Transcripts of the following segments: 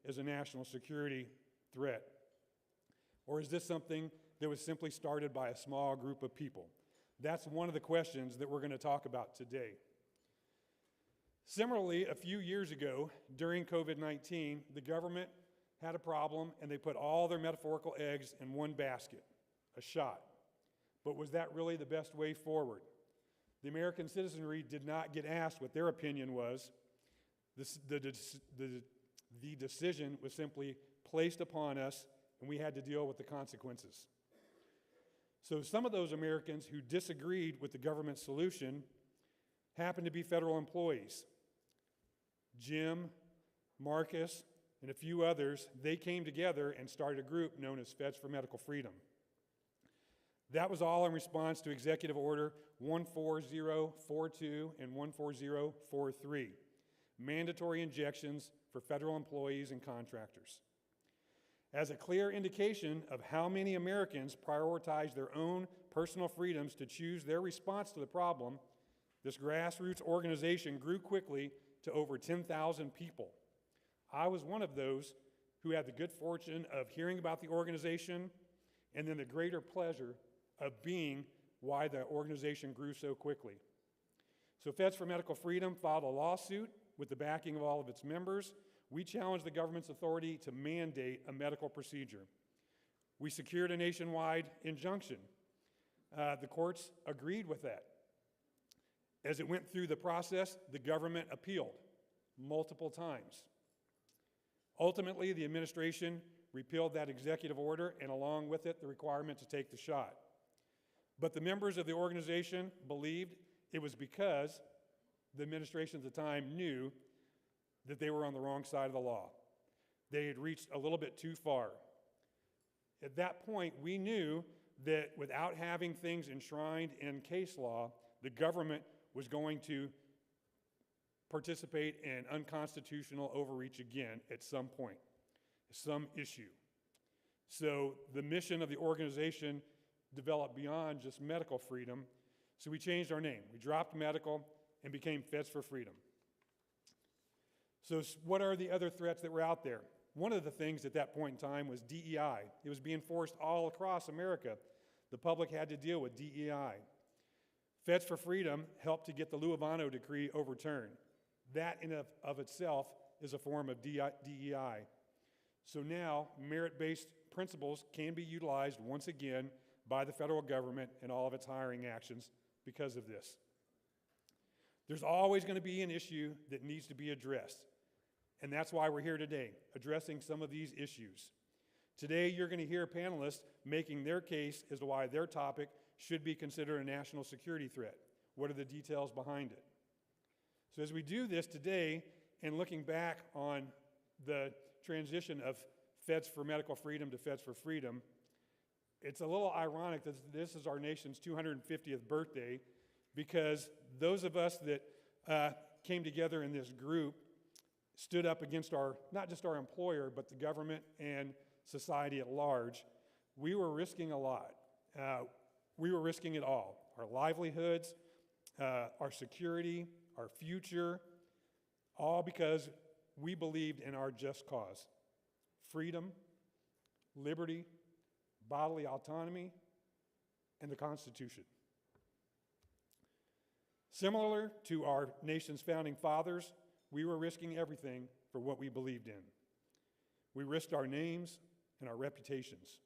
as a national security threat? Or is this something that was simply started by a small group of people? That's one of the questions that we're going to talk about today. Similarly, a few years ago, during COVID-19, the government had a problem and they put all their metaphorical eggs in one basket, a shot. But was that really the best way forward? The American citizenry did not get asked what their opinion was. The decision was simply placed upon us, and we had to deal with the consequences. So some of those Americans who disagreed with the government solution happened to be federal employees. Jim, Marcus, and a few others, they came together and started a group known as Feds for Medical Freedom. That was all in response to Executive Order 14042 and 14043, mandatory injections for federal employees and contractors. As a clear indication of how many Americans prioritize their own personal freedoms to choose their response to the problem, this grassroots organization grew quickly to over 10,000 people. I was one of those who had the good fortune of hearing about the organization and then the greater pleasure of being why the organization grew so quickly. So Feds for Medical Freedom filed a lawsuit with the backing of all of its members. We challenged the government's authority to mandate a medical procedure. We secured a nationwide injunction. The courts agreed with that. As it went through the process, the government appealed multiple times. Ultimately, the administration repealed that executive order and along with it, the requirement to take the shot. But the members of the organization believed it was because the administration at the time knew that they were on the wrong side of the law. They had reached a little bit too far. At that point, we knew that without having things enshrined in case law, the government was going to participate in unconstitutional overreach again at some point, some issue. So the mission of the organization developed beyond just medical freedom, so we changed our name. We dropped medical and became Feds for Freedom. So what are the other threats that were out there? One of the things at that point in time was DEI. It was being forced all across America. The public had to deal with DEI. Feds for Freedom helped to get the Louisiana decree overturned. That in of itself is a form of DEI. So now merit-based principles can be utilized once again by the federal government in all of its hiring actions because of this. There's always going to be an issue that needs to be addressed. And that's why we're here today, addressing some of these issues. Today, you're going to hear panelists making their case as to why their topic should be considered a national security threat. What are the details behind it? So as we do this today, and looking back on the transition of Feds for Medical Freedom to Feds for Freedom, it's a little ironic that this is our nation's 250th birthday, because those of us that came together in this group stood up against not just our employer, but the government and society at large. We were risking a lot. We were risking it all. Our livelihoods, our security, our future, all because we believed in our just cause. Freedom, liberty, bodily autonomy, and the Constitution. Similar to our nation's founding fathers, we were risking everything for what we believed in. We risked our names and our reputations.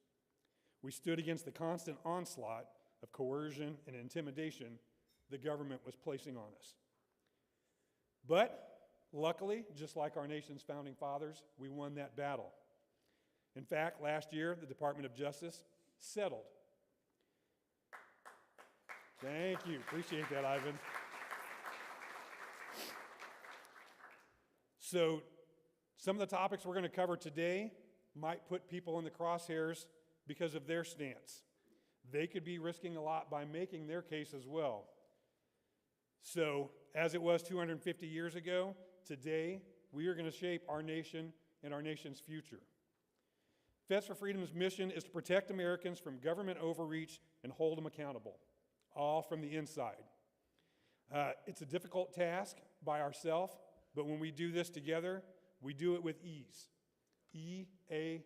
We stood against the constant onslaught of coercion and intimidation the government was placing on us. But luckily, just like our nation's founding fathers, we won that battle. In fact, last year, the Department of Justice settled. Thank you. Appreciate that, Ivan. So some of the topics we're going to cover today might put people in the crosshairs because of their stance. They could be risking a lot by making their case as well. So as it was 250 years ago, today we are going to shape our nation and our nation's future. Feds for Freedom's mission is to protect Americans from government overreach and hold them accountable, all from the inside. It's a difficult task by ourselves, but when we do this together, we do it with ease. E-A-S-E.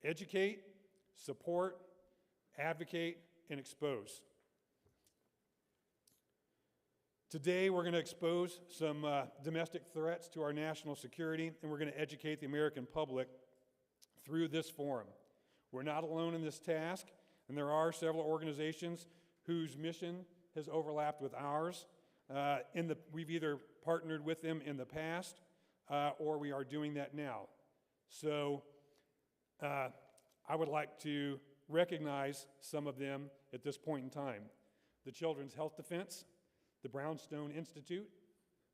Educate, support, advocate, and expose. Today, we're going to expose some domestic threats to our national security, and we're going to educate the American public through this forum. We're not alone in this task, and there are several organizations whose mission has overlapped with ours. We've either partnered with them in the past, or we are doing that now. So I would like to recognize some of them at this point in time. The Children's Health Defense, the Brownstone Institute,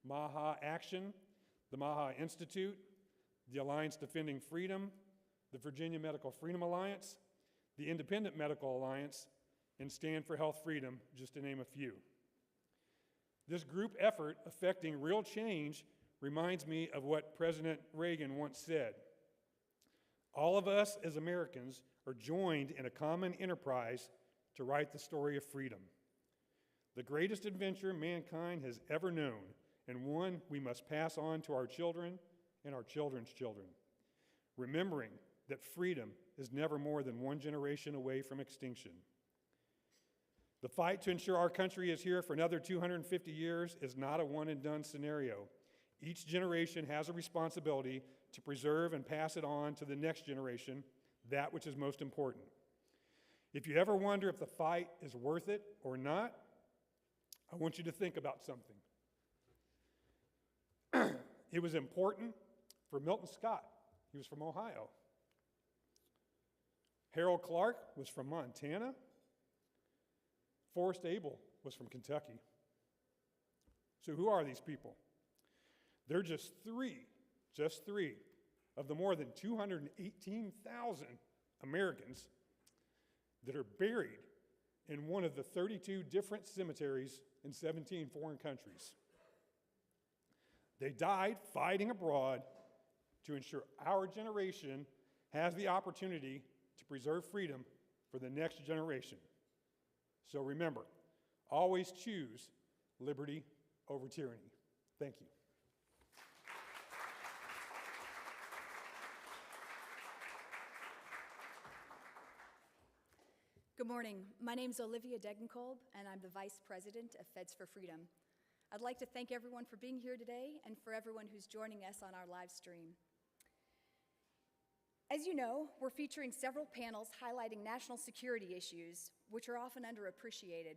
MAHA Action, the MAHA Institute, the Alliance Defending Freedom, the Virginia Medical Freedom Alliance, the Independent Medical Alliance, and Stand for Health Freedom, just to name a few. This group effort affecting real change reminds me of what President Reagan once said. All of us as Americans are joined in a common enterprise to write the story of freedom. The greatest adventure mankind has ever known, and one we must pass on to our children and our children's children, remembering that freedom is never more than one generation away from extinction. The fight to ensure our country is here for another 250 years is not a one-and-done scenario. Each generation has a responsibility to preserve and pass it on to the next generation, that which is most important. If you ever wonder if the fight is worth it or not, I want you to think about something. It was important for Milton Scott. He was from Ohio. Harold Clark was from Montana. Forrest Abel was from Kentucky. So who are these people? They're just three of the more than 218,000 Americans that are buried in one of the 32 different cemeteries in 17 foreign countries. They died fighting abroad to ensure our generation has the opportunity to preserve freedom for the next generation. So remember, always choose liberty over tyranny. Thank you. Good morning. My name is Olivia Degenkolb, and I'm the Vice President of Feds for Freedom. I'd like to thank everyone for being here today and for everyone who's joining us on our live stream. As you know, we're featuring several panels highlighting national security issues, which are often underappreciated.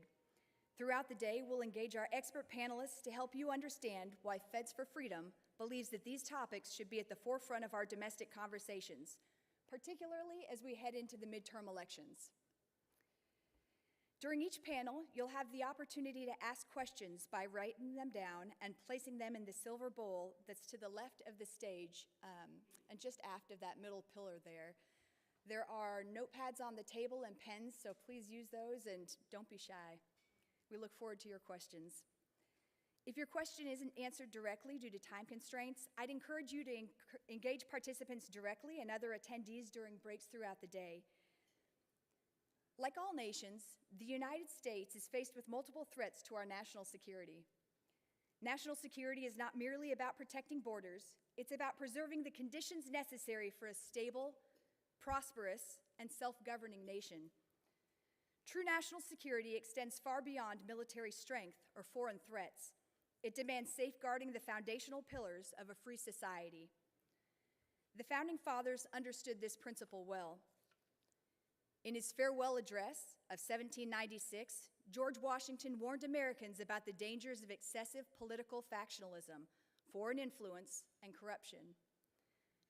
Throughout the day, we'll engage our expert panelists to help you understand why Feds for Freedom believes that these topics should be at the forefront of our domestic conversations, particularly as we head into the midterm elections. During each panel, you'll have the opportunity to ask questions by writing them down and placing them in the silver bowl that's to the left of the stage and just after that middle pillar there. There are notepads on the table and pens, so please use those and don't be shy. We look forward to your questions. If your question isn't answered directly due to time constraints, I'd encourage you to engage participants directly and other attendees during breaks throughout the day. Like all nations, the United States is faced with multiple threats to our national security. National security is not merely about protecting borders, it's about preserving the conditions necessary for a stable, prosperous, and self-governing nation. True national security extends far beyond military strength or foreign threats. It demands safeguarding the foundational pillars of a free society. The Founding Fathers understood this principle well. In his farewell address of 1796, George Washington warned Americans about the dangers of excessive political factionalism, foreign influence, and corruption.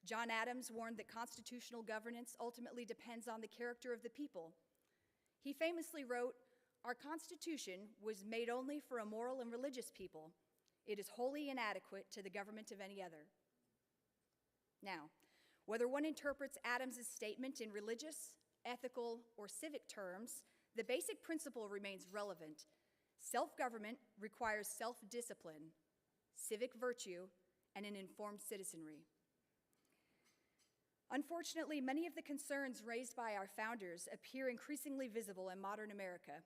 John Adams warned that constitutional governance ultimately depends on the character of the people. He famously wrote, "Our Constitution was made only for a moral and religious people. It is wholly inadequate to the government of any other." Now, whether one interprets Adams's statement in religious, ethical, or civic terms, the basic principle remains relevant. Self-government requires self-discipline, civic virtue, and an informed citizenry. Unfortunately, many of the concerns raised by our founders appear increasingly visible in modern America.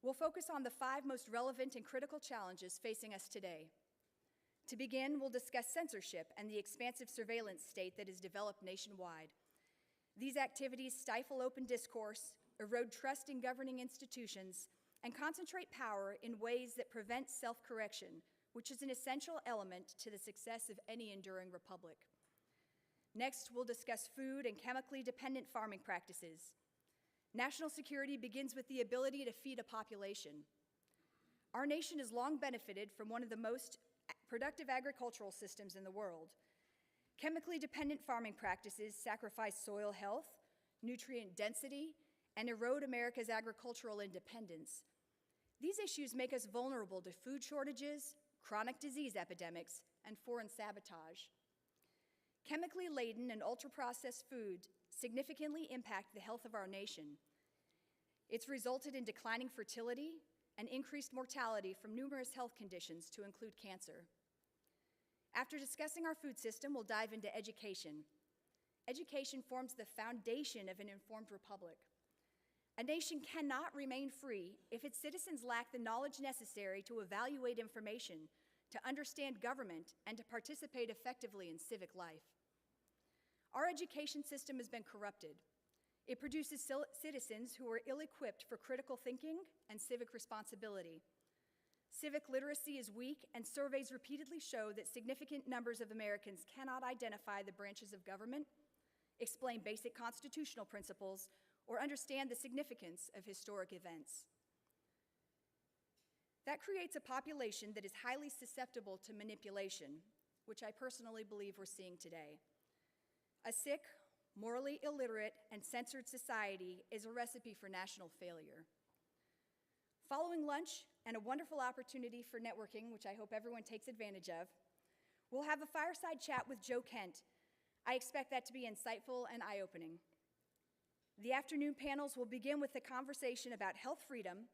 We'll focus on the 5 most relevant and critical challenges facing us today. To begin, we'll discuss censorship and the expansive surveillance state that is developed nationwide. These activities stifle open discourse, erode trust in governing institutions, and concentrate power in ways that prevent self-correction, which is an essential element to the success of any enduring republic. Next, we'll discuss food and chemically dependent farming practices. National security begins with the ability to feed a population. Our nation has long benefited from one of the most productive agricultural systems in the world. Chemically dependent farming practices sacrifice soil health, nutrient density, and erode America's agricultural independence. These issues make us vulnerable to food shortages, chronic disease epidemics, and foreign sabotage. Chemically laden and ultra-processed food significantly impact the health of our nation. It's resulted in declining fertility and increased mortality from numerous health conditions to include cancer. After discussing our food system, we'll dive into education. Education forms the foundation of an informed republic. A nation cannot remain free if its citizens lack the knowledge necessary to evaluate information, to understand government, and to participate effectively in civic life. Our education system has been corrupted. It produces citizens who are ill-equipped for critical thinking and civic responsibility. Civic literacy is weak, and surveys repeatedly show that significant numbers of Americans cannot identify the branches of government, explain basic constitutional principles, or understand the significance of historic events. That creates a population that is highly susceptible to manipulation, which I personally believe we're seeing today. A sick, morally illiterate, and censored society is a recipe for national failure. Following lunch and a wonderful opportunity for networking, which I hope everyone takes advantage of, we'll have a fireside chat with Joe Kent. I expect that to be insightful and eye-opening. The afternoon panels will begin with a conversation about health freedom.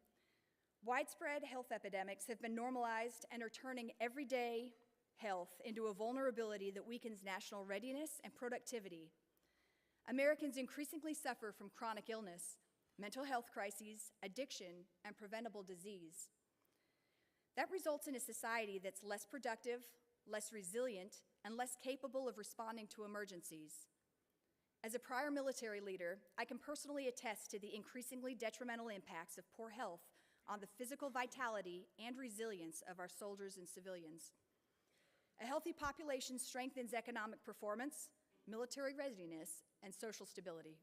Widespread health epidemics have been normalized and are turning everyday health into a vulnerability that weakens national readiness and productivity. Americans increasingly suffer from chronic illness, mental health crises, addiction, and preventable disease. That results in a society that's less productive, less resilient, and less capable of responding to emergencies. As a prior military leader, I can personally attest to the increasingly detrimental impacts of poor health on the physical vitality and resilience of our soldiers and civilians. A healthy population strengthens economic performance, military readiness, and social stability.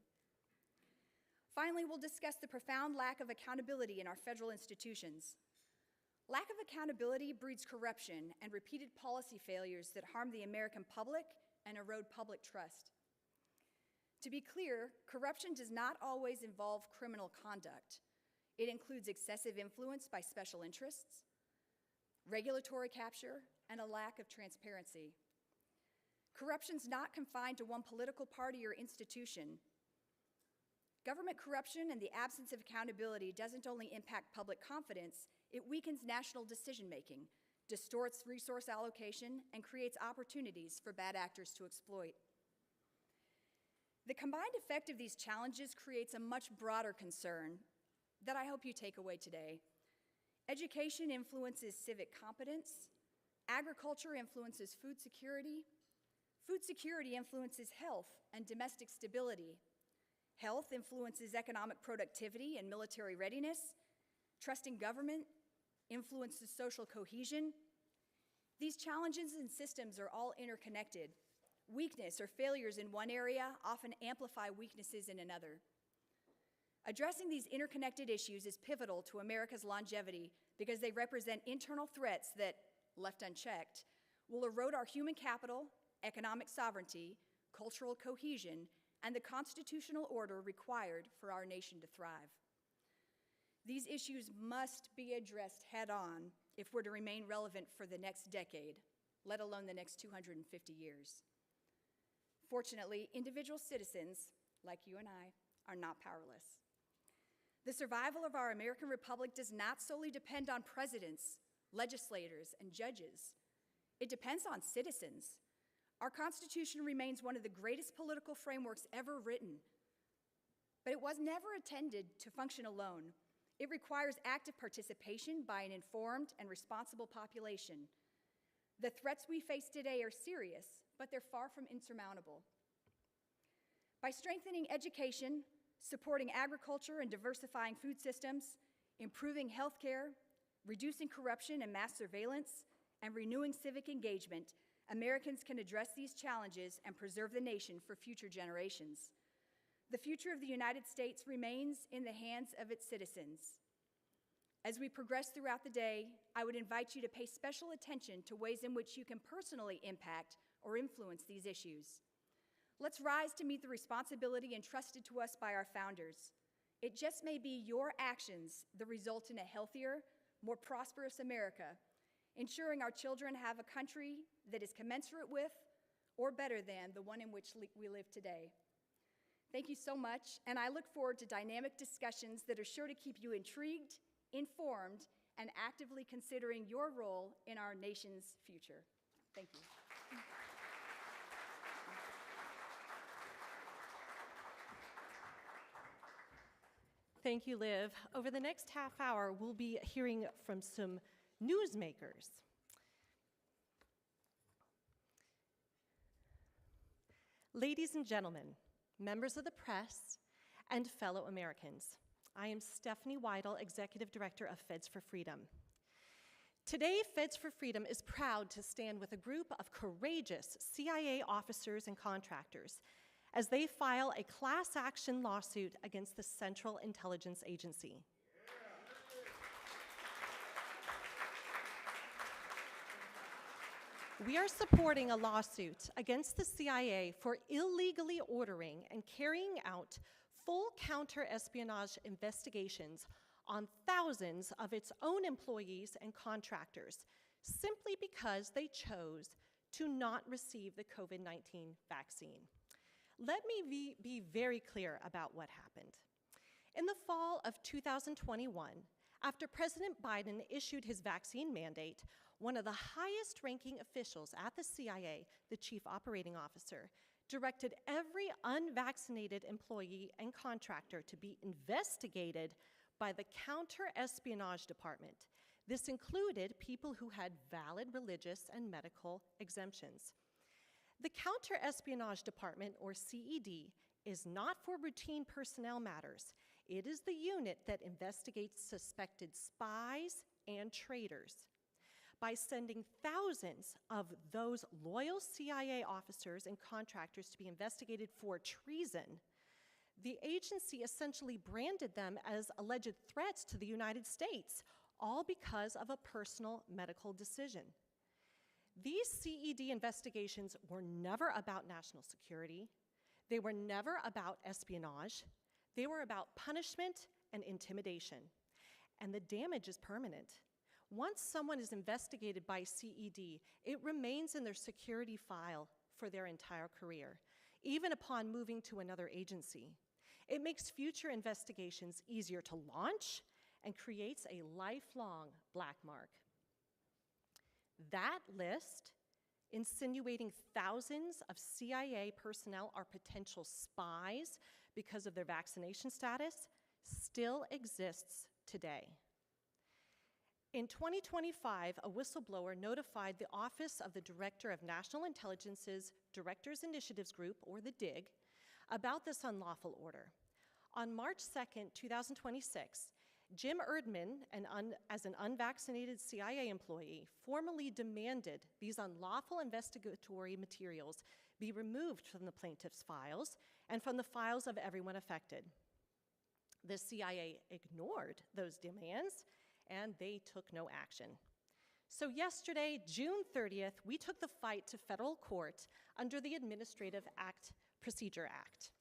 Finally, we'll discuss the profound lack of accountability in our federal institutions. Lack of accountability breeds corruption and repeated policy failures that harm the American public and erode public trust. To be clear, corruption does not always involve criminal conduct. It includes excessive influence by special interests, regulatory capture, and a lack of transparency. Corruption's not confined to one political party or institution. Government corruption and the absence of accountability doesn't only impact public confidence, it weakens national decision-making, distorts resource allocation, and creates opportunities for bad actors to exploit. The combined effect of these challenges creates a much broader concern that I hope you take away today. Education influences civic competence, agriculture influences food security influences health and domestic stability, health influences economic productivity and military readiness, trust in government influences social cohesion. These challenges and systems are all interconnected. Weakness or failures in one area often amplify weaknesses in another. Addressing these interconnected issues is pivotal to America's longevity because they represent internal threats that, left unchecked, will erode our human capital, economic sovereignty, cultural cohesion, and the constitutional order required for our nation to thrive. These issues must be addressed head-on if we're to remain relevant for the next decade, let alone the next 250 years. Fortunately, individual citizens, like you and I, are not powerless. The survival of our American Republic does not solely depend on presidents, legislators, and judges. It depends on citizens. Our Constitution remains one of the greatest political frameworks ever written, but it was never intended to function alone. It requires active participation by an informed and responsible population. The threats we face today are serious, but they're far from insurmountable. By strengthening education, supporting agriculture and diversifying food systems, improving healthcare, reducing corruption and mass surveillance, and renewing civic engagement, Americans can address these challenges and preserve the nation for future generations. The future of the United States remains in the hands of its citizens. As we progress throughout the day, I would invite you to pay special attention to ways in which you can personally impact or influence these issues. Let's rise to meet the responsibility entrusted to us by our founders. It just may be your actions that result in a healthier, more prosperous America, ensuring our children have a country that is commensurate with or better than the one in which we live today. Thank you so much, and I look forward to dynamic discussions that are sure to keep you intrigued, informed, and actively considering your role in our nation's future. Thank you. Thank you, Liv. Over the next half hour, we'll be hearing from some newsmakers. Ladies and gentlemen, members of the press, and fellow Americans, I am Stephanie Weidel, Executive Director of Feds for Freedom. Today, Feds for Freedom is proud to stand with a group of courageous CIA officers and contractors as they file a class action lawsuit against the Central Intelligence Agency. We are supporting a lawsuit against the CIA for illegally ordering and carrying out full counter-espionage investigations on thousands of its own employees and contractors simply because they chose to not receive the COVID-19 vaccine. Let me be very clear about what happened. In the fall of 2021, after President Biden issued his vaccine mandate, one of the highest-ranking officials at the CIA, the Chief Operating Officer, directed every unvaccinated employee and contractor to be investigated by the Counter-Espionage Department. This included people who had valid religious and medical exemptions. The Counter-Espionage Department, or CED, is not for routine personnel matters. It is the unit that investigates suspected spies and traitors. By sending thousands of those loyal CIA officers and contractors to be investigated for treason, the agency essentially branded them as alleged threats to the United States, all because of a personal medical decision. These CED investigations were never about national security. They were never about espionage. They were about punishment and intimidation. And the damage is permanent. Once someone is investigated by CED, it remains in their security file for their entire career, even upon moving to another agency. It makes future investigations easier to launch and creates a lifelong black mark. That list, insinuating thousands of CIA personnel are potential spies because of their vaccination status, still exists today. In 2025, a whistleblower notified the Office of the Director of National Intelligence's Directors Initiatives Group, or the DIG, about this unlawful order. On March 2nd, 2026, Jim Erdman, as an unvaccinated CIA employee, formally demanded these unlawful investigatory materials be removed from the plaintiff's files and from the files of everyone affected. The CIA ignored those demands, and they took no action. So yesterday, June 30th, we took the fight to federal court under the Administrative Procedure Act.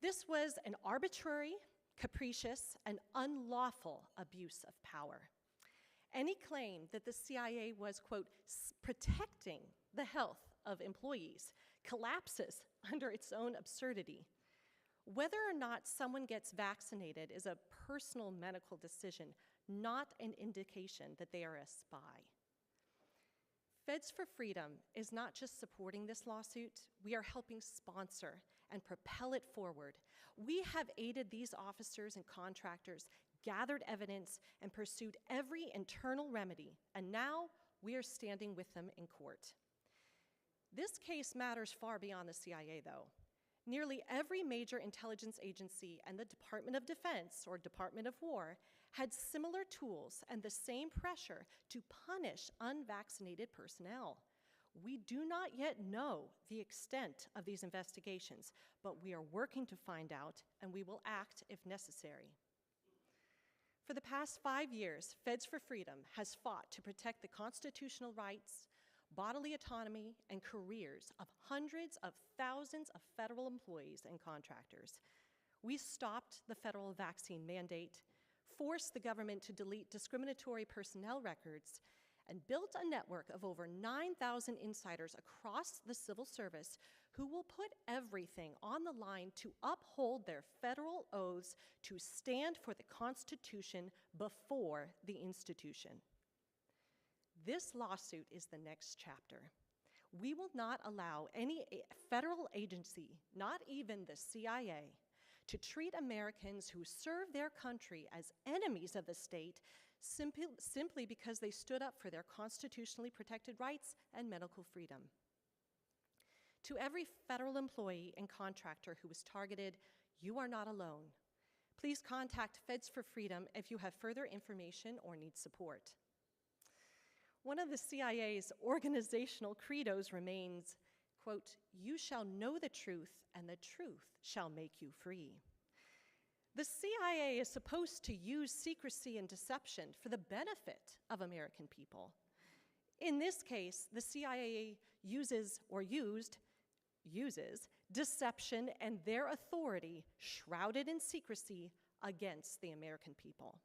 This was an arbitrary, capricious, and unlawful abuse of power. Any claim that the CIA was, quote, protecting the health of employees collapses under its own absurdity. Whether or not someone gets vaccinated is a personal medical decision, not an indication that they are a spy. Feds for Freedom is not just supporting this lawsuit, we are helping sponsor and propel it forward. We have aided these officers and contractors, gathered evidence, and pursued every internal remedy, and now we are standing with them in court. This case matters far beyond the CIA, though. Nearly every major intelligence agency and the Department of Defense or Department of War had similar tools and the same pressure to punish unvaccinated personnel. We do not yet know the extent of these investigations, but we are working to find out, and we will act if necessary. For the past 5 years, Feds for Freedom has fought to protect the constitutional rights, bodily autonomy, and careers of hundreds of thousands of federal employees and contractors. We stopped the federal vaccine mandate, forced the government to delete discriminatory personnel records, and built a network of over 9,000 insiders across the civil service who will put everything on the line to uphold their federal oaths to stand for the Constitution before the institution. This lawsuit is the next chapter. We will not allow any federal agency, not even the CIA, to treat Americans who serve their country as enemies of the state simply because they stood up for their constitutionally protected rights and medical freedom. To every federal employee and contractor who was targeted, you are not alone. Please contact Feds for Freedom if you have further information or need support. One of the CIA's organizational credos remains, quote, "You shall know the truth, and the truth shall make you free." The CIA is supposed to use secrecy and deception for the benefit of American people. In this case, the CIA uses deception and their authority shrouded in secrecy against the American people.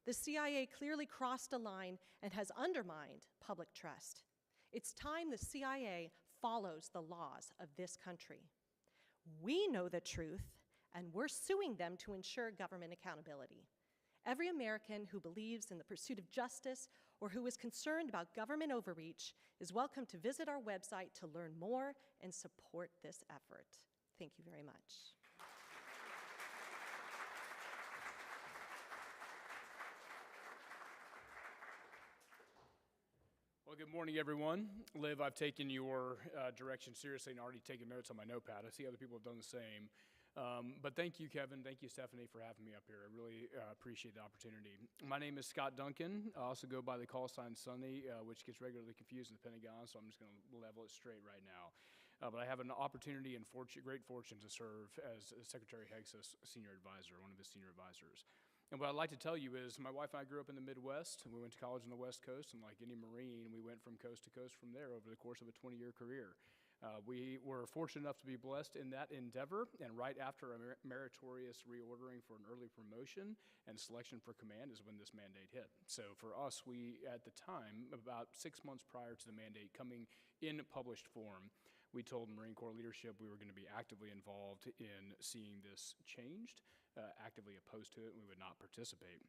The CIA clearly crossed a line and has undermined public trust. It's time the CIA follows the laws of this country. We know the truth, and we're suing them to ensure government accountability. Every American who believes in the pursuit of justice or who is concerned about government overreach is welcome to visit our website to learn more and support this effort. Thank you very much. Well, good morning, everyone. Liv, I've taken your direction seriously and already taken notes on my notepad. I see other people have done the same. But thank you, Kevin. Thank you, Stephanie, for having me up here. I really appreciate the opportunity. My name is Scott Duncan. I also go by the call sign Sonny, which gets regularly confused in the Pentagon, so I'm just going to level it straight right now. But I have an opportunity and great fortune to serve as Secretary Hegsa's senior advisor, one of his senior advisors. And what I'd like to tell you is my wife and I grew up in the Midwest, and we went to college on the West Coast, and like any Marine, we went from coast to coast from there over the course of a 20-year career. We were fortunate enough to be blessed in that endeavor, and right after a meritorious reordering for an early promotion and selection for command is when this mandate hit. So for us, we, at the time, about 6 months prior to the mandate coming in published form, we told Marine Corps leadership we were going to be actively involved in seeing this changed, actively opposed to it, and we would not participate.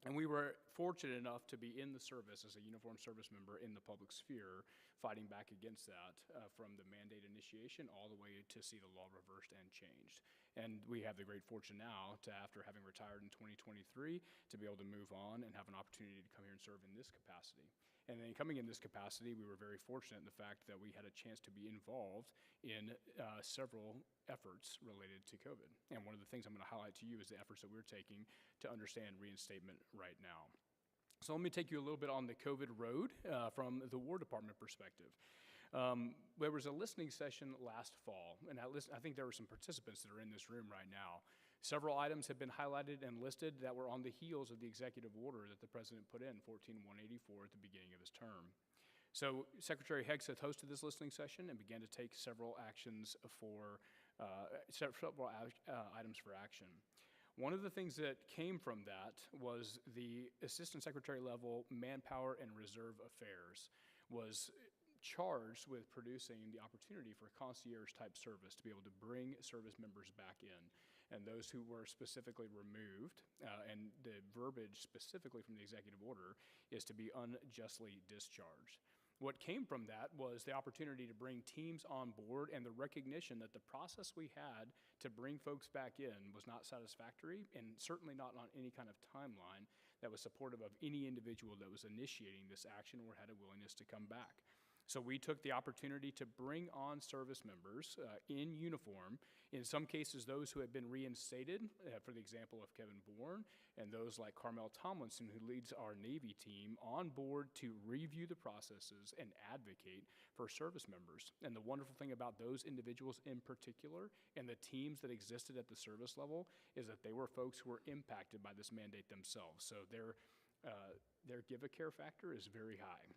And we were fortunate enough to be in the service as a uniformed service member in the public sphere, fighting back against that from the mandate initiation all the way to see the law reversed and changed. And we have the great fortune now to, after having retired in 2023, to be able to move on and have an opportunity to come here and serve in this capacity. And then coming in this capacity, we were very fortunate in the fact that we had a chance to be involved in several efforts related to COVID. And one of the things I'm going to highlight to you is the efforts that we're taking to understand reinstatement right now. So let me take you a little bit on the COVID road from the War Department perspective. There was a listening session last fall, and I think there were some participants that are in this room right now. Several items have been highlighted and listed that were on the heels of the executive order that the president put in, 14184, at the beginning of his term. So Secretary Hegseth hosted this listening session and began to take several actions for, items for action. One of the things that came from that was the Assistant Secretary level Manpower and Reserve Affairs was charged with producing the opportunity for concierge type service to be able to bring service members back in, and those who were specifically removed, and the verbiage specifically from the executive order is to be unjustly discharged. What came from that was the opportunity to bring teams on board and the recognition that the process we had to bring folks back in was not satisfactory and certainly not on any kind of timeline that was supportive of any individual that was initiating this action or had a willingness to come back. So we took the opportunity to bring on service members in uniform, in some cases those who had been reinstated, for the example of Kevin Bourne, and those like Carmel Tomlinson, who leads our Navy team, on board to review the processes and advocate for service members. And the wonderful thing about those individuals in particular and the teams that existed at the service level is that they were folks who were impacted by this mandate themselves. So their give-a-care factor is very high.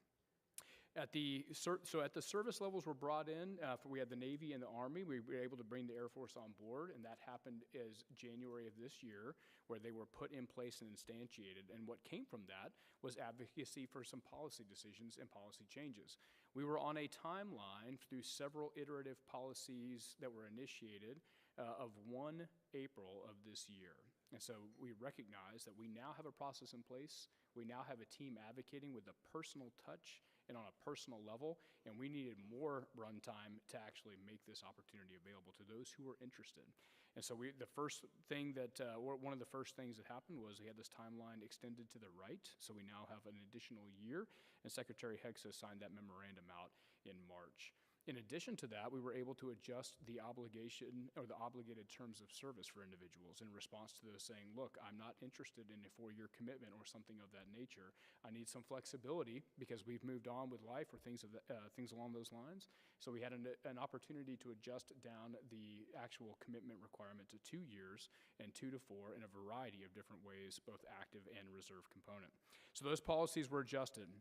At the service levels were brought in, we had the Navy and the Army. We were able to bring the Air Force on board, and that happened as January of this year, where they were put in place and instantiated. And what came from that was advocacy for some policy decisions and policy changes. We were on a timeline through several iterative policies that were initiated of 1 April of this year. And so we recognize that we now have a process in place. We now have a team advocating with a personal touch and on a personal level, and we needed more runtime to actually make this opportunity available to those who were interested. And so one of the first things that happened was we had this timeline extended to the right, so we now have an additional year, and Secretary Hexa signed that memorandum out in March. In addition to that, we were able to adjust the obligation or the obligated terms of service for individuals in response to those saying, look, I'm not interested in a 4-year commitment or something of that nature. I need some flexibility because we've moved on with life or things along those lines. So we had an opportunity to adjust down the actual commitment requirement to 2 years and 2 to 4 in a variety of different ways, both active and reserve component. So those policies were adjusted.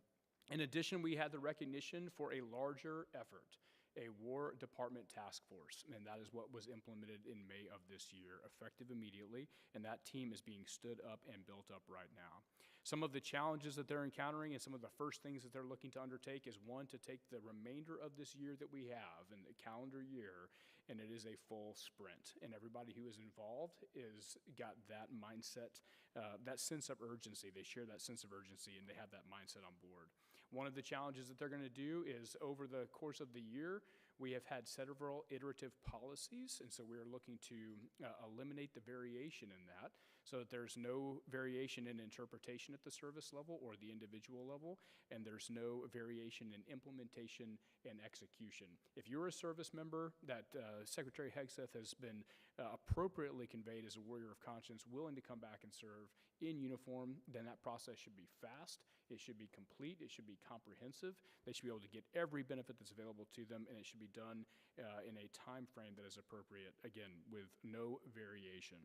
In addition, we had the recognition for a larger effort, a War Department task force, and that is what was implemented in May of this year, effective immediately, and that team is being stood up and built up right now. Some of the challenges that they're encountering and some of the first things that they're looking to undertake is, one, to take the remainder of this year that we have, in the calendar year, and it is a full sprint. And everybody who is involved is got that mindset, that sense of urgency. They share that sense of urgency, and they have that mindset on board. One of the challenges that they're going to do is, over the course of the year, we have had several iterative policies, and so we're looking to eliminate the variation in that so that there's no variation in interpretation at the service level or the individual level, and there's no variation in implementation and execution. If you're a service member that Secretary Hegseth has been appropriately conveyed as a warrior of conscience, willing to come back and serve in uniform, then that process should be fast, it should be complete, it should be comprehensive, they should be able to get every benefit that's available to them, and it should be done in a time frame that is appropriate, again, with no variation.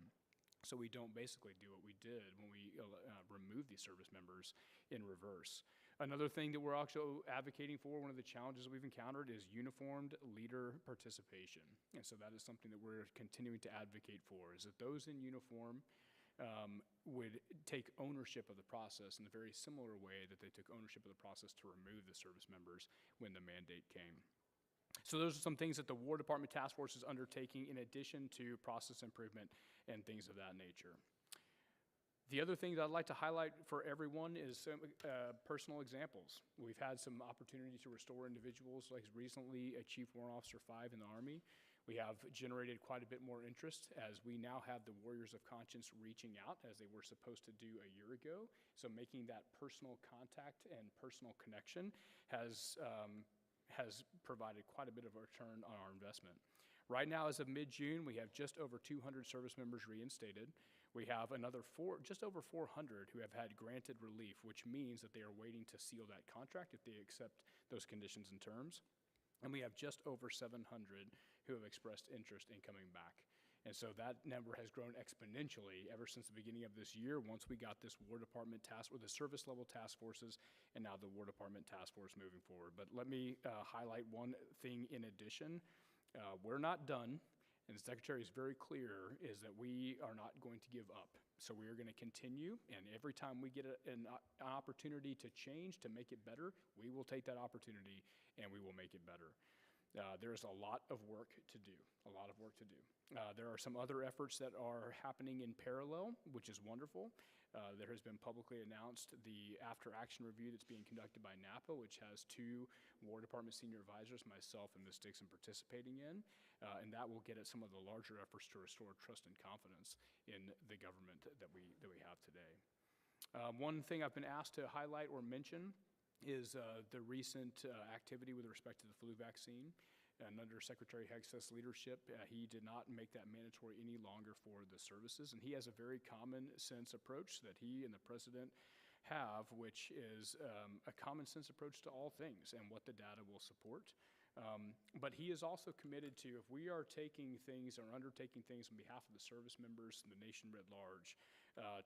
So we don't basically do what we did when we removed these service members in reverse. Another thing that we're also advocating for, one of the challenges we've encountered, is uniformed leader participation. And so that is something that we're continuing to advocate for, is that those in uniform would take ownership of the process in a very similar way that they took ownership of the process to remove the service members when the mandate came. So those are some things that the War Department Task Force is undertaking in addition to process improvement and things of that nature. The other thing that I'd like to highlight for everyone is some personal examples. We've had some opportunity to restore individuals, like recently a Chief Warrant Officer 5 in the Army. We have generated quite a bit more interest as we now have the Warriors of Conscience reaching out as they were supposed to do a year ago. So making that personal contact and personal connection has provided quite a bit of a return on our investment. Right now, as of mid-June, we have just over 200 service members reinstated. We have another just over 400 who have had granted relief, which means that they are waiting to seal that contract if they accept those conditions and terms. And we have just over 700 who have expressed interest in coming back. And so that number has grown exponentially ever since the beginning of this year, once we got this War Department task, or the service level task forces, and now the War Department task force moving forward. But let me highlight one thing in addition. We're not done, and the Secretary is very clear, is that we are not going to give up. So we are going to continue, and every time we get an opportunity to change, to make it better, we will take that opportunity and we will make it better. There's a lot of work to do, there are some other efforts that are happening in parallel, which is wonderful. There has been publicly announced the after-action review that's being conducted by NAPA, which has 2 War Department senior advisors, myself and Ms. Dixon, participating in, and that will get at some of the larger efforts to restore trust and confidence in the government that we have today. One thing I've been asked to highlight or mention is the recent activity with respect to the flu vaccine. And under Secretary Hex's leadership, he did not make that mandatory any longer for the services. And he has a very common sense approach that he and the president have, which is a common sense approach to all things and what the data will support. But he is also committed to, if we are taking things or undertaking things on behalf of the service members and the nation writ large,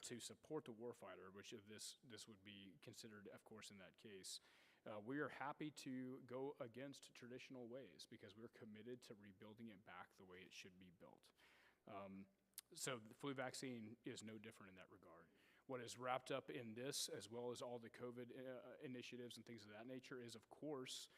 to support the warfighter, which of this would be considered, of course, in that case, we are happy to go against traditional ways because we're committed to rebuilding it back the way it should be built. So the flu vaccine is no different in that regard. What is wrapped up in this, as well as all the COVID initiatives and things of that nature, is, of course,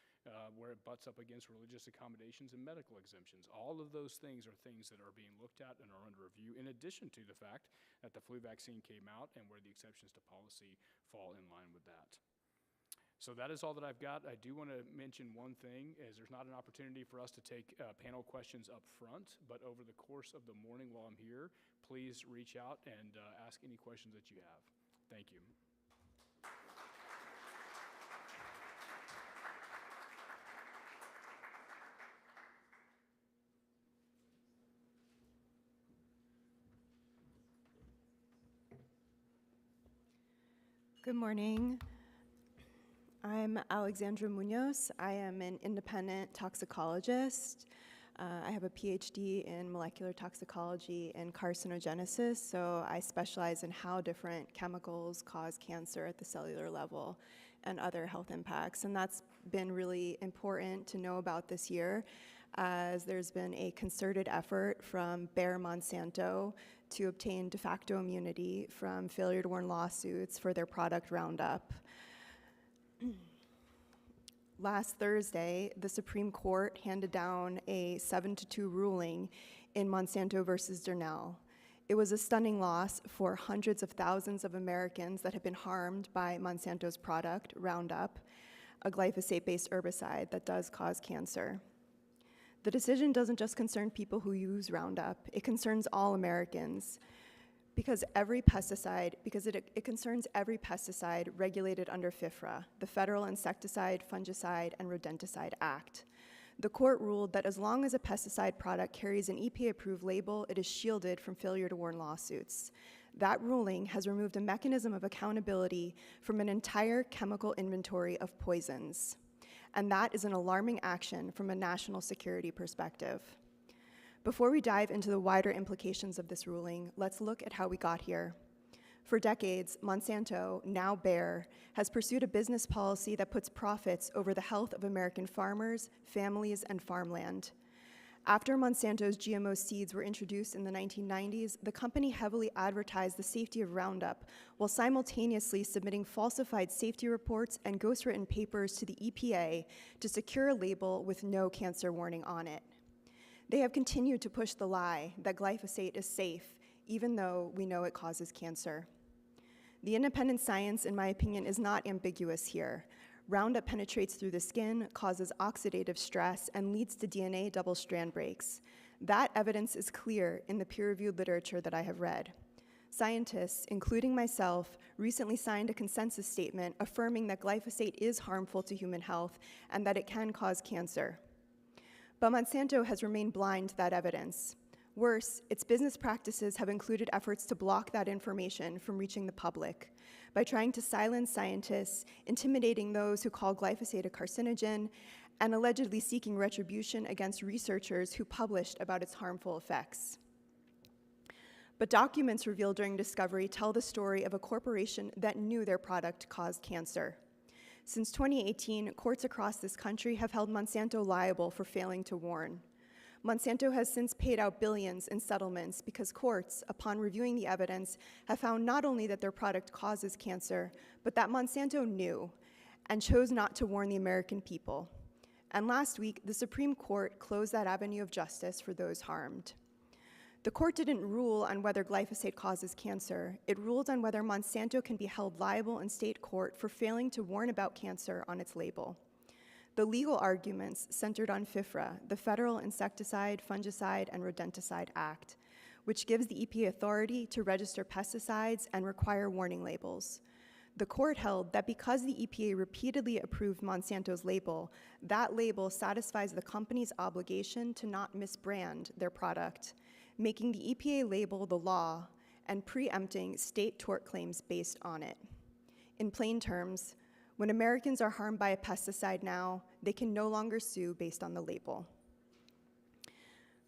where it butts up against religious accommodations and medical exemptions. All of those things are things that are being looked at and are under review, in addition to the fact that the flu vaccine came out and where the exceptions to policy fall in line with that. So that is all that I've got. I do want to mention one thing, is there's not an opportunity for us to take panel questions up front, but over the course of the morning while I'm here, please reach out and ask any questions that you have. Thank you. Good morning. I'm Alexandra Munoz. I am an independent toxicologist. I have a PhD in molecular toxicology and carcinogenesis, so I specialize in how different chemicals cause cancer at the cellular level and other health impacts. And that's been really important to know about this year, as there's been a concerted effort from Bayer Monsanto to obtain de facto immunity from failure to warn lawsuits for their product Roundup. Last Thursday, the Supreme Court handed down a 7-2 ruling in Monsanto versus Durnell. It was a stunning loss for hundreds of thousands of Americans that have been harmed by Monsanto's product, Roundup, a glyphosate-based herbicide that does cause cancer. The decision doesn't just concern people who use Roundup, it concerns all Americans. Because it concerns every pesticide regulated under FIFRA, the Federal Insecticide, Fungicide, and Rodenticide Act. The court ruled that as long as a pesticide product carries an EPA-approved label, it is shielded from failure to warn lawsuits. That ruling has removed a mechanism of accountability from an entire chemical inventory of poisons. And that is an alarming action from a national security perspective. Before we dive into the wider implications of this ruling, let's look at how we got here. For decades, Monsanto, now Bayer, has pursued a business policy that puts profits over the health of American farmers, families, and farmland. After Monsanto's GMO seeds were introduced in the 1990s, the company heavily advertised the safety of Roundup while simultaneously submitting falsified safety reports and ghostwritten papers to the EPA to secure a label with no cancer warning on it. They have continued to push the lie that glyphosate is safe, even though we know it causes cancer. The independent science, in my opinion, is not ambiguous here. Roundup penetrates through the skin, causes oxidative stress, and leads to DNA double-strand breaks. That evidence is clear in the peer-reviewed literature that I have read. Scientists, including myself, recently signed a consensus statement affirming that glyphosate is harmful to human health and that it can cause cancer. But Monsanto has remained blind to that evidence. Worse, its business practices have included efforts to block that information from reaching the public by trying to silence scientists, intimidating those who call glyphosate a carcinogen, and allegedly seeking retribution against researchers who published about its harmful effects. But documents revealed during discovery tell the story of a corporation that knew their product caused cancer. Since 2018, courts across this country have held Monsanto liable for failing to warn. Monsanto has since paid out billions in settlements because courts, upon reviewing the evidence, have found not only that their product causes cancer, but that Monsanto knew and chose not to warn the American people. And last week, the Supreme Court closed that avenue of justice for those harmed. The court didn't rule on whether glyphosate causes cancer. It ruled on whether Monsanto can be held liable in state court for failing to warn about cancer on its label. The legal arguments centered on FIFRA, the Federal Insecticide, Fungicide, and Rodenticide Act, which gives the EPA authority to register pesticides and require warning labels. The court held that because the EPA repeatedly approved Monsanto's label, that label satisfies the company's obligation to not misbrand their product, making the EPA label the law and preempting state tort claims based on it. In plain terms, when Americans are harmed by a pesticide now, they can no longer sue based on the label.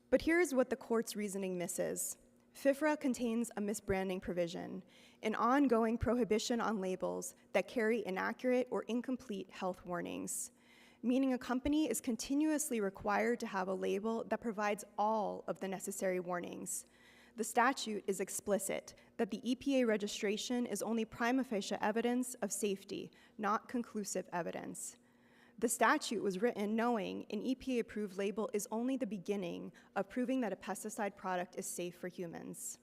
But here's what the court's reasoning misses. FIFRA contains a misbranding provision, an ongoing prohibition on labels that carry inaccurate or incomplete health warnings, meaning a company is continuously required to have a label that provides all of the necessary warnings. The statute is explicit that the EPA registration is only prima facie evidence of safety, not conclusive evidence. The statute was written knowing an EPA-approved label is only the beginning of proving that a pesticide product is safe for humans.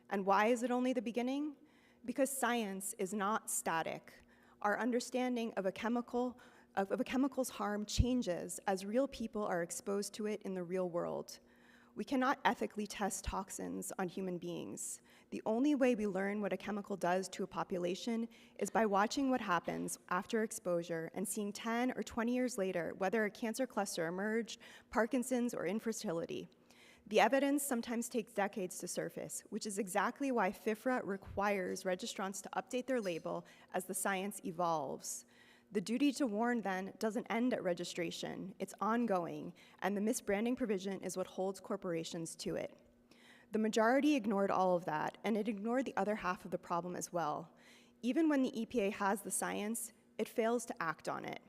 And why is it only the beginning? Because science is not static. Our understanding of a chemical's harm changes as real people are exposed to it in the real world. We cannot ethically test toxins on human beings. The only way we learn what a chemical does to a population is by watching what happens after exposure and seeing 10 or 20 years later whether a cancer cluster emerged, Parkinson's, or infertility. The evidence sometimes takes decades to surface, which is exactly why FIFRA requires registrants to update their label as the science evolves. The duty to warn, then, doesn't end at registration. It's ongoing, and the misbranding provision is what holds corporations to it. The majority ignored all of that, and it ignored the other half of the problem as well. Even when the EPA has the science, it fails to act on it.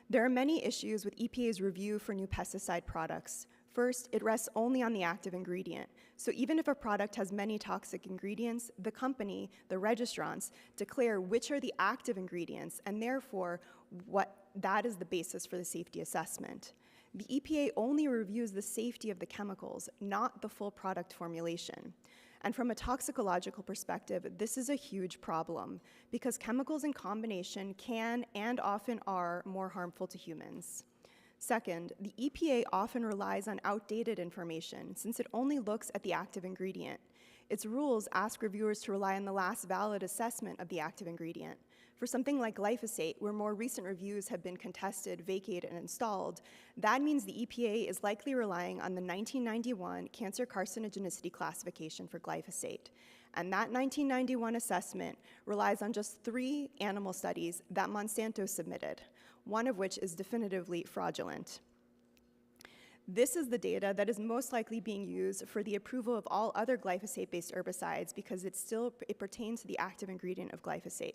There are many issues with EPA's review for new pesticide products. First, it rests only on the active ingredient. So even if a product has many toxic ingredients, the company, the registrants, declare which are the active ingredients, and therefore that is the basis for the safety assessment. The EPA only reviews the safety of the chemicals, not the full product formulation. And from a toxicological perspective, this is a huge problem because chemicals in combination can and often are more harmful to humans. Second, the EPA often relies on outdated information since it only looks at the active ingredient. Its rules ask reviewers to rely on the last valid assessment of the active ingredient. For something like glyphosate, where more recent reviews have been contested, vacated, and installed, that means the EPA is likely relying on the 1991 cancer carcinogenicity classification for glyphosate. And that 1991 assessment relies on just 3 animal studies that Monsanto submitted, one of which is definitively fraudulent. This is the data that is most likely being used for the approval of all other glyphosate-based herbicides because it pertains to the active ingredient of glyphosate.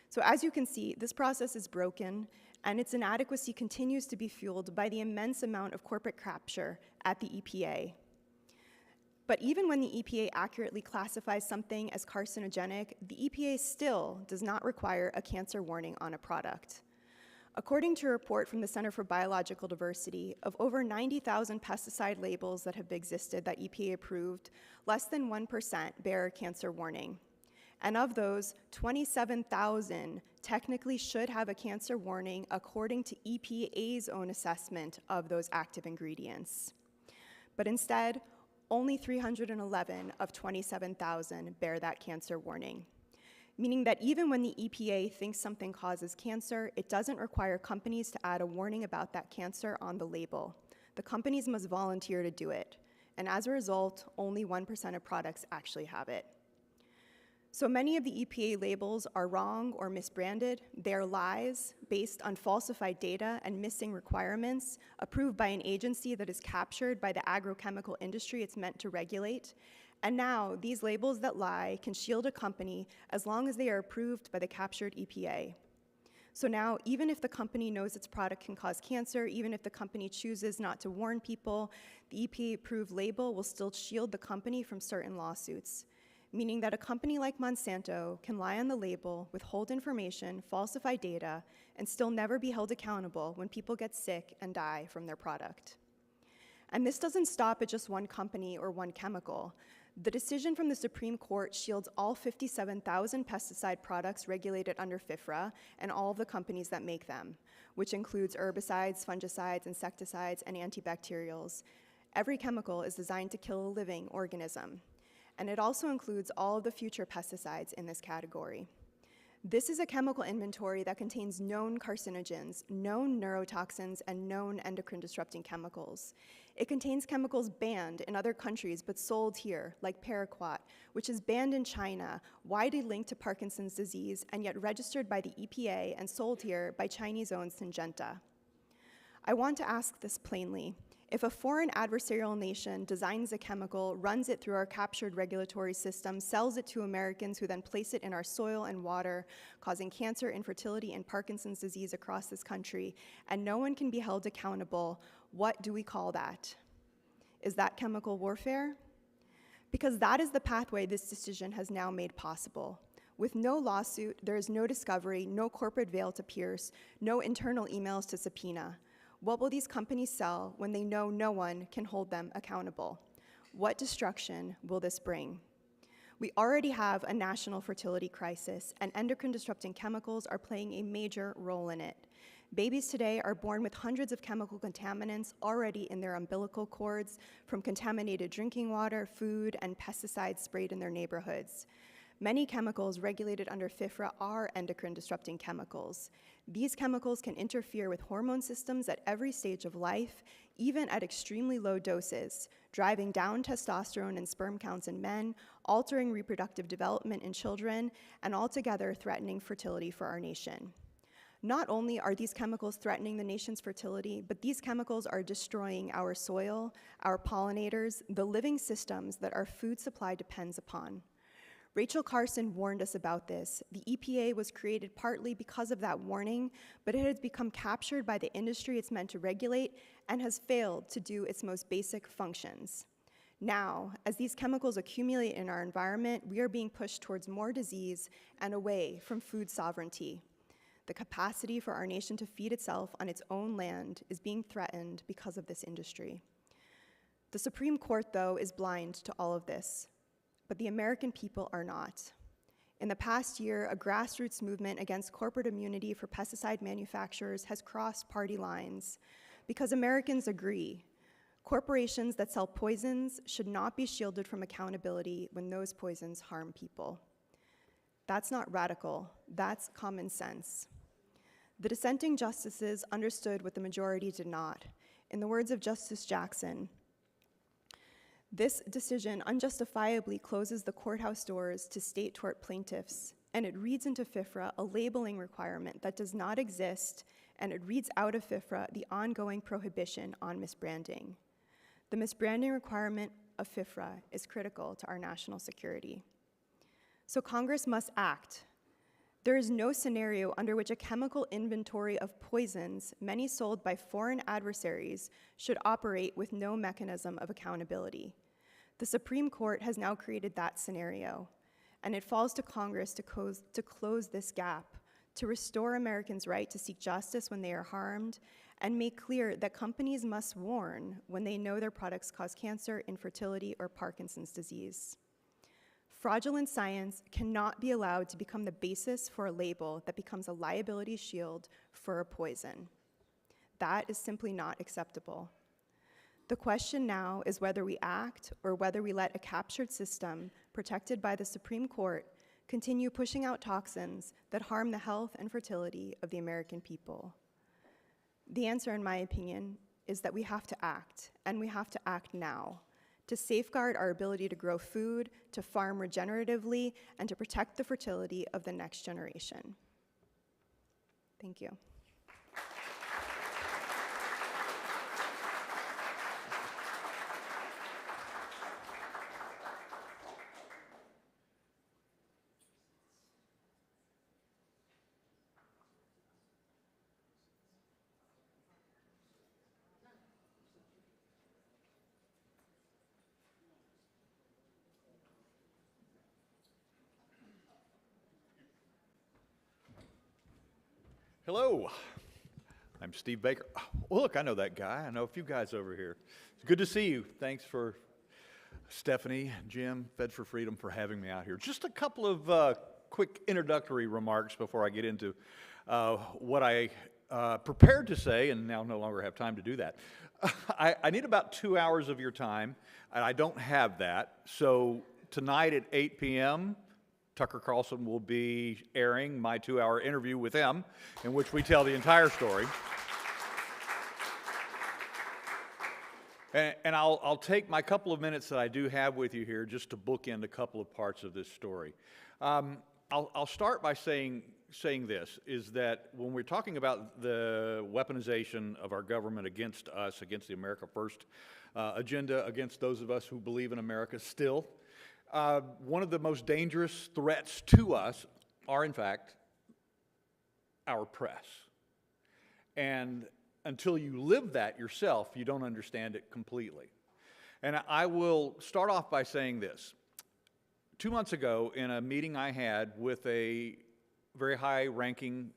So as you can see, this process is broken, and its inadequacy continues to be fueled by the immense amount of corporate capture at the EPA. But even when the EPA accurately classifies something as carcinogenic, the EPA still does not require a cancer warning on a product. According to a report from the Center for Biological Diversity, of over 90,000 pesticide labels that have existed that EPA approved, less than 1% bear a cancer warning. And of those, 27,000 technically should have a cancer warning according to EPA's own assessment of those active ingredients. But instead, only 311 of 27,000 bear that cancer warning, meaning that even when the EPA thinks something causes cancer, it doesn't require companies to add a warning about that cancer on the label. The companies must volunteer to do it, and as a result, only 1% of products actually have it. So many of the EPA labels are wrong or misbranded. They are lies based on falsified data and missing requirements approved by an agency that is captured by the agrochemical industry it's meant to regulate. And now, these labels that lie can shield a company as long as they are approved by the captured EPA. So now, even if the company knows its product can cause cancer, even if the company chooses not to warn people, the EPA-approved label will still shield the company from certain lawsuits, meaning that a company like Monsanto can lie on the label, withhold information, falsify data, and still never be held accountable when people get sick and die from their product. And this doesn't stop at just one company or one chemical. The decision from the Supreme Court shields all 57,000 pesticide products regulated under FIFRA and all of the companies that make them, which includes herbicides, fungicides, insecticides, and antibacterials. Every chemical is designed to kill a living organism, and it also includes all of the future pesticides in this category. This is a chemical inventory that contains known carcinogens, known neurotoxins, and known endocrine-disrupting chemicals. It contains chemicals banned in other countries but sold here, like paraquat, which is banned in China, widely linked to Parkinson's disease, and yet registered by the EPA and sold here by Chinese-owned Syngenta. I want to ask this plainly. If a foreign adversarial nation designs a chemical, runs it through our captured regulatory system, sells it to Americans who then place it in our soil and water, causing cancer, infertility, and Parkinson's disease across this country, and no one can be held accountable, what do we call that? Is that chemical warfare? Because that is the pathway this decision has now made possible. With no lawsuit, there is no discovery, no corporate veil to pierce, no internal emails to subpoena. What will these companies sell when they know no one can hold them accountable? What destruction will this bring? We already have a national fertility crisis, and endocrine-disrupting chemicals are playing a major role in it. Babies today are born with hundreds of chemical contaminants already in their umbilical cords from contaminated drinking water, food, and pesticides sprayed in their neighborhoods. Many chemicals regulated under FIFRA are endocrine-disrupting chemicals. These chemicals can interfere with hormone systems at every stage of life, even at extremely low doses, driving down testosterone and sperm counts in men, altering reproductive development in children, and altogether threatening fertility for our nation. Not only are these chemicals threatening the nation's fertility, but these chemicals are destroying our soil, our pollinators, the living systems that our food supply depends upon. Rachel Carson warned us about this. The EPA was created partly because of that warning, but it has become captured by the industry it's meant to regulate and has failed to do its most basic functions. Now, as these chemicals accumulate in our environment, we are being pushed towards more disease and away from food sovereignty. The capacity for our nation to feed itself on its own land is being threatened because of this industry. The Supreme Court, though, is blind to all of this. But the American people are not. In the past year, a grassroots movement against corporate immunity for pesticide manufacturers has crossed party lines because Americans agree corporations that sell poisons should not be shielded from accountability when those poisons harm people. That's not radical, that's common sense. The dissenting justices understood what the majority did not. In the words of Justice Jackson, this decision unjustifiably closes the courthouse doors to state tort plaintiffs, and it reads into FIFRA a labeling requirement that does not exist, and it reads out of FIFRA the ongoing prohibition on misbranding. The misbranding requirement of FIFRA is critical to our national security. So Congress must act. There is no scenario under which a chemical inventory of poisons, many sold by foreign adversaries, should operate with no mechanism of accountability. The Supreme Court has now created that scenario, and it falls to Congress to close this gap, to restore Americans' right to seek justice when they are harmed, and make clear that companies must warn when they know their products cause cancer, infertility, or Parkinson's disease. Fraudulent science cannot be allowed to become the basis for a label that becomes a liability shield for a poison. That is simply not acceptable. The question now is whether we act or whether we let a captured system protected by the Supreme Court continue pushing out toxins that harm the health and fertility of the American people. The answer, in my opinion, is that we have to act, and we have to act now, to safeguard our ability to grow food, to farm regeneratively, and to protect the fertility of the next generation. Thank you. Hello, I'm Steve Baker. Well, look, I know that guy. I know a few guys over here. It's good to see you. Thanks for Stephanie, Jim, Fed for Freedom for having me out here. Just a couple of quick introductory remarks before I get into what I prepared to say, and now no longer have time to do that, I need about 2 hours of your time, and I don't have that. So tonight at 8 p.m., Tucker Carlson will be airing my 2-hour interview with him, in which we tell the entire story. And I'll take my couple of minutes that I do have with you here just to bookend a couple of parts of this story. I'll start by saying this, is that when we're talking about the weaponization of our government against us, against the America First agenda, against those of us who believe in America still, one of the most dangerous threats to us are, in fact, our press. And until you live that yourself, you don't understand it completely. And I will start off by saying this. 2 months ago, in a meeting I had with a very high-ranking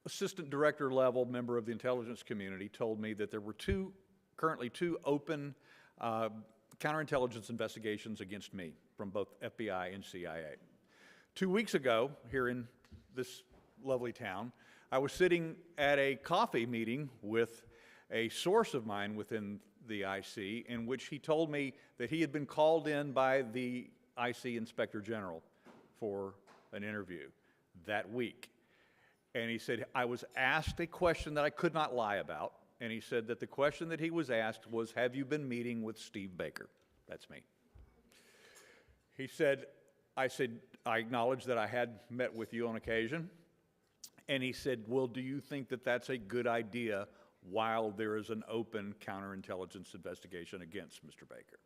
assistant director level member of the intelligence community told me that there were currently two open counterintelligence investigations against me from both FBI and CIA. 2 weeks ago, here in this lovely town, I was sitting at a coffee meeting with a source of mine within the IC, in which he told me that he had been called in by the IC Inspector General for an interview that week. And he said, I was asked a question that I could not lie about, and he said that the question that he was asked was, have you been meeting with Steve Baker? That's me. He said, I acknowledged that I had met with you on occasion. And he said, well, do you think that that's a good idea while there is an open counterintelligence investigation against Mr. Baker?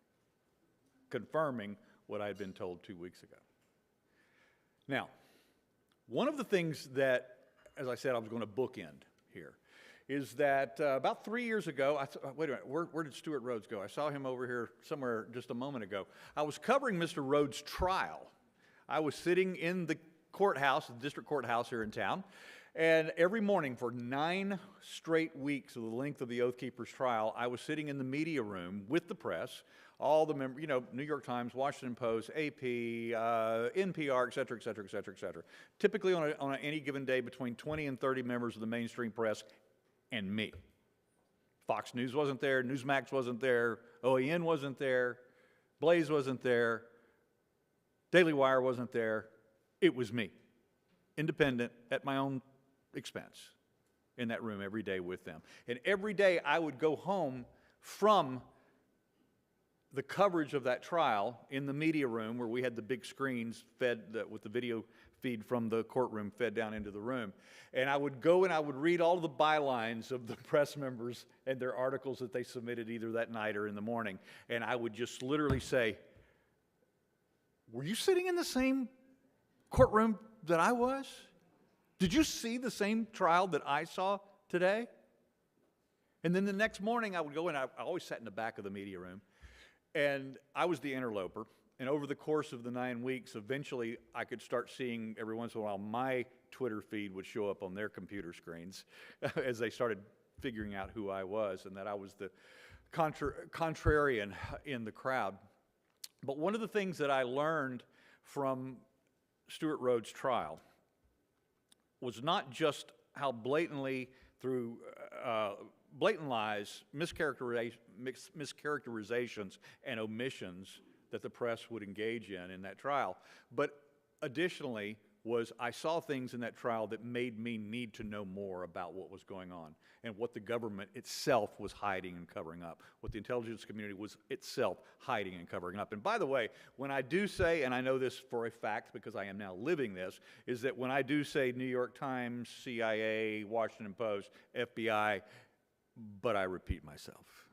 Confirming what I had been told 2 weeks ago. Now, one of the things that, as I said, I was going to bookend here, is that about 3 years ago, wait a minute, where did Stuart Rhodes go? I saw him over here somewhere just a moment ago. I was covering Mr. Rhodes' trial. I was sitting in the courthouse, the district courthouse here in town, and every morning for 9 straight weeks of the length of the Oath Keeper's trial, I was sitting in the media room with the press, all the members, New York Times, Washington Post, AP, NPR, et cetera, et cetera, et cetera, et cetera. Typically on any given day, between 20 and 30 members of the mainstream press and me. Fox News wasn't there, Newsmax wasn't there, OAN wasn't there, Blaze wasn't there, Daily Wire wasn't there. It was me, independent, at my own expense, in that room every day with them. And every day I would go home from the coverage of that trial in the media room where we had the big screens fed with the video feed from the courtroom fed down into the room. And I would go and I would read all of the bylines of the press members and their articles that they submitted either that night or in the morning. And I would just literally say, were you sitting in the same courtroom that I was? Did you see the same trial that I saw today? And then the next morning I would go in, I always sat in the back of the media room, and I was the interloper. And over the course of the 9 weeks, eventually I could start seeing every once in a while my Twitter feed would show up on their computer screens as they started figuring out who I was and that I was the contrarian in the crowd. But one of the things that I learned from Stuart Rhodes' trial was not just how blatantly through blatant lies, mischaracterizations, and omissions that the press would engage in that trial, but additionally I saw things in that trial that made me need to know more about what was going on and what the government itself was hiding and covering up, what the intelligence community was itself hiding and covering up. And by the way, when I do say, and I know this for a fact because I am now living this, is that when I do say New York Times, CIA, Washington Post, FBI, but I repeat myself.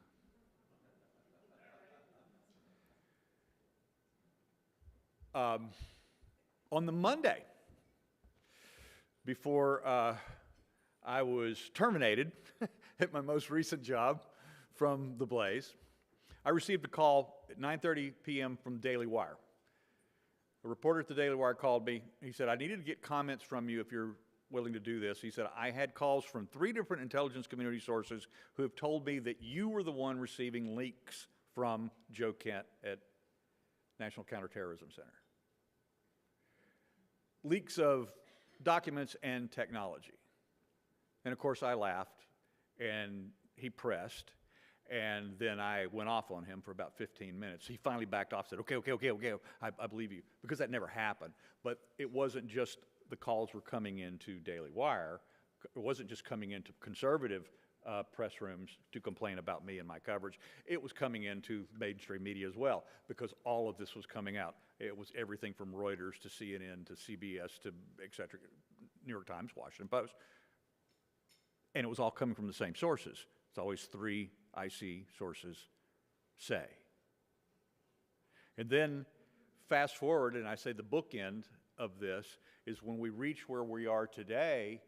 On the Monday, before I was terminated at my most recent job from the Blaze, I received a call at 9:30 p.m. from Daily Wire. A reporter at the Daily Wire called me. He said, I needed to get comments from you if you're willing to do this. He said, I had calls from 3 different intelligence community sources who have told me that you were the one receiving leaks from Joe Kent at National Counterterrorism Center. Leaks of documents and technology. And of course I laughed, and he pressed, and then I went off on him for about 15 minutes. He finally backed off, said, okay, I believe you, because that never happened. But it wasn't just the calls were coming into Daily Wire. It wasn't just coming into conservative press rooms to complain about me and my coverage. It was coming into mainstream media as well, because all of this was coming out. It was everything from Reuters to CNN to CBS to et cetera, New York Times, Washington Post. And it was all coming from the same sources. It's always 3 IC sources say. And then fast forward, and I say the bookend of this is when we reach where we are today,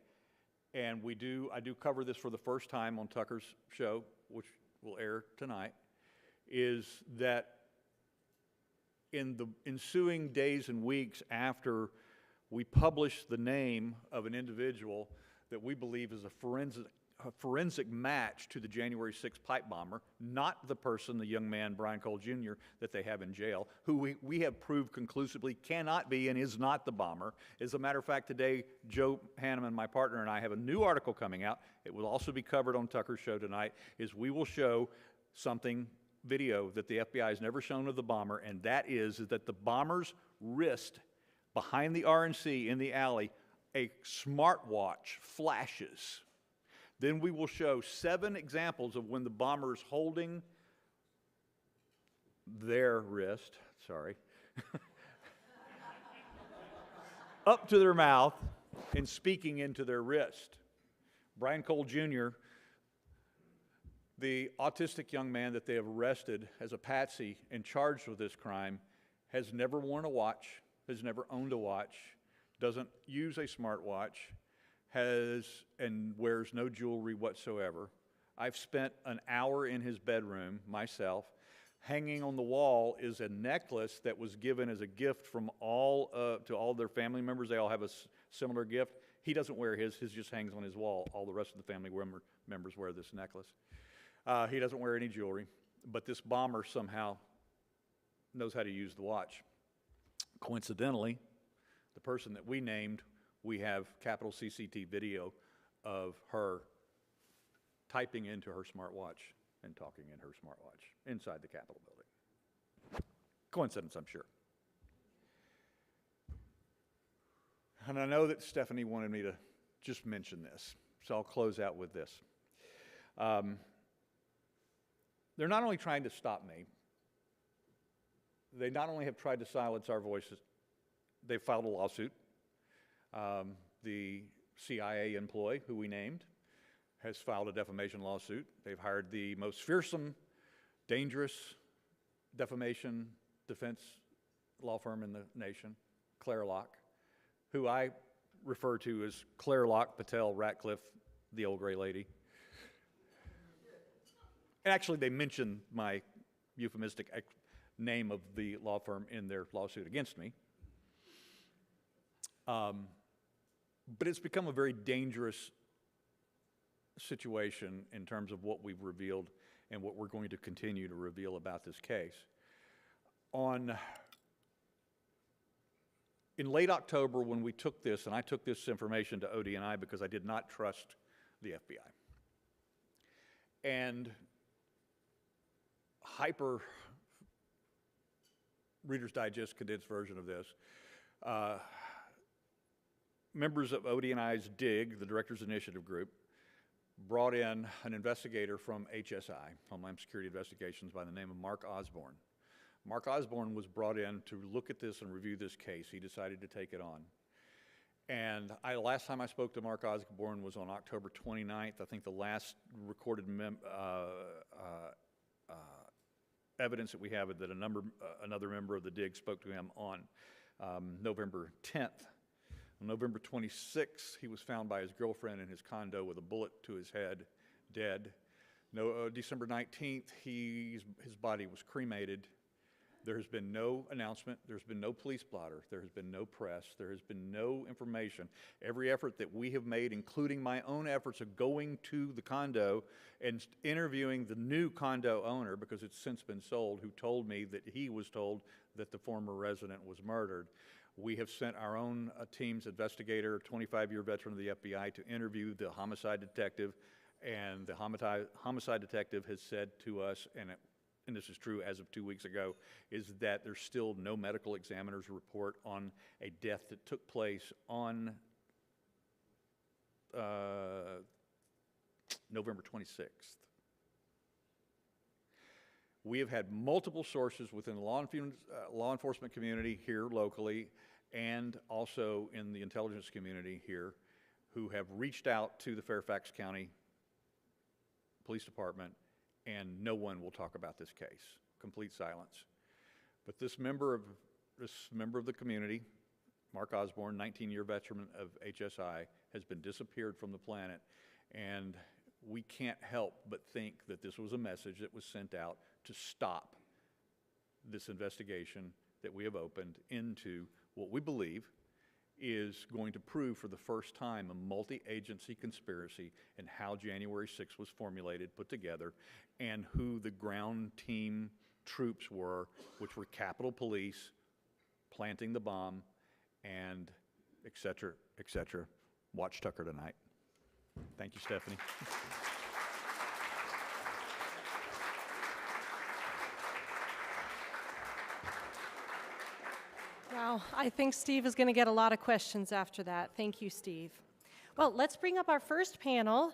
and I do cover this for the first time on Tucker's show, which will air tonight, is that in the ensuing days and weeks after we published the name of an individual that we believe is a forensic match to the January 6th pipe bomber, not the person, the young man, Brian Cole Jr., that they have in jail, who we have proved conclusively cannot be and is not the bomber. As a matter of fact, today, Joe Hanneman, my partner, and I have a new article coming out. It will also be covered on Tucker's show tonight, is we will show video that the FBI has never shown of the bomber, and that is that the bomber's wrist behind the RNC in the alley, a smartwatch flashes. Then we will show 7 examples of when the bomber is holding their wrist, up to their mouth and speaking into their wrist. Brian Cole Jr., the autistic young man that they have arrested as a patsy and charged with this crime, has never worn a watch, has never owned a watch, doesn't use a smartwatch, and wears no jewelry whatsoever. I've spent an hour in his bedroom myself. Hanging on the wall is a necklace that was given as a gift from to all their family members. They all have a similar gift. He doesn't wear his just hangs on his wall. All the rest of the family members wear this necklace. He doesn't wear any jewelry, but this bomber somehow knows how to use the watch. Coincidentally, the person that we named, we have capital CCTV video of her typing into her smartwatch and talking in her smartwatch inside the Capitol building. Coincidence, I'm sure. And I know that Stephanie wanted me to just mention this, so I'll close out with this. They're not only trying to stop me, they not only have tried to silence our voices, they've filed a lawsuit. The CIA employee, who we named, has filed a defamation lawsuit. They've hired the most fearsome, dangerous defamation defense law firm in the nation, Clairlock, who I refer to as Clairlock, Patel, Ratcliffe, the old gray lady. Actually, they mentioned my euphemistic name of the law firm in their lawsuit against me. But it's become a very dangerous situation in terms of what we've revealed and what we're going to continue to reveal about this case. In late October, when we took this, and I took this information to ODNI because I did not trust the FBI. And hyper Reader's Digest condensed version of this, members of ODNI's DIG, the Directors Initiative Group, brought in an investigator from HSI, Homeland Security Investigations, by the name of Mark Osborne. Mark Osborne was brought in to look at this and review this case. He decided to take it on. And last time I spoke to Mark Osborne was on October 29th. I think the last recorded evidence that we have is that another member of the DIG spoke to him on November 10th. On November 26th, he was found by his girlfriend in his condo with a bullet to his head, dead. December 19th, his body was cremated. There has been no announcement. There's been no police blotter. There has been no press. There has been no information. Every effort that we have made, including my own efforts of going to the condo and interviewing the new condo owner, because it's since been sold, who told me that he was told that the former resident was murdered. We have sent our own team's investigator, 25-year veteran of the FBI, to interview the homicide detective, and the homicide detective has said to us, and this is true as of 2 weeks ago, is that there's still no medical examiner's report on a death that took place on November 26th. We have had multiple sources within the law enforcement community here locally and also in the intelligence community here who have reached out to the Fairfax County Police Department, and no one will talk about this case. Complete silence. But this member of the community, Mark Osborne, 19-year veteran of HSI, has been disappeared from the planet, and we can't help but think that this was a message that was sent out to stop this investigation that we have opened into what we believe is going to prove for the first time a multi-agency conspiracy and how January 6th was formulated, put together, and who the ground team troops were, which were Capitol Police planting the bomb, and et cetera, et cetera. Watch Tucker tonight. Thank you, Stephanie. Wow, I think Steve is going to get a lot of questions after that. Thank you, Steve. Well, let's bring up our first panel.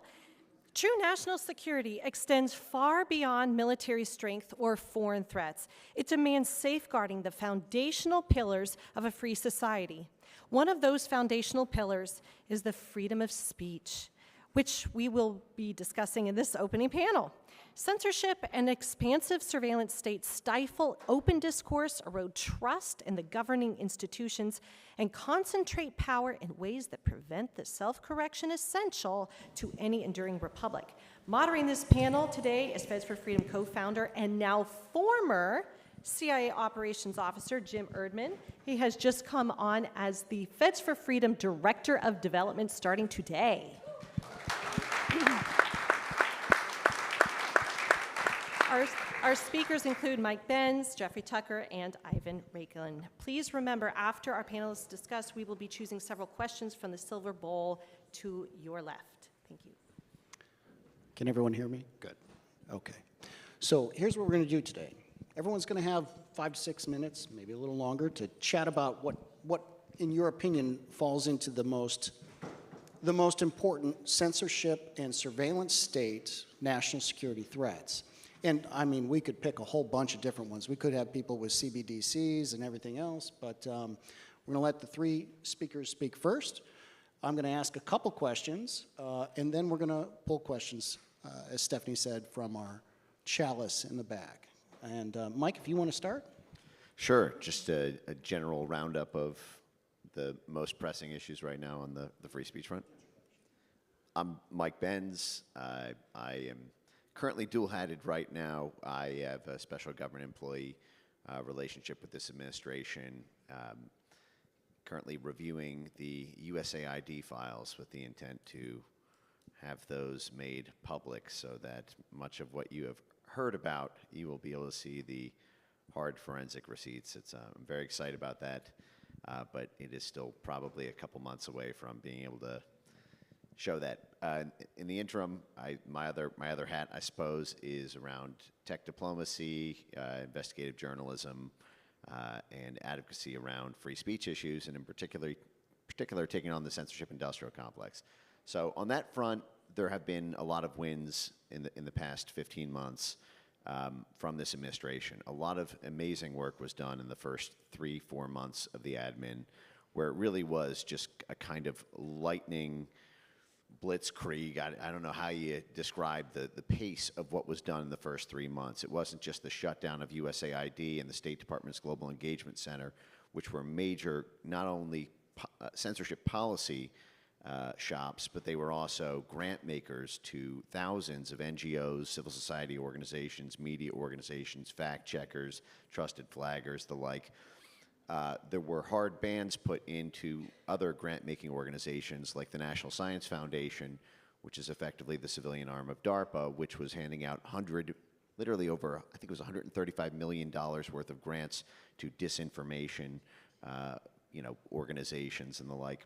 True national security extends far beyond military strength or foreign threats. It demands safeguarding the foundational pillars of a free society. One of those foundational pillars is the freedom of speech, which we will be discussing in this opening panel. Censorship and expansive surveillance states stifle open discourse, erode trust in the governing institutions, and concentrate power in ways that prevent the self-correction essential to any enduring republic. Moderating this panel today is Feds for Freedom co-founder and now former CIA Operations Officer Jim Erdman. He has just come on as the Feds for Freedom Director of Development starting today. Our speakers include Mike Benz, Jeffrey Tucker, and Ivan Raiklin. Please remember, after our panelists discuss, we will be choosing several questions from the silver bowl to your left. Thank you. Can everyone hear me? Good. Okay. So here's what we're going to do today. Everyone's going to have 5 to 6 minutes, maybe a little longer, to chat about what in your opinion, falls into the most important censorship and surveillance state national security threats. And I mean, we could pick a whole bunch of different ones. We could have people with CBDCs and everything else, but we're going to let the 3 speakers speak first. I'm going to ask a couple questions, and then we're going to pull questions, as Stephanie said, from our chalice in the back. And Mike, if you want to start? Sure. Just a general roundup of the most pressing issues right now on the free speech front. I'm Mike Benz. I am currently dual-hatted right now. I have a special government employee relationship with this administration, currently reviewing the USAID files with the intent to have those made public so that much of what you have heard about, you will be able to see the hard forensic receipts. I'm very excited about that, but it is still probably a couple months away from being able to show that. In the interim, my other hat, I suppose, is around tech diplomacy, investigative journalism, and advocacy around free speech issues, and in particular taking on the censorship industrial complex. So on that front, there have been a lot of wins in the past 15 months from this administration. A lot of amazing work was done in the first 3-4 months of the admin, where it really was just a kind of lightning blitzkrieg. I don't know how you describe the pace of what was done in the first 3 months. It wasn't just the shutdown of USAID and the State Department's Global Engagement Center, which were major, not only censorship policy shops, but they were also grant makers to thousands of NGOs, civil society organizations, media organizations, fact checkers, trusted flaggers, the like. There were hard bans put into other grant-making organizations like the National Science Foundation, which is effectively the civilian arm of DARPA, which was handing out literally over, I think it was $135 million worth of grants to disinformation organizations and the like.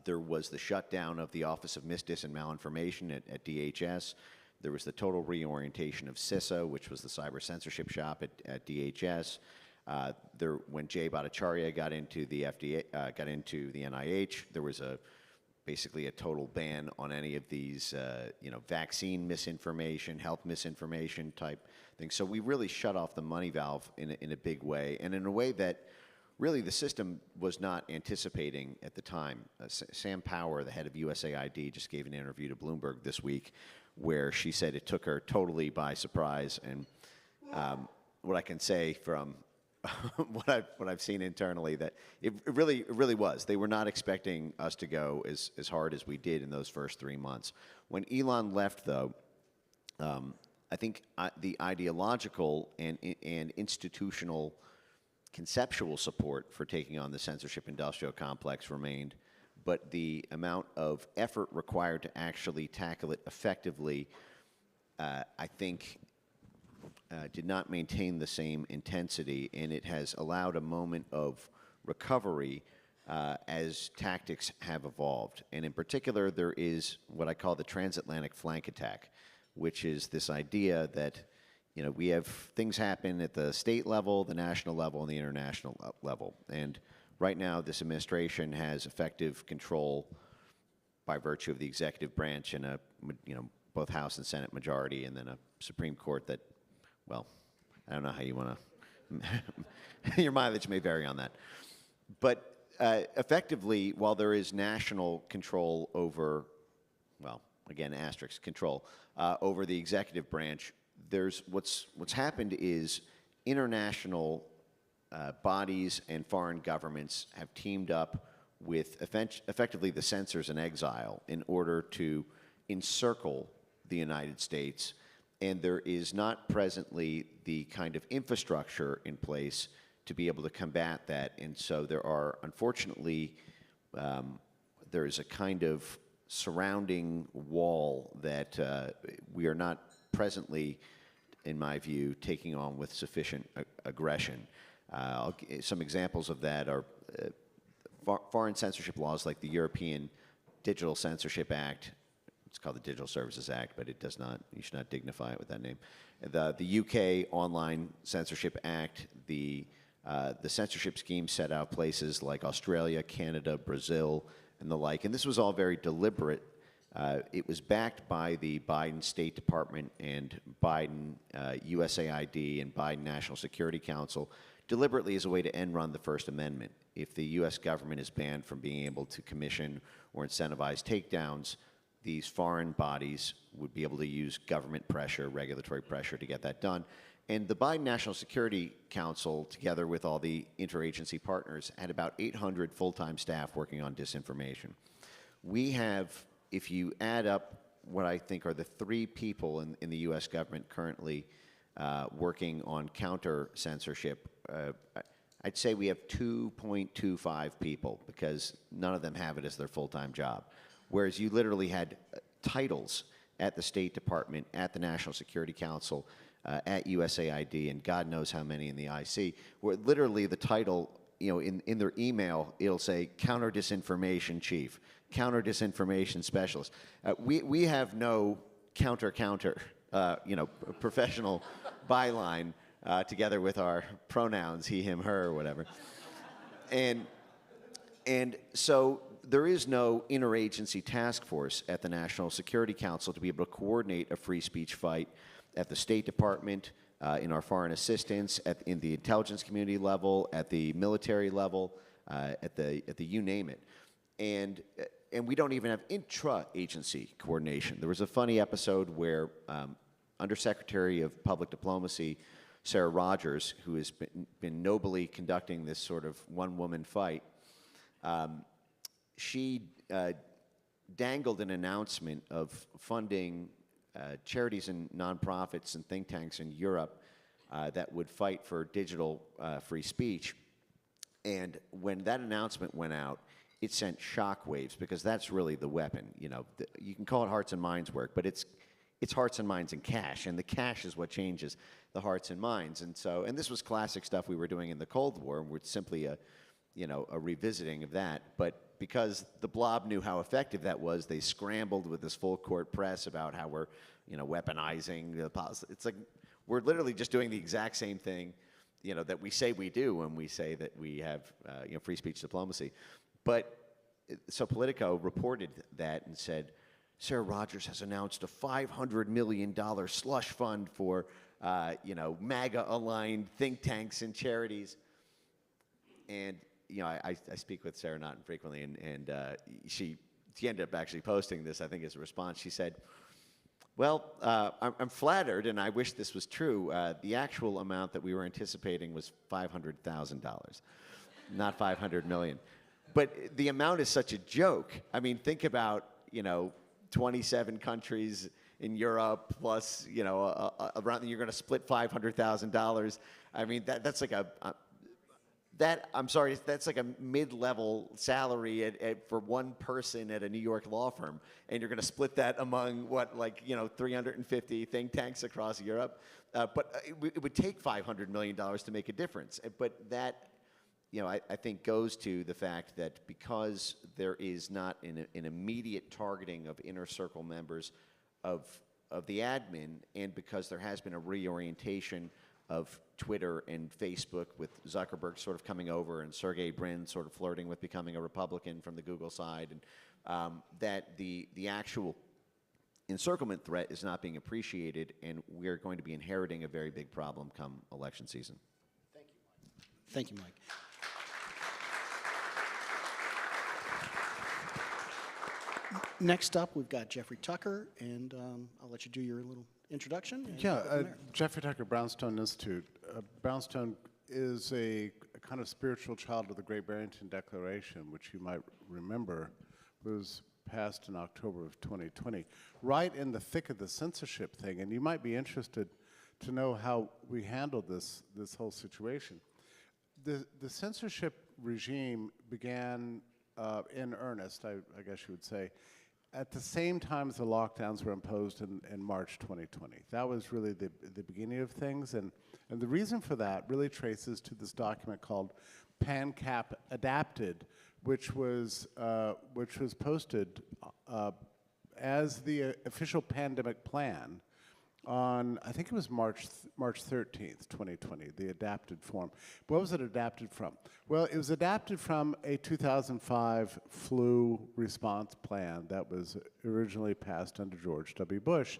There was the shutdown of the Office of Misdis and Malinformation at DHS. There was the total reorientation of CISA, which was the cyber censorship shop at DHS. When Jay Bhattacharya got into the FDA, got into the NIH, there was basically a total ban on any of these, vaccine misinformation, health misinformation type things. So we really shut off the money valve in a big way, and in a way that really the system was not anticipating at the time. Sam Power, the head of USAID, just gave an interview to Bloomberg this week where she said it took her totally by surprise. And what I can say from what I've seen internally, that it really was. They were not expecting us to go as hard as we did in those first 3 months. When Elon left, though, I think the ideological and institutional conceptual support for taking on the censorship industrial complex remained, but the amount of effort required to actually tackle it effectively, I think, did not maintain the same intensity, and it has allowed a moment of recovery as tactics have evolved. And in particular, there is what I call the transatlantic flank attack, which is this idea that we have things happen at the state level, the national level, and the international level. And right now, this administration has effective control by virtue of the executive branch and both House and Senate majority, and then a Supreme Court that, well, I don't know how you want to, your mileage may vary on that. But effectively, while there is national control over, well, again, asterisk control, over the executive branch, there's what's happened is international bodies and foreign governments have teamed up with effectively the censors in exile in order to encircle the United States, and there is not presently the kind of infrastructure in place to be able to combat that. And so there are, unfortunately, there is a kind of surrounding wall that we are not presently, in my view, taking on with sufficient aggression. Some examples of that are foreign censorship laws like the European Digital Censorship Act. It's called the Digital Services Act, but it does not, you should not dignify it with that name. The UK Online Censorship Act, the censorship scheme set out places like Australia, Canada, Brazil, and the like. And this was all very deliberate. It was backed by the Biden State Department and Biden USAID and Biden National Security Council deliberately as a way to end run the First Amendment. If the U.S. government is banned from being able to commission or incentivize takedowns, these foreign bodies would be able to use government pressure, regulatory pressure to get that done. And the Biden National Security Council, together with all the interagency partners, had about 800 full-time staff working on disinformation. We have, if you add up what I think are the 3 people in the U.S. government currently working on counter-censorship, I'd say we have 2.25 people, because none of them have it as their full-time job. Whereas you literally had titles at the State Department, at the National Security Council, at USAID, and God knows how many in the IC, where literally the title, in their email, it'll say counter-disinformation chief, counter-disinformation specialist. We have no counter, professional byline together with our pronouns, he, him, her, or whatever. And so there is no interagency task force at the National Security Council to be able to coordinate a free speech fight at the State Department, in our foreign assistance, in the intelligence community level, at the military level, at the you name it. And we don't even have intra-agency coordination. There was a funny episode where Undersecretary of Public Diplomacy, Sarah Rogers, who has been nobly conducting this sort of one-woman fight, she dangled an announcement of funding charities and nonprofits and think tanks in Europe that would fight for digital free speech. And when that announcement went out, it sent shockwaves, because that's really the weapon. You can call it hearts and minds work, but it's hearts and minds and cash, and the cash is what changes the hearts and minds. And this was classic stuff we were doing in the Cold War, where it's simply a revisiting of that. But because the blob knew how effective that was, they scrambled with this full court press about how we're, weaponizing the policy. It's like we're literally just doing the exact same thing, that we say we do when we say that we have, free speech diplomacy. But so Politico reported that and said, Sarah Rogers has announced a $500 million slush fund for, MAGA-aligned think tanks and charities. And, I speak with Sarah not infrequently, and she ended up actually posting this, I think, as a response. She said, well, I'm flattered, and I wish this was true. The actual amount that we were anticipating was $500,000, not $500 million. But the amount is such a joke. I mean, think about, 27 countries in Europe plus, around, you're going to split $500,000. I mean, that's like that's like a mid-level salary for one person at a New York law firm, and you're going to split that among 350 think tanks across Europe. But it would take $500 million to make a difference. But that, I think goes to the fact that because there is not an immediate targeting of inner circle members of the admin, and because there has been a reorientation of Twitter and Facebook with Zuckerberg sort of coming over and Sergey Brin sort of flirting with becoming a Republican from the Google side, and that the actual encirclement threat is not being appreciated, and we're going to be inheriting a very big problem come election season. Thank you, Mike. Next up, we've got Jeffrey Tucker, and I'll let you do your little introduction. Yeah, Jeffrey Tucker, Brownstone Institute. Brownstone is a kind of spiritual child of the Great Barrington Declaration, which you might remember was passed in October of 2020, right in the thick of the censorship thing. And you might be interested to know how we handled this whole situation. The censorship regime began in earnest, I guess you would say, at the same time as the lockdowns were imposed in March 2020. That was really the beginning of things, and the reason for that really traces to this document called PANCAP Adapted, which was posted as the official pandemic plan on, I think it was March 13th, 2020, the adapted form. What was it adapted from? Well, it was adapted from a 2005 flu response plan that was originally passed under George W. Bush.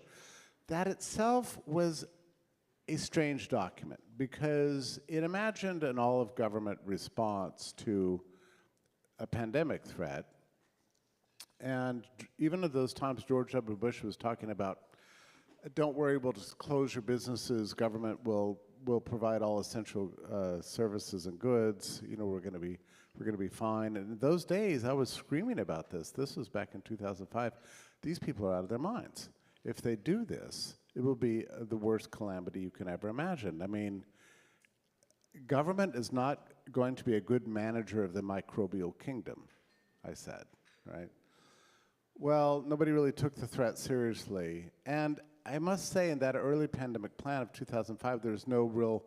That itself was a strange document because it imagined an all-of-government response to a pandemic threat. And even at those times, George W. Bush was talking about, don't worry, we'll just close your businesses. Government will provide all essential services and goods. We're going to be fine. And in those days, I was screaming about this. This was back in 2005. These people are out of their minds. If they do this, it will be the worst calamity you can ever imagine. I mean, government is not going to be a good manager of the microbial kingdom, I said, right? Well, nobody really took the threat seriously. And I must say, in that early pandemic plan of 2005, there's no real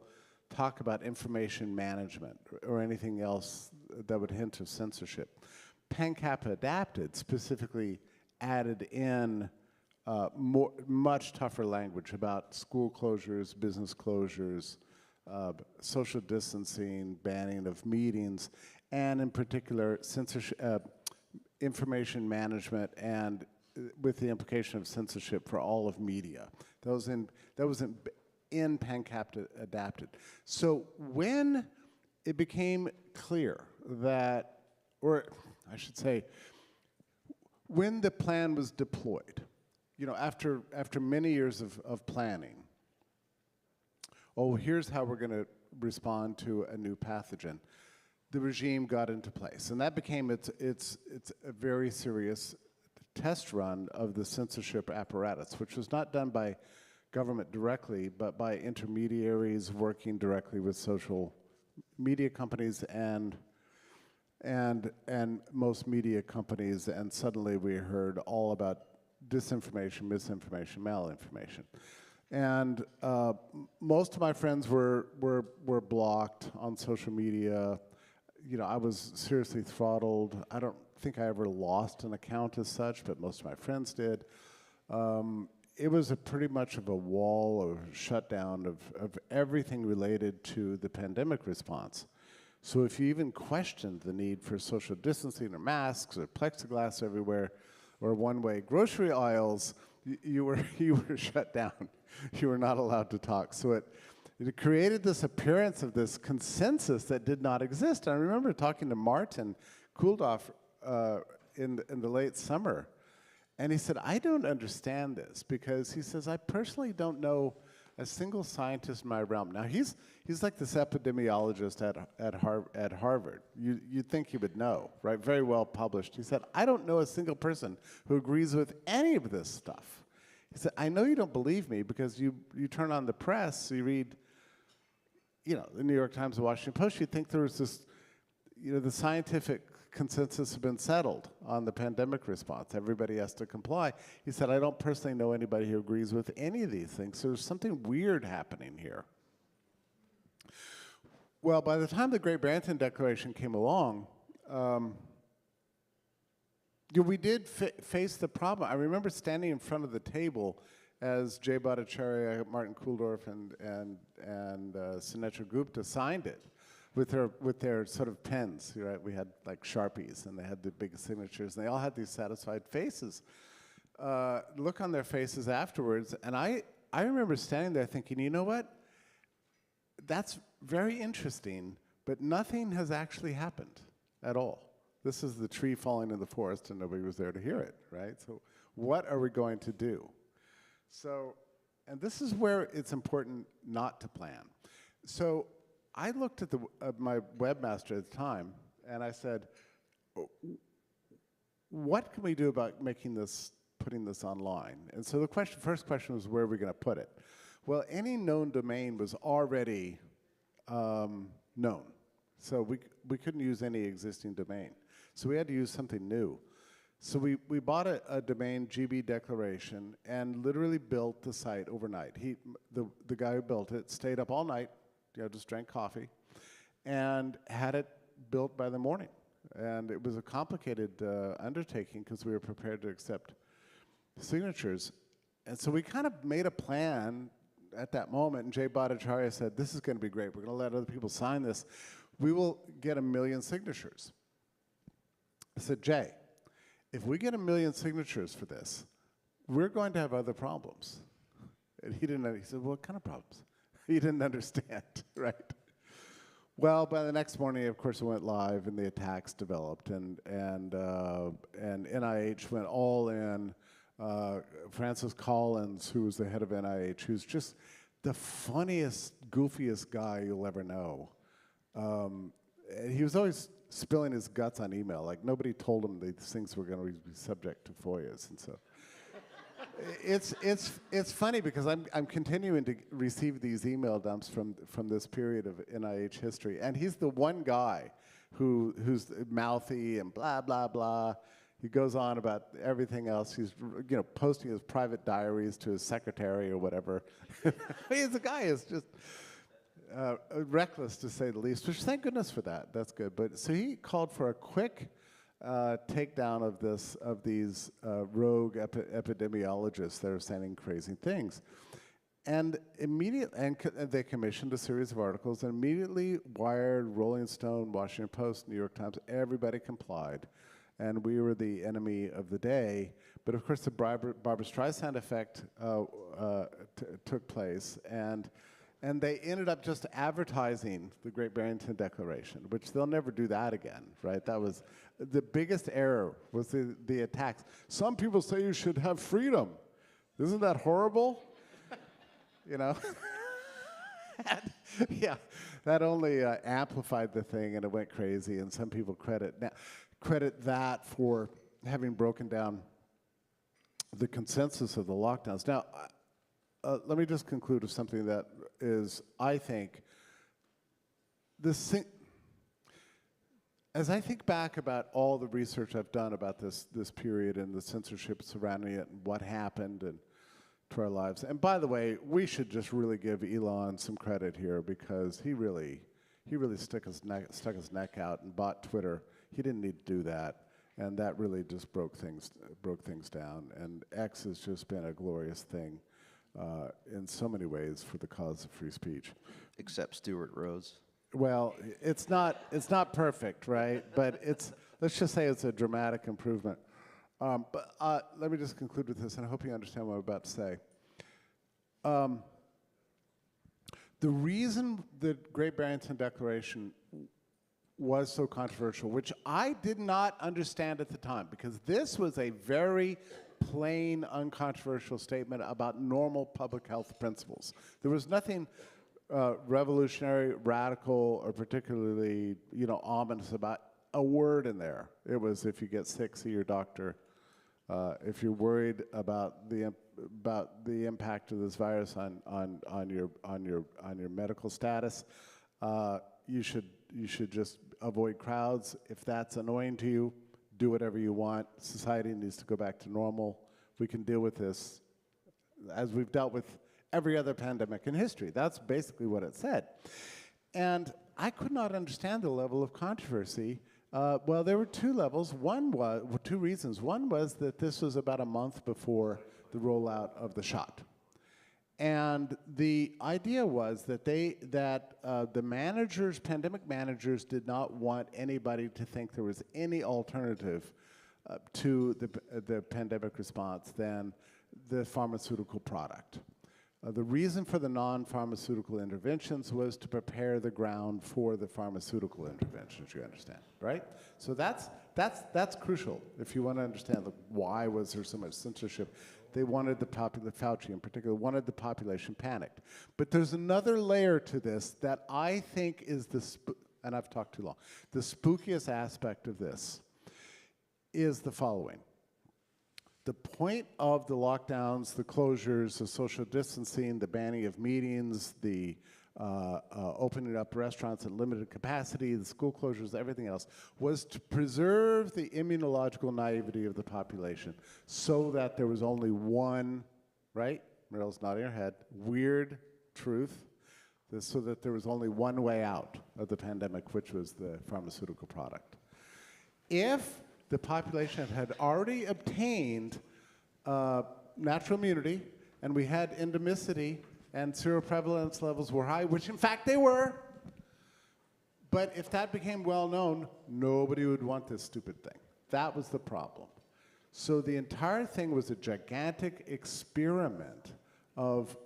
talk about information management or anything else that would hint of censorship. PANCAP Adapted specifically added in much tougher language about school closures, business closures, social distancing, banning of meetings, and in particular, censorship, information management, and with the implication of censorship for all of media. That was in PANCAP Adapted. So when it became clear that, or I should say, when the plan was deployed, after many years of planning, here's how we're going to respond to a new pathogen, the regime got into place. And that became it's a very serious test run of the censorship apparatus, which was not done by government directly, but by intermediaries working directly with social media companies and most media companies. And suddenly we heard all about disinformation, misinformation, malinformation. And most of my friends were blocked on social media. I was seriously throttled. I don't think I ever lost an account as such, but most of my friends did. It was pretty much of a wall or shutdown of everything related to the pandemic response. So if you even questioned the need for social distancing or masks or plexiglass everywhere or one-way grocery aisles, you were shut down. You were not allowed to talk. So it created this appearance of this consensus that did not exist. I remember talking to Martin Kulldorff in the late summer, and he said, I don't understand this, because he says, I personally don't know a single scientist in my realm. Now, he's like this epidemiologist at Harvard. You'd think he would know, right? Very well published. He said, I don't know a single person who agrees with any of this stuff. He said, I know you don't believe me because you turn on the press, you read, the New York Times, the Washington Post, you think there was this, the scientific consensus has been settled on the pandemic response. Everybody has to comply. He said, I don't personally know anybody who agrees with any of these things, so there's something weird happening here. Well, by the time the Great Barrington Declaration came along, we did face the problem. I remember standing in front of the table as Jay Bhattacharya, Martin Kulldorff, and Sunetra Gupta signed it with their sort of pens, right? We had like Sharpies, and they had the big signatures, and they all had these satisfied faces. Look on their faces afterwards, and I remember standing there thinking, you know what? That's very interesting, but nothing has actually happened at all. This is the tree falling in the forest, and nobody was there to hear it, right? So what are we going to do? So, and this is where it's important not to plan. So I looked at my webmaster at the time, and I said, what can we do about putting this online? And so the first question was, where are we going to put it? Well, any known domain was already known. So we couldn't use any existing domain. So we had to use something new. So we bought a domain, GB Declaration, and literally built the site overnight. The guy who built it stayed up all night, just drank coffee, and had it built by the morning. And it was a complicated undertaking because we were prepared to accept signatures. And so we kind of made a plan at that moment, and Jay Bhattacharya said, this is going to be great. We're going to let other people sign this. We will get 1 million signatures. I said, Jay, if we get 1 million signatures for this, we're going to have other problems. And he said, well, what kind of problems? He didn't understand, right? Well, by the next morning, of course, it went live, and the attacks developed, and NIH went all in. Francis Collins, who was the head of NIH, who's just the funniest, goofiest guy you'll ever know. He was always spilling his guts on email. Like, nobody told him these things were going to be subject to FOIAs, and so it's funny because I'm continuing to receive these email dumps from this period of NIH history, and he's the one guy who's mouthy and blah blah blah. He goes on about everything else. He's posting his private diaries to his secretary or whatever. The guy is just reckless, to say the least, which thank goodness for that. That's good. But so he called for a quick takedown of these rogue epidemiologists that are saying crazy things. And they commissioned a series of articles, and immediately Wired, Rolling Stone, Washington Post, New York Times, everybody complied. And we were the enemy of the day. But of course, the Barbra Streisand effect took place, and they ended up just advertising the Great Barrington Declaration, which they'll never do that again, right? That was the biggest error, was the attacks. Some people say you should have freedom. Isn't that horrible? Yeah, that only amplified the thing, and it went crazy, and some people credit that for having broken down the consensus of the lockdowns. Now, let me just conclude with something that is, I think, as I think back about all the research I've done about this period and the censorship surrounding it and what happened and to our lives. And by the way, we should just really give Elon some credit here, because he really he really stuck his neck out and bought Twitter. He didn't need to do that, and that really just broke things down. And X has just been a glorious thing in so many ways for the cause of free speech. Except Stewart Rhodes. Well, it's not perfect, right? But let's just say it's a dramatic improvement. But let me just conclude with this, and I hope you understand what I'm about to say. The reason the Great Barrington Declaration was so controversial, which I did not understand at the time, because this was a very plain, uncontroversial statement about normal public health principles. There was nothing revolutionary, radical, or particularly, ominous about a word in there. It was, if you get sick, see your doctor. If you're worried about the impact of this virus on your medical status, you should just avoid crowds. If that's annoying to you, do whatever you want. Society needs to go back to normal. We can deal with this as we've dealt with every other pandemic in history. That's basically what it said. And I could not understand the level of controversy. Well, there were two levels. Two reasons. One was that this was about a month before the rollout of the shot. And the idea was that the managers, pandemic managers, did not want anybody to think there was any alternative to the pandemic response than the pharmaceutical product. The reason for the non-pharmaceutical interventions was to prepare the ground for the pharmaceutical interventions, you understand, right? So that's crucial if you want to understand why was there so much censorship. They wanted Fauci in particular, wanted the population panicked. But there's another layer to this that I think is and I've talked too long, the spookiest aspect of this is the following. The point of the lockdowns, the closures, the social distancing, the banning of meetings, the opening up restaurants in limited capacity, the school closures, everything else, was to preserve the immunological naivety of the population so that there was only one, right? Meryl's nodding her head, weird truth, so that there was only one way out of the pandemic, which was the pharmaceutical product. If the population had already obtained natural immunity, and we had endemicity, and seroprevalence levels were high, which in fact they were, but if that became well known, nobody would want this stupid thing. That was the problem. So the entire thing was a gigantic experiment of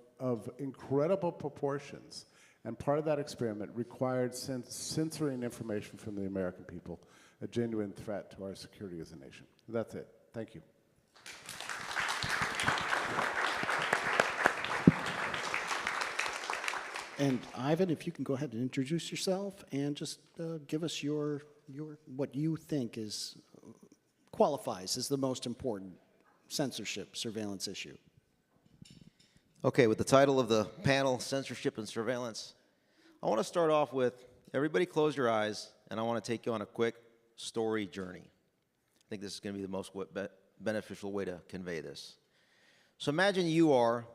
incredible proportions, and part of that experiment required censoring information from the American people, a genuine threat to our security as a nation. That's it. Thank you. And Ivan, if you can go ahead and introduce yourself and just give us your what you think qualifies as the most important censorship surveillance issue. Okay, with the title of the panel, Censorship and Surveillance, I want to start off with, everybody close your eyes, and I want to take you on a quick story journey. I think this is going to be the most beneficial way to convey this. So imagine you are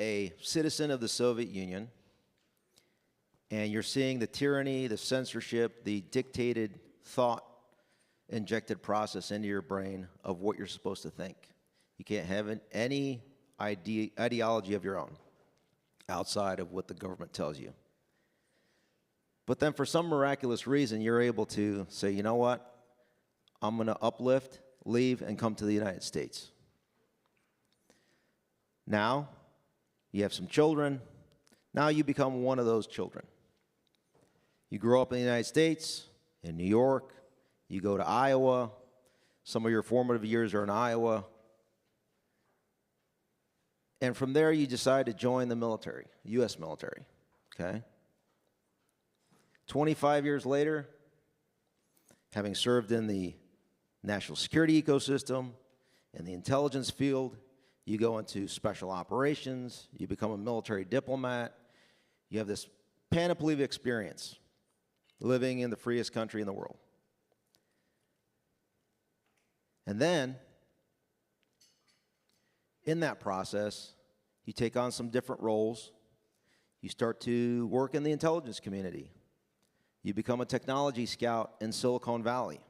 a citizen of the Soviet Union, and you're seeing the tyranny, the censorship, the dictated thought injected process into your brain of what you're supposed to think. You can't have any ideology of your own outside of what the government tells you. But then for some miraculous reason, you're able to say, you know what? I'm going to uplift, leave, and come to the United States. Now, you have some children. Now you become one of those children. You grow up in the United States, in New York. You go to Iowa. Some of your formative years are in Iowa. And from there, you decide to join the military, U.S. military, okay? 25 years later, having served in the national security ecosystem, in the intelligence field, you go into special operations, you become a military diplomat, you have this panoply of experience living in the freest country in the world. And then, in that process, you take on some different roles. You start to work in the intelligence community. You become a technology scout in Silicon Valley.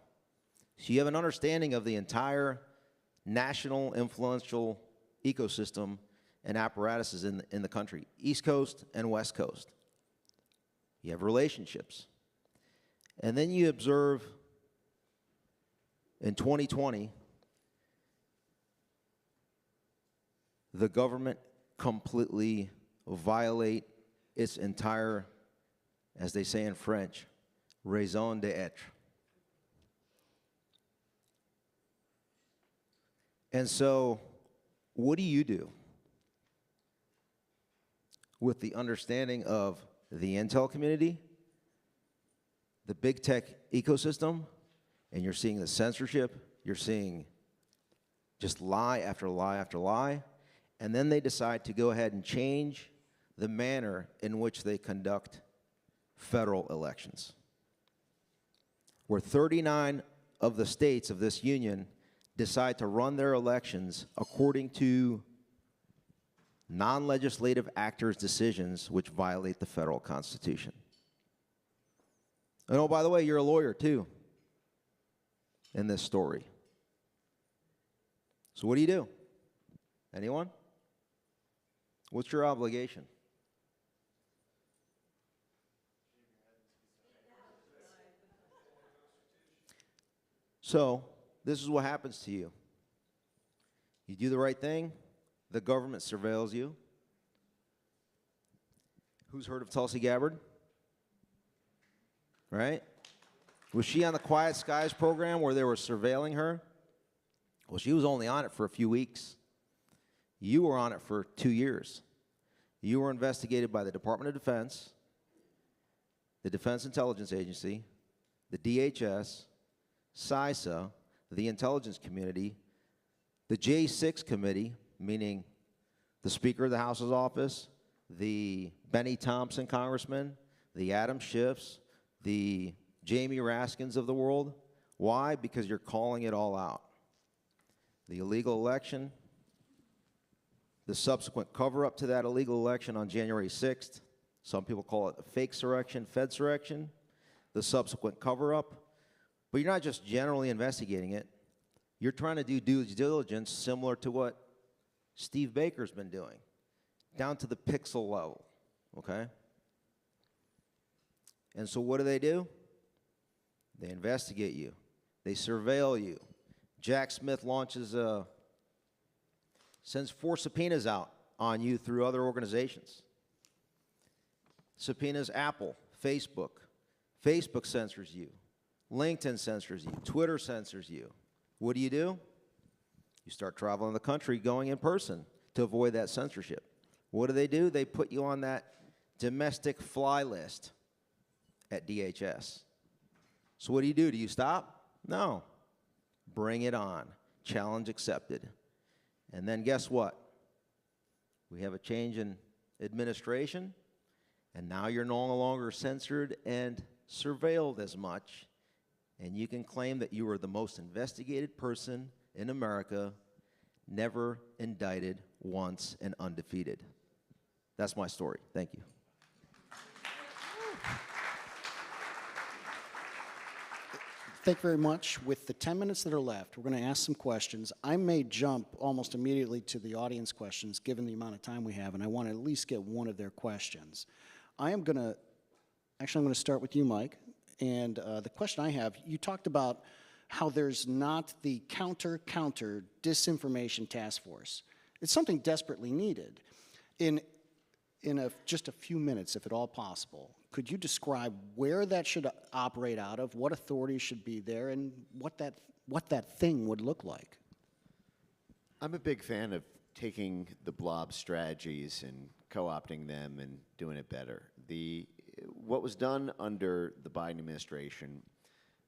So you have an understanding of the entire national influential ecosystem and apparatuses in the country, East Coast and West Coast. You have relationships. And then you observe in 2020, the government completely violate its entire, as they say in French, raison d'etre. And so, what do you do with the understanding of the intel community, the big tech ecosystem, and you're seeing the censorship, you're seeing just lie after lie after lie, and then they decide to go ahead and change the manner in which they conduct federal elections, where 39 of the states of this union decide to run their elections according to non-legislative actors' decisions which violate the federal Constitution. And oh, by the way, you're a lawyer too in this story. So what do you do? Anyone? What's your obligation? So, this is what happens to you. You do the right thing, the government surveils you. Who's heard of Tulsi Gabbard? Right? Was she on the Quiet Skies program where they were surveilling her? Well, she was only on it for a few weeks. You were on it for 2 years. You were investigated by the Department of Defense, the Defense Intelligence Agency, the DHS, CISA, the intelligence community, the J6 committee, meaning the Speaker of the House's office, the Benny Thompson congressman, the Adam Schiffs, the Jamie Raskins of the world. Why? Because you're calling it all out. The illegal election, the subsequent cover-up to that illegal election on January 6th, some people call it a fake surrection, Fedsurrection, the subsequent cover-up. But you're not just generally investigating it. You're trying to do due diligence similar to what Steve Baker's been doing, down to the pixel level, okay? And so what do? They investigate you. They surveil you. Jack Smith sends 4 subpoenas out on you through other organizations. Subpoenas Apple, Facebook. Facebook censors you. LinkedIn censors you. Twitter censors you. What do? You start traveling the country going in person to avoid that censorship. What do? They put you on that domestic fly list at DHS. So what do? Do you stop? No. Bring it on. Challenge accepted. And then guess what? We have a change in administration, and now you're no longer censored and surveilled as much, and you can claim that you were the most investigated person in America, never indicted once and undefeated. That's my story. Thank you. Thank you very much. With the 10 minutes that are left, we're going to ask some questions. I may jump almost immediately to the audience questions, given the amount of time we have, and I want to at least get one of their questions. I'm going to start with you, Mike. And the question I have, you talked about how there's not the counter disinformation task force. It's something desperately needed. In just a few minutes, if at all possible, could you describe where that should operate out of, what authorities should be there, and what that thing would look like? I'm a big fan of taking the blob strategies and co-opting them and doing it better. What was done under the Biden administration,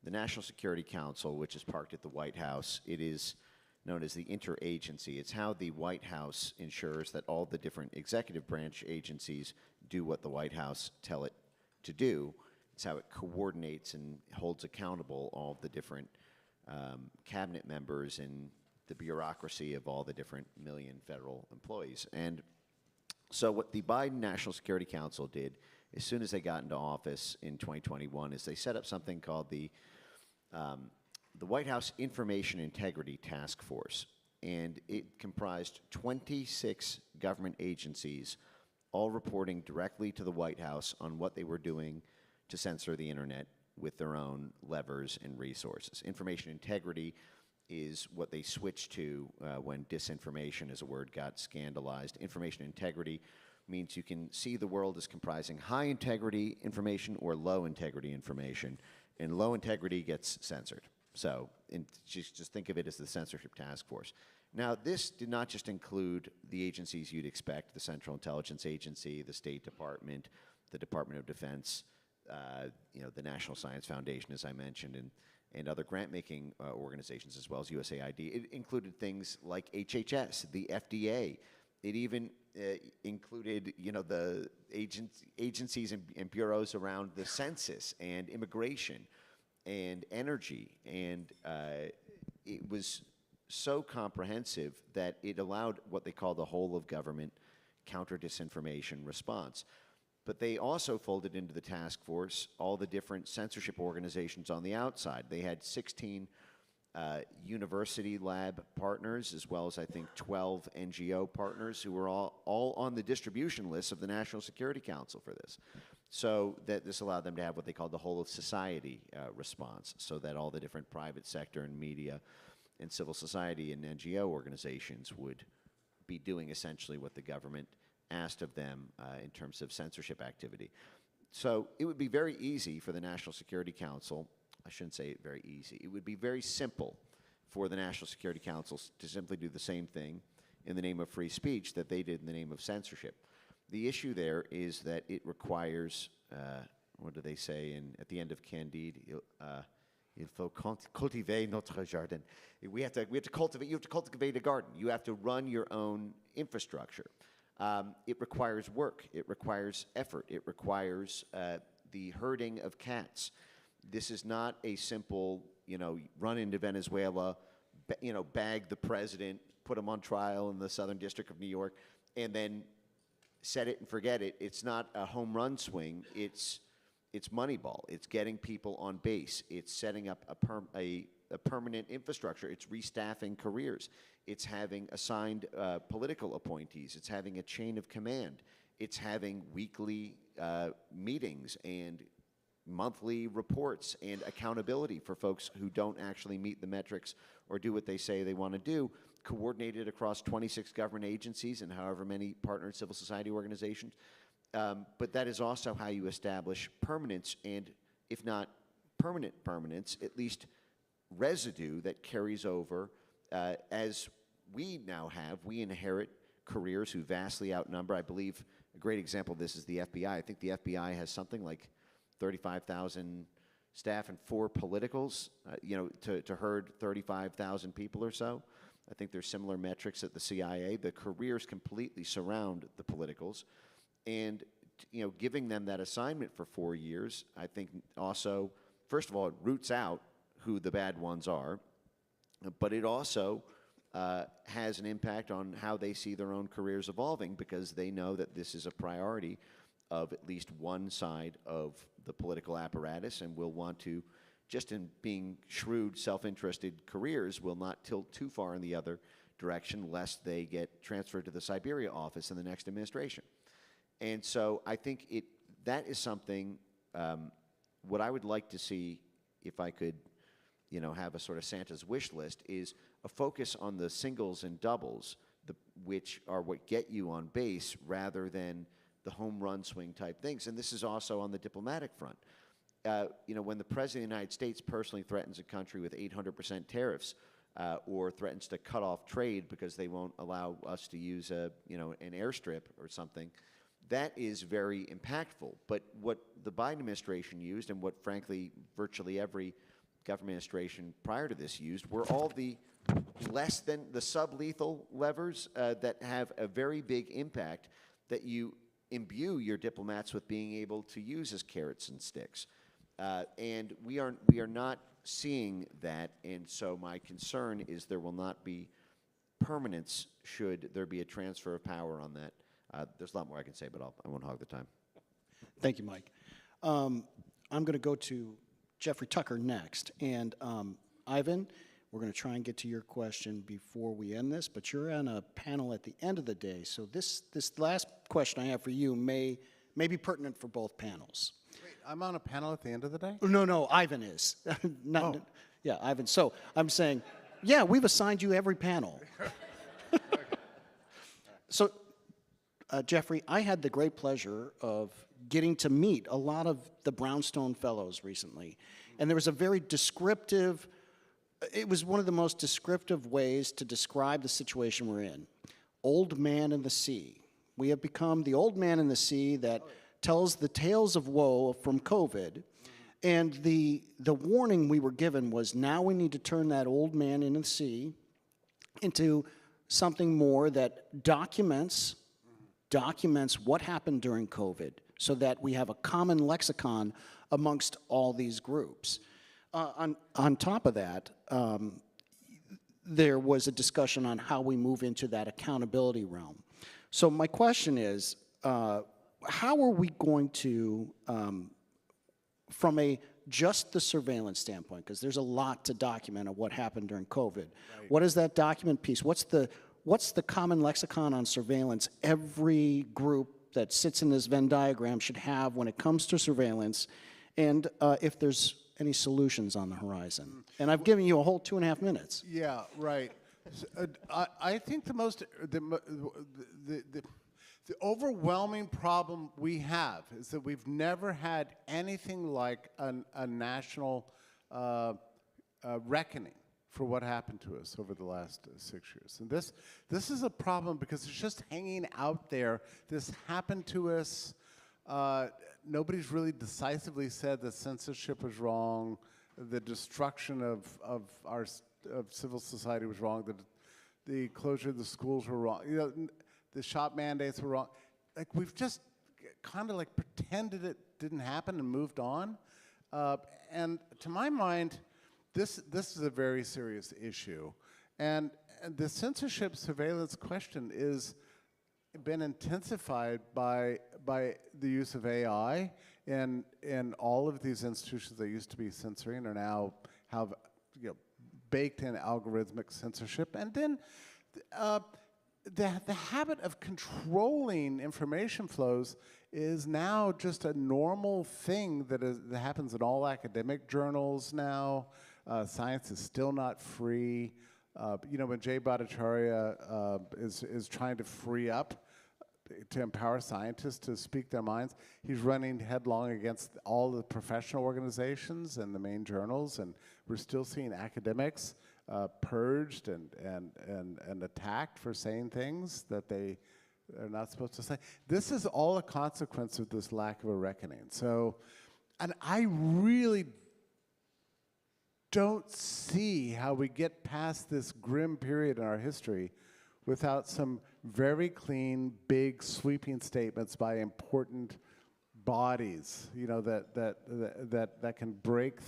the National Security Council, which is parked at the White House, it is known as the interagency. It's how the White House ensures that all the different executive branch agencies do what the White House tell it to do. It's how it coordinates and holds accountable all of the different cabinet members and the bureaucracy of all the different million federal employees. And So what the Biden National Security Council did as soon as they got into office in 2021 is they set up something called the White House Information Integrity Task Force. And it comprised 26 government agencies, all reporting directly to the White House on what they were doing to censor the internet with their own levers and resources. Information integrity is what they switched to when disinformation as a word got scandalized. Information integrity means you can see the world as comprising high integrity information or low integrity information, and low integrity gets censored. So just think of it as the censorship task force. Now, this did not just include the agencies you'd expect, the Central Intelligence Agency, the State Department, the Department of Defense, the National Science Foundation, as I mentioned, and other grant-making organizations, as well as USAID. It included things like HHS, the FDA. It even included, the agencies and bureaus around the census and immigration and energy. And it was so comprehensive that it allowed what they call the whole of government counter-disinformation response. But they also folded into the task force all the different censorship organizations on the outside. They had 16 university lab partners, as well as, I think, 12 NGO partners who were all on the distribution list of the National Security Council for this. So that this allowed them to have what they called the whole of society response, so that all the different private sector and media and civil society and NGO organizations would be doing essentially what the government asked of them in terms of censorship activity. So it would be very easy for the National Security Council, I shouldn't say it very easy, it would be very simple for the National Security Council to simply do the same thing in the name of free speech that they did in the name of censorship. The issue there is that it requires, what do they say at the end of Candide? Il faut cultiver notre jardin. You have to cultivate a garden. You have to run your own infrastructure. It requires work. It requires effort. It requires the herding of cats. This is not a simple, run into Venezuela, bag the president, put him on trial in the Southern District of New York, and then set it and forget it. It's not a home run swing. It's Moneyball. It's getting people on base. It's setting up a permanent infrastructure. It's restaffing careers. It's having assigned political appointees. It's having a chain of command. It's having weekly meetings and monthly reports and accountability for folks who don't actually meet the metrics or do what they say they want to do, coordinated across 26 government agencies and however many partner civil society organizations. But that is also how you establish permanence, and if not permanent permanence, at least residue that carries over as we now have. We inherit careers who vastly outnumber. I believe a great example of this is the FBI. I think the FBI has something like 35,000 staff and 4 politicals, to herd 35,000 people or so. I think there's similar metrics at the CIA. The careers completely surround the politicals. And, giving them that assignment for 4 years, I think also, first of all, it roots out who the bad ones are, but it also has an impact on how they see their own careers evolving, because they know that this is a priority of at least one side of the political apparatus, and will want to, just in being shrewd, self-interested careers, will not tilt too far in the other direction lest they get transferred to the Siberia office in the next administration. And so I think that is something, what I would like to see, if I could, have a sort of Santa's wish list, is a focus on the singles and doubles, which are what get you on base rather than the home run swing type things. And this is also on the diplomatic front. When the President of the United States personally threatens a country with 800% tariffs, or threatens to cut off trade because they won't allow us to use an airstrip or something, that is very impactful. But what the Biden administration used, and what, frankly, virtually every government administration prior to this used, were all the less than the sublethal levers that have a very big impact, that you imbue your diplomats with being able to use as carrots and sticks. And we are not seeing that, and so my concern is there will not be permanence should there be a transfer of power on that There's a lot more I can say, but I won't hog the time. Thank you, Mike. I'm going to go to Jeffrey Tucker next. And Ivan, we're going to try and get to your question before we end this, but you're on a panel at the end of the day. So this last question I have for you may be pertinent for both panels. Wait, I'm on a panel at the end of the day? No, Ivan is. Yeah, Ivan. So I'm saying, yeah, we've assigned you every panel. So, Jeffrey, I had the great pleasure of getting to meet a lot of the Brownstone Fellows recently. And there was a very descriptive, it was one of the most descriptive ways to describe the situation we're in. Old man in the sea. We have become the old man in the sea that tells the tales of woe from COVID. And the warning we were given was now we need to turn that old man in the sea into something more that documents what happened during COVID so that we have a common lexicon amongst all these groups. On top of that, there was a discussion on how we move into that accountability realm. So my question is, how are we going to, from just the surveillance standpoint, because there's a lot to document of what happened during COVID. Right. What is that document piece? What's the common lexicon on surveillance every group that sits in this Venn diagram should have when it comes to surveillance, and if there's any solutions on the horizon? And I've given you a whole 2.5 minutes. Yeah, right. I think the overwhelming problem we have is that we've never had anything like a national reckoning for what happened to us over the last 6 years. And this is a problem because it's just hanging out there. This happened to us. Nobody's really decisively said that censorship was wrong, the destruction of our civil society was wrong, that the closure of the schools were wrong. You know, the shop mandates were wrong. Like, we've just kind of like pretended it didn't happen and moved on. And to my mind, this is a very serious issue. And the censorship surveillance question is been intensified by the use of AI, and all of these institutions that used to be censoring are now have baked in algorithmic censorship. And then the habit of controlling information flows is now just a normal thing that happens in all academic journals now. Science is still not free. When Jay Bhattacharya is trying to free up, to empower scientists to speak their minds, he's running headlong against all the professional organizations and the main journals, and we're still seeing academics purged and attacked for saying things that they are not supposed to say. This is all a consequence of this lack of a reckoning. So, and I really don't see how we get past this grim period in our history without some very clean, big, sweeping statements by important bodies, that can break.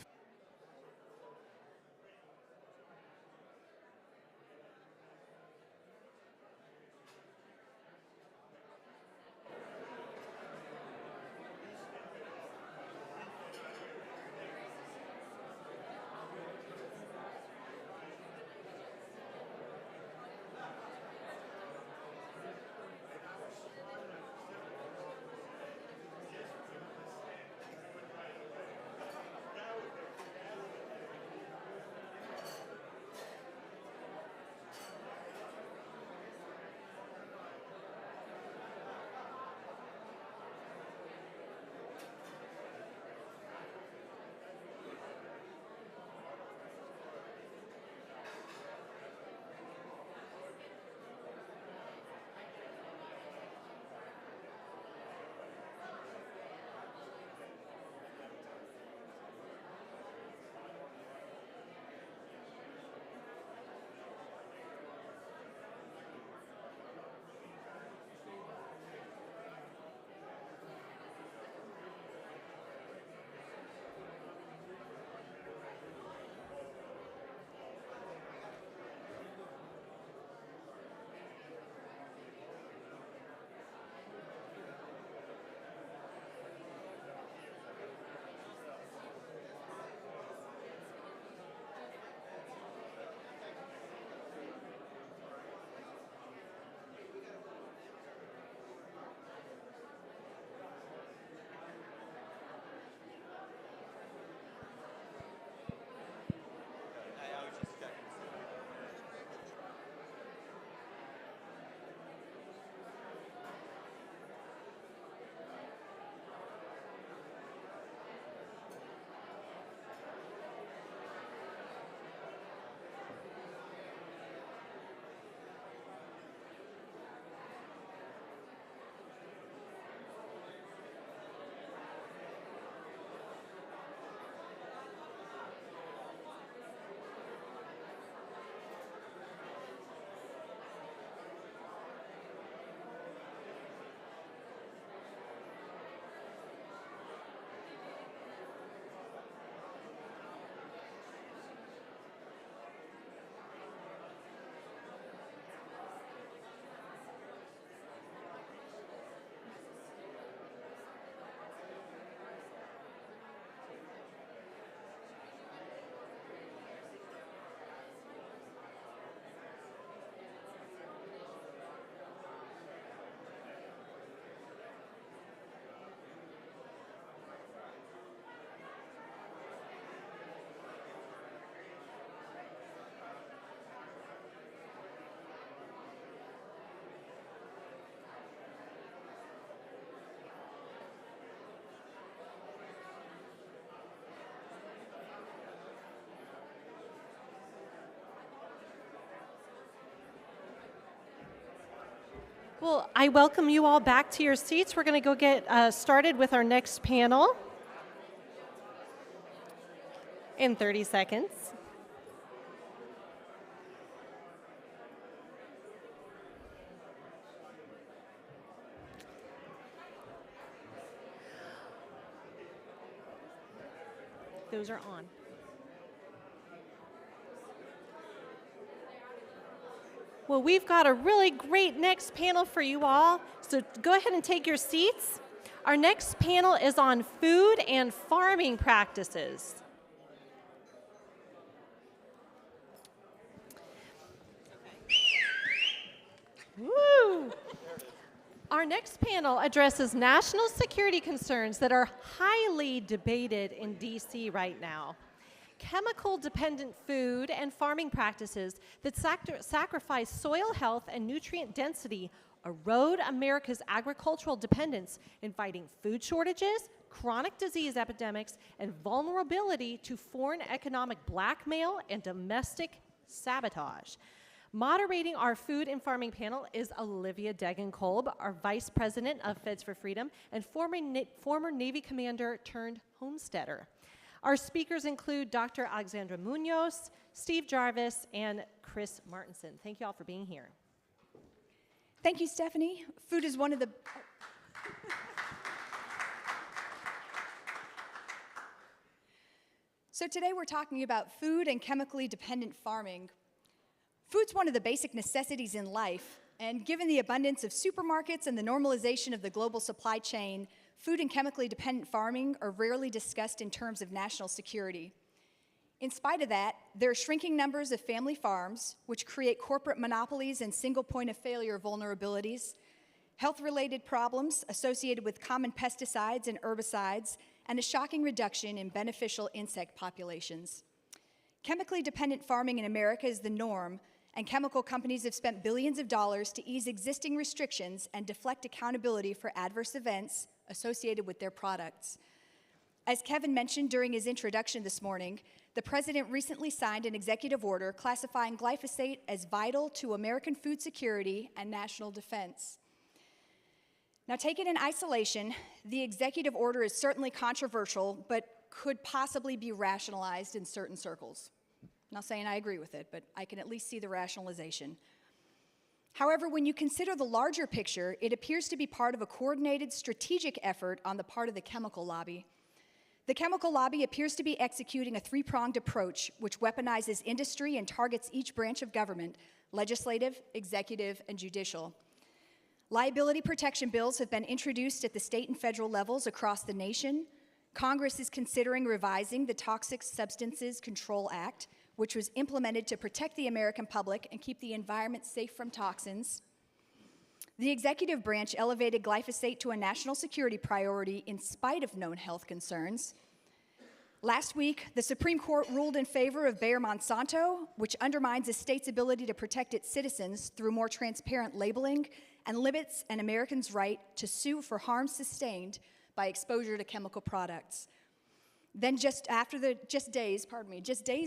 Well, I welcome you all back to your seats. We're going to go get started with our next panel in 30 seconds. Those are on. Well, we've got a really great next panel for you all, so go ahead and take your seats. Our next panel is on food and farming practices. Woo! Our next panel addresses national security concerns that are highly debated in DC right now. Chemical-dependent food and farming practices that sacrifice soil health and nutrient density erode America's agricultural dependence, inviting food shortages, chronic disease epidemics, and vulnerability to foreign economic blackmail and domestic sabotage. Moderating our food and farming panel is Olivia Degenkolb, our Vice President of Feds for Freedom and former Navy commander turned homesteader. Our speakers include Dr. Alexandra Munoz, Steve Jarvis, and Chris Martinson. Thank you all for being here. Thank you, Stephanie. Food is one of the... So today we're talking about food and chemically dependent farming. Food's one of the basic necessities in life, and given the abundance of supermarkets and the normalization of the global supply chain, food and chemically dependent farming are rarely discussed in terms of national security. In spite of that, there are shrinking numbers of family farms, which create corporate monopolies and single point of failure vulnerabilities, health-related problems associated with common pesticides and herbicides, and a shocking reduction in beneficial insect populations. Chemically dependent farming in America is the norm, and chemical companies have spent billions of dollars to ease existing restrictions and deflect accountability for adverse events associated with their products. As Kevin mentioned during his introduction this morning, the President recently signed an executive order classifying glyphosate as vital to American food security and national defense. Now, taken in isolation, the executive order is certainly controversial, but could possibly be rationalized in certain circles. I'm not saying I agree with it, but I can at least see the rationalization. However, when you consider the larger picture, it appears to be part of a coordinated strategic effort on the part of the chemical lobby. The chemical lobby appears to be executing a three-pronged approach which weaponizes industry and targets each branch of government, legislative, executive, and judicial. Liability protection bills have been introduced at the state and federal levels across the nation. Congress is considering revising the Toxic Substances Control Act, which was implemented to protect the American public and keep the environment safe from toxins. The executive branch elevated glyphosate to a national security priority in spite of known health concerns. Last week, the Supreme Court ruled in favor of Bayer Monsanto, which undermines a state's ability to protect its citizens through more transparent labeling and limits an American's right to sue for harm sustained by exposure to chemical products. Then just days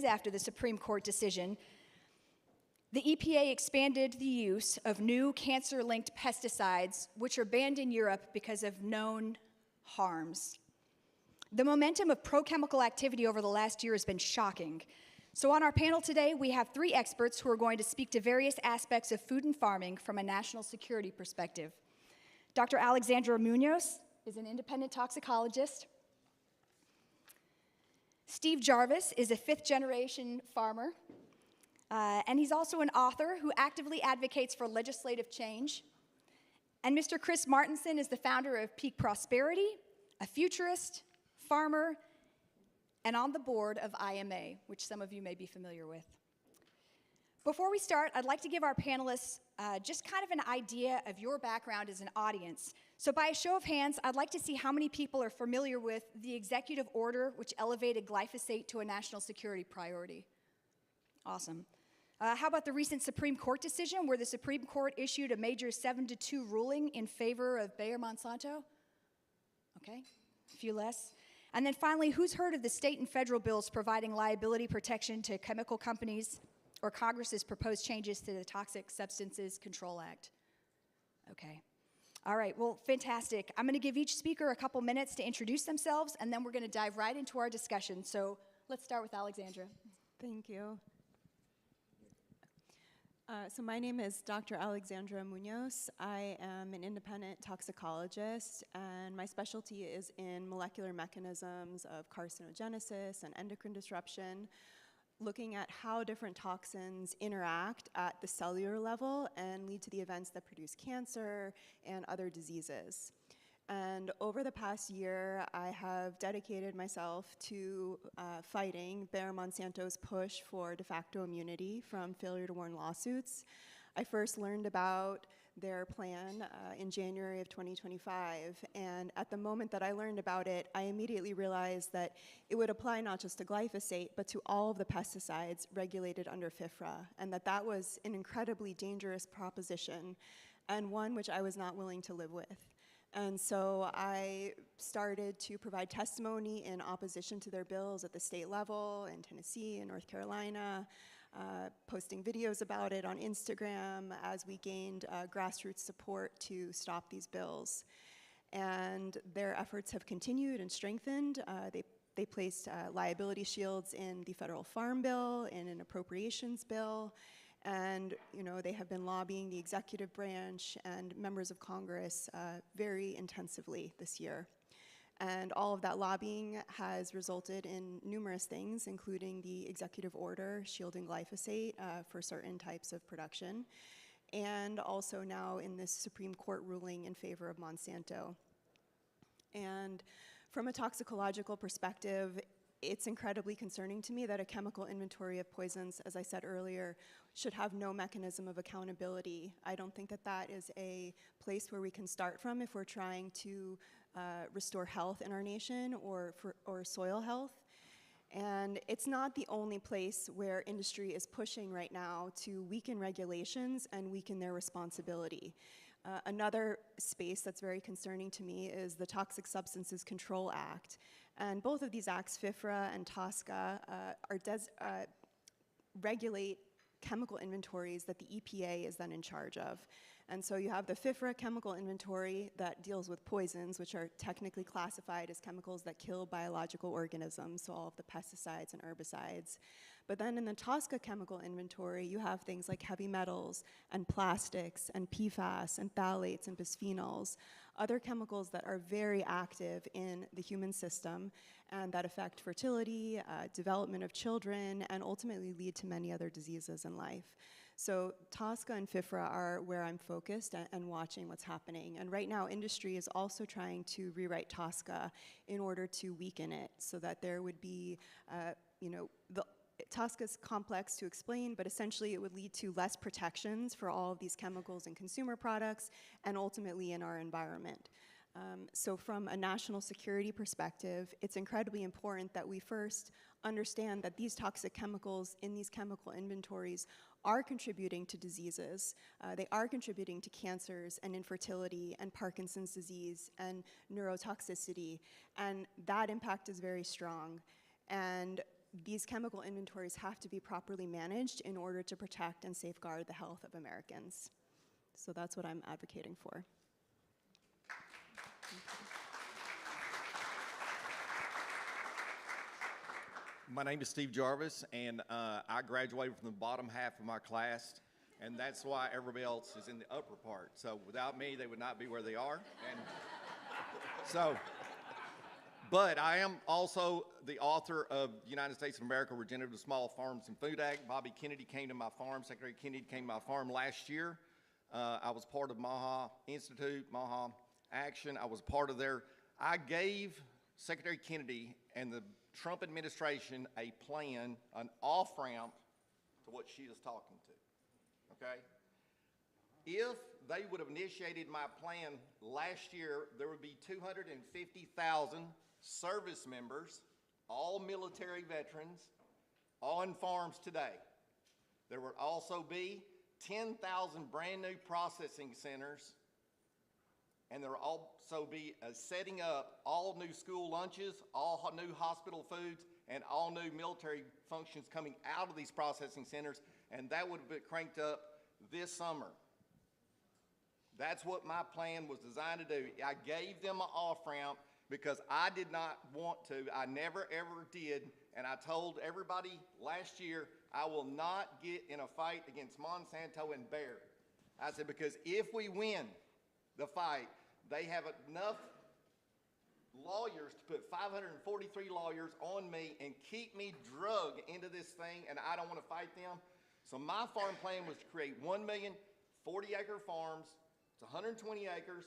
after the Supreme Court decision, the EPA expanded the use of new cancer-linked pesticides, which are banned in Europe because of known harms. The momentum of pro-chemical activity over the last year has been shocking. So on our panel today, we have three experts who are going to speak to various aspects of food and farming from a national security perspective. Dr. Alexandra Munoz is an independent toxicologist. Steve Jarvis is a fifth-generation farmer, and he's also an author who actively advocates for legislative change. And Mr. Chris Martinson is the founder of Peak Prosperity, a futurist, farmer, and on the board of IMA, which some of you may be familiar with. Before we start, I'd like to give our panelists just kind of an idea of your background as an audience. So by a show of hands, I'd like to see how many people are familiar with the executive order which elevated glyphosate to a national security priority. Awesome. How about the recent Supreme Court decision where the Supreme Court issued a major 7-2 ruling in favor of Bayer Monsanto? Okay, a few less. And then finally, who's heard of the state and federal bills providing liability protection to chemical companies or Congress's proposed changes to the Toxic Substances Control Act? Okay. All right, well, fantastic. I'm going to give each speaker a couple minutes to introduce themselves, and then we're going to dive right into our discussion. So let's start with Alexandra. Thank you. So my name is Dr. Alexandra Munoz. I am an independent toxicologist, and my specialty is in molecular mechanisms of carcinogenesis and endocrine disruption, looking at how different toxins interact at the cellular level and lead to the events that produce cancer and other diseases. And over the past year, I have dedicated myself to fighting Bayer Monsanto's push for de facto immunity from failure to warn lawsuits. I first learned about their plan in January of 2025, and at the moment that I learned about it, I immediately realized that it would apply not just to glyphosate, but to all of the pesticides regulated under FIFRA, and that was an incredibly dangerous proposition, and one which I was not willing to live with. And so I started to provide testimony in opposition to their bills at the state level in Tennessee and North Carolina, posting videos about it on Instagram as we gained grassroots support to stop these bills. And their efforts have continued and strengthened. They placed liability shields in the federal farm bill, in an appropriations bill, and they have been lobbying the executive branch and members of Congress very intensively this year. And all of that lobbying has resulted in numerous things, including the executive order shielding glyphosate for certain types of production, and also now in this Supreme Court ruling in favor of Monsanto. And from a toxicological perspective, it's incredibly concerning to me that a chemical inventory of poisons, as I said earlier, should have no mechanism of accountability. I don't think that is a place where we can start from if we're trying to restore health in our nation or soil health. And it's not the only place where industry is pushing right now to weaken regulations and weaken their responsibility. Another space that's very concerning to me is the Toxic Substances Control Act. And both of these acts, FIFRA and TSCA, regulate chemical inventories that the EPA is then in charge of. And so you have the FIFRA chemical inventory that deals with poisons, which are technically classified as chemicals that kill biological organisms, so all of the pesticides and herbicides. But then in the TSCA chemical inventory, you have things like heavy metals and plastics and PFAS and phthalates and bisphenols, other chemicals that are very active in the human system and that affect fertility, development of children, and ultimately lead to many other diseases in life. So TSCA and FIFRA are where I'm focused and watching what's happening. And right now, industry is also trying to rewrite TSCA in order to weaken it so that there would be, TSCA is complex to explain, but essentially it would lead to less protections for all of these chemicals in consumer products and ultimately in our environment. So from a national security perspective, it's incredibly important that we first understand that these toxic chemicals in these chemical inventories are contributing to diseases. They are contributing to cancers and infertility and Parkinson's disease and neurotoxicity, and that impact is very strong. And these chemical inventories have to be properly managed in order to protect and safeguard the health of Americans. So that's what I'm advocating for. My name is Steve Jarvis, and I graduated from the bottom half of my class, and that's why everybody else is in the upper part. So without me, they would not be where they are. And so, but I am also the author of United States of America Regenerative Small Farms and Food Act. Bobby Kennedy came to my farm, Secretary Kennedy came to my farm last year. I was part of MAHA Institute, MAHA Action. I was part of I gave Secretary Kennedy and the Trump administration a plan, an off-ramp to what she is talking to, okay? If they would have initiated my plan last year, there would be 250,000 service members, all military veterans, on farms today. There would also be 10,000 brand new processing centers, and there will also be setting up all new school lunches, all new hospital foods, and all new military functions coming out of these processing centers, and that would have been cranked up this summer. That's what my plan was designed to do. I gave them an off-ramp because I did not want to. I never, ever did. And I told everybody last year, I will not get in a fight against Monsanto and Bayer. I said, because if we win the fight, they have enough lawyers to put 543 lawyers on me and keep me drugged into this thing, and I don't want to fight them. So my farm plan was to create 1 million 40-acre farms. It's 120 acres.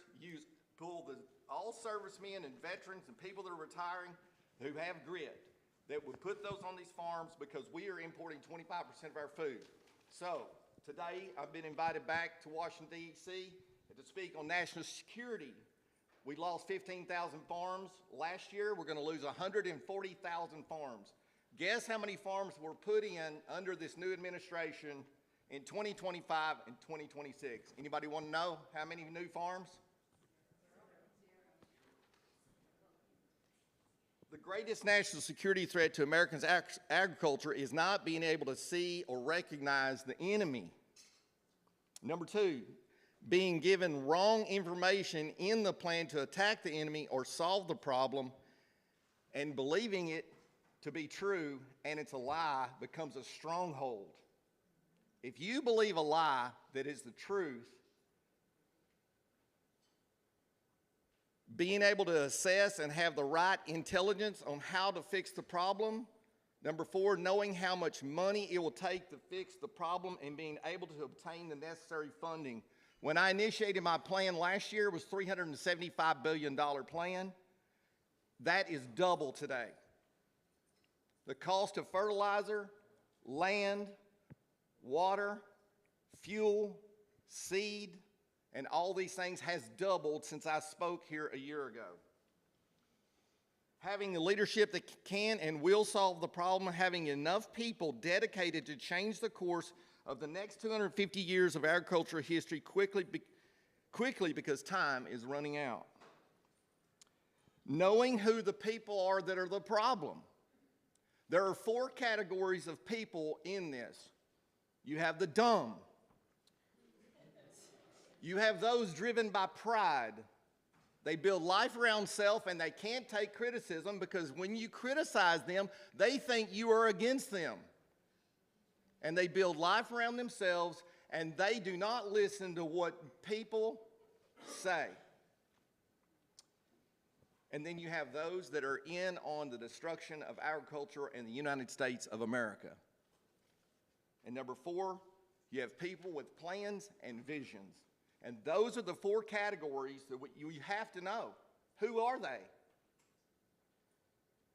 Pull all servicemen and veterans and people that are retiring who have grit that would put those on these farms, because we are importing 25% of our food. So today I've been invited back to Washington, D.C. to speak on national security. We lost 15,000 farms last year. We're going to lose 140,000 farms. Guess how many farms were put in under this new administration in 2025 and 2026? Anybody want to know how many new farms? The greatest national security threat to Americans' agriculture is not being able to see or recognize the enemy. Number two, being given wrong information in the plan to attack the enemy or solve the problem, and believing it to be true and it's a lie becomes a stronghold. If you believe a lie that is the truth, being able to assess and have the right intelligence on how to fix the problem. Number four, knowing how much money it will take to fix the problem and being able to obtain the necessary funding. When I initiated my plan last year, it was $375 billion plan. That is double today. The cost of fertilizer, land, water, fuel, seed, and all these things has doubled since I spoke here a year ago. Having the leadership that can and will solve the problem, having enough people dedicated to change the course of the next 250 years of agricultural history quickly because time is running out. Knowing who the people are that are the problem. There are four categories of people in this. You have the dumb. You have those driven by pride. They build life around self and they can't take criticism because when you criticize them, they think you are against them. And they build life around themselves and they do not listen to what people say. And then you have those that are in on the destruction of agriculture in the United States of America. And number four, you have people with plans and visions. And those are the four categories that you have to know. Who are they?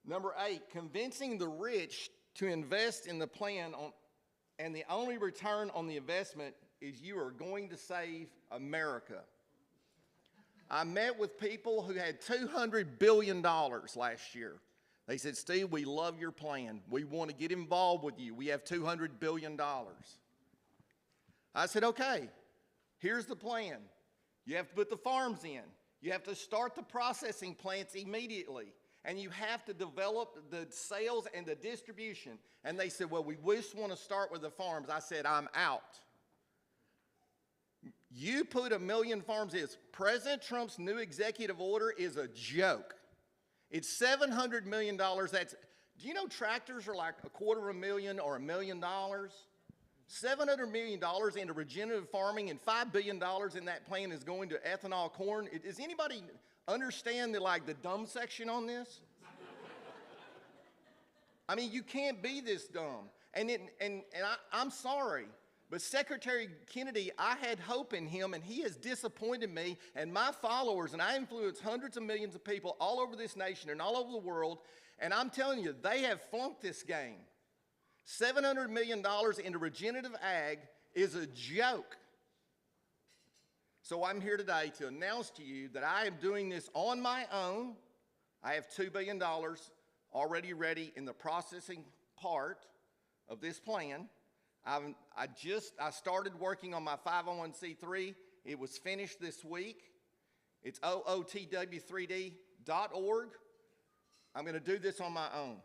Number 8, convincing the rich to invest in the plan, and the only return on the investment is you are going to save America. I met with people who had $200 billion last year. They said, Steve, we love your plan. We want to get involved with you. We have $200 billion. I said, okay. Here's the plan. You have to put the farms in. You have to start the processing plants immediately. And you have to develop the sales and the distribution. And they said, well, we just want to start with the farms. I said, I'm out. You put 1 million farms in. President Trump's new executive order is a joke. It's $700 million. Do you know tractors are like $250,000 or $1 million? $700 million into regenerative farming and $5 billion in that plan is going to ethanol corn. Does anybody understand the dumb section on this? I mean, you can't be this dumb. I'm sorry, but Secretary Kennedy, I had hope in him and he has disappointed me and my followers, and I influence hundreds of millions of people all over this nation and all over the world, and I'm telling you, they have flunked this game. $700 million into regenerative ag is a joke. So I'm here today to announce to you that I am doing this on my own. I have $2 billion already ready in the processing part of this plan. I started working on my 501c3. It was finished this week. It's ootw3d.org. I'm going to do this on my own.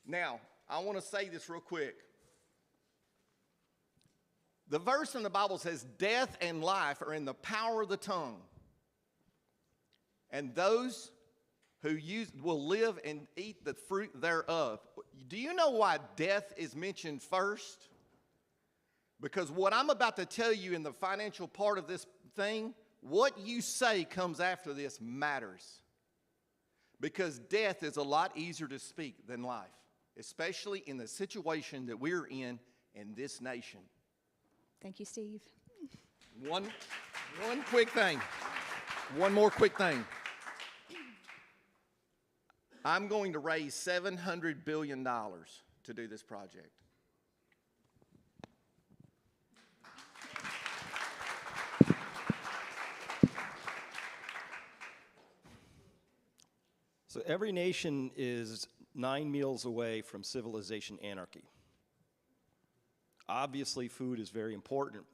Now, I want to say this real quick. The verse in the Bible says, death and life are in the power of the tongue. And those who will live and eat the fruit thereof. Do you know why death is mentioned first? Because what I'm about to tell you in the financial part of this thing, what you say comes after this matters. Because death is a lot easier to speak than life, especially in the situation that we're in this nation. Thank you, Steve. One quick thing. One more quick thing. I'm going to raise $700 billion to do this project. So every nation is 9 meals away from civilization anarchy. Obviously, food is very important.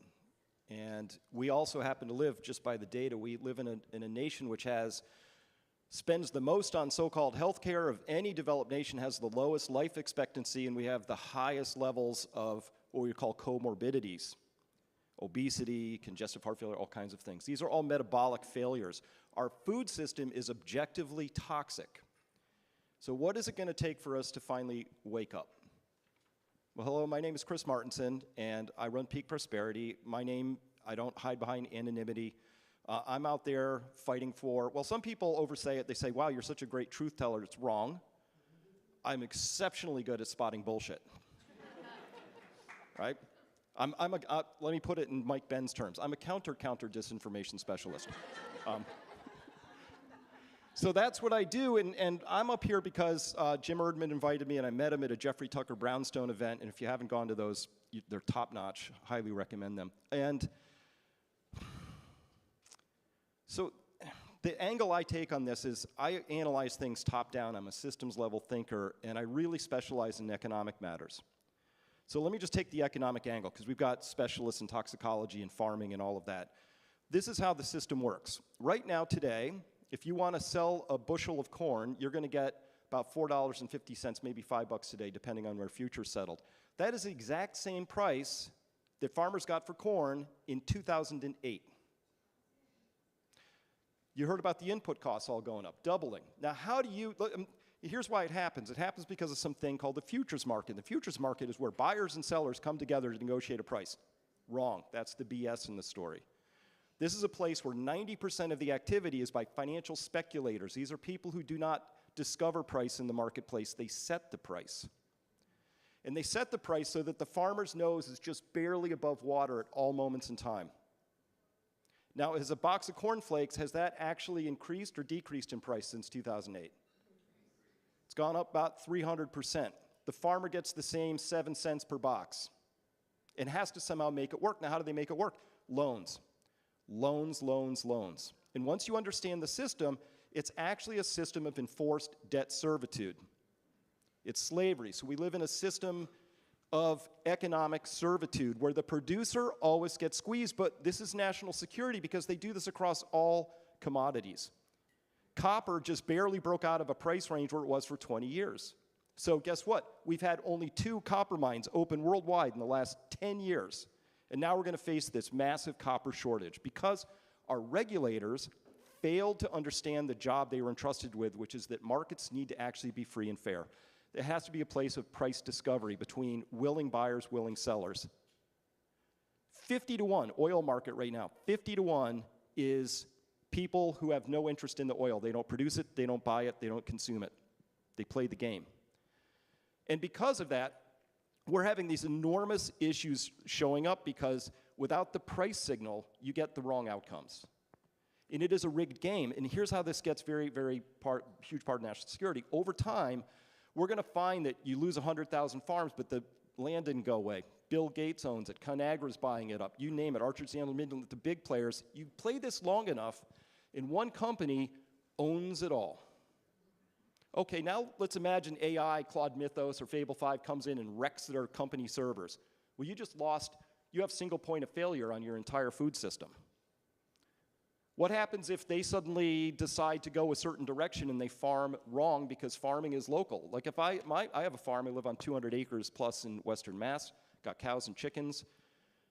And we also happen to live, just by the data, we live in a nation which spends the most on so-called health care of any developed nation, has the lowest life expectancy, and we have the highest levels of what we call comorbidities. Obesity, congestive heart failure, all kinds of things. These are all metabolic failures. Our food system is objectively toxic. So what is it going to take for us to finally wake up? Well, hello, my name is Chris Martinson, and I run Peak Prosperity. My name, I don't hide behind anonymity. I'm out there fighting for, well, some people oversay it. They say, wow, you're such a great truth teller. It's wrong. I'm exceptionally good at spotting bullshit. Right? Let me put it in Mike Ben's terms. I'm a counter disinformation specialist. So that's what I do, and I'm up here because Jim Erdman invited me, and I met him at a Jeffrey Tucker Brownstone event, and if you haven't gone to those, they're top-notch. Highly recommend them. And so the angle I take on this is I analyze things top-down. I'm a systems-level thinker, and I really specialize in economic matters. So let me just take the economic angle, because we've got specialists in toxicology and farming and all of that. This is how the system works. Right now, today, if you want to sell a bushel of corn, you're going to get about $4.50, maybe $5 today, depending on where futures settled. That is the exact same price that farmers got for corn in 2008. You heard about the input costs all going up, doubling. Now, how do you... Here's why it happens. It happens because of something called the futures market. The futures market is where buyers and sellers come together to negotiate a price. Wrong. That's the BS in the story. This is a place where 90% of the activity is by financial speculators. These are people who do not discover price in the marketplace. They set the price. And they set the price so that the farmer's nose is just barely above water at all moments in time. Now, as a box of cornflakes, has that actually increased or decreased in price since 2008? It's gone up about 300%. The farmer gets the same 7 cents per box and has to somehow make it work. Now, how do they make it work? Loans. Loans, loans, loans. And once you understand the system, it's actually a system of enforced debt servitude. It's slavery. So we live in a system of economic servitude where the producer always gets squeezed, but this is national security because they do this across all commodities. Copper just barely broke out of a price range where it was for 20 years. So guess what? We've had only 2 copper mines open worldwide in the last 10 years. And now we're going to face this massive copper shortage because our regulators failed to understand the job they were entrusted with, which is that markets need to actually be free and fair. There has to be a place of price discovery between willing buyers, willing sellers. 50-to-1, oil market right now, 50-to-1 is people who have no interest in the oil. They don't produce it, they don't buy it, they don't consume it. They play the game. And because of that, we're having these enormous issues showing up because without the price signal, you get the wrong outcomes. And it is a rigged game. And here's how this gets huge part of national security. Over time, we're going to find that you lose 100,000 farms, but the land didn't go away. Bill Gates owns it. ConAgra's buying it up. You name it. Archer Daniels Midland, the big players. You play this long enough, and one company owns it all. Okay, now let's imagine AI, Claude Mythos, or Fable 5 comes in and wrecks their company servers. Well, you have single point of failure on your entire food system. What happens if they suddenly decide to go a certain direction and they farm wrong because farming is local? Like if I have a farm, I live on 200 acres plus in Western Mass, got cows and chickens.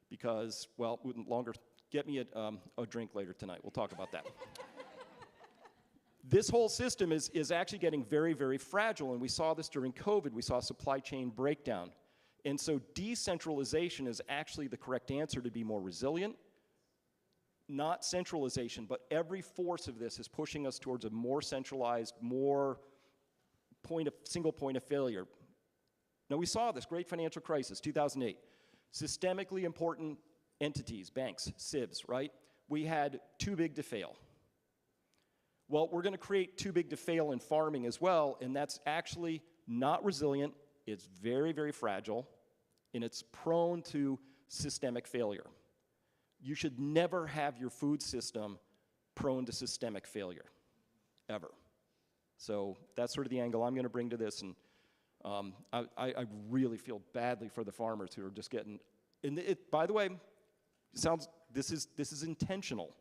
because, well, wouldn't longer get me a drink later tonight. We'll talk about that. This whole system is actually getting very, very fragile, and we saw this during COVID. We saw supply chain breakdown. And so decentralization is actually the correct answer to be more resilient, not centralization, but every force of this is pushing us towards a more centralized, more single point of failure. Now, we saw this great financial crisis, 2008. Systemically important entities, banks, SIBs, right? We had too big to fail. Well, we're going to create too big to fail in farming as well, and that's actually not resilient. It's very, very fragile, and it's prone to systemic failure. You should never have your food system prone to systemic failure, ever. So that's sort of the angle I'm going to bring to this, and I really feel badly for the farmers who are just getting, and by the way, this is intentional.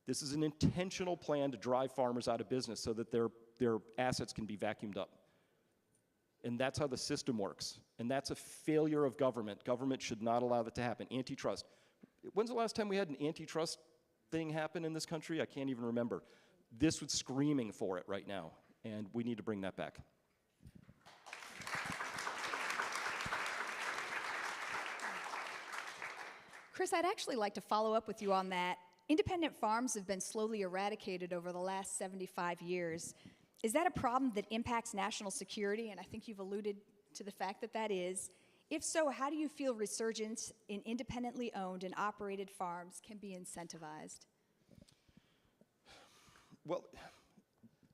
This is an intentional plan to drive farmers out of business so that their assets can be vacuumed up. And that's how the system works. And that's a failure of government. Government should not allow that to happen. Antitrust. When's the last time we had an antitrust thing happen in this country? I can't even remember. This was screaming for it right now, and we need to bring that back. Chris, I'd actually like to follow up with you on that. Independent farms have been slowly eradicated over the last 75 years. Is that a problem that impacts national security? And I think you've alluded to the fact that that is. If so, how do you feel resurgence in independently owned and operated farms can be incentivized? Well,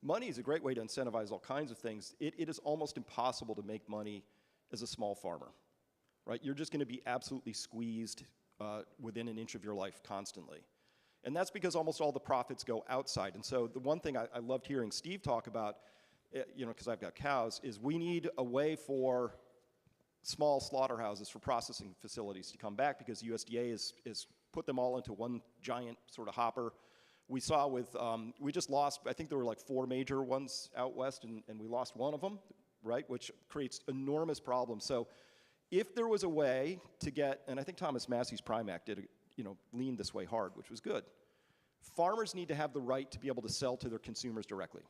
money is a great way to incentivize all kinds of things. It is almost impossible to make money as a small farmer, right? You're just going to be absolutely squeezed within an inch of your life constantly. And that's because almost all the profits go outside. And so the one thing I loved hearing Steve talk about, because I've got cows, is we need a way for small slaughterhouses, for processing facilities to come back, because USDA is put them all into one giant sort of hopper. We saw with, we just lost, I think there were like 4 major ones out west, and we lost one of them, right, which creates enormous problems. So if there was a way to get, and I think Thomas Massey's Prime Act did, leaned this way hard, which was good. Farmers need to have the right to be able to sell to their consumers directly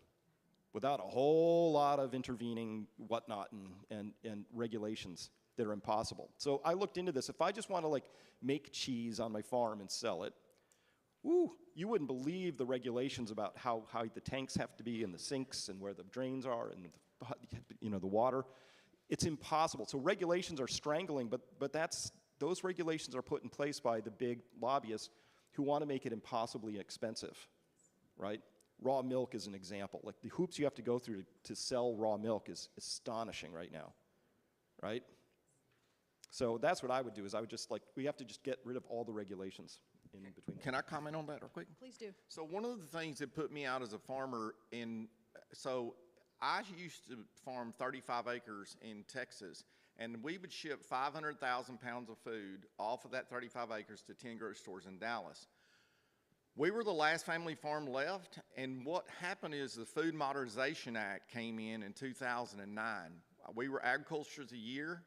without a whole lot of intervening whatnot and regulations that are impossible. So I looked into this. If I just want to make cheese on my farm and sell it, you wouldn't believe the regulations about how the tanks have to be and the sinks and where the drains are and the water. It's impossible. So regulations are strangling, but those regulations are put in place by the big lobbyists who want to make it impossibly expensive, right? Raw milk is an example. Like the hoops you have to go through to sell raw milk is astonishing right now, right? So that's what I would do, is I would just we have to just get rid of all the regulations in between. Can I comment on that real quick? Please do. So one of the things that put me out as a farmer so I used to farm 35 acres in Texas, and we would ship 500,000 pounds of food off of that 35 acres to 10 grocery stores in Dallas. We were the last family farm left, and what happened is the Food Modernization Act came in 2009. We were Agriculture of the Year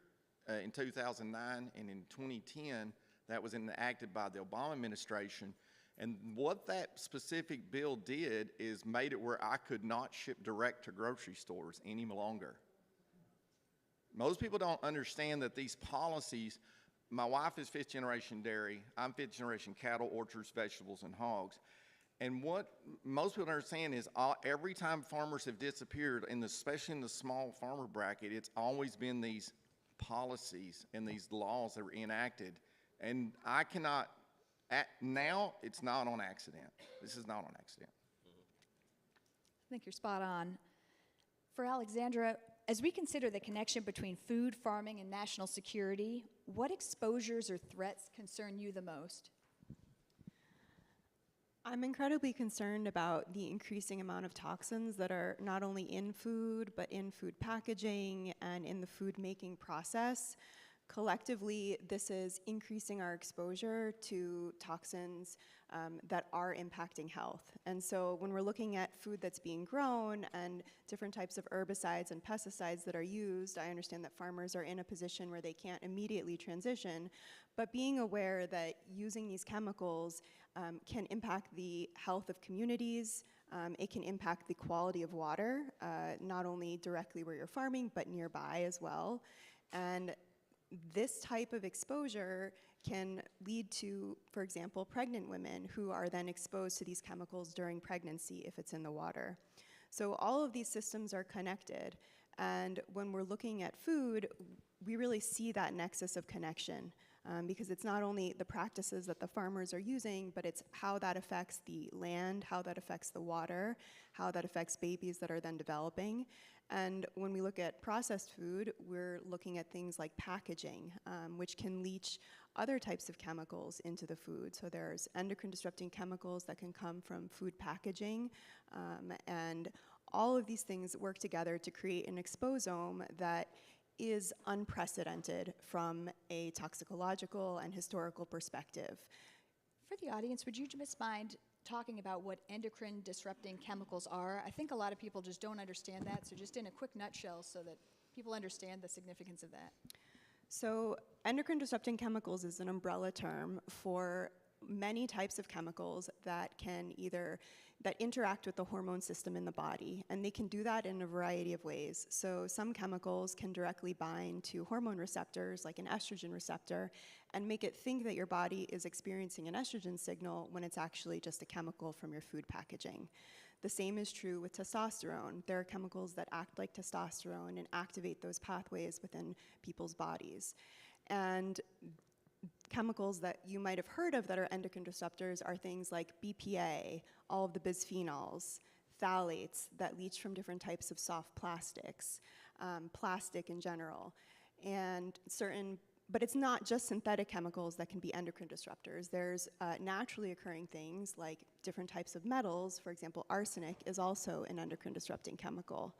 in 2009, and in 2010, that was enacted by the Obama administration. And what that specific bill did is made it where I could not ship direct to grocery stores any longer. Most people don't understand that these policies, my wife is 5th generation dairy, I'm 5th generation cattle, orchards, vegetables, and hogs. And what most people don't understand is every time farmers have disappeared, and especially in the small farmer bracket, it's always been these policies and these laws that were enacted. And I cannot, now it's not on accident. This is not on accident. I think you're spot on. For Alexandra, as we consider the connection between food, farming, and national security, what exposures or threats concern you the most? I'm incredibly concerned about the increasing amount of toxins that are not only in food, but in food packaging and in the food making process. Collectively, this is increasing our exposure to toxins that are impacting health. And so when we're looking at food that's being grown and different types of herbicides and pesticides that are used, I understand that farmers are in a position where they can't immediately transition, but being aware that using these chemicals can impact the health of communities, it can impact the quality of water, not only directly where you're farming, but nearby as well. And this type of exposure can lead to, for example, pregnant women who are then exposed to these chemicals during pregnancy if it's in the water. So all of these systems are connected. And when we're looking at food, we really see that nexus of connection because it's not only the practices that the farmers are using, but it's how that affects the land, how that affects the water, how that affects babies that are then developing. And when we look at processed food, we're looking at things like packaging, which can leach other types of chemicals into the food. So there's endocrine disrupting chemicals that can come from food packaging, and all of these things work together to create an exposome that is unprecedented from a toxicological and historical perspective. For the audience, would you just mind talking about what endocrine disrupting chemicals are? I think a lot of people just don't understand that, so just in a quick nutshell so that people understand the significance of that. So endocrine disrupting chemicals is an umbrella term for many types of chemicals that interact with the hormone system in the body, and they can do that in a variety of ways. So some chemicals can directly bind to hormone receptors, like an estrogen receptor, and make it think that your body is experiencing an estrogen signal when it's actually just a chemical from your food packaging. The same is true with testosterone. There are chemicals that act like testosterone and activate those pathways within people's bodies. And chemicals that you might have heard of that are endocrine disruptors are things like BPA, all of the bisphenols, phthalates that leach from different types of soft plastics, plastic in general, and but it's not just synthetic chemicals that can be endocrine disruptors. There's naturally occurring things like different types of metals. For example, arsenic is also an endocrine disrupting chemical.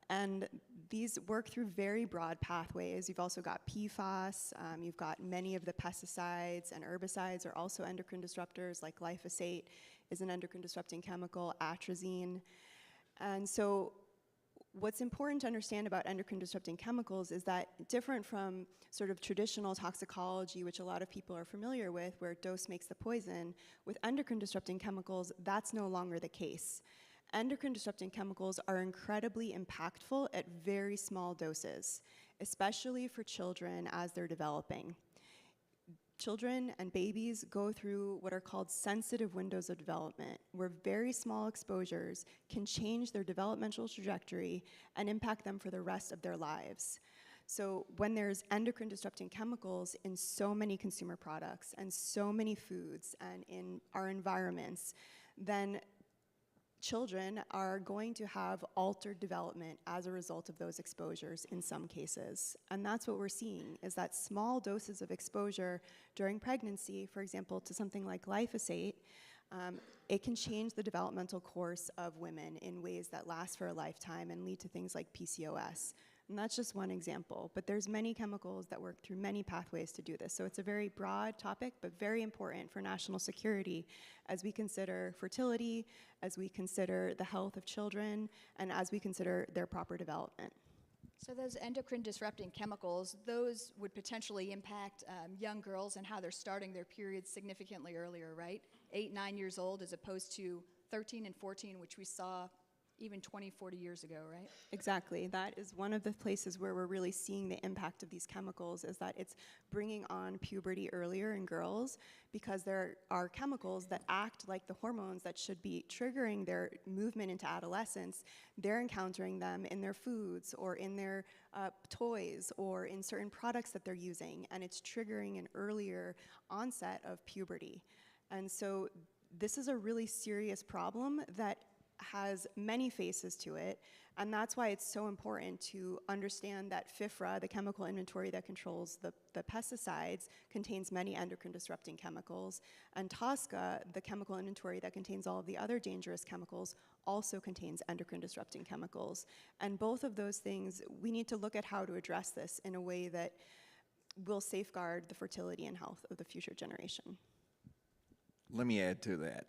And these work through very broad pathways. You've also got PFAS, you've got many of the pesticides and herbicides are also endocrine disruptors, like glyphosate is an endocrine disrupting chemical, atrazine. And so what's important to understand about endocrine disrupting chemicals is that different from sort of traditional toxicology, which a lot of people are familiar with, where dose makes the poison, with endocrine disrupting chemicals, that's no longer the case. Endocrine disrupting chemicals are incredibly impactful at very small doses, especially for children as they're developing. Children and babies go through what are called sensitive windows of development, where very small exposures can change their developmental trajectory and impact them for the rest of their lives. So when there's endocrine disrupting chemicals in so many consumer products and so many foods and in our environments, then children are going to have altered development as a result of those exposures in some cases. And that's what we're seeing, is that small doses of exposure during pregnancy, for example, to something like glyphosate, it can change the developmental course of women in ways that last for a lifetime and lead to things like PCOS. And that's just one example, but there's many chemicals that work through many pathways to do this. So it's a very broad topic, but very important for national security as we consider fertility, as we consider the health of children, and as we consider their proper development. So those endocrine disrupting chemicals, those would potentially impact young girls and how they're starting their periods significantly earlier, right? 8, 9 years old as opposed to 13 and 14, which we saw even 20, 40 years ago, right? Exactly. That is one of the places where we're really seeing the impact of these chemicals, is that it's bringing on puberty earlier in girls because there are chemicals that act like the hormones that should be triggering their movement into adolescence. They're encountering them in their foods or in their toys or in certain products that they're using, and it's triggering an earlier onset of puberty. And so this is a really serious problem that has many faces to it, and that's why it's so important to understand that FIFRA, the chemical inventory that controls the pesticides, contains many endocrine disrupting chemicals, and TSCA, the chemical inventory that contains all of the other dangerous chemicals, also contains endocrine disrupting chemicals. And both of those things, we need to look at how to address this in a way that will safeguard the fertility and health of the future generation. Let me add to that.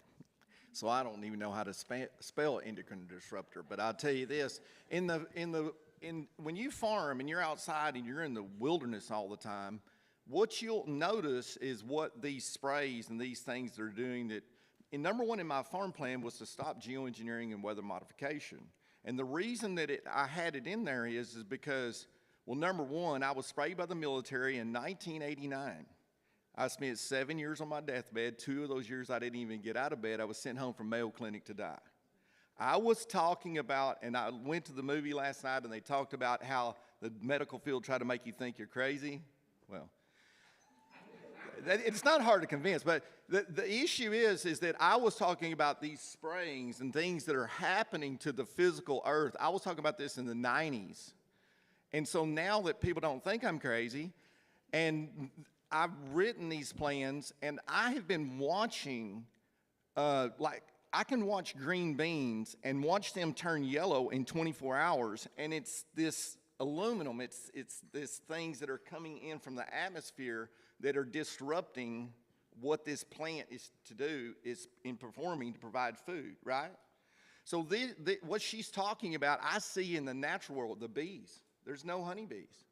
So I don't even know how to spell endocrine disruptor, but I'll tell you this: when you farm and you're outside and you're in the wilderness all the time, what you'll notice is what these sprays and these things they're doing. That, and number one in my farm plan was to stop geoengineering and weather modification. And the reason that I had it in there is because, well, number one, I was sprayed by the military in 1989. I spent 7 years on my deathbed. 2 of those years I didn't even get out of bed. I was sent home from Mayo Clinic to die. I was talking about, and I went to the movie last night and they talked about how the medical field tried to make you think you're crazy. Well, it's not hard to convince, but the issue is that I was talking about these sprayings and things that are happening to the physical earth. I was talking about this in the 90s. And so now that people don't think I'm crazy, and I've written these plans, and I have been watching, like, I can watch green beans and watch them turn yellow in 24 hours, and it's this aluminum, it's these things that are coming in from the atmosphere that are disrupting what this plant is to do, is in performing to provide food, right? So what she's talking about, I see in the natural world, the bees. There's no honeybees.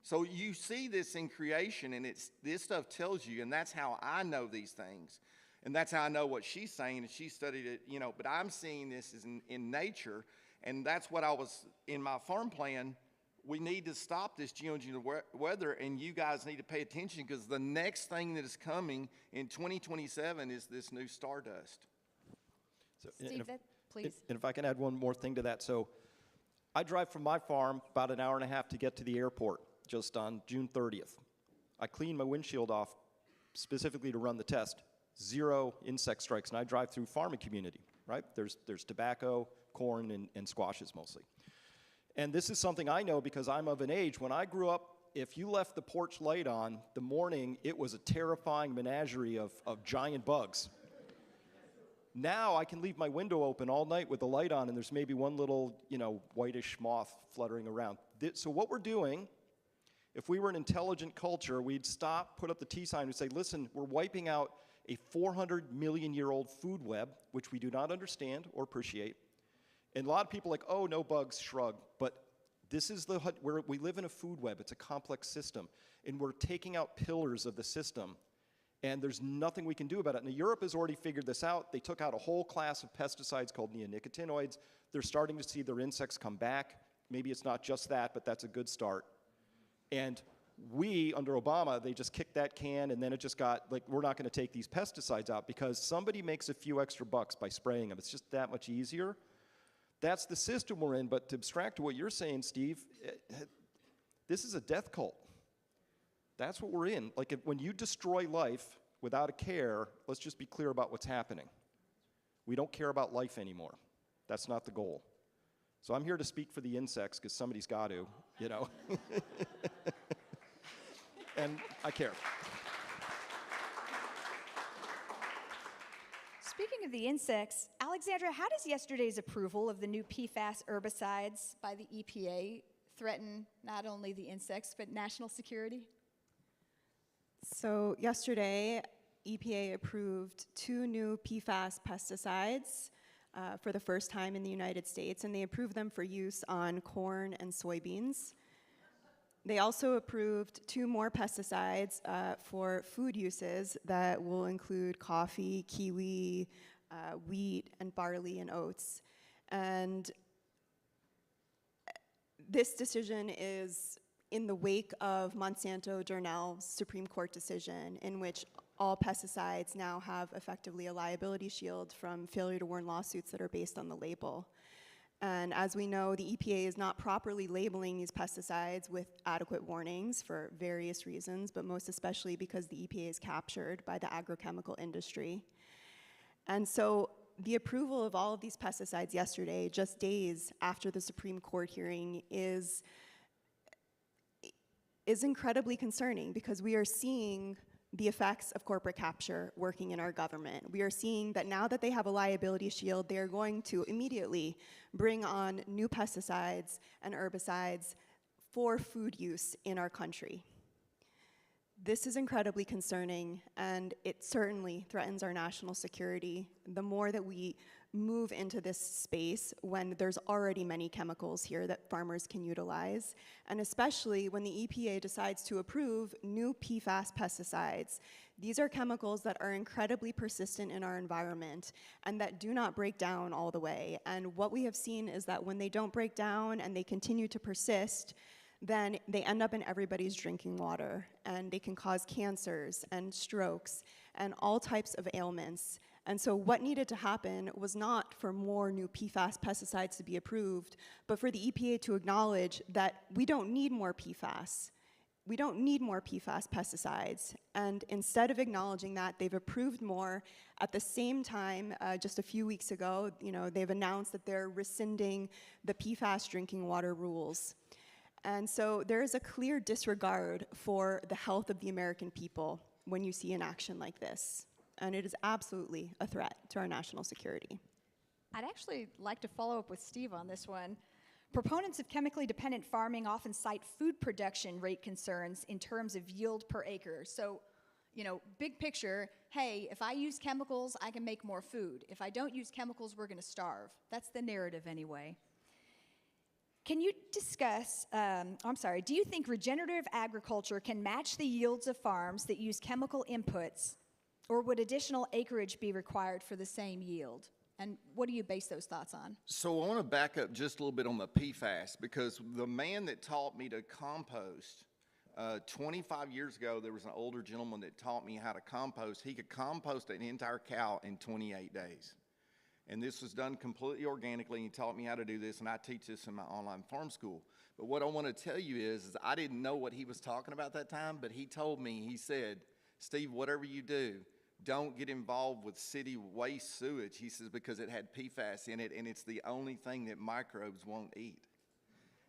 So you see this in creation, and this stuff tells you, and that's how I know these things. And that's how I know what she's saying, and she studied it, you know, but I'm seeing this as in nature, and that's what I was, in my farm plan, we need to stop this geoengineered weather, and you guys need to pay attention, because the next thing that is coming in 2027 is this new stardust. So, Steve, please. And if I can add one more thing to that. So I drive from my farm about an hour and a half to get to the airport just on June 30th. I clean my windshield off specifically to run the test. 0 insect strikes, and I drive through farming community, right? There's tobacco, corn, and squashes mostly. And this is something I know because I'm of an age. When I grew up, if you left the porch light on the morning, it was a terrifying menagerie of giant bugs. Now I can leave my window open all night with the light on, and there's maybe one little, whitish moth fluttering around. So what we're doing, if we were an intelligent culture, we'd stop, put up the T sign, and say, listen, we're wiping out a 400-million-year-old food web, which we do not understand or appreciate. And a lot of people are like, oh, no bugs, shrug. But this is where we live in a food web. It's a complex system. And we're taking out pillars of the system. And there's nothing we can do about it. Now, Europe has already figured this out. They took out a whole class of pesticides called neonicotinoids. They're starting to see their insects come back. Maybe it's not just that, but that's a good start. And we, under Obama, they just kicked that can, and then it just got, like, we're not going to take these pesticides out because somebody makes a few extra bucks by spraying them. It's just that much easier. That's the system we're in, but to abstract to what you're saying, Steve, this is a death cult. That's what we're in. Like, when you destroy life without a care, let's just be clear about what's happening. We don't care about life anymore. That's not the goal. So I'm here to speak for the insects, because somebody's got to, And I care. Speaking of the insects, Alexandra, how does yesterday's approval of the new PFAS herbicides by the EPA threaten not only the insects, but national security? So yesterday, EPA approved 2 new PFAS pesticides for the first time in the United States, and they approved them for use on corn and soybeans. They also approved 2 more pesticides for food uses that will include coffee, kiwi, wheat, and barley and oats. And this decision is in the wake of Monsanto-Durnell's Supreme Court decision, in which all pesticides now have effectively a liability shield from failure to warn lawsuits that are based on the label. And as we know, the EPA is not properly labeling these pesticides with adequate warnings for various reasons, but most especially because the EPA is captured by the agrochemical industry. And so the approval of all of these pesticides yesterday, just days after the Supreme Court hearing, is incredibly concerning, because we are seeing the effects of corporate capture working in our government. We are seeing that now that they have a liability shield, they are going to immediately bring on new pesticides and herbicides for food use in our country. This is incredibly concerning, and it certainly threatens our national security. The more that we move into this space when there's already many chemicals here that farmers can utilize, and especially when the EPA decides to approve new PFAS pesticides. These are chemicals that are incredibly persistent in our environment and that do not break down all the way. And what we have seen is that when they don't break down and they continue to persist, then they end up in everybody's drinking water, and they can cause cancers and strokes and all types of ailments. And so what needed to happen was not for more new PFAS pesticides to be approved, but for the EPA to acknowledge that we don't need more PFAS. We don't need more PFAS pesticides. And instead of acknowledging that, they've approved more. At the same time, just a few weeks ago, they've announced that they're rescinding the PFAS drinking water rules. And so there is a clear disregard for the health of the American people when you see an action like this. And it is absolutely a threat to our national security. I'd actually like to follow up with Steve on this one. Proponents of chemically dependent farming often cite food production rate concerns in terms of yield per acre. So, big picture, hey, if I use chemicals, I can make more food. If I don't use chemicals, we're gonna starve. That's the narrative anyway. Can you discuss, do you think regenerative agriculture can match the yields of farms that use chemical inputs, or would additional acreage be required for the same yield? And what do you base those thoughts on? So I want to back up just a little bit on the PFAS, because the man that taught me to compost, 25 years ago, there was an older gentleman that taught me how to compost. He could compost an entire cow in 28 days. And this was done completely organically. He taught me how to do this, and I teach this in my online farm school. But what I want to tell you is I didn't know what he was talking about that time, but he told me, he said, Steve, whatever you do, don't get involved with city waste sewage. He says, because it had PFAS in it, and it's the only thing that microbes won't eat.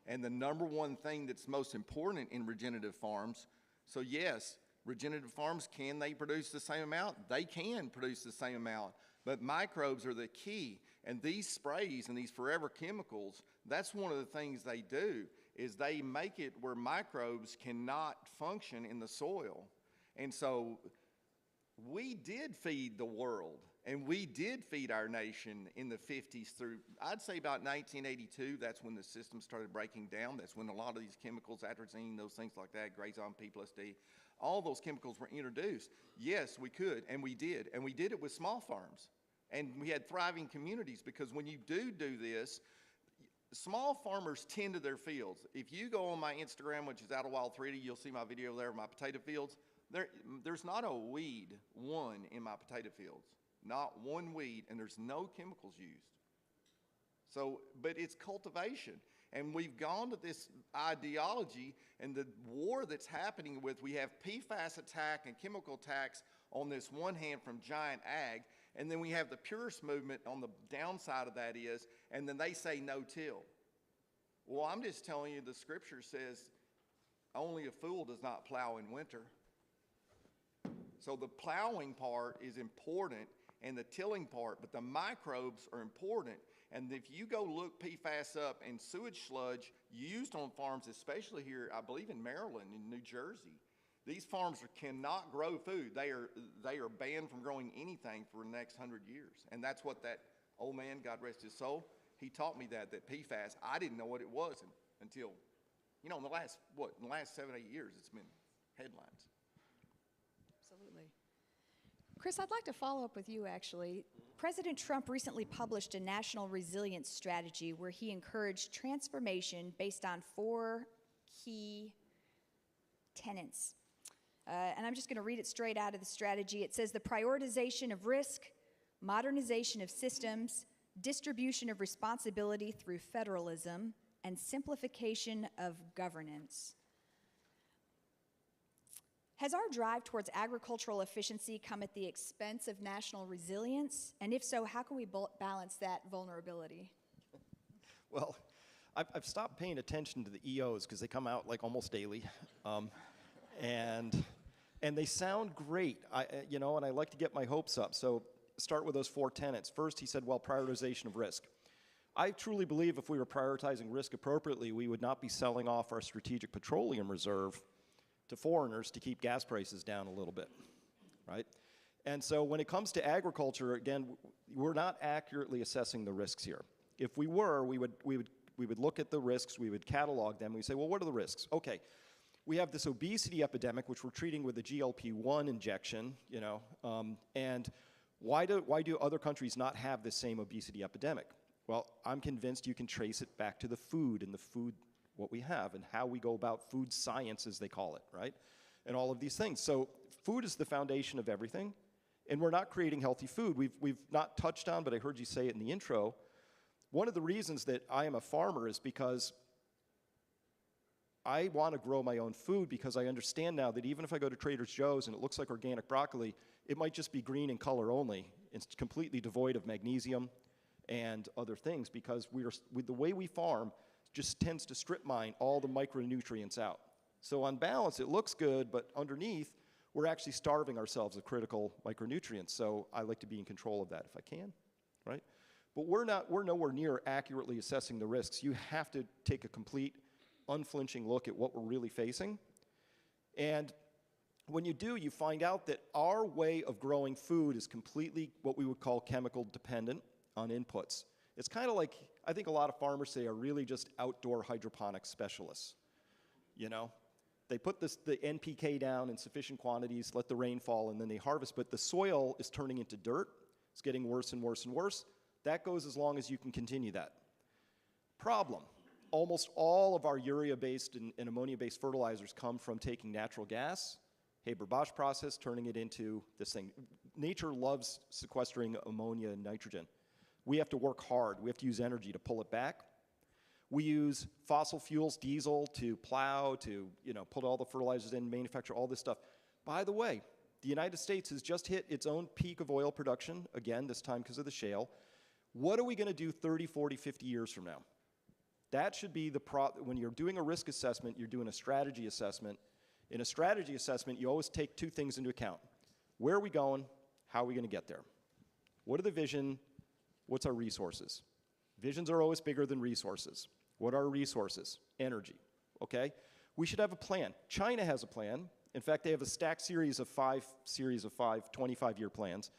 And the number one thing that's most important in regenerative farms, so yes, regenerative farms, can they produce the same amount? They can produce the same amount. But microbes are the key, and these sprays and these forever chemicals, that's one of the things they do, is they make it where microbes cannot function in the soil. And so we did feed the world, and we did feed our nation in the 50s through, I'd say about 1982, that's when the system started breaking down. That's when a lot of these chemicals, atrazine, those things like that, Grazon, P+D, all those chemicals were introduced. Yes, we could, and we did it with small farms. And we had thriving communities, because when you do this, small farmers tend to their fields. If you go on my Instagram, which is Out of Wild 3D, you'll see my video there of my potato fields. There's not a weed, one, in my potato fields. Not one weed, and there's no chemicals used. So, but it's cultivation. And we've gone to this ideology, and the war that's happening we have PFAS attack and chemical attacks on this one hand from giant ag, and then we have the purist movement on the downside of that is, and then they say no-till. Well, I'm just telling you, the scripture says, only a fool does not plow in winter. So the plowing part is important, and the tilling part, but the microbes are important. And if you go look PFAS up and sewage sludge used on farms, especially here, I believe in Maryland and New Jersey, these farms cannot grow food. They are banned from growing anything for the next 100 years. And that's what that old man, God rest his soul, he taught me that PFAS, I didn't know what it was until, in the last 7, 8 years, it's been headlines. Absolutely. Chris, I'd like to follow up with you, actually. President Trump recently published a national resilience strategy where he encouraged transformation based on 4 key tenets. And I'm just going to read it straight out of the strategy. It says the prioritization of risk, modernization of systems, distribution of responsibility through federalism, and simplification of governance. Has our drive towards agricultural efficiency come at the expense of national resilience? And if so, how can we balance that vulnerability? Well, I've stopped paying attention to the EOs because they come out like almost daily. And they sound great, and I like to get my hopes up. So start with those 4 tenets. First, he said, prioritization of risk. I truly believe if we were prioritizing risk appropriately, we would not be selling off our strategic petroleum reserve to foreigners to keep gas prices down a little bit, right? And so when it comes to agriculture, again, we're not accurately assessing the risks here. If we were, we would look at the risks, we would catalog them, we'd say, well, what are the risks? Okay, we have this obesity epidemic, which we're treating with a GLP-1 injection, you know, and why do other countries not have this same obesity epidemic? Well, I'm convinced you can trace it back to the food and the food, what we have, and how we go about food science, as they call it, right? And all of these things. So food is the foundation of everything, and we're not creating healthy food. We've not touched on, but I heard you say it in the intro, one of the reasons that I am a farmer is because I want to grow my own food, because I understand now that even if I go to Trader Joe's and it looks like organic broccoli, it might just be green in color only. It's completely devoid of magnesium and other things, because with the way we farm just tends to strip mine all the micronutrients out. So on balance, it looks good, but underneath, we're actually starving ourselves of critical micronutrients. So I like to be in control of that if I can, right? But we're nowhere near accurately assessing the risks. You have to take a complete, unflinching look at what we're really facing. And when you do, you find out that our way of growing food is completely what we would call chemical dependent on inputs. It's kind of like, I think a lot of farmers say are really just outdoor hydroponics specialists. You know, they put the NPK down in sufficient quantities, let the rain fall, and then they harvest, but the soil is turning into dirt. It's getting worse and worse and worse. That goes as long as you can continue that. Problem, almost all of our urea-based and ammonia-based fertilizers come from taking natural gas, Haber-Bosch process, turning it into this thing. Nature loves sequestering ammonia and nitrogen. We have to work hard. We have to use energy to pull it back. We use fossil fuels, diesel, to plow, to put all the fertilizers in, manufacture all this stuff. By the way, the United States has just hit its own peak of oil production, again, this time because of the shale. What are we going to do 30, 40, 50 years from now? That should be when you're doing a risk assessment, you're doing a strategy assessment. In a strategy assessment, you always take two things into account. Where are we going? How are we going to get there? What are the vision? What's our resources? Visions are always bigger than resources. What are our resources? Energy, okay? We should have a plan. China has a plan. In fact, they have a stacked series of five 25-year plans.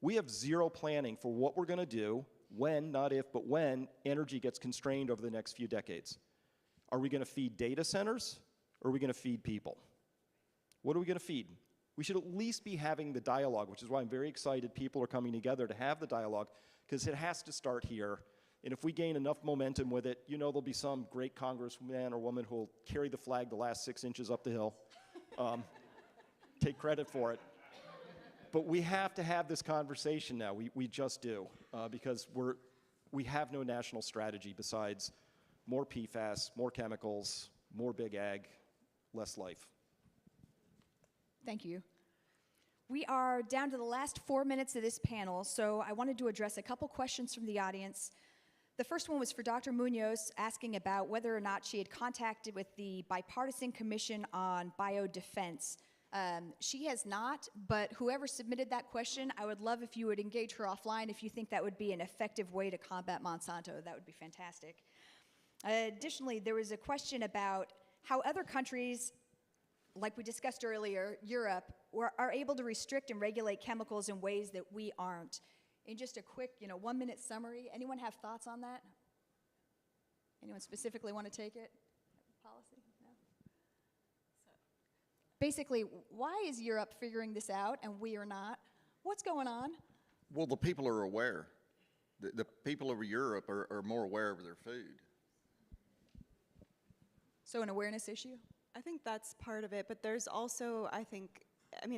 We have zero planning for what we're going to do when, not if, but when energy gets constrained over the next few decades. Are we going to feed data centers, or are we going to feed people? What are we going to feed? We should at least be having the dialogue, which is why I'm very excited people are coming together to have the dialogue, because it has to start here. And if we gain enough momentum with it, there'll be some great congressman or woman who will carry the flag the last 6 inches up the hill. Take credit for it. But we have to have this conversation now. We just do, because we have no national strategy besides more PFAS, more chemicals, more big ag, less life. Thank you. We are down to the last 4 minutes of this panel, so I wanted to address a couple questions from the audience. The first one was for Dr. Munoz, asking about whether or not she had contacted with the Bipartisan Commission on Biodefense. She has not, but whoever submitted that question, I would love if you would engage her offline if you think that would be an effective way to combat Monsanto. That would be fantastic. Additionally, there was a question about how other countries, like we discussed earlier, Europe, are able to restrict and regulate chemicals in ways that we aren't. In just a quick, 1 minute summary, anyone have thoughts on that? Anyone specifically want to take it? Policy? No? Basically, why is Europe figuring this out and we are not? What's going on? Well, the people are aware. The people over Europe are more aware of their food. So an awareness issue? I think that's part of it, but there's also,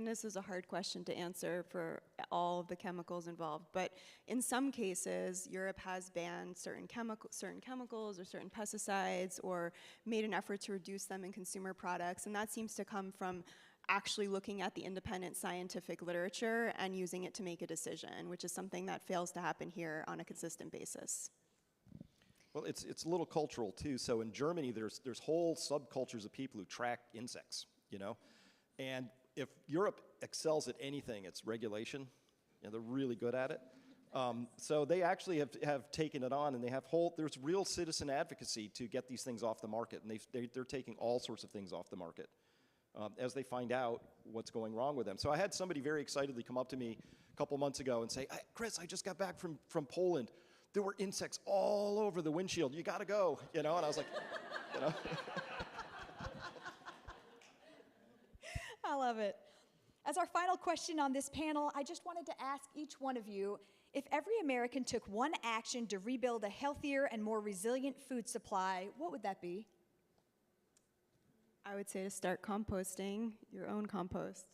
this is a hard question to answer for all of the chemicals involved, but in some cases, Europe has banned certain chemicals or certain pesticides or made an effort to reduce them in consumer products, and that seems to come from actually looking at the independent scientific literature and using it to make a decision, which is something that fails to happen here on a consistent basis. Well, it's a little cultural too. So in Germany, there's whole subcultures of people who track insects, and if Europe excels at anything, it's regulation. They're really good at it. So they actually have taken it on, and they have there's real citizen advocacy to get these things off the market, and they're taking all sorts of things off the market as they find out what's going wrong with them. So I had somebody very excitedly come up to me a couple months ago and say, Chris, I just got back from Poland. There were insects all over the windshield. You got to go, And I was like, I love it. As our final question on this panel, I just wanted to ask each one of you, if every American took one action to rebuild a healthier and more resilient food supply, what would that be? I would say to start composting your own compost.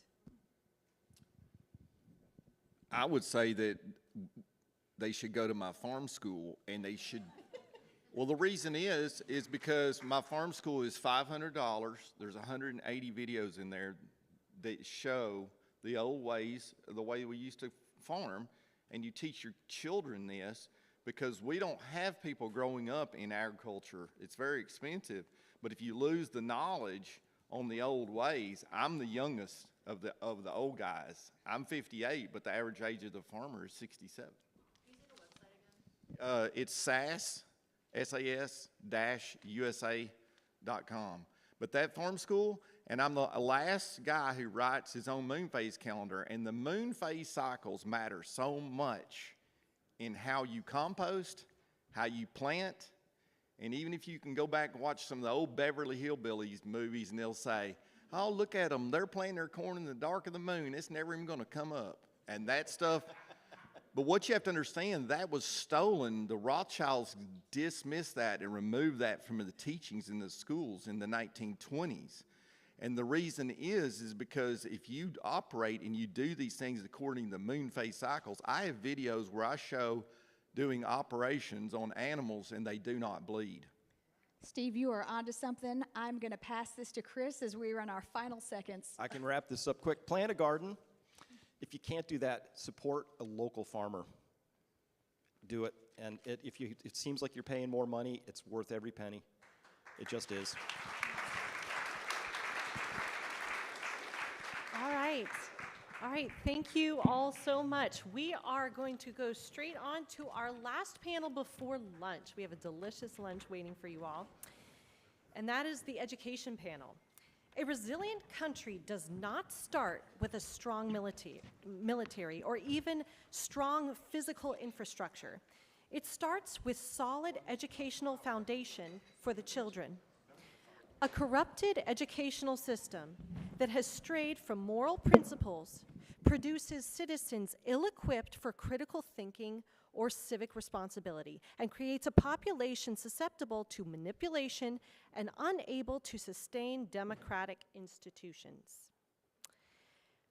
I would say that they should go to my farm school, and they should. Well, the reason is because my farm school is $500. There's 180 videos in there that show the old ways, the way we used to farm, and you teach your children this, because we don't have people growing up in agriculture. It's very expensive, but if you lose the knowledge on the old ways, I'm the youngest of the old guys. I'm 58, but the average age of the farmer is 67. It's SAS-USA.com. But that farm school, and I'm the last guy who writes his own moon phase calendar, and the moon phase cycles matter so much in how you compost, how you plant, and even if you can go back and watch some of the old Beverly Hillbillies movies, and they'll say, oh, look at them, they're planting their corn in the dark of the moon, it's never even gonna come up, and that stuff. But what you have to understand, that was stolen. The Rothschilds dismissed that and removed that from the teachings in the schools in the 1920s. And the reason is because if you operate and you do these things according to the moon phase cycles, I have videos where I show doing operations on animals and they do not bleed. Steve, you are onto something. I'm going to pass this to Chris as we are in our final seconds. I can wrap this up quick. Plant a garden. If you can't do that, support a local farmer. Do it. And if it seems like you're paying more money, it's worth every penny. It just is. All right. All right, thank you all so much. We are going to go straight on to our last panel before lunch. We have a delicious lunch waiting for you all, and that is the education panel. A resilient country does not start with a strong military or even strong physical infrastructure. It starts with solid educational foundation for the children. A corrupted educational system that has strayed from moral principles produces citizens ill-equipped for critical thinking or civic responsibility and creates a population susceptible to manipulation and unable to sustain democratic institutions.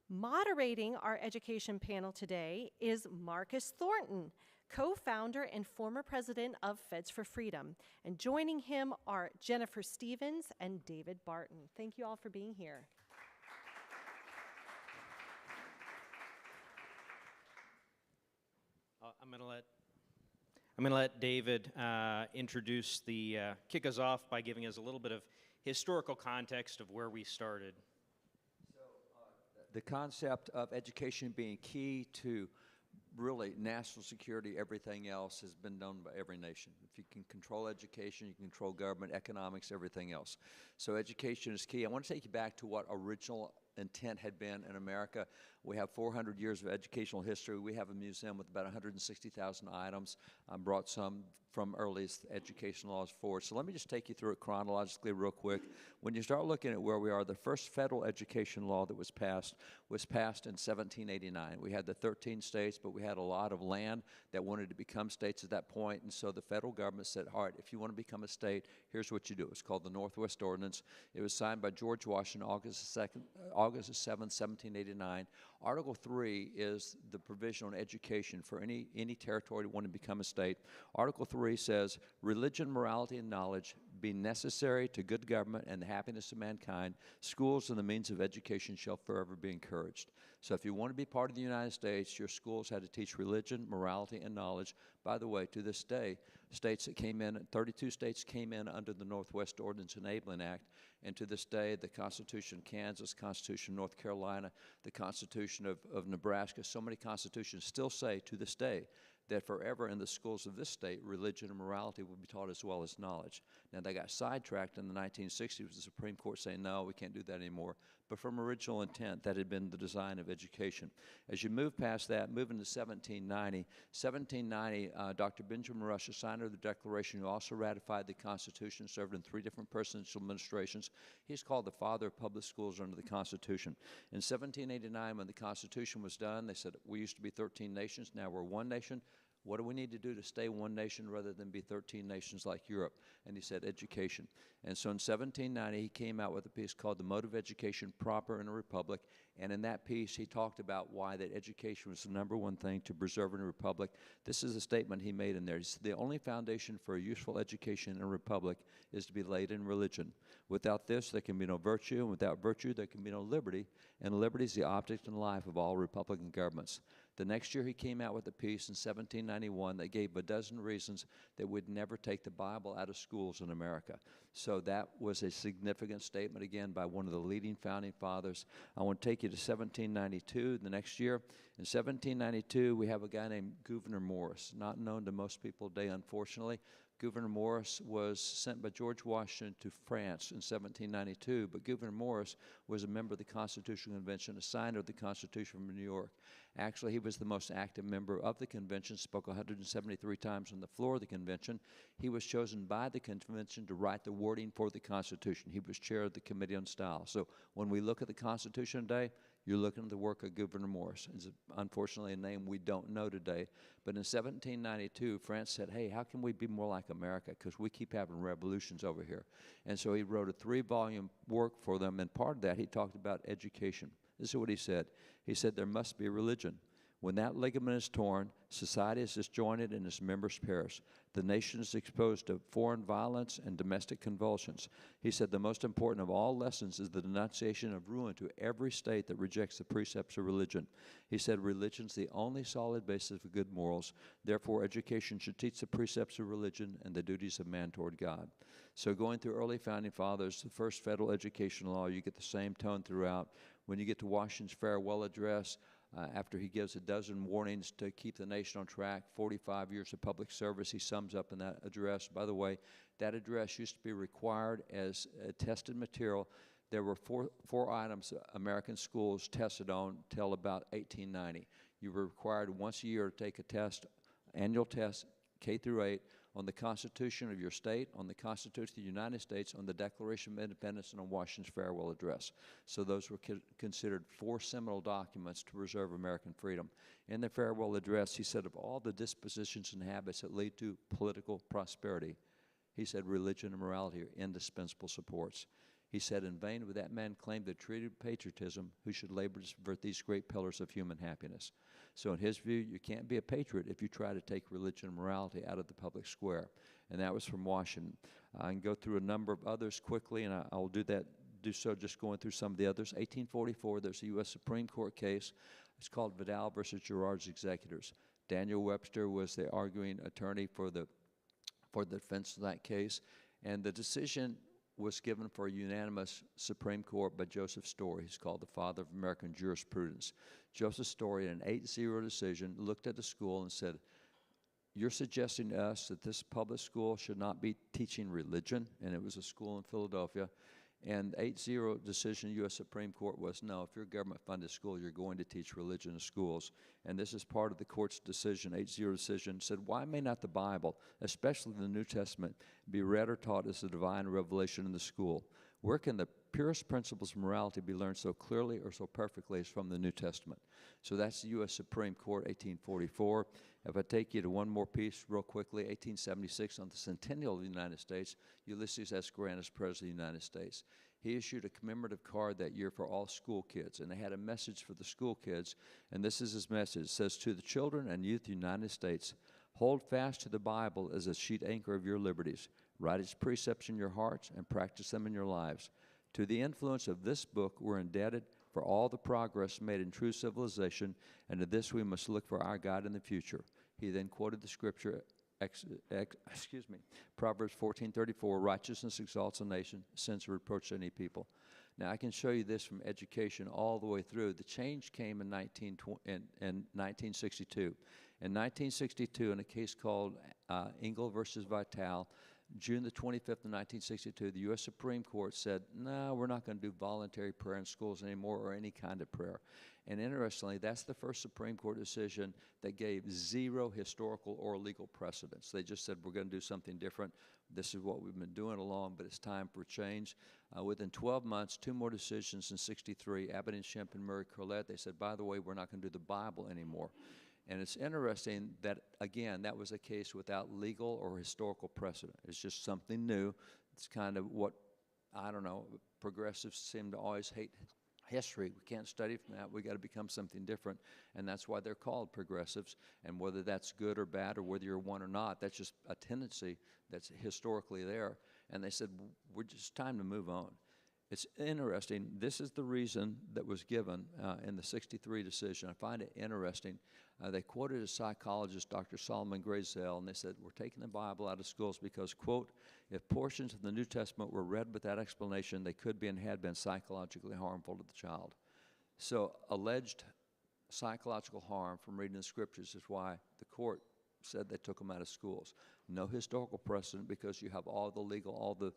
Moderating our education panel today is Marcus Thornton, co-founder and former president of Feds for Freedom. And joining him are Jennifer Stevens and David Barton. Thank you all for being here. I'm going to let David kick us off by giving us a little bit of historical context of where we started. So, the concept of education being key to really national security, everything else has been done by every nation. If you can control education, you can control government, economics, everything else. So education is key. I want to take you back to what original intent had been in America. We have 400 years of educational history. We have a museum with about 160,000 items. I brought some from earliest education laws forward. So let me just take you through it chronologically real quick. When you start looking at where we are, the first federal education law that was passed in 1789. We had the 13 states, but we had a lot of land that wanted to become states at that point, and so the federal government said, all right, if you want to become a state, here's what you do. It's called the Northwest Ordinance. It was signed by George Washington August 7th, 1789. Article 3 is the provision on education for any territory that want to become a state. Article 3 says, religion, morality, and knowledge being necessary to good government and the happiness of mankind, schools and the means of education shall forever be encouraged. So if you want to be part of the United States, your schools had to teach religion, morality, and knowledge. By the way, to this day, states that came in, 32 states came in under the Northwest Ordinance Enabling Act, and to this day, the Constitution of Kansas, Constitution of North Carolina, the Constitution of Nebraska, so many constitutions still say to this day that forever in the schools of this state, religion and morality would be taught as well as knowledge. Now, they got sidetracked in the 1960s with the Supreme Court saying, no, we can't do that anymore. But from original intent, that had been the design of education. As you move past that, move into 1790, Dr. Benjamin Rush, a signer of the Declaration, who also ratified the Constitution, served in 3 different presidential administrations. He's called the father of public schools under the Constitution. In 1789, when the Constitution was done, they said, we used to be 13 nations, now we're one nation. What do we need to do to stay one nation rather than be 13 nations like Europe? And he said education. And so in 1790, he came out with a piece called The Mode of Education Proper in a Republic. And in that piece, he talked about why that education was the #1 thing to preserve in a republic. This is a statement he made in there. He said, the only foundation for a useful education in a republic is to be laid in religion. Without this, there can be no virtue, and without virtue, there can be no liberty. And liberty is the object and life of all republican governments. The next year, he came out with a piece in 1791 that gave a dozen reasons that would never take the Bible out of schools in America. So that was a significant statement, again, by one of the leading founding fathers. I want to take you to 1792, the next year. In 1792, we have a guy named Gouverneur Morris, not known to most people today, unfortunately. Gouverneur Morris was sent by George Washington to France in 1792, but Gouverneur Morris was a member of the Constitutional Convention, a signer of the Constitution from New York. Actually, he was the most active member of the convention, spoke 173 times on the floor of the convention. He was chosen by the convention to write the wording for the Constitution. He was chair of the Committee on Style. So when we look at the Constitution today, you're looking at the work of Gouverneur Morris. It's unfortunately a name we don't know today. But in 1792, France said, hey, how can we be more like America? Because we keep having revolutions over here. And so he wrote a 3-volume work for them, and part of that he talked about education. This is what he said. He said, there must be a religion. When that ligament is torn, society is disjointed and its members perish. The nation is exposed to foreign violence and domestic convulsions. He said the most important of all lessons is the denunciation of ruin to every state that rejects the precepts of religion. He said religion is the only solid basis of good morals. Therefore, education should teach the precepts of religion and the duties of man toward God. So going through early founding fathers, the first federal education law, you get the same tone throughout. When you get to Washington's farewell address, after he gives a dozen warnings to keep the nation on track, 45 years of public service, he sums up in that address. By the way, that address used to be required as tested material. There were four items American schools tested on till about 1890. You were required once a year to take a test, annual test, K through 8, on the Constitution of your state, on the Constitution of the United States, on the Declaration of Independence, and on Washington's farewell address. So those were considered 4 seminal documents to preserve American freedom. In the farewell address, he said, of all the dispositions and habits that lead to political prosperity, he said religion and morality are indispensable supports. He said, in vain would that man claim the treaty of patriotism who should labor to subvert these great pillars of human happiness. So in his view, you can't be a patriot if you try to take religion and morality out of the public square. And that was from Washington. I can go through a number of others quickly, and I'll do so just going through some of the others. 1844, there's a U.S. Supreme Court case. It's called Vidal versus Girard's Executors. Daniel Webster was the arguing attorney for the defense of that case. And the decision was given for a unanimous Supreme Court by Joseph Story. He's called the father of American jurisprudence. Joseph Story, in an 8-0 decision, looked at the school and said, you're suggesting to us that this public school should not be teaching religion, and it was a school in Philadelphia. And 8-0 decision, U.S. Supreme Court was, no, if you're a government-funded school, you're going to teach religion in schools. And this is part of the court's decision, 8-0 decision, said, why may not the Bible, especially the New Testament, be read or taught as a divine revelation in the school? Where can the purest principles of morality be learned so clearly or so perfectly as from the New Testament? So that's the U.S. Supreme Court, 1844. If I take you to one more piece real quickly, 1876, on the centennial of the United States, Ulysses S. Grant is President of the United States. He issued a commemorative card that year for all school kids, and they had a message for the school kids, and this is his message. It says, to the children and youth of the United States, hold fast to the Bible as a sheet anchor of your liberties. Write its precepts in your hearts and practice them in your lives. To the influence of this book, we're indebted for all the progress made in true civilization, and to this we must look for our guide in the future. He then quoted the scripture, Proverbs 14:34, righteousness exalts a nation, sins reproach any people. Now, I can show you this from education all the way through. The change came in 1962. In 1962, in a case called Engel versus Vitale, June the 25th of 1962, the U.S. Supreme Court said, no, we're not going to do voluntary prayer in schools anymore or any kind of prayer. And interestingly, that's the first Supreme Court decision that gave zero historical or legal precedence. They just said, we're going to do something different. This is what we've been doing along, but it's time for change. Within 12 months, 2 more decisions in 63, Abbott and Shemp and Murray Corlett, they said, by the way, we're not going to do the Bible anymore. And it's interesting that, again, that was a case without legal or historical precedent. It's just something new. It's kind of what, I don't know, progressives seem to always hate history. We can't study from that. We got to become something different. And that's why they're called progressives. And whether that's good or bad or whether you're one or not, that's just a tendency that's historically there. And they said, we're just time to move on. It's interesting. This is the reason that was given in the 63 decision. I find it interesting. They quoted a psychologist, Dr. Solomon Grazel, and they said, we're taking the Bible out of schools because, quote, if portions of the New Testament were read without explanation, they could be and had been psychologically harmful to the child. So alleged psychological harm from reading the scriptures is why the court said they took them out of schools. No historical precedent because you have all the legal, all the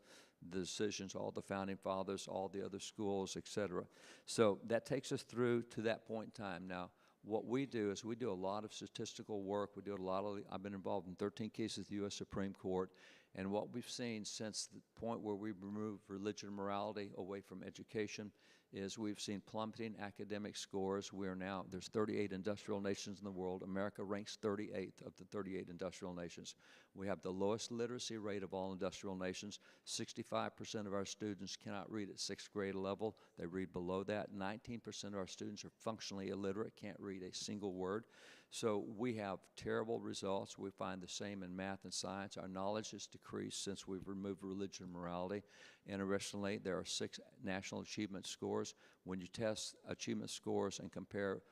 decisions, all the founding fathers, all the other schools, etc. So that takes us through to that point in time. Now, what we do is we do a lot of statistical work. We do a lot of, I've been involved in 13 cases at the U.S. Supreme Court, and what we've seen since the point where we've removed religion and morality away from education is we've seen plummeting academic scores. We are now, there's 38 industrial nations in the world. America ranks 38th of the 38 industrial nations. We have the lowest literacy rate of all industrial nations. 65% of our students cannot read at 6th grade level. They read below that. 19% of our students are functionally illiterate, can't read a single word. So we have terrible results. We find the same in math and science. Our knowledge has decreased since we've removed religion and morality. Interestingly, there are 6 national achievement scores. When you test achievement scores and compare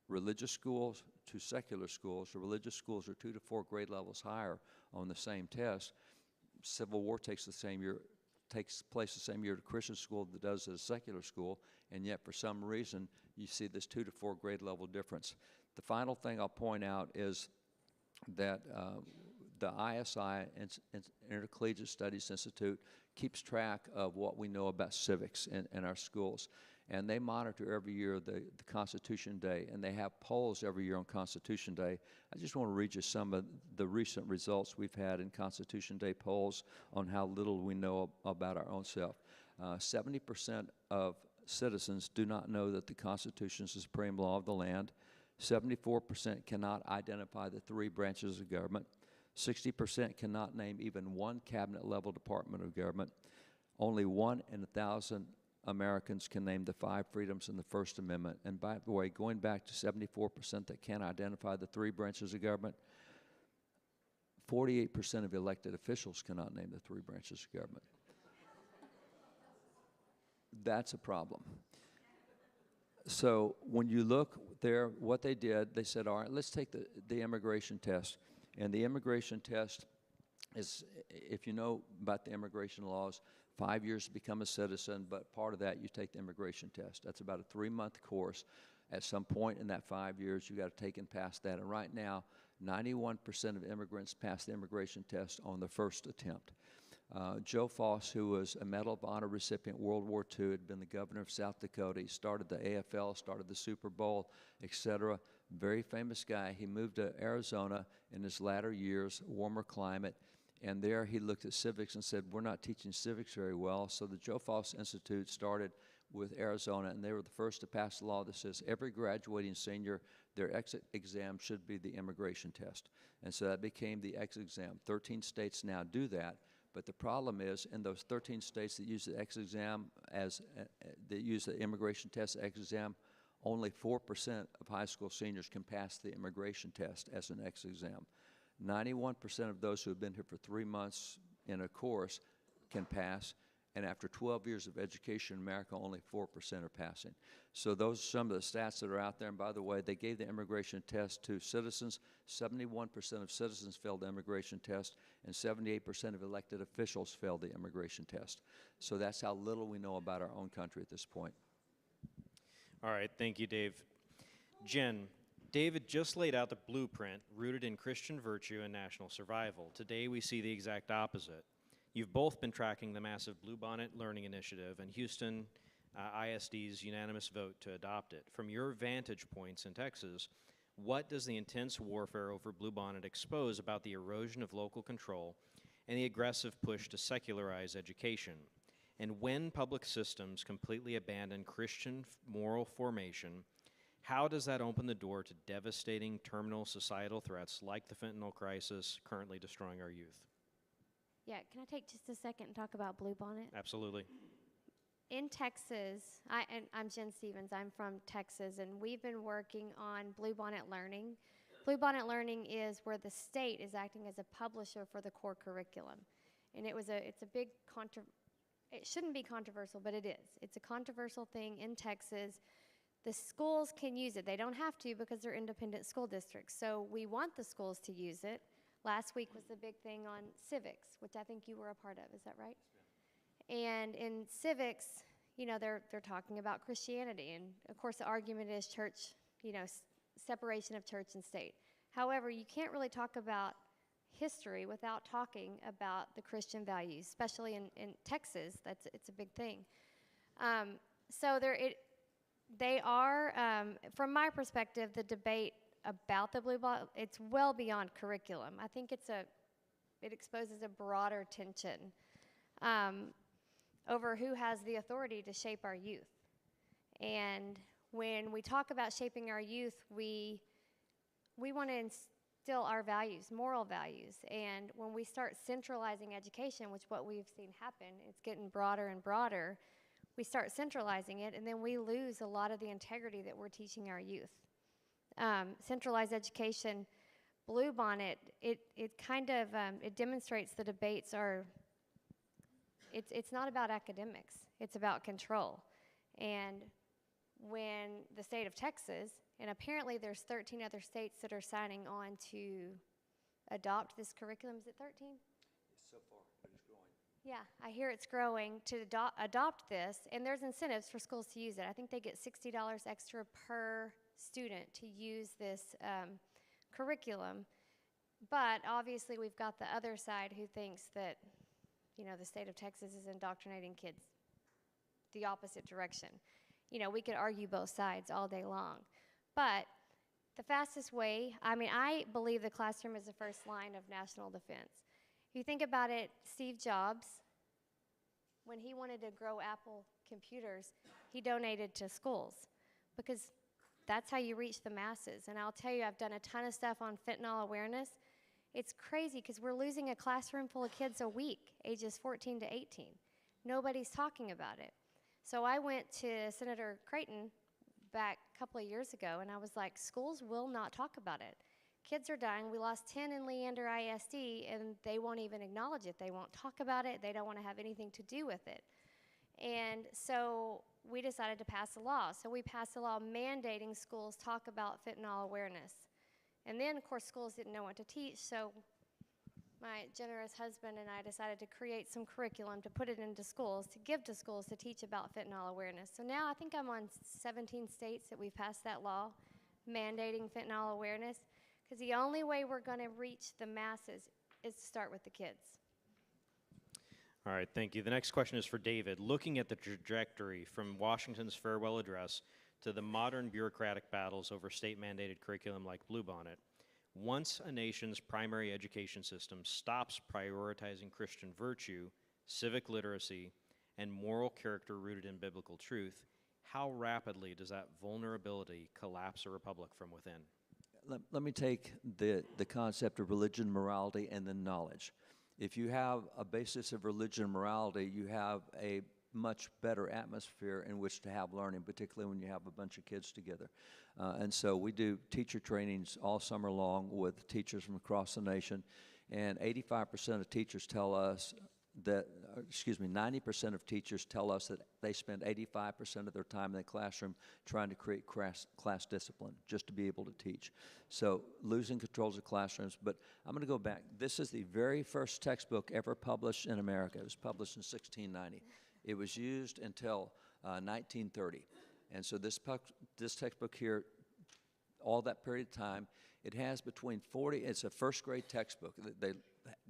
religious schools to secular schools, the religious schools are 2 to 4 grade levels higher on the same test. Civil War takes place the same year at a Christian school that does at a secular school, and yet for some reason you see this 2 to 4 grade level difference. The final thing I'll point out is that the ISI, Intercollegiate Studies Institute, keeps track of what we know about civics in our schools. And they monitor every year the Constitution Day, and they have polls every year on Constitution Day. I just want to read you some of the recent results we've had in Constitution Day polls on how little we know about our own self. 70% of citizens do not know that the Constitution is the supreme law of the land. 74% cannot identify the 3 branches of government. 60% cannot name even one cabinet-level department of government. Only 1 in 1,000 Americans can name the 5 freedoms in the First Amendment. And by the way, going back to 74% that can't identify the 3 branches of government, 48% of elected officials cannot name the 3 branches of government. That's a problem. So when you look there, what they did, they said, all right, let's take the immigration test. And the immigration test is, if you know about the immigration laws, 5 years to become a citizen, but part of that, you take the immigration test. That's about a 3-month course. At some point in that 5 years, you got to take and pass that. And right now, 91% of immigrants pass the immigration test on the first attempt. Joe Foss, who was a Medal of Honor recipient World War II, had been the governor of South Dakota. He started the AFL, started the Super Bowl, etc. Very famous guy. He moved to Arizona in his latter years, warmer climate, and there he looked at civics and said, we're not teaching civics very well. So the Joe Foss Institute started with Arizona, and they were the first to pass a law that says every graduating senior, their exit exam should be the immigration test. And so that became the exit exam. 13 states now do that. But the problem is, in those 13 states that use the exit exam that use the immigration test exit exam, only 4% of high school seniors can pass the immigration test as an exit exam. 91% of those who have been here for 3 months in a course can pass. And after 12 years of education in America, only 4% are passing. So those are some of the stats that are out there. And by the way, they gave the immigration test to citizens. 71% of citizens failed the immigration test, and 78% of elected officials failed the immigration test. So that's how little we know about our own country at this point. All right, thank you, Dave. Jen, David just laid out the blueprint rooted in Christian virtue and national survival. Today we see the exact opposite. You've both been tracking the massive Bluebonnet Learning Initiative and Houston ISD's unanimous vote to adopt it. From your vantage points in Texas, what does the intense warfare over Bluebonnet expose about the erosion of local control and the aggressive push to secularize education? And when public systems completely abandon Christian moral formation, how does that open the door to devastating terminal societal threats like the fentanyl crisis currently destroying our youth? Yeah, can I take just a second and talk about Bluebonnet? Absolutely. In Texas, I'm Jen Stevens, I'm from Texas, and we've been working on Bluebonnet Learning. Bluebonnet Learning is where the state is acting as a publisher for the core curriculum. And it's a big it shouldn't be controversial, but it is. It's a controversial thing in Texas. The schools can use it. They don't have to because they're independent school districts. So we want the schools to use it. Last week was the big thing on civics, which I think you were a part of. Is that right? And in civics, you know, they're talking about Christianity. And, of course, the argument is church, you know, separation of church and state. However, you can't really talk about history without talking about the Christian values, especially in Texas. It's a big thing. So they are, from my perspective, the debate about the Bluebonnet, it's well beyond curriculum. I think it exposes a broader tension over who has the authority to shape our youth. And when we talk about shaping our youth, we want to instill our values, moral values. And when we start centralizing education, which what we've seen happen, it's getting broader and broader, we start centralizing it, and then we lose a lot of the integrity that we're teaching our youth. Centralized education, Bluebonnet, it demonstrates the debates are, it's not about academics, it's about control. And when the state of Texas, and apparently there's 13 other states that are signing on to adopt this curriculum, is it 13? So far, but it's growing. Yeah, I hear it's growing to adopt this, and there's incentives for schools to use it. I think they get $60 extra per student to use this curriculum. But obviously we've got the other side who thinks that, you know, the state of Texas is indoctrinating kids the opposite direction. You know, we could argue both sides all day long. But the fastest way, I believe the classroom is the first line of national defense. If you think about it, Steve Jobs, when he wanted to grow Apple computers, he donated to schools because that's how you reach the masses. And I'll tell you, I've done a ton of stuff on fentanyl awareness. It's crazy because we're losing a classroom full of kids a week, ages 14 to 18. Nobody's talking about it. So I went to Senator Creighton back a couple of years ago, and I was like, schools will not talk about it. Kids are dying. We lost 10 in Leander ISD, and they won't even acknowledge it. They won't talk about it. They don't want to have anything to do with it. And so we decided to pass a law. So we passed a law mandating schools talk about fentanyl awareness. And then, of course, schools didn't know what to teach, so my generous husband and I decided to create some curriculum to put it into schools, to give to schools to teach about fentanyl awareness. So now I think I'm on 17 states that we've passed that law mandating fentanyl awareness, because the only way we're going to reach the masses is to start with the kids. All right, thank you. The next question is for David. Looking at the trajectory from Washington's farewell address to the modern bureaucratic battles over state-mandated curriculum like Bluebonnet, once a nation's primary education system stops prioritizing Christian virtue, civic literacy, and moral character rooted in biblical truth, how rapidly does that vulnerability collapse a republic from within? Let me take the concept of religion, morality, and then knowledge. If you have a basis of religion and morality, you have a much better atmosphere in which to have learning, particularly when you have a bunch of kids together. And so we do teacher trainings all summer long with teachers from across the nation, and 85% of teachers tell us that, excuse me, 90% of teachers tell us that they spend 85% of their time in the classroom trying to create class discipline just to be able to teach. So losing controls of classrooms. But I'm going to go back. This is the very first textbook ever published in America. It was published in 1690. It was used until 1930. And so this textbook here, all that period of time, it has between 40, it's a first grade textbook. They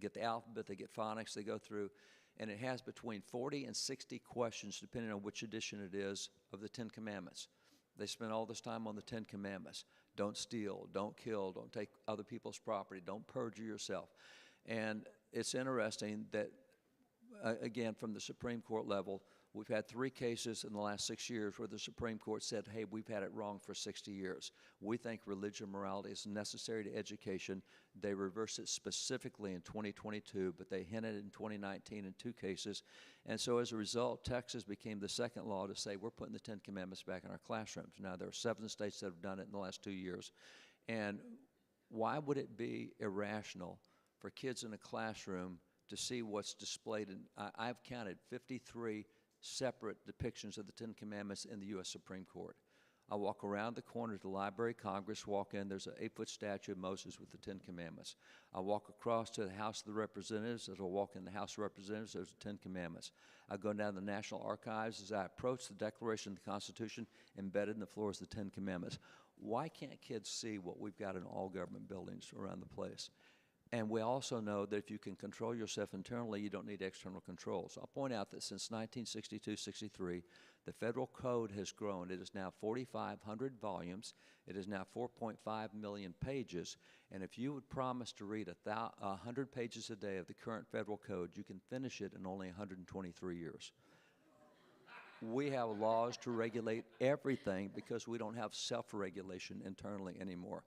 get the alphabet, they get phonics, they go through, and it has between 40 and 60 questions, depending on which edition it is, of the 10 Commandments. They spend all this time on the 10 Commandments. Don't steal, don't kill, don't take other people's property, don't perjure yourself. And it's interesting that, again, from the Supreme Court level, we've had 3 cases in the last 6 years where the Supreme Court said, hey, we've had it wrong for 60 years. We think religion and morality is necessary to education. They reversed it specifically in 2022, but they hinted in 2019 in 2 cases. And so as a result, Texas became the second law to say we're putting the 10 Commandments back in our classrooms. Now, there are 7 states that have done it in the last 2 years. And why would it be irrational for kids in a classroom to see what's displayed? I've counted 53 separate depictions of the 10 Commandments in the U.S. Supreme Court. I walk around the corner to the Library of Congress, walk in, there's an 8-foot statue of Moses with the 10 Commandments. I walk across to the House of the Representatives, as I walk in the House of Representatives, there's the 10 Commandments. I go down to the National Archives, as I approach the Declaration of the Constitution, embedded in the floor is the 10 Commandments. Why can't kids see what we've got in all government buildings around the place? And we also know that if you can control yourself internally, you don't need external controls. I'll point out that since 1962-63, the federal code has grown. It is now 4,500 volumes. It is now 4.5 million pages. And if you would promise to read 100 pages a day of the current federal code, you can finish it in only 123 years. We have laws to regulate everything because we don't have self-regulation internally anymore.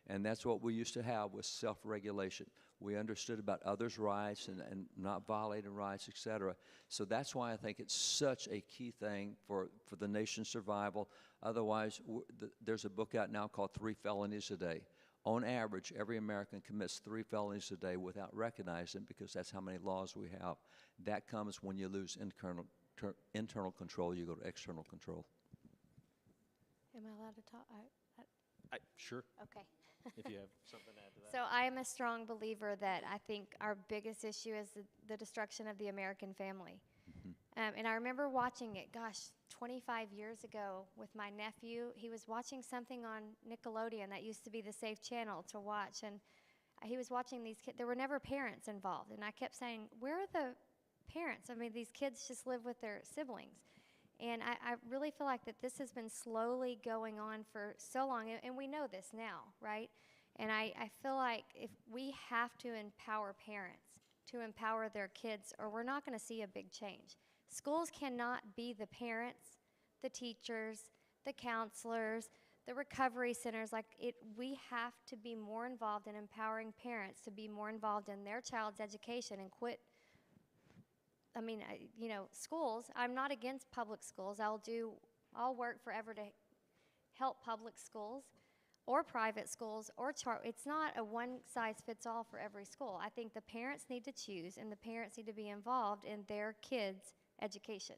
And that's what we used to have, was self-regulation. We understood about others' rights and not violating rights, et cetera. So that's why I think it's such a key thing for the nation's survival. Otherwise, there's a book out now called 3 Felonies a Day. On average, every American commits 3 felonies a day without recognizing it, because that's how many laws we have. That comes when you lose internal control, you go to external control. Am I allowed to talk? Sure. Okay. If you have something to add to that. So I am a strong believer that I think our biggest issue is the destruction of the American family. And I remember watching it, 25 years ago with my nephew. He was watching something on Nickelodeon that used to be the safe channel to watch. And he was watching these kids. There were never parents involved. And I kept saying, where are the parents? I mean, these kids just live with their siblings. And I really feel like that this has been slowly going on for so long, and we know this now, right? And I feel like if we have to empower parents to empower their kids, or we're not going to see a big change. Schools cannot be the parents, the teachers, the counselors, the recovery centers. We have to be more involved in empowering parents to be more involved in their child's education and quit. Schools, I'm not against public schools. I'll work forever to help public schools or private schools or it's not a one-size-fits-all for every school. I think the parents need to choose, and the parents need to be involved in their kids' education.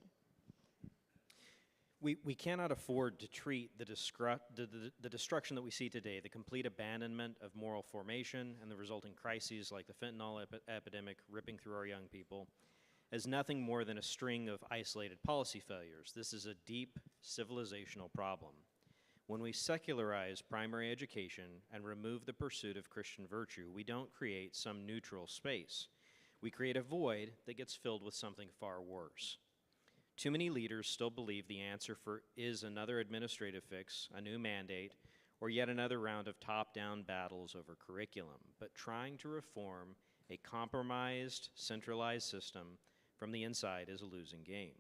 We cannot afford to treat the destruction that we see today, the complete abandonment of moral formation and the resulting crises like the fentanyl epidemic ripping through our young people, as nothing more than a string of isolated policy failures. This is a deep civilizational problem. When we secularize primary education and remove the pursuit of Christian virtue, we don't create some neutral space. We create a void that gets filled with something far worse. Too many leaders still believe the answer is another administrative fix, a new mandate, or yet another round of top-down battles over curriculum. But trying to reform a compromised, centralized system from the inside is a losing game.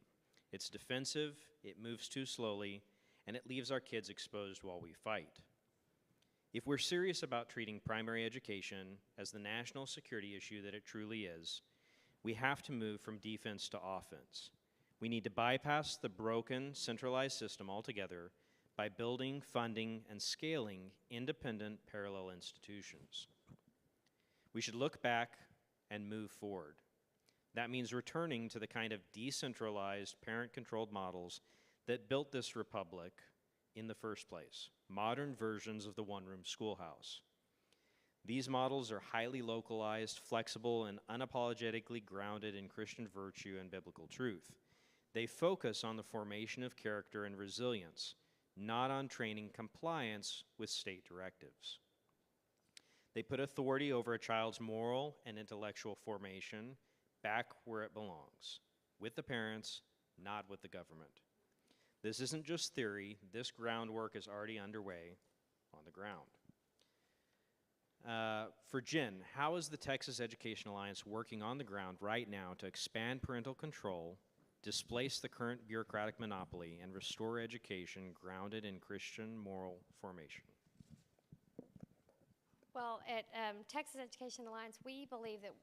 It's defensive, it moves too slowly, and it leaves our kids exposed while we fight. If we're serious about treating primary education as the national security issue that it truly is, we have to move from defense to offense. We need to bypass the broken, centralized system altogether by building, funding, and scaling independent parallel institutions. We should look back and move forward. That means returning to the kind of decentralized, parent-controlled models that built this republic in the first place, modern versions of the one-room schoolhouse. These models are highly localized, flexible, and unapologetically grounded in Christian virtue and biblical truth. They focus on the formation of character and resilience, not on training compliance with state directives. They put authority over a child's moral and intellectual formation back where it belongs, with the parents, not with the government. This isn't just theory. This groundwork is already underway on the ground. For Jen, how is the Texas Education Alliance working on the ground right now to expand parental control, displace the current bureaucratic monopoly, and restore education grounded in Christian moral formation? Well, at Texas Education Alliance, we believe that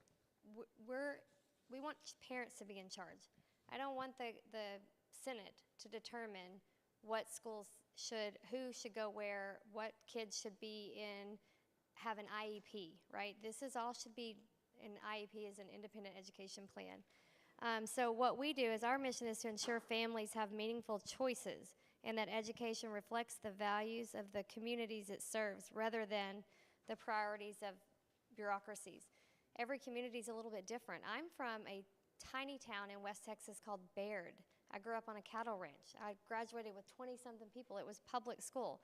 we want parents to be in charge. I don't want the Senate to determine what schools who should go where, what kids should be in, have an IEP, right? This is all should be, an IEP is an independent education plan. So what we do is our mission is to ensure families have meaningful choices and that education reflects the values of the communities it serves rather than the priorities of bureaucracies. Every community is a little bit different. I'm from a tiny town in West Texas called Baird. I grew up on a cattle ranch. I graduated with 20-something people. It was public school.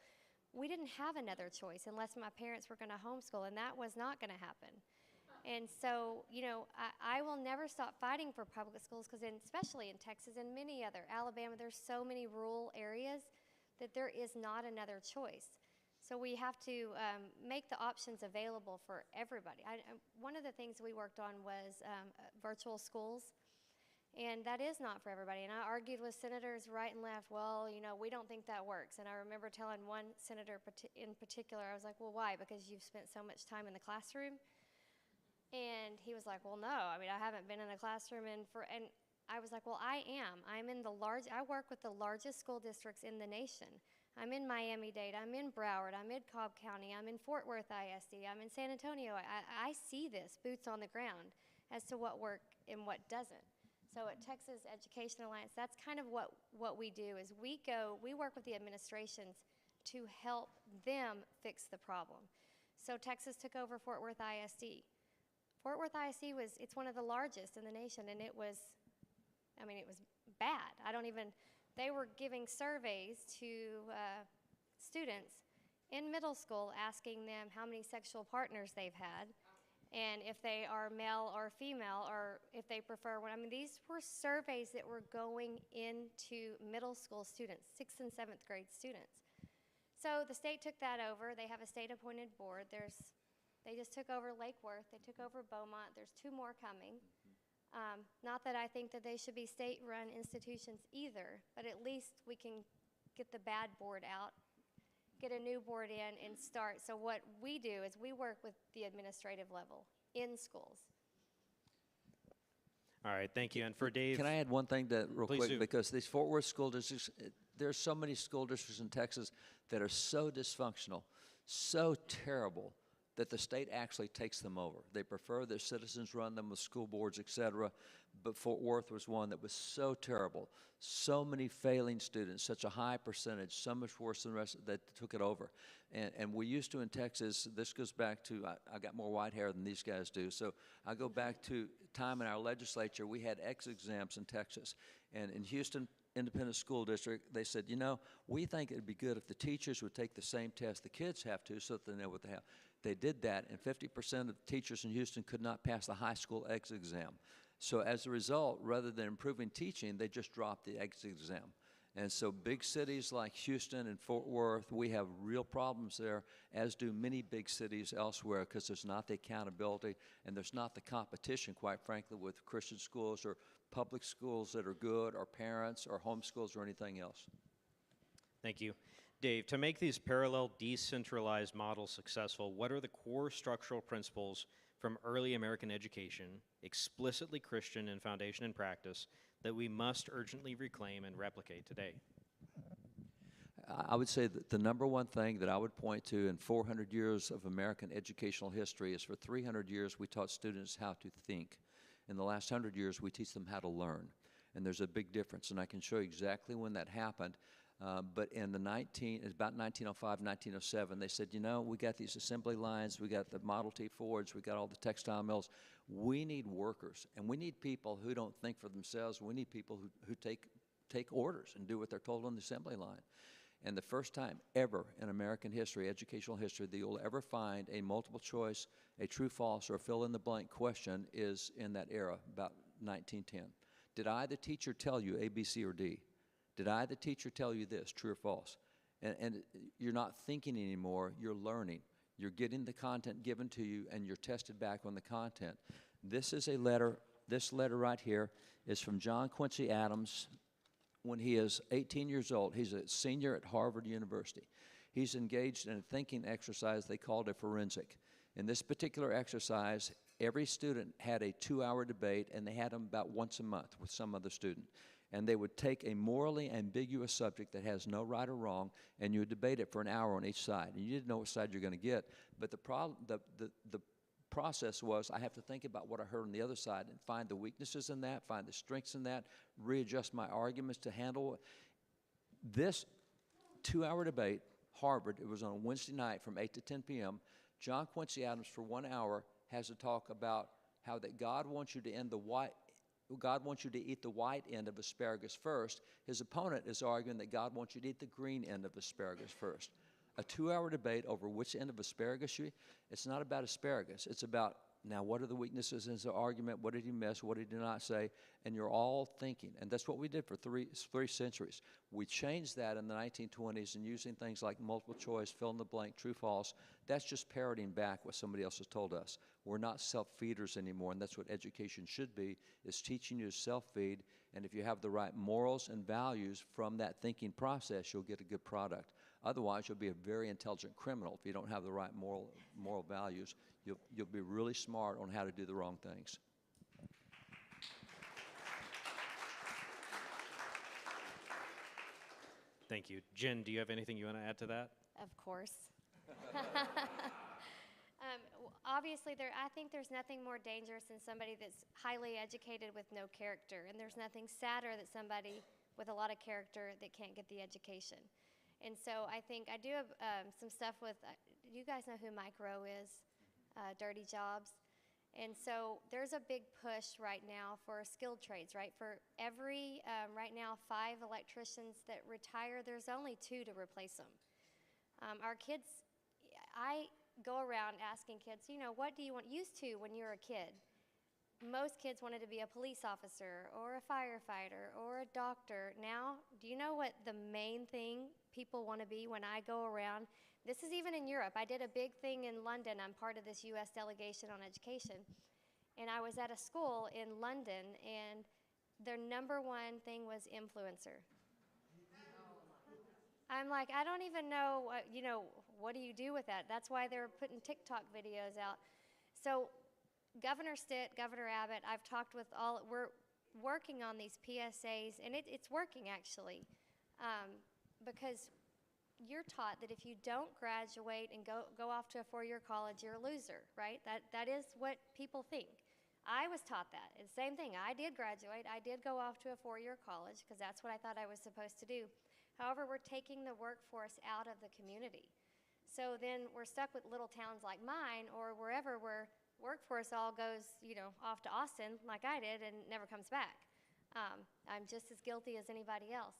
We didn't have another choice unless my parents were going to homeschool, and that was not going to happen. And so, you know, I will never stop fighting for public schools because especially in Texas and many other, Alabama, there's so many rural areas that there is not another choice. So we have to make the options available for everybody. One of the things we worked on was virtual schools, and that is not for everybody. And I argued with senators right and left, well, you know, we don't think that works. And I remember telling one senator in particular, I was like, well, why? Because you've spent so much time in the classroom? And he was like, well, no, I mean, I haven't been in a classroom and I was like, well, I am. I work with the largest school districts in the nation. I'm in Miami-Dade, I'm in Broward, I'm in Cobb County, I'm in Fort Worth ISD, I'm in San Antonio. I see this, boots on the ground, as to what works and what doesn't. So at Texas Education Alliance, that's kind of what we do, is we work with the administrations to help them fix the problem. So Texas took over Fort Worth ISD. Fort Worth ISD it's one of the largest in the nation, and it was bad. They were giving surveys to students in middle school asking them how many sexual partners they've had and if they are male or female or if they prefer one. I mean, these were surveys that were going into middle school students, 6th and 7th grade students. So the state took that over. They have a state-appointed board. They just took over Lake Worth. They took over Beaumont. There's 2 more coming. Not that I think that they should be state-run institutions either, but at least we can get the bad board out, get a new board in, and start. So what we do is we work with the administrative level in schools. All right, thank you. And for Dave. Can I add one thing real Please quick? do. Because these Fort Worth school districts, there's so many school districts in Texas that are so dysfunctional, so terrible, that the state actually takes them over. They prefer their citizens run them with school boards, et cetera. But Fort Worth was one that was so terrible. So many failing students, such a high percentage, so much worse than the rest that took it over. And we used to in Texas, this goes back to, I got more white hair than these guys do, so I go back to time in our legislature, we had exit exams in Texas. And in Houston Independent School District, they said, you know, we think it'd be good if the teachers would take the same test the kids have to so that they know what they have. They did that, and 50% of the teachers in Houston could not pass the high school exit exam. So as a result, rather than improving teaching, they just dropped the exit exam. And so big cities like Houston and Fort Worth, we have real problems there, as do many big cities elsewhere, because there's not the accountability and there's not the competition, quite frankly, with Christian schools or public schools that are good, or parents, or homeschools, or anything else. Thank you. Dave, to make these parallel decentralized models successful, what are the core structural principles from early American education, explicitly Christian in foundation and practice, that we must urgently reclaim and replicate today? I would say that the number one thing that I would point to in 400 years of American educational history is for 300 years we taught students how to think. In the last 100 years, we teach them how to learn. And there's a big difference, and I can show you exactly when that happened. But in it's about 1905, 1907, they said, you know, we got these assembly lines, we got the Model T Fords, we got all the textile mills. We need workers, and we need people who don't think for themselves. We need people who take orders and do what they're told on the assembly line. And the first time ever in American history, educational history, that you'll ever find a multiple choice, a true, false, or fill in the blank question is in that era, about 1910. Did I, the teacher, tell you A, B, C, or D? Did I, the teacher, tell you this, true or false? And you're not thinking anymore, you're learning. You're getting the content given to you, and you're tested back on the content. This is a letter, this letter right here is from John Quincy Adams when he is 18 years old. He's a senior at Harvard University. He's engaged in a thinking exercise they called a forensic. In this particular exercise, every student had a 2-hour debate, and they had them about once a month with some other student. And they would take a morally ambiguous subject that has no right or wrong, and you would debate it for an hour on each side. And you didn't know which side you're going to get, but the process was I have to think about what I heard on the other side and find the weaknesses in that, find the strengths in that, readjust my arguments to handle it. This 2-hour debate, Harvard, it was on a Wednesday night from 8 to 10 p.m., John Quincy Adams for 1 hour has a talk about how that God wants you to God wants you to eat the white end of asparagus first. His opponent is arguing that God wants you to eat the green end of asparagus first. A 2-hour debate over which end of asparagus you eat. It's not about asparagus. It's about, now, what are the weaknesses in the argument? What did he miss? What did he not say? And you're all thinking. And that's what we did for three centuries. We changed that in the 1920s and using things like multiple choice, fill in the blank, true, false. That's just parroting back what somebody else has told us. We're not self-feeders anymore, and that's what education should be, is teaching you to self-feed. And if you have the right morals and values from that thinking process, you'll get a good product. Otherwise, you'll be a very intelligent criminal if you don't have the right moral values. You'll be really smart on how to do the wrong things. Thank you. Jen, do you have anything you want to add to that? Of course. Obviously, I think there's nothing more dangerous than somebody that's highly educated with no character, and there's nothing sadder than somebody with a lot of character that can't get the education. And so I think I do have some stuff with, you guys know who Mike Rowe is, Dirty Jobs. And so there's a big push right now for skilled trades, right? For every, right now, 5 electricians that retire, there's only 2 to replace them. Our kids, I go around asking kids, you know, what do you want used to when you were a kid? Most kids wanted to be a police officer or a firefighter or a doctor. Now, do you know what the main thing people want to be when I go around? This is even in Europe. I did a big thing in London. I'm part of this U.S. delegation on education. And I was at a school in London, and their number one thing was influencer. I'm like, I don't even know, what do you do with that? That's why they're putting TikTok videos out. So Governor Stitt, Governor Abbott, I've talked with we're working on these PSAs, and it's working actually, because you're taught that if you don't graduate and go off to a 4-year college, you're a loser, right? That is what people think. I was taught that. It's the same thing. I did graduate. I did go off to a 4-year college because that's what I thought I was supposed to do. However, we're taking the workforce out of the community. So then we're stuck with little towns like mine or wherever where workforce all goes, off to Austin like I did and never comes back. I'm just as guilty as anybody else.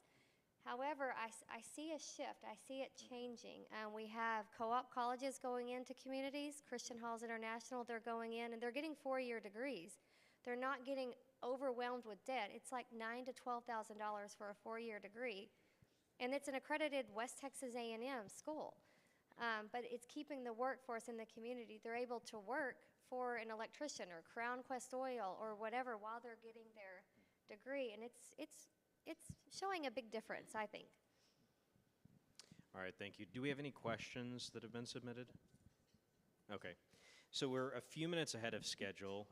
However, I see a shift. I see it changing. We have co-op colleges going into communities. Christian Halls International, they're going in, and they're getting 4-year degrees. They're not getting overwhelmed with debt. It's like $9,000 to $12,000 for a 4-year degree. And it's an accredited West Texas A&M school. But it's keeping the workforce in the community. They're able to work for an electrician or Crown Quest Oil or whatever while they're getting their degree. And it's showing a big difference, I think. All right, thank you. Do we have any questions that have been submitted? Okay. So we're a few minutes ahead of schedule.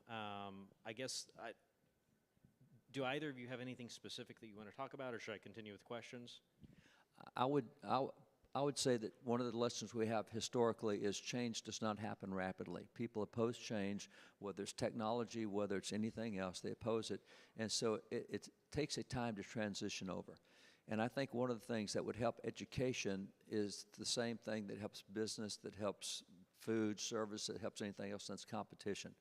Do either of you have anything specific that you want to talk about, or should I continue with questions? I would say that one of the lessons we have historically is change does not happen rapidly. People oppose change, whether it's technology, whether it's anything else, they oppose it. And so it takes a time to transition over. And I think one of the things that would help education is the same thing that helps business, that helps food, service, that helps anything else, that's competition.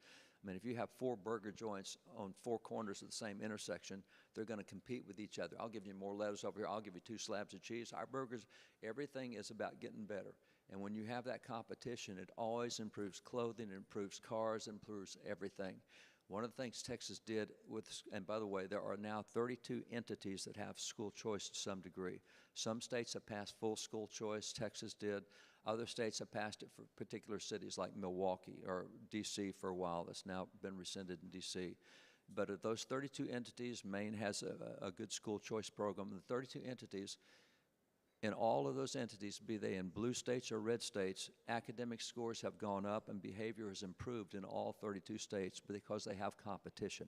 I mean, if you have 4 burger joints on 4 corners of the same intersection, they're going to compete with each other. I'll give you more lettuce over here. I'll give you 2 slabs of cheese. Our burgers, everything is about getting better. And when you have that competition, it always improves clothing, it improves cars, it improves everything. One of the things Texas did and by the way, there are now 32 entities that have school choice to some degree. Some states have passed full school choice. Texas did. Other states have passed it for particular cities like Milwaukee or D.C. for a while. That's now been rescinded in D.C. But of those 32 entities, Maine has a good school choice program. The 32 entities, in all of those entities, be they in blue states or red states, academic scores have gone up and behavior has improved in all 32 states because they have competition.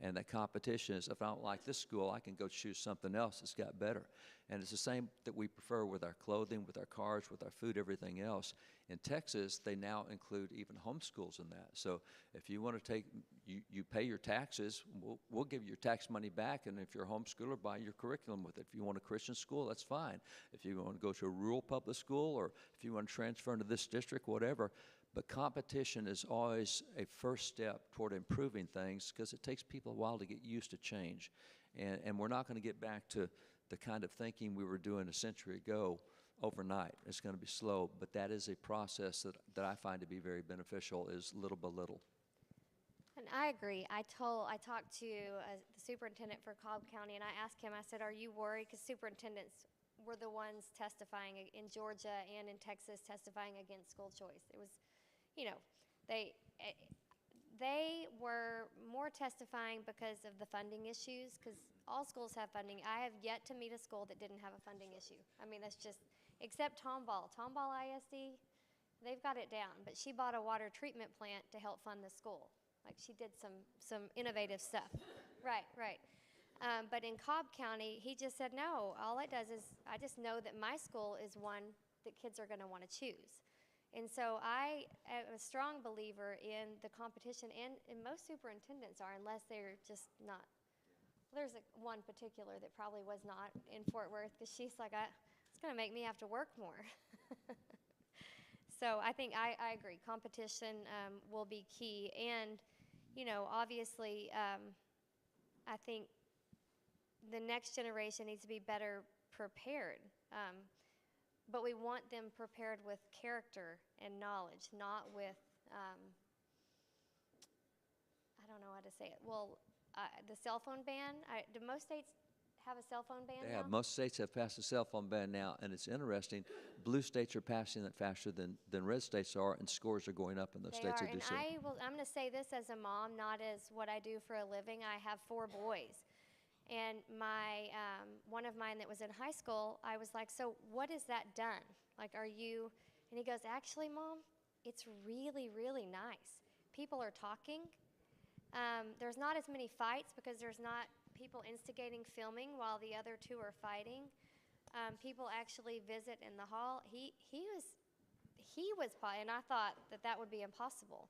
And that competition is, if I don't like this school, I can go choose something else that's got better. And it's the same that we prefer with our clothing, with our cars, with our food, everything else. In Texas, they now include even homeschools in that. So if you want to take, you pay your taxes, we'll give you your tax money back, and if you're a homeschooler, buy your curriculum with it. If you want a Christian school, that's fine. If you want to go to a rural public school, or if you want to transfer into this district, whatever. But competition is always a first step toward improving things because it takes people a while to get used to change. And we're not going to get back to the kind of thinking we were doing a century ago overnight. It's going to be slow, but that is a process that I find to be very beneficial, is little by little. And I agree. I talked to the superintendent for Cobb County, and I asked him, I said, are you worried? Because superintendents were the ones testifying in Georgia and in Texas testifying against school choice. It was, you know, they were more testifying because of the funding issues, because all schools have funding. I have yet to meet a school that didn't have a funding issue. I mean, that's just, except Tomball. Tomball ISD, they've got it down, but she bought a water treatment plant to help fund the school. Like, she did some innovative stuff. Right. But in Cobb County, he just said, no, all it does is, I just know that my school is one that kids are going to want to choose. And so I am a strong believer in the competition, and most superintendents are, unless they're just not. Well, there's one particular that probably was not in Fort Worth, because she's like, it's going to make me have to work more. So I think I agree. Competition will be key. And, you know, obviously, I think the next generation needs to be better prepared. But we want them prepared with character and knowledge, not with, I don't know how to say it. Well, the cell phone ban, do most states have a cell phone ban now? They have. Most states have passed a cell phone ban now, and it's interesting. Blue states are passing it faster than red states are, and scores are going up in those states that do so. I'm going to say this as a mom, not as what I do for a living. I have 4 boys. And my one of mine that was in high school, I was like, so what is that done? Like, are you, and he goes, actually, Mom, it's really, really nice. People are talking. There's not as many fights because there's not people instigating filming while the other 2 are fighting. People actually visit in the hall. He was, and I thought that would be impossible.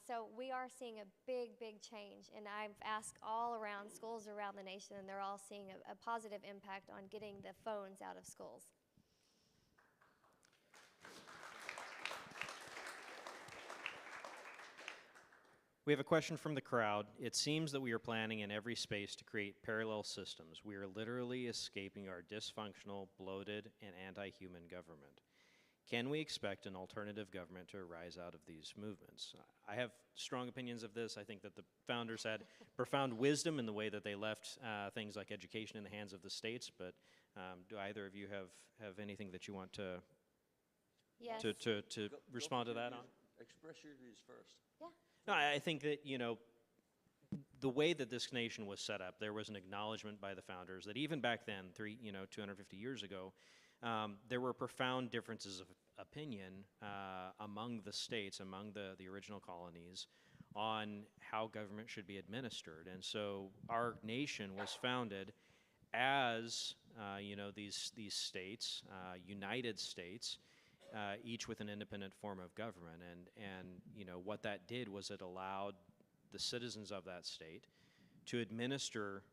So we are seeing a big, big change, and I've asked all around schools around the nation, and they're all seeing a positive impact on getting the phones out of schools. We have a question from the crowd. It seems that we are planning in every space to create parallel systems. We are literally escaping our dysfunctional, bloated, and anti-human government. Can we expect an alternative government to arise out of these movements? I have strong opinions of this. I think that the founders had profound wisdom in the way that they left things like education in the hands of the states, but do either of you have anything that you want to respond to that on? Express your views first. Yeah. No, I think that, you know, the way that this nation was set up, there was an acknowledgement by the founders that even back then, 250 years ago, there were profound differences of opinion among the states, among the original colonies, on how government should be administered. And so our nation was founded as these states, United States, each with an independent form of government, and what that did was it allowed the citizens of that state to administer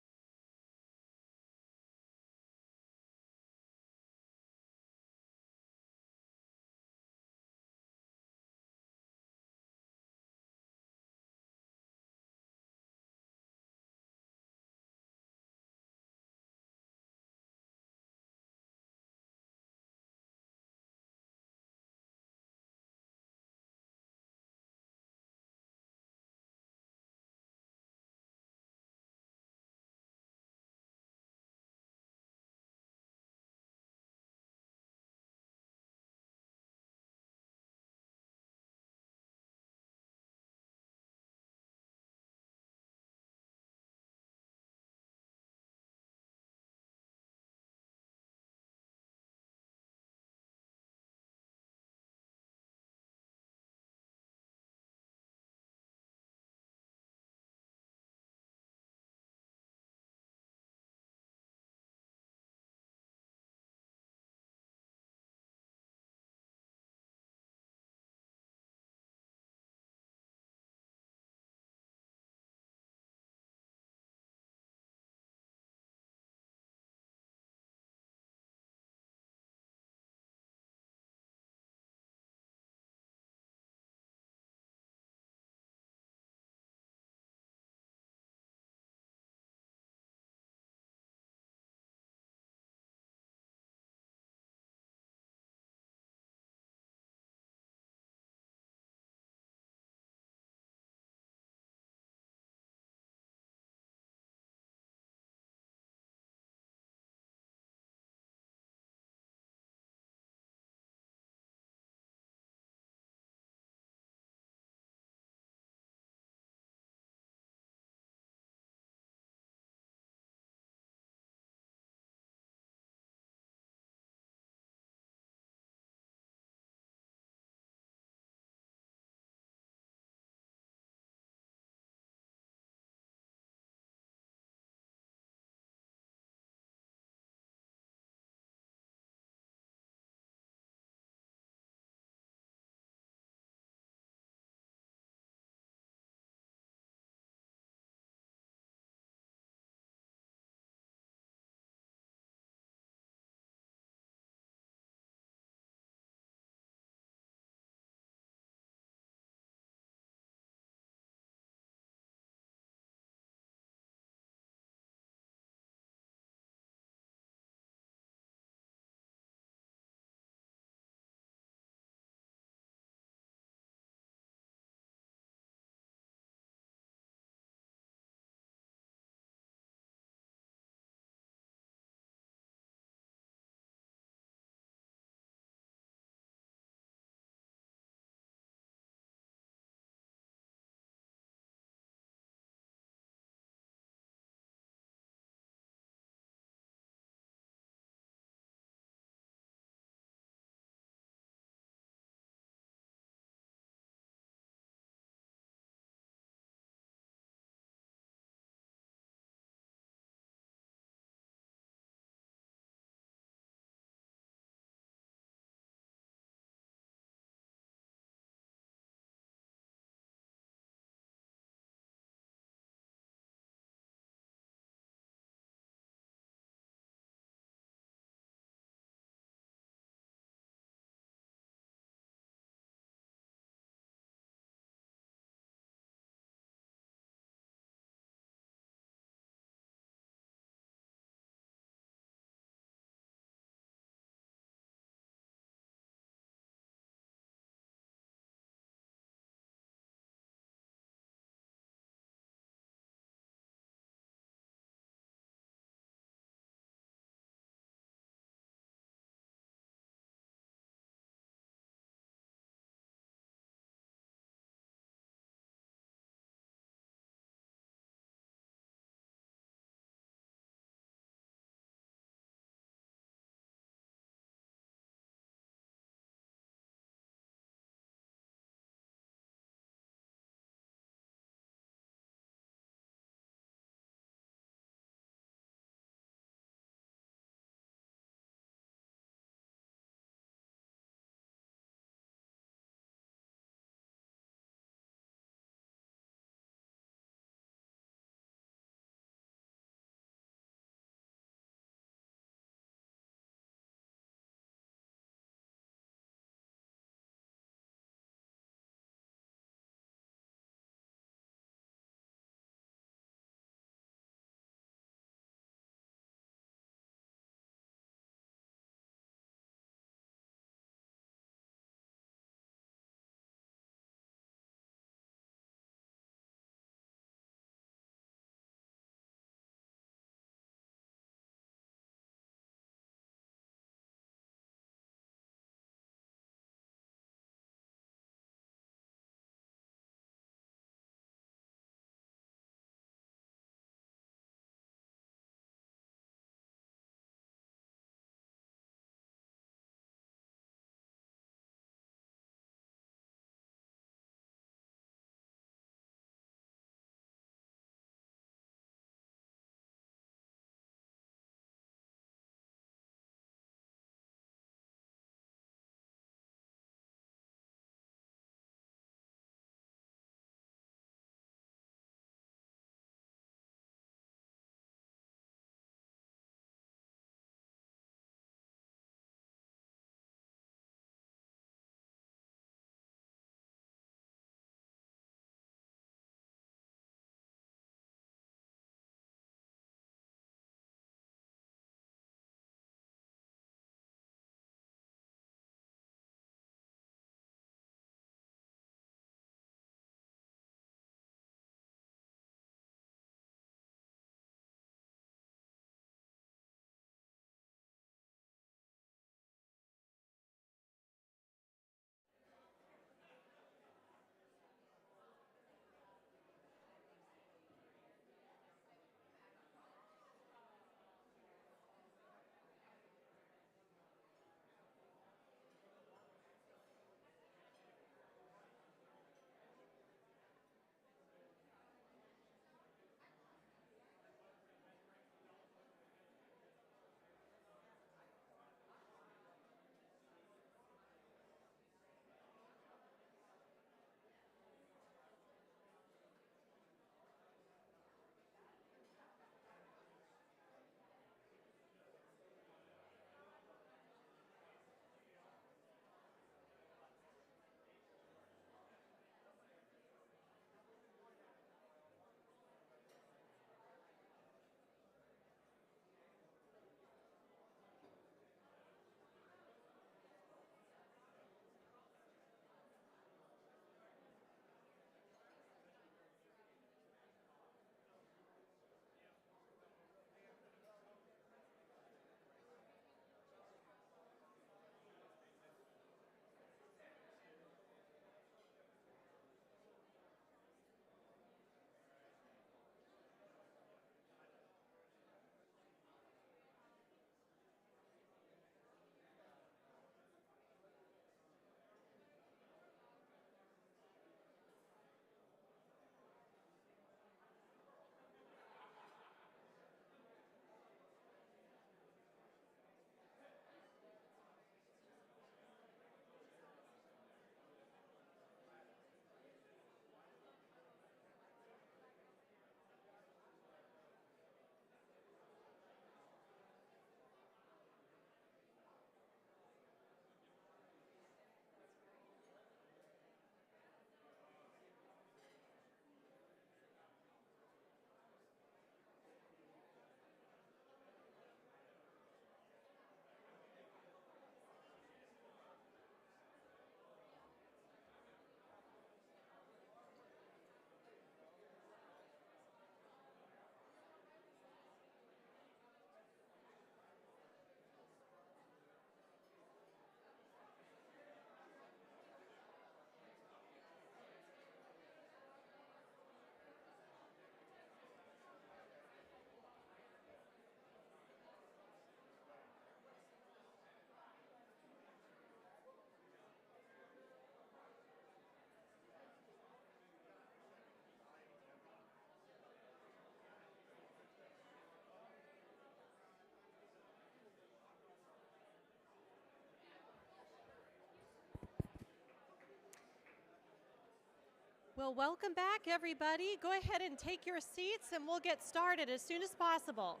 Well, welcome back, everybody. Go ahead and take your seats, and we'll get started as soon as possible.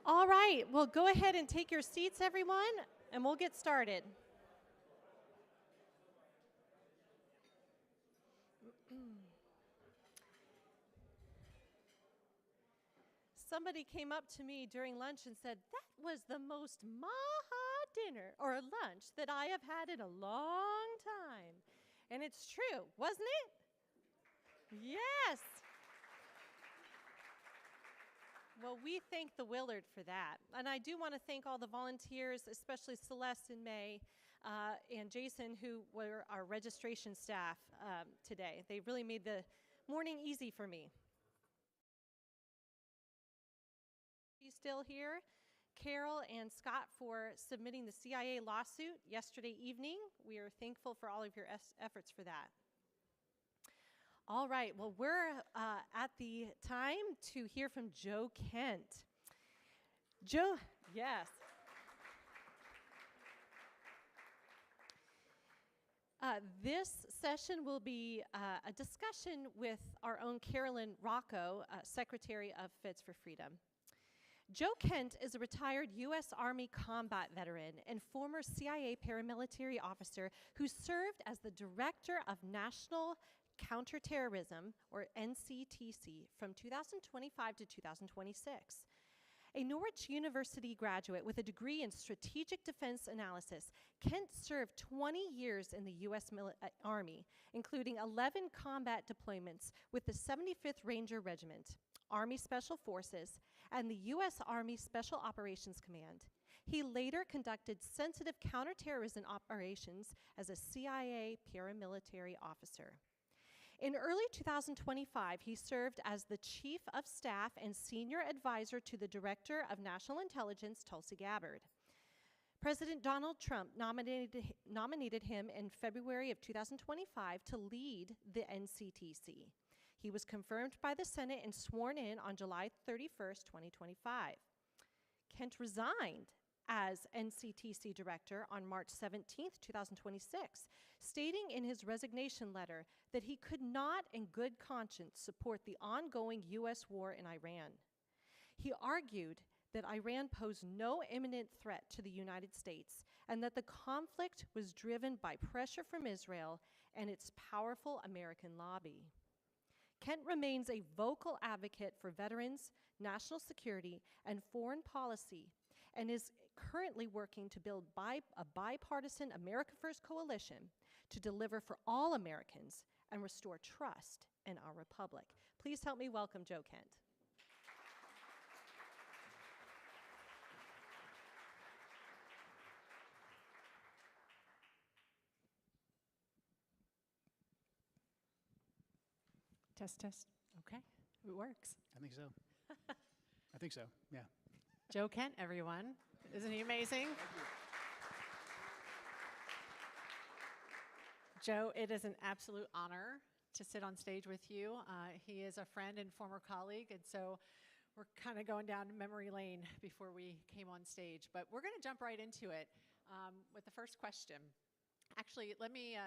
All right, well, go ahead and take your seats, everyone, and we'll get started. Somebody came up to me during lunch and said, "That was the most maha dinner or lunch that I have had in a long time." And it's true, wasn't it? Yes. Well, we thank the Willard for that. And I do want to thank all the volunteers, especially Celeste and May and Jason, who were our registration staff today. They really made the morning easy for me. You still here? Carol and Scott for submitting the CIA lawsuit yesterday evening. We are thankful for all of your efforts for that. All right, well, we're at the time to hear from Joe Kent. Joe, yes. This session will be a discussion with our own Carolyn Rocco, Secretary of Feds for Freedom. Joe Kent is a retired U.S. Army combat veteran and former CIA paramilitary officer who served as the Director of National Counterterrorism, or NCTC, from 2025 to 2026. A Norwich University graduate with a degree in strategic defense analysis, Kent served 20 years in the U.S. Army, including 11 combat deployments with the 75th Ranger Regiment, Army Special Forces, and the U.S. Army Special Operations Command. He later conducted sensitive counterterrorism operations as a CIA paramilitary officer. In early 2025, he served as the Chief of Staff and Senior Advisor to the Director of National Intelligence, Tulsi Gabbard. President Donald Trump nominated him in February of 2025 to lead the NCTC. He was confirmed by the Senate and sworn in on July 31st, 2025. Kent resigned as NCTC Director on March 17th, 2026, stating in his resignation letter that he could not in good conscience support the ongoing U.S. war in Iran. He argued that Iran posed no imminent threat to the United States and that the conflict was driven by pressure from Israel and its powerful American lobby. Kent remains a vocal advocate for veterans, national security, and foreign policy, and is currently working to build a bipartisan America First coalition to deliver for all Americans and restore trust in our republic. Please help me welcome Joe Kent. Test, test. Okay, it works. I think so. I think so, yeah. Joe Kent, everyone. Isn't he amazing? Joe, it is an absolute honor to sit on stage with you. He is a friend and former colleague, and so we're kind of going down memory lane before we came on stage. But we're going to jump right into it with the first question. Actually, let me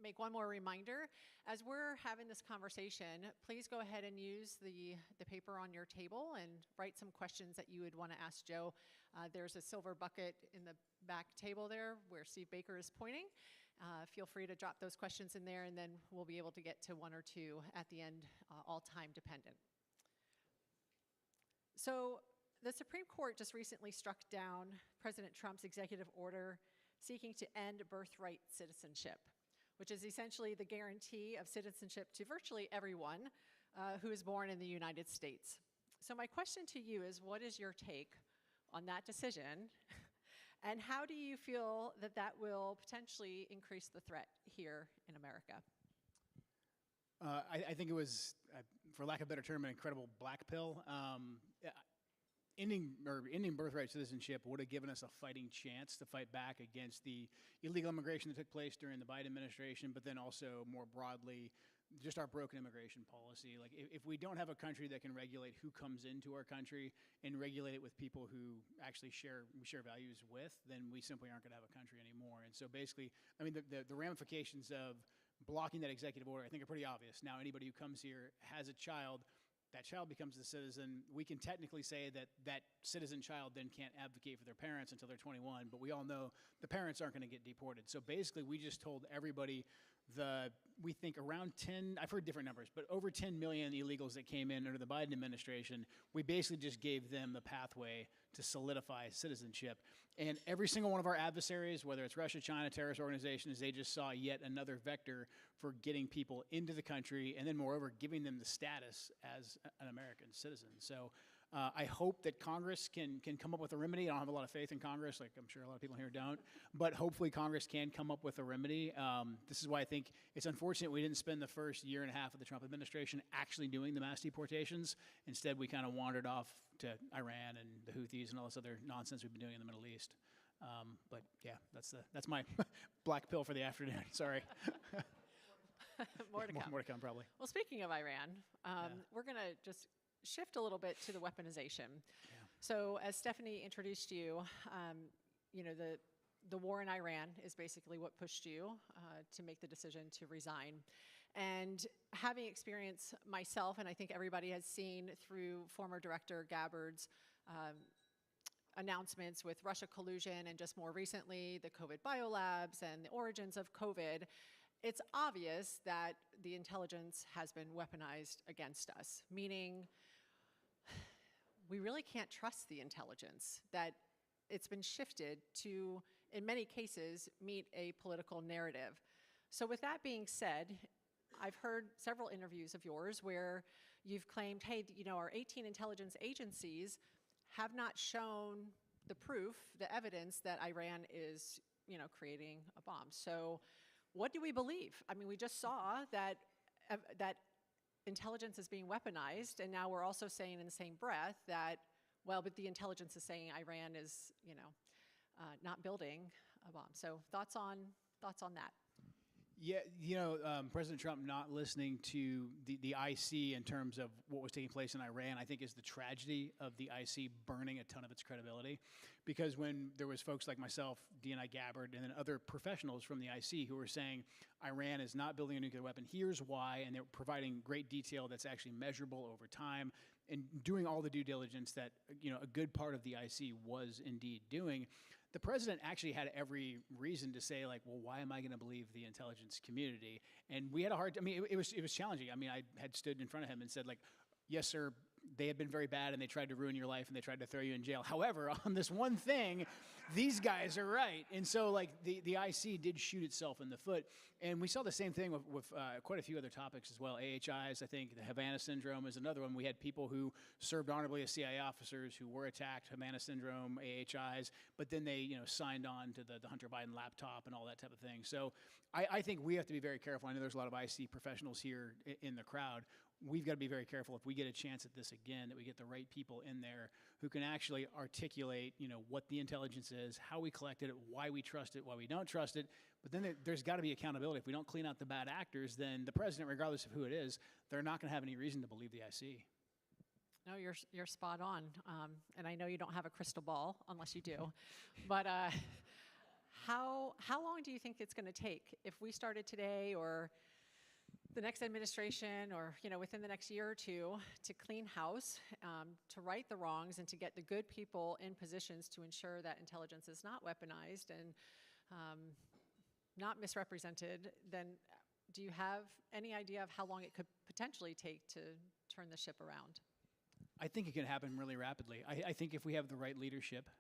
make one more reminder. As we're having this conversation, please go ahead and use the paper on your table and write some questions that you would want to ask Joe. There's a silver bucket in the back table there where Steve Baker is pointing. Feel free to drop those questions in there, and then we'll be able to get to one or two at the end, all time dependent. So the Supreme Court just recently struck down President Trump's executive order seeking to end birthright citizenship, which is essentially the guarantee of citizenship to virtually everyone who is born in the United States. So my question to you is, what is your take on that decision? And how do you feel that that will potentially increase the threat here in America? I think it was, for lack of a better term, an incredible black pill. Ending birthright citizenship would have given us a fighting chance to fight back against the illegal immigration that took place during the Biden administration, but then also more broadly just our broken immigration policy. Like, if we don't have a country that can regulate who comes into our country and regulate it with people who actually we share values with, then we simply aren't going to have a country anymore. And so basically, I mean, the ramifications of blocking that executive order, I think, are pretty obvious. Now, anybody who comes here has a child, that child becomes a citizen. We can technically say that that citizen child then can't advocate for their parents until they're 21, but we all know the parents aren't going to get deported. So basically, we just told everybody we think around 10, I've heard different numbers, but over 10 million illegals that came in under the Biden administration, we basically just gave them the pathway to solidify citizenship. And every single one of our adversaries, whether it's Russia, China, terrorist organizations, they just saw yet another vector for getting people into the country, and then moreover, giving them the status as an American citizen. So I hope that Congress can come up with a remedy. I don't have a lot of faith in Congress, like I'm sure a lot of people here don't, but hopefully Congress can come up with a remedy. This is why I think it's unfortunate we didn't spend the first year and a half of the Trump administration actually doing the mass deportations. Instead, we kind of wandered off to Iran and the Houthis and all this other nonsense we've been doing in the Middle East. But yeah, that's my black pill for the afternoon. Sorry. More to come. More to come, probably. Well, speaking of Iran, we're going to just shift a little bit to the weaponization. Yeah. So as Stephanie introduced you, you know, the war in Iran is basically what pushed you to make the decision to resign. And having experience myself, and I think everybody has seen through former Director Gabbard's announcements with Russia collusion and just more recently the COVID biolabs and the origins of COVID, it's obvious that the intelligence has been weaponized against us, meaning we really can't trust the intelligence, that it's been shifted to, in many cases, meet a political narrative. So with that being said, I've heard several interviews of yours where you've claimed, hey, you know, our 18 intelligence agencies have not shown the proof, the evidence that Iran is, you know, creating a bomb. So what do we believe? I mean, we just saw that that intelligence is being weaponized, and now we're also saying in the same breath that, well, but the intelligence is saying Iran is, you know, not building a bomb. So thoughts on that? Yeah, you know, President Trump not listening to the IC in terms of what was taking place in Iran, I think is the tragedy of the IC burning a ton of its credibility. Because when there was folks like myself, DNI Gabbard, and then other professionals from the IC who were saying Iran is not building a nuclear weapon, here's why, and they're providing great detail that's actually measurable over time, and doing all the due diligence that, you know, a good part of the IC was indeed doing, the president actually had every reason to say, like, well, why am I going to believe the intelligence community? And we had a hard, I mean, it was challenging. I mean, I had stood in front of him and said, like, yes, sir, they had been very bad and they tried to ruin your life and they tried to throw you in jail. However, on this one thing, these guys are right. And so, like, the IC did shoot itself in the foot. And we saw the same thing with quite a few other topics as well. AHIs, I think the Havana Syndrome is another one. We had people who served honorably as CIA officers who were attacked, Havana Syndrome, AHIs, but then they, you know, signed on to the Hunter Biden laptop and all that type of thing. So I think we have to be very careful. I know there's a lot of IC professionals here in the crowd. We've got to be very careful if we get a chance at this again, that we get the right people in there who can actually articulate, you know, what the intelligence is, how we collected it, why we trust it, why we don't trust it. But then there's got to be accountability. If we don't clean out the bad actors, then the president, regardless of who it is, they're not going to have any reason to believe the IC. No, you're spot on. And I know you don't have a crystal ball, unless you do. But how long do you think it's going to take if we started today or the next administration, or, you know, within the next year or two, to clean house, to right the wrongs, and to get the good people in positions to ensure that intelligence is not weaponized and not misrepresented? Then do you have any idea of how long it could potentially take to turn the ship around? I think it can happen really rapidly. I think if we have the right leadership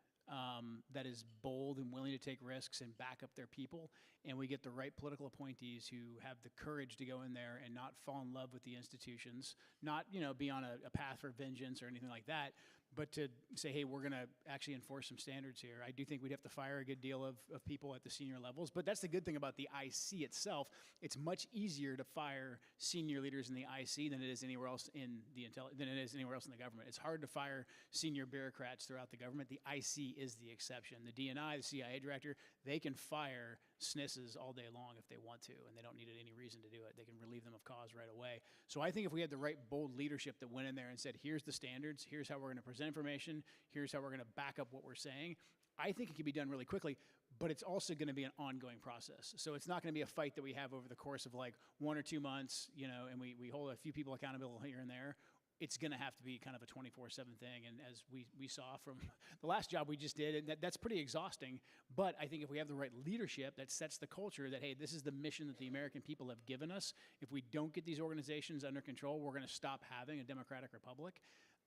that is bold and willing to take risks and back up their people, and we get the right political appointees who have the courage to go in there and not fall in love with the institutions, not, you know, be on a path for vengeance or anything like that, but to say, hey, we're going to actually enforce some standards here. I do think we'd have to fire a good deal of people at the senior levels, but that's the good thing about the IC itself. It's much easier to fire senior leaders in the IC than it is anywhere else in the government. It's hard to fire senior bureaucrats throughout the government. The IC is the exception. The DNI, the CIA director, they can fire SNSs all day long if they want to, and they don't need any reason to do it. They can relieve them of cause right away. So I think if we had the right bold leadership that went in there and said, here's the standards, here's how we're going to present information, here's how we're going to back up what we're saying, I think it can be done really quickly, but it's also going to be an ongoing process. So it's not going to be a fight that we have over the course of like 1 or 2 months, you know, and we hold a few people accountable here and there. It's going to have to be kind of a 24/7 thing. And as we saw from the last job we just did, and that's pretty exhausting. But I think if we have the right leadership that sets the culture that, hey, this is the mission that the American people have given us. If we don't get these organizations under control, we're going to stop having a democratic republic.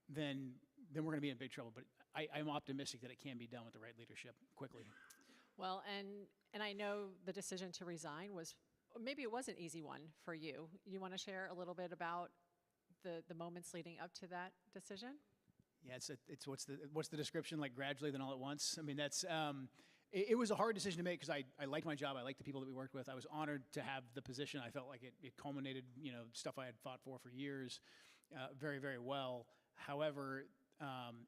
Then we're going to be in big trouble. But I'm optimistic that it can be done with the right leadership quickly. Well, and I know the decision to resign was, maybe it was an easy one for you. You want to share a little bit about the moments leading up to that decision? Yeah, it's what's the description, like gradually then all at once? I mean, that's it was a hard decision to make because I liked my job. I liked the people that we worked with. I was honored to have the position. I felt like it culminated, you know, stuff I had fought for years very, very well. However,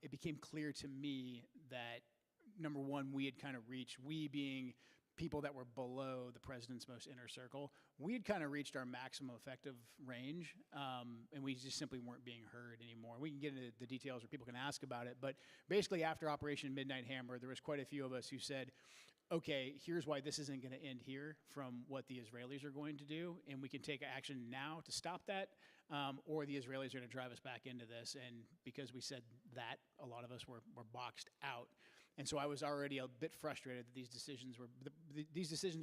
it became clear to me that, number one, we had kind of reached, we being people that were below the president's most inner circle, we had kind of reached our maximum effective range, and we just simply weren't being heard anymore. We can get into the details or people can ask about it, but basically after Operation Midnight Hammer, there was quite a few of us who said, okay, here's why this isn't going to end here from what the Israelis are going to do, and we can take action now to stop that, or the Israelis are going to drive us back into this. And because we said that, a lot of us were boxed out. And so I was already a bit frustrated that these decisions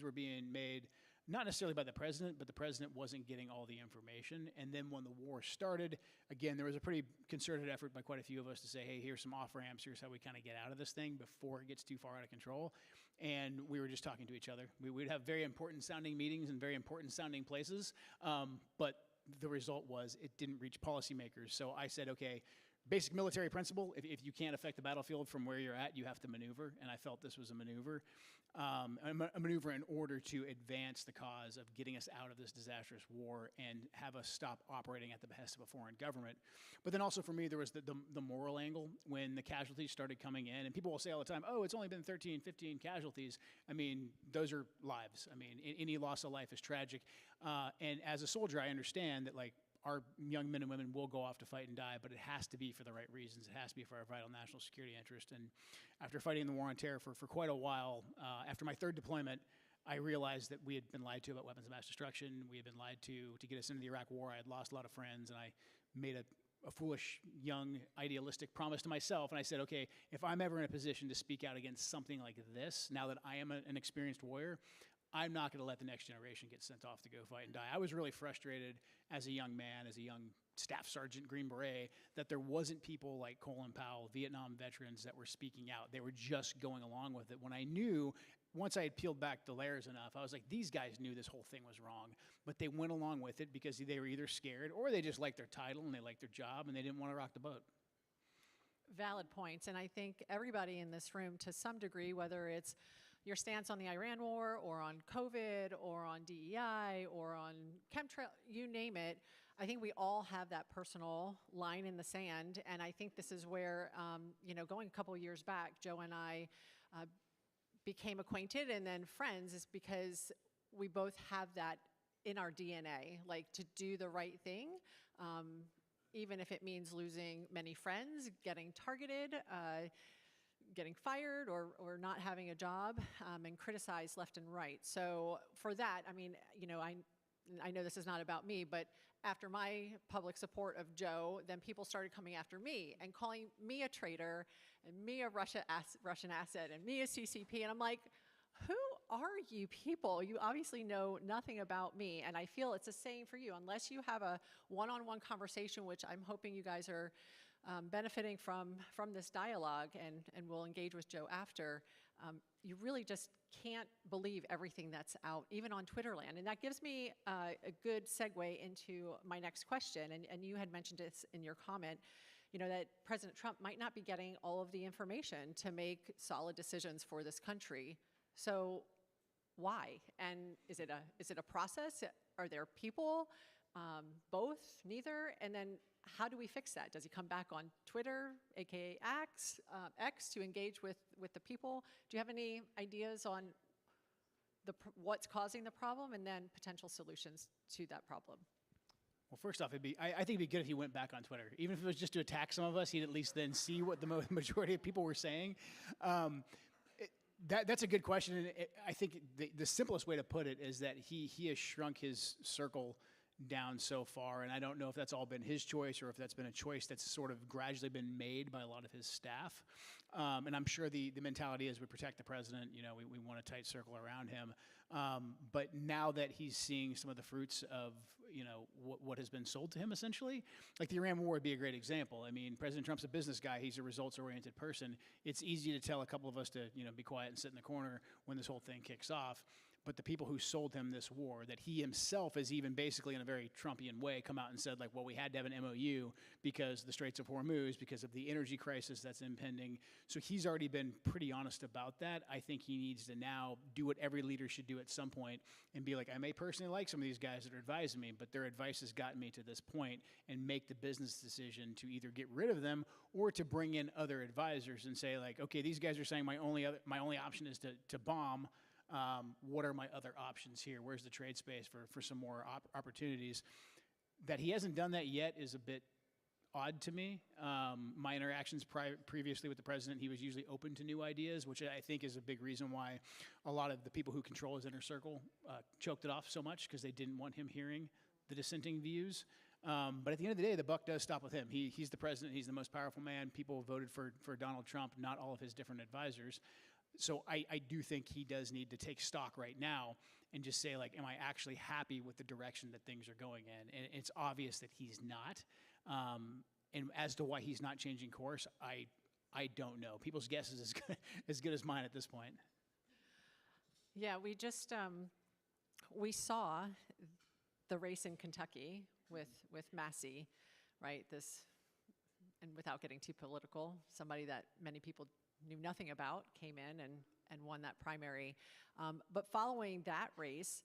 were being made, not necessarily by the president, but the president wasn't getting all the information. And then when the war started, again, there was a pretty concerted effort by quite a few of us to say, hey, here's some off-ramps, here's how we kind of get out of this thing before it gets too far out of control. And we were just talking to each other. We would have very important sounding meetings in very important sounding places, but the result was it didn't reach policymakers. So I said, okay, basic military principle, if you can't affect the battlefield from where you're at, you have to maneuver, and I felt this was a maneuver. A maneuver in order to advance the cause of getting us out of this disastrous war and have us stop operating at the behest of a foreign government. But then also for me, there was the moral angle when the casualties started coming in, and people will say all the time, oh, it's only been 13, 15 casualties. I mean, those are lives. I mean, any loss of life is tragic. And as a soldier, I understand that, like, our young men and women will go off to fight and die, but it has to be for the right reasons. It has to be for our vital national security interest. And after fighting the war on terror for quite a while, after my third deployment, I realized that we had been lied to about weapons of mass destruction. We had been lied to get us into the Iraq war. I had lost a lot of friends, and I made a foolish, young, idealistic promise to myself. And I said, okay, if I'm ever in a position to speak out against something like this, now that I am an experienced warrior, I'm not going to let the next generation get sent off to go fight and die. I was really frustrated as a young man, as a young staff sergeant, Green Beret, that there wasn't people like Colin Powell, Vietnam veterans, that were speaking out. They were just going along with it. When I knew, once I had peeled back the layers enough, I was like, these guys knew this whole thing was wrong, but they went along with it because they were either scared or they just liked their title and they liked their job and they didn't want to rock the boat. Valid points, and I think everybody in this room, to some degree, whether it's your stance on the Iran war or on COVID or on DEI or on chemtrail, you name it, I think we all have that personal line in the sand. And I think this is where, going a couple years back, Joe and I became acquainted and then friends, is because we both have that in our DNA, like to do the right thing, even if it means losing many friends, getting targeted, getting fired or not having a job, and criticized left and right. So for that, I mean, I know this is not about me, but after my public support of Joe, then people started coming after me and calling me a traitor and me a Russian asset and me a CCP. And I'm like, who are you people? You obviously know nothing about me. And I feel it's the same for you. Unless you have a one-on-one conversation, which I'm hoping you guys are benefiting from this dialogue, and we'll engage with Joe after, you really just can't believe everything that's out, even on Twitter land. And that gives me a good segue into my next question. And you had mentioned this in your comment, that President Trump might not be getting all of the information to make solid decisions for this country. So why? And is it a process? Are there people? Both? Neither? And then how do we fix that? Does he come back on Twitter, aka X, to engage with the people? Do you have any ideas on what's causing the problem, and then potential solutions to that problem. Well, first off, I think it'd be good if he went back on Twitter. Even if it was just to attack some of us, he'd at least then see what the majority of people were saying. That's a good question, and I think the simplest way to put it is that he has shrunk his circle down so far, and I don't know if that's all been his choice or if that's been a choice that's sort of gradually been made by a lot of his staff. And I'm sure the mentality is we protect the president, we want a tight circle around him. But now that he's seeing some of the fruits of, what has been sold to him essentially, like the Iran war would be a great example. I mean, President Trump's a business guy. He's a results-oriented person. It's easy to tell a couple of us to, be quiet and sit in the corner when this whole thing kicks off. But the people who sold him this war, that he himself has even basically in a very Trumpian way come out and said, like, well, we had to have an MOU because the Straits of Hormuz, because of the energy crisis that's impending. So he's already been pretty honest about that. I think he needs to now do what every leader should do at some point and be like, I may personally like some of these guys that are advising me, but their advice has gotten me to this point, and make the business decision to either get rid of them or to bring in other advisors and say, like, okay, these guys are saying my only option is to bomb. What are my other options here? Where's the trade space for some more opportunities? That he hasn't done that yet is a bit odd to me. My interactions previously with the president, he was usually open to new ideas, which I think is a big reason why a lot of the people who control his inner circle choked it off so much, because they didn't want him hearing the dissenting views. But at the end of the day, the buck does stop with him. He's the president. He's the most powerful man. People voted for Donald Trump, not all of his different advisors. So I do think he does need to take stock right now and just say, like, am I actually happy with the direction that things are going in? And it's obvious that he's not. And as to why he's not changing course, I don't know. People's guess is as good as mine at this point. Yeah, we just we saw the race in Kentucky with Massey, right? And without getting too political, somebody that many people knew nothing about came in and won that primary. But following that race,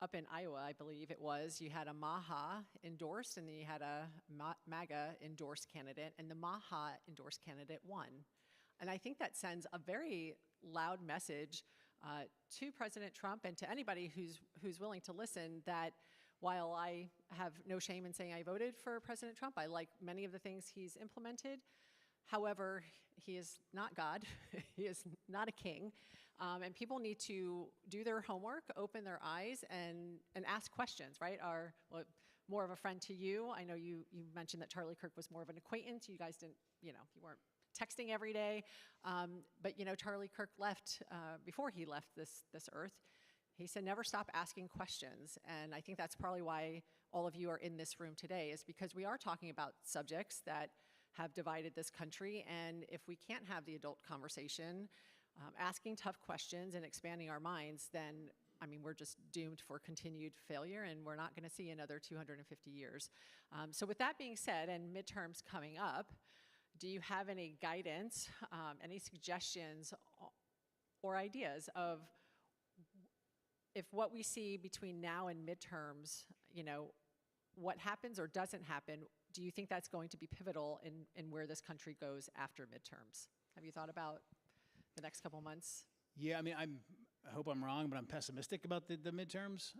up in Iowa, I believe it was, you had a Maha endorsed, and then you had a MAGA endorsed candidate, and the Maha endorsed candidate won. And I think that sends a very loud message to President Trump and to anybody who's willing to listen, that while I have no shame in saying I voted for President Trump, I like many of the things he's implemented. However, he is not God. He is not a king. And people need to do their homework, open their eyes, and ask questions, right? More of a friend to you. I know you mentioned that Charlie Kirk was more of an acquaintance. You guys didn't, you weren't texting every day. But, Charlie Kirk left, before he left this earth, he said, never stop asking questions. And I think that's probably why all of you are in this room today, is because we are talking about subjects that have divided this country. And if we can't have the adult conversation, asking tough questions and expanding our minds, then, we're just doomed for continued failure, and we're not going to see another 250 years. So with that being said, and midterms coming up, do you have any guidance, any suggestions or ideas of if what we see between now and midterms, what happens or doesn't happen? Do you think that's going to be pivotal in where this country goes after midterms? Have you thought about the next couple months? Yeah, I hope I'm wrong, but I'm pessimistic about the midterms,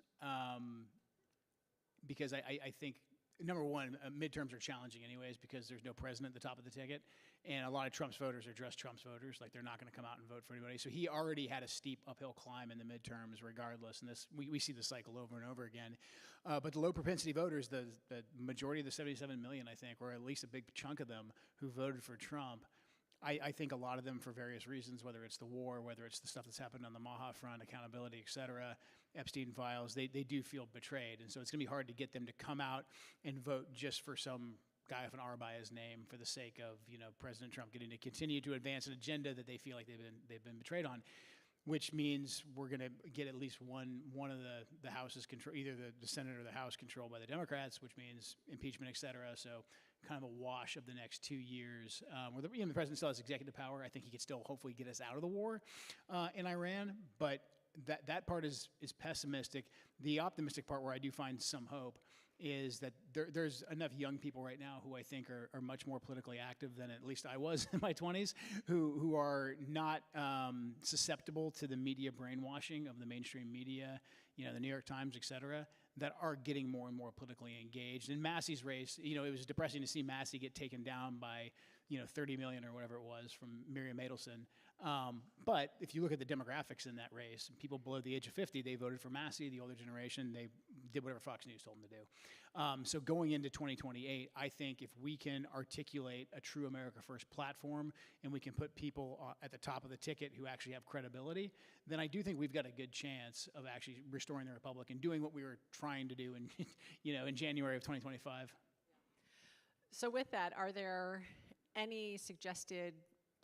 because I think, number one, midterms are challenging anyways, because there's no president at the top of the ticket, and a lot of Trump's voters are just Trump's voters. Like, they're not going to come out and vote for anybody. So he already had a steep uphill climb in the midterms regardless, and we see the cycle over and over again. But the low propensity voters, the majority of the 77 million, I think, or at least a big chunk of them who voted for Trump, I think a lot of them, for various reasons, whether it's the war, whether it's the stuff that's happened on the Maha front, accountability, et cetera, Epstein files, they do feel betrayed. And so it's going to be hard to get them to come out and vote just for some guy with an R by his name for the sake of, President Trump getting to continue to advance an agenda that they feel like they've been betrayed on, which means we're going to get at least one of the House's control, either the Senate or the House controlled by the Democrats, which means impeachment, et cetera. So kind of a wash of the next 2 years. Where the president still has executive power. I think he could still hopefully get us out of the war in Iran, but that part is pessimistic. The optimistic part, where I do find some hope, is that there's enough young people right now who I think are much more politically active than at least I was in my 20s, who are not susceptible to the media brainwashing of the mainstream media, the New York Times, et cetera, that are getting more and more politically engaged. In Massey's race, it was depressing to see Massey get taken down by 30 million or whatever it was from Miriam Adelson. But if you look at the demographics in that race, people below the age of 50, they voted for Massey. The older generation, they did whatever Fox News told them to do. So going into 2028, I think if we can articulate a true America First platform and we can put people at the top of the ticket who actually have credibility, then I do think we've got a good chance of actually restoring the republic and doing what we were trying to do in January of 2025. So with that, are there any suggested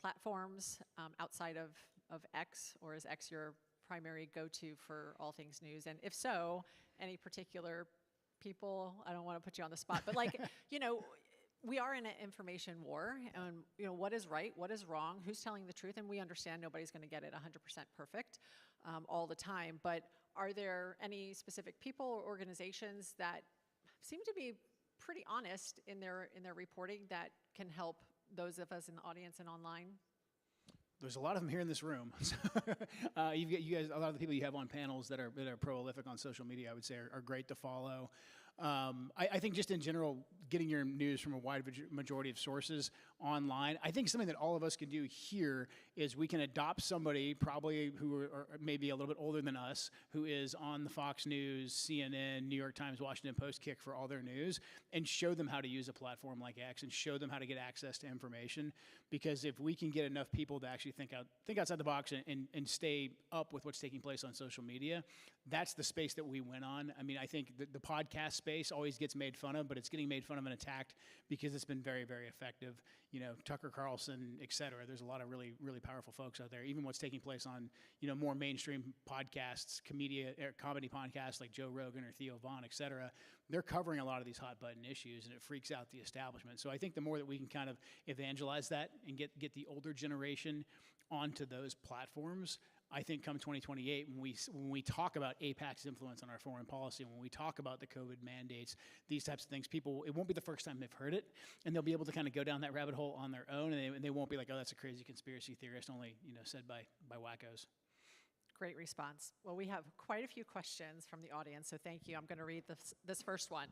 platforms outside of X, or is X your primary go-to for all things news? And if so, any particular people? I don't want to put you on the spot, but we are in an information war, and what is right, what is wrong, who's telling the truth, and we understand nobody's going to get it 100% perfect all the time, but are there any specific people or organizations that seem to be pretty honest in their reporting that can help those of us in the audience and online? There's a lot of them here in this room. You guys, a lot of the people you have on panels that are prolific on social media, I would say, are great to follow. I think just in general, getting your news from a wide majority of sources online, I think something that all of us can do here is we can adopt somebody probably who are maybe a little bit older than us, who is on the Fox News, CNN, New York Times, Washington Post kick for all their news, and show them how to use a platform like X and show them how to get access to information. Because if we can get enough people to actually think outside the box and stay up with what's taking place on social media, that's the space that we win on. I mean, I think the podcast space always gets made fun of, but it's getting made fun of and attacked because it's been very, very effective. Tucker Carlson, et cetera. There's a lot of really, really powerful folks out there. Even what's taking place on, more mainstream podcasts, comedy podcasts like Joe Rogan or Theo Vaughn, et cetera. They're covering a lot of these hot button issues, and it freaks out the establishment. So I think the more that we can kind of evangelize that and get the older generation onto those platforms, I think come 2028, when we talk about AIPAC's influence on our foreign policy, when we talk about the COVID mandates, these types of things, it won't be the first time they've heard it, and they'll be able to kind of go down that rabbit hole on their own, and they won't be like, oh, that's a crazy conspiracy theorist, only said by wackos. Great response. Well, we have quite a few questions from the audience, so thank you. I'm going to read this first one.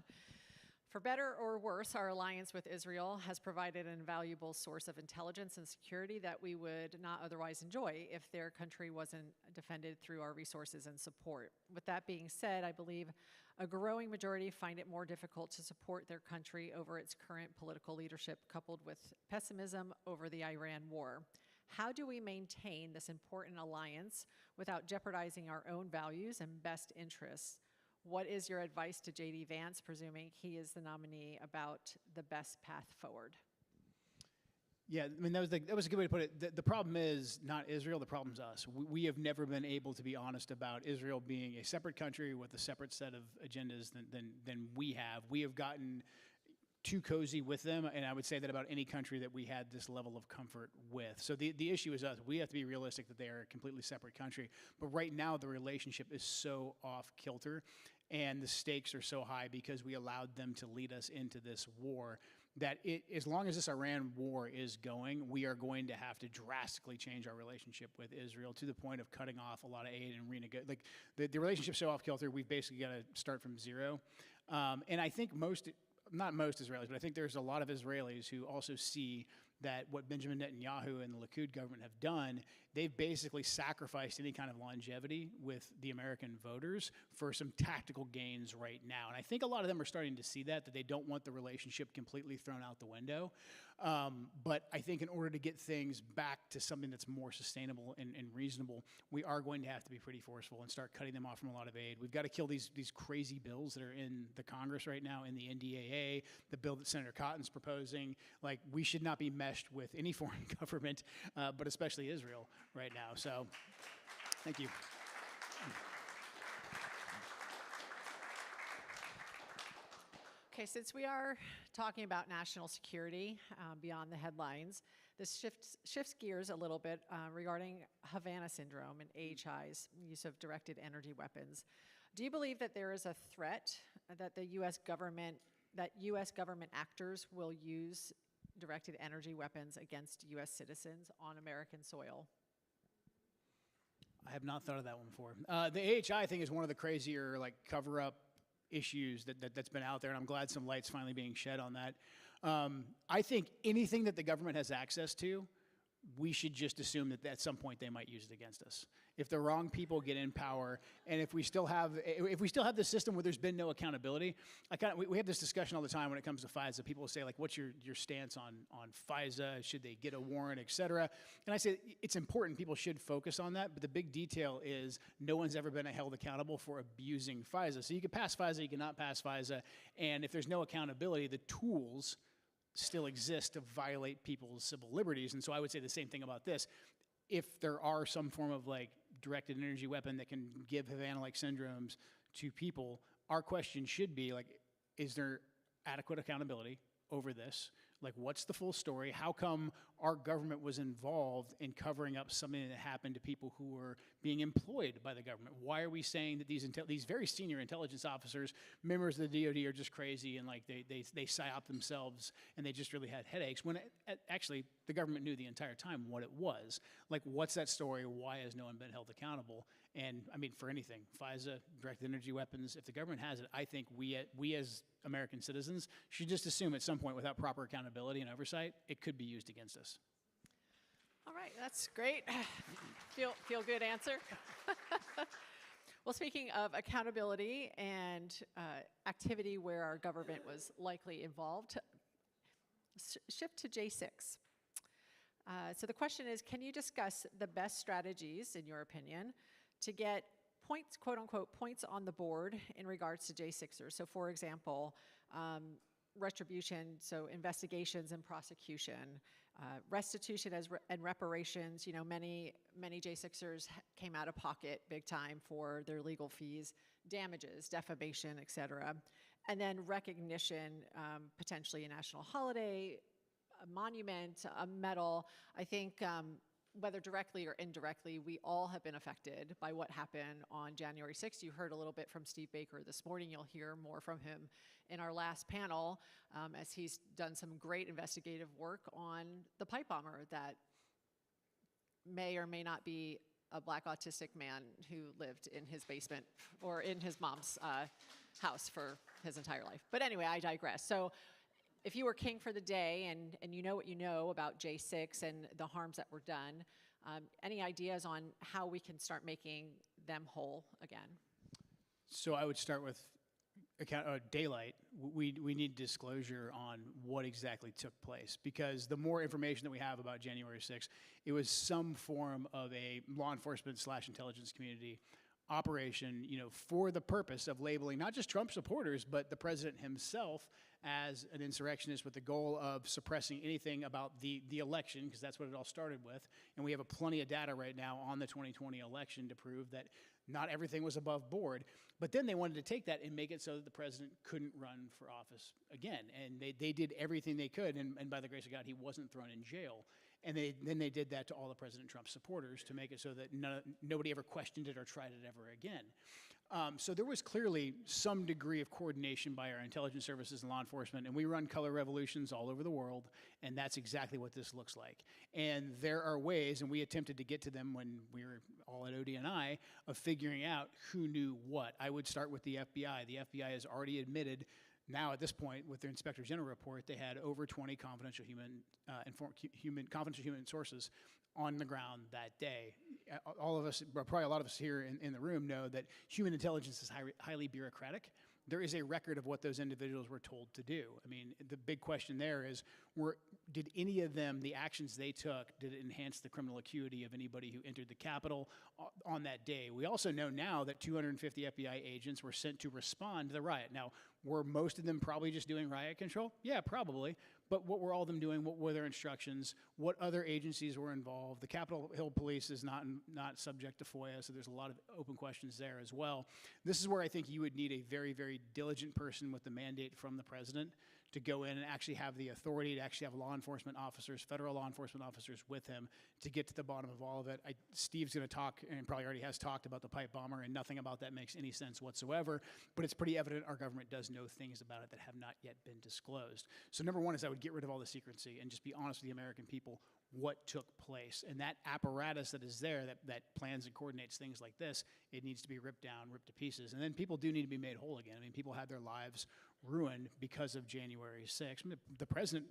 For better or worse, our alliance with Israel has provided an invaluable source of intelligence and security that we would not otherwise enjoy if their country wasn't defended through our resources and support. With that being said, I believe a growing majority find it more difficult to support their country over its current political leadership, coupled with pessimism over the Iran war. How do we maintain this important alliance without jeopardizing our own values and best interests? What is your advice to J.D. Vance, presuming he is the nominee, about the best path forward? Yeah, I mean, that was a good way to put it. The problem is not Israel, the problem's us. We have never been able to be honest about Israel being a separate country with a separate set of agendas than we have. We have gotten too cozy with them, and I would say that about any country that we had this level of comfort with. So the issue is us. We have to be realistic that they are a completely separate country. But right now, the relationship is so off kilter, and the stakes are so high because we allowed them to lead us into this war that as long as this Iran war is going, we are going to have to drastically change our relationship with Israel to the point of cutting off a lot of aid and renegotiate. Like the relationship's so off kilter, we've basically got to start from zero. And I think not most Israelis, but I think there's a lot of Israelis who also see that what Benjamin Netanyahu and the Likud government have done, they've basically sacrificed any kind of longevity with the American voters for some tactical gains right now. And I think a lot of them are starting to see that they don't want the relationship completely thrown out the window. But I think in order to get things back to something that's more sustainable and reasonable, we are going to have to be pretty forceful and start cutting them off from a lot of aid. We've got to kill these crazy bills that are in the Congress right now, in the NDAA, the bill that Senator Cotton's proposing. Like, we should not be meshed with any foreign government, but especially Israel right now. So, thank you. Okay, since we are talking about national security beyond the headlines, this shifts gears a little bit regarding Havana syndrome and AHI's use of directed energy weapons. Do you believe that there is a threat that the U.S. government, actors will use directed energy weapons against U.S. citizens on American soil? I have not thought of that one before. The AHI thing is one of the crazier like cover-up issues that's been out there, and I'm glad some light's finally being shed on that. I think anything that the government has access to, we should just assume that at some point they might use it against us. If the wrong people get in power, and if we still have this system where there's been no accountability, we have this discussion all the time when it comes to FISA. People will say, like, what's your stance on FISA? Should they get a warrant, et cetera? And I say it's important. People should focus on that, but the big detail is no one's ever been held accountable for abusing FISA. So you can pass FISA, you cannot pass FISA, and if there's no accountability, the tools still exist to violate people's civil liberties. And so I would say the same thing about this. If there are some form of like directed energy weapon that can give Havana-like syndromes to people, our question should be like, is there adequate accountability over this? Like, what's the full story? How come our government was involved in covering up something that happened to people who were being employed by the government? Why are we saying that these very senior intelligence officers, members of the DoD, are just crazy and like they psyop themselves and they just really had headaches when actually the government knew the entire time what it was? Like, what's that story? Why has no one been held accountable? And I mean, for anything, FISA, directed energy weapons, if the government has it, I think we as American citizens should just assume at some point, without proper accountability and oversight, it could be used against us. All right, that's great. Feel good answer. Well, speaking of accountability and activity where our government was likely involved, shift to J6. So the question is, can you discuss the best strategies, in your opinion, to get points, quote unquote, points on the board in regards to J6ers? So for example, retribution, so investigations and prosecution, restitution and reparations. You know, many J6ers came out of pocket big time for their legal fees, damages, defamation, et cetera. And then recognition, potentially a national holiday, a monument, a medal. I think whether directly or indirectly, we all have been affected by what happened on January 6th. You heard a little bit from Steve Baker this morning. You'll hear more from him in our last panel, as he's done some great investigative work on the pipe bomber that may or may not be a black autistic man who lived in his basement or in his mom's house for his entire life. But anyway, I digress. So if you were king for the day and you know what you know about J6 and the harms that were done, any ideas on how we can start making them whole again? So I would start with daylight. We need disclosure on what exactly took place, because the more information that we have about January 6th, it was some form of a law enforcement / intelligence community operation, you know, for the purpose of labeling not just Trump supporters, but the president himself as an insurrectionist with the goal of suppressing anything about the election, because that's what it all started with. And we have plenty of data right now on the 2020 election to prove that not everything was above board. But then they wanted to take that and make it so that the president couldn't run for office again. And they did everything they could, and by the grace of God, he wasn't thrown in jail. And then they did that to all the President Trump supporters to make it so that nobody ever questioned it or tried it ever again. So there was clearly some degree of coordination by our intelligence services and law enforcement, and we run color revolutions all over the world, and that's exactly what this looks like. And there are ways, and we attempted to get to them when we were all at ODNI, of figuring out who knew what. I would start with the FBI. The FBI has already admitted now at this point, with their Inspector General report, they had over 20 confidential human sources on the ground that day. All of us, probably a lot of us here in the room, know that human intelligence is highly bureaucratic. There is a record of what those individuals were told to do. I mean, the big question there is, did any of them, the actions they took, did it enhance the criminal acuity of anybody who entered the Capitol on that day? We also know now that 250 FBI agents were sent to respond to the riot. Now, were most of them probably just doing riot control? Yeah, probably. But what were all of them doing? What were their instructions? What other agencies were involved? The Capitol Hill Police is not subject to FOIA, so there's a lot of open questions there as well. This is where I think you would need a very, very diligent person with the mandate from the president to go in and actually have the authority to actually have law enforcement officers, federal law enforcement officers with him to get to the bottom of all of it. Steve's going to talk, and probably already has talked about the pipe bomber, and nothing about that makes any sense whatsoever, but it's pretty evident our government does know things about it that have not yet been disclosed. So number one is I would get rid of all the secrecy and just be honest with the American people what took place. And that apparatus that is there that plans and coordinates things like this, it needs to be ripped down, ripped to pieces. And then people do need to be made whole again. I mean, people had their lives ruined because of January 6th. I mean, the president,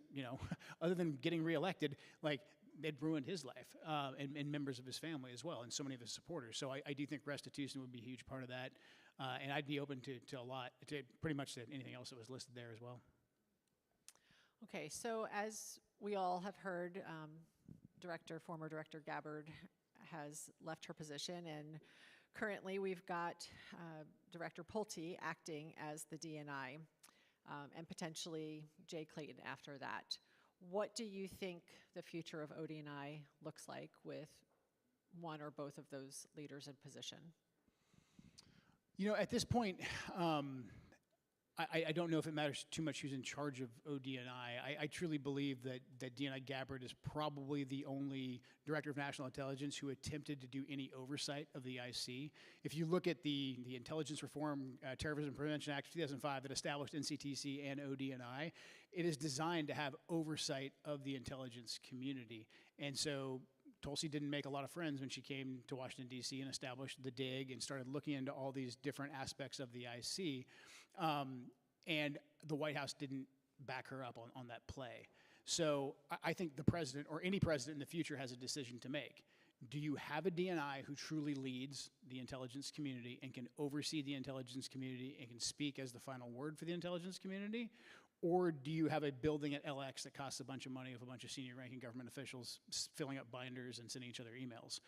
other than getting reelected, like, they'd ruined his life and members of his family as well, and so many of his supporters. So I do think restitution would be a huge part of that. And I'd be open to a lot, to pretty much anything else that was listed there as well. Okay, so as we all have heard, former Director Gabbard has left her position, and currently we've got Director Pulte acting as the DNI, and potentially Jay Clayton after that. What do you think the future of ODNI looks like with one or both of those leaders in position? At this point, I don't know if it matters too much who's in charge of ODNI. I truly believe that DNI Gabbard is probably the only Director of National Intelligence who attempted to do any oversight of the IC. If you look at the Intelligence Reform Terrorism Prevention Act of 2005 that established NCTC and ODNI, it is designed to have oversight of the intelligence community. And so Tulsi didn't make a lot of friends when she came to Washington, D.C. and established the DIG and started looking into all these different aspects of the IC. And the White House didn't back her up on that play. So I think the president, or any president in the future, has a decision to make. Do you have a DNI who truly leads the intelligence community and can oversee the intelligence community and can speak as the final word for the intelligence community? Or do you have a building at LX that costs a bunch of money with a bunch of senior ranking government officials filling up binders and sending each other emails?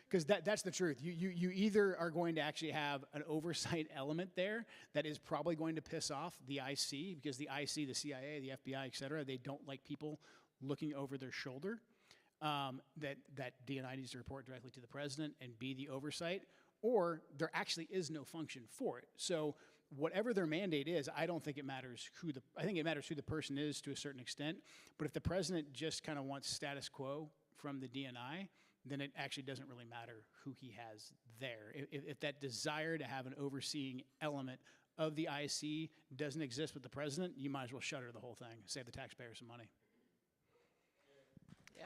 Because that's the truth. You either are going to actually have an oversight element there that is probably going to piss off the IC, because the IC, the CIA, the FBI, et cetera, they don't like people looking over their shoulder. That DNI needs to report directly to the president and be the oversight, or there actually is no function for it. So whatever their mandate is, I don't think it matters I think it matters who the person is to a certain extent, but if the president just kind of wants status quo from the DNI, then it actually doesn't really matter who he has there. If that desire to have an overseeing element of the IC doesn't exist with the president, you might as well shutter the whole thing, save the taxpayer some money. Yeah.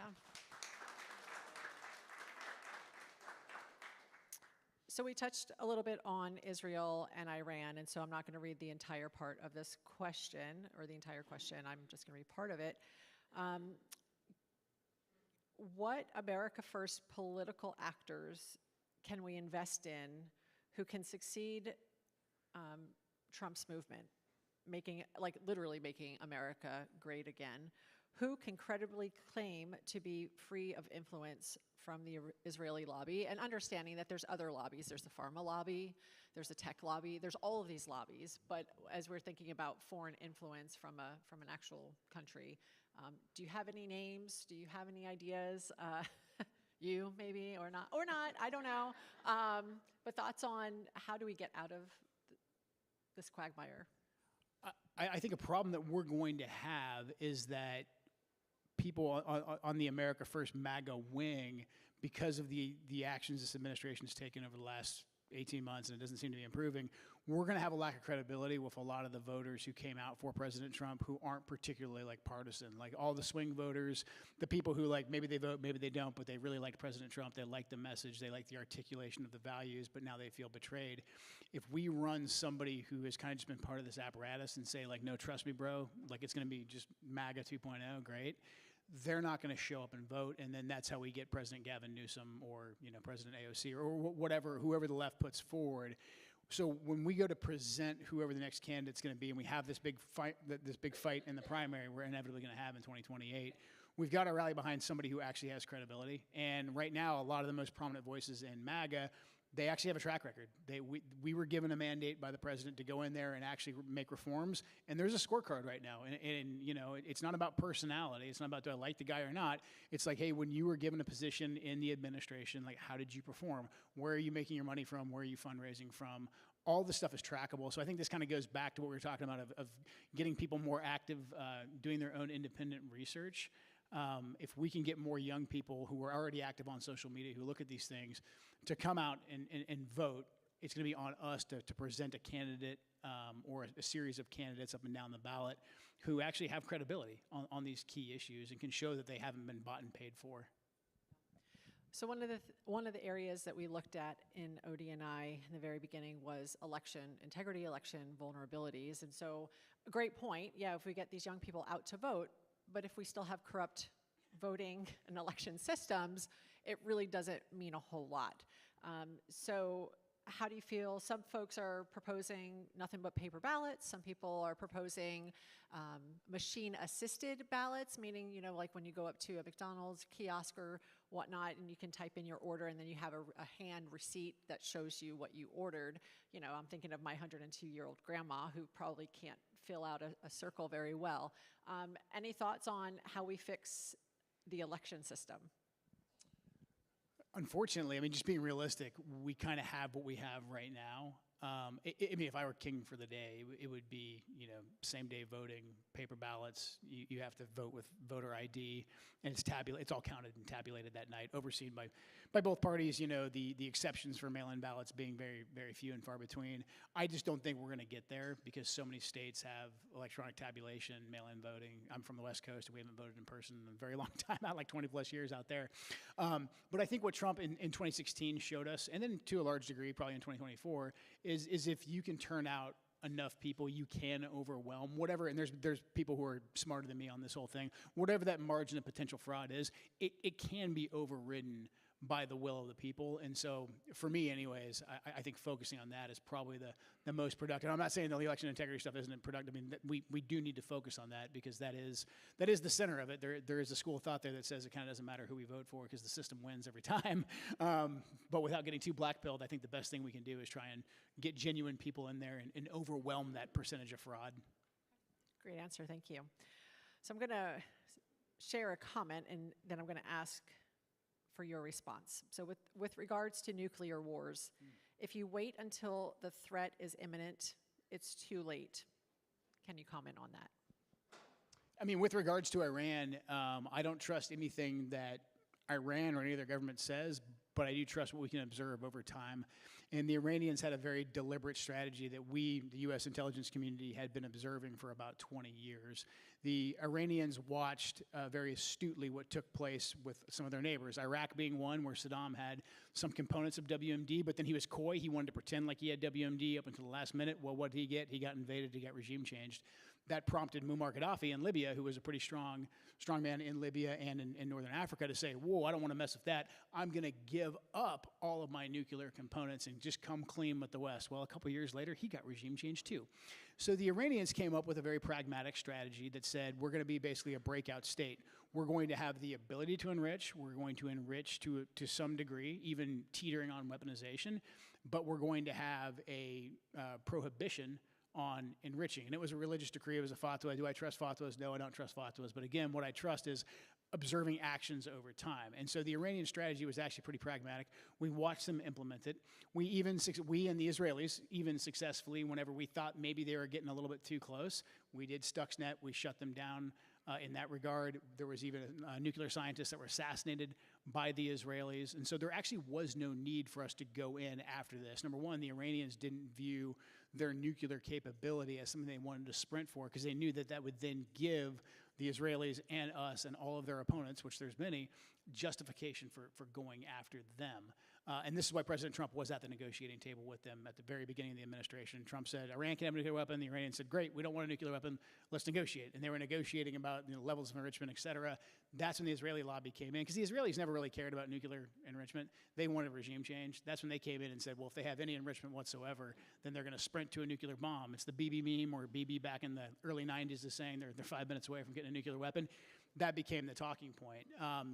So we touched a little bit on Israel and Iran, and so I'm not going to read the entire part of this question, or the entire question. I'm just going to read part of it. What America First political actors can we invest in who can succeed Trump's movement, literally making America great again? Who can credibly claim to be free of influence from the Israeli lobby, and understanding that there's other lobbies. There's the pharma lobby, there's the tech lobby, there's all of these lobbies, but as we're thinking about foreign influence from an actual country, do you have any names? Do you have any ideas? You maybe, or not, I don't know. But thoughts on how do we get out of this quagmire? I think a problem that we're going to have is that people on the America First MAGA wing, because of the actions this administration has taken over the last 18 months, and it doesn't seem to be improving, we're going to have a lack of credibility with a lot of the voters who came out for President Trump who aren't particularly partisan. Like all the swing voters, the people who maybe they vote, maybe they don't, but they really liked President Trump, they like the message, they like the articulation of the values, but now they feel betrayed. If we run somebody who has kind of just been part of this apparatus and say no, trust me, bro, it's going to be just MAGA 2.0, great, they're not going to show up and vote, and then that's how we get President Gavin Newsom or President AOC or whoever the left puts forward. So when we go to present whoever the next candidate's going to be, and we have this big fight in the primary we're inevitably going to have in 2028, we've got to rally behind somebody who actually has credibility. And right now, a lot of the most prominent voices in MAGA, they actually have a track record. We were given a mandate by the president to go in there and actually make reforms, and there's a scorecard right now. And it's not about personality. It's not about do I like the guy or not. It's like, hey, when you were given a position in the administration, how did you perform? Where are you making your money from? Where are you fundraising from? all this stuff is trackable. So I think this kind of goes back to what we were talking about of getting people more active, doing their own independent research. If we can get more young people who are already active on social media, who look at these things, to come out and vote, it's going to be on us to present a candidate or a series of candidates up and down the ballot who actually have credibility on these key issues and can show that they haven't been bought and paid for. So one of the areas that we looked at in OD&I in the very beginning was election integrity, election vulnerabilities. And so a great point, yeah, if we get these young people out to vote, but if we still have corrupt voting and election systems, it really doesn't mean a whole lot. So how do you feel? Some folks are proposing nothing but paper ballots. Some people are proposing machine-assisted ballots, meaning, you know, like when you go up to a McDonald's kiosk or whatnot, and you can type in your order, and then you have a hand receipt that shows you what you ordered. You know, I'm thinking of my 102-year-old grandma who probably can't fill out a circle very well. Any thoughts on how we fix the election system? Unfortunately, I mean, just being realistic, we kind of have what we have right now. I mean, if I were king for the day, it would be, you know, same-day voting, paper ballots. You have to vote with voter ID, and it's all counted and tabulated that night, overseen by both parties. You know, the exceptions for mail-in ballots being very, very few and far between. I just don't think we're going to get there because so many states have electronic tabulation, mail-in voting. I'm from the West Coast, and we haven't voted in person in a very long time, out like 20-plus years out there. But I think what Trump in 2016 showed us, and then to a large degree probably in 2024, is if you can turn out enough people, you can overwhelm whatever, and there's people who are smarter than me on this whole thing, whatever that margin of potential fraud is, it can be overridden by the will of the people. And so for me anyways, I think focusing on that is probably the most productive. I'm not saying the election integrity stuff isn't productive. I mean, we do need to focus on that because that is the center of it. There is a school of thought there that says it kind of doesn't matter who we vote for because the system wins every time. But without getting too black-pilled, I think the best thing we can do is try and get genuine people in there and overwhelm that percentage of fraud. Great answer, thank you. So I'm going to share a comment and then I'm going to ask for your response. So with regards to nuclear wars, if you wait until the threat is imminent, it's too late. Can you comment on that? I mean, with regards to Iran, I don't trust anything that Iran or any other government says, but I do trust what we can observe over time. And the Iranians had a very deliberate strategy that we, the U.S. intelligence community, had been observing for about 20 years. The Iranians watched very astutely what took place with some of their neighbors, Iraq being one where Saddam had some components of WMD, but then he was coy. He wanted to pretend like he had WMD up until the last minute. Well, what did he get? He got invaded. He got regime changed. That prompted Muammar Gaddafi in Libya, who was a pretty strong man in Libya and in Northern Africa, to say, whoa, I don't want to mess with that. I'm going to give up all of my nuclear components and just come clean with the West. Well, a couple years later, he got regime changed too. So the Iranians came up with a very pragmatic strategy that said, we're going to be basically a breakout state. We're going to have the ability to enrich. We're going to enrich to some degree, even teetering on weaponization. But we're going to have a prohibition on enriching. And it was a religious decree. It was a fatwa. Do I trust fatwas? No, I don't trust fatwas. But again, what I trust is observing actions over time. And so the Iranian strategy was actually pretty pragmatic. We watched them implement it. We and the Israelis even successfully, whenever we thought maybe they were getting a little bit too close, we did Stuxnet. We shut them down in that regard. There was even nuclear scientists that were assassinated by the Israelis. And so there actually was no need for us to go in after this. Number one, the Iranians didn't view their nuclear capability as something they wanted to sprint for because they knew that that would then give the Israelis and us and all of their opponents, which there's many, justification for going after them. And this is why President Trump was at the negotiating table with them at the very beginning of the administration. Trump said, Iran can have a nuclear weapon. The Iranians said, great, we don't want a nuclear weapon. Let's negotiate. And they were negotiating about levels of enrichment, et cetera. That's when the Israeli lobby came in because the Israelis never really cared about nuclear enrichment. They wanted regime change. That's when they came in and said, well, if they have any enrichment whatsoever, then they're going to sprint to a nuclear bomb. It's the BB meme, or BB back in the early 90s is saying they're 5 minutes away from getting a nuclear weapon. That became the talking point.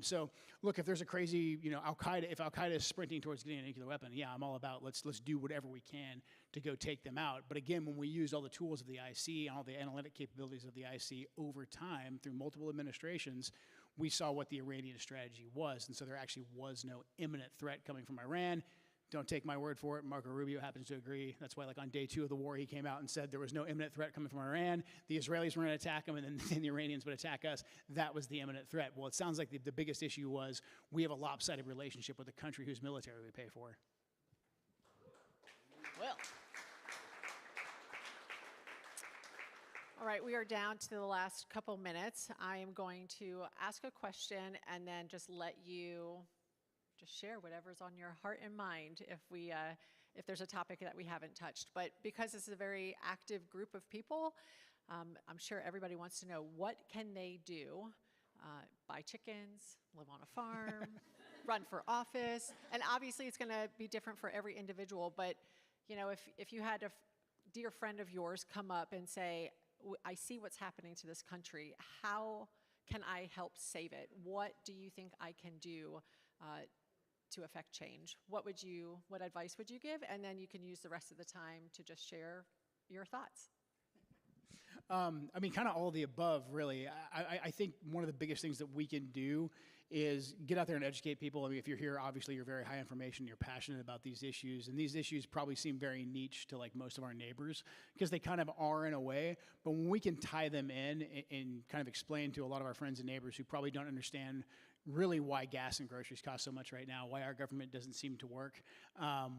So look, if there's a crazy, Al-Qaeda, if Al-Qaeda is sprinting towards getting a nuclear weapon, yeah, I'm all about let's do whatever we can to go take them out. But again, when we use all the tools of the IC and all the analytic capabilities of the IC over time through multiple administrations, we saw what the Iranian strategy was. And so there actually was no imminent threat coming from Iran. Don't take my word for it. Marco Rubio happens to agree. That's why, like, on day 2 of the war, he came out and said there was no imminent threat coming from Iran. The Israelis were going to attack them, and then the Iranians would attack us. That was the imminent threat. Well, it sounds like the biggest issue was we have a lopsided relationship with a country whose military we pay for. Well. All right, we are down to the last couple minutes. I am going to ask a question and then just let you just share whatever's on your heart and mind if there's a topic that we haven't touched. But because this is a very active group of people, I'm sure everybody wants to know, what can they do? Buy chickens, live on a farm, run for office. And obviously it's going to be different for every individual. But you know, if you had a dear friend of yours come up and say, I see what's happening to this country. How can I help save it? What do you think I can do to affect change? What advice would you give? And then you can use the rest of the time to just share your thoughts. I mean, kind of all of the above, really. I think one of the biggest things that we can do is get out there and educate people. I mean, if you're here, obviously you're very high information, you're passionate about these issues, and these issues probably seem very niche to like most of our neighbors, because they kind of are in a way, but when we can tie them in and kind of explain to a lot of our friends and neighbors who probably don't understand really why gas and groceries cost so much right now, why our government doesn't seem to work,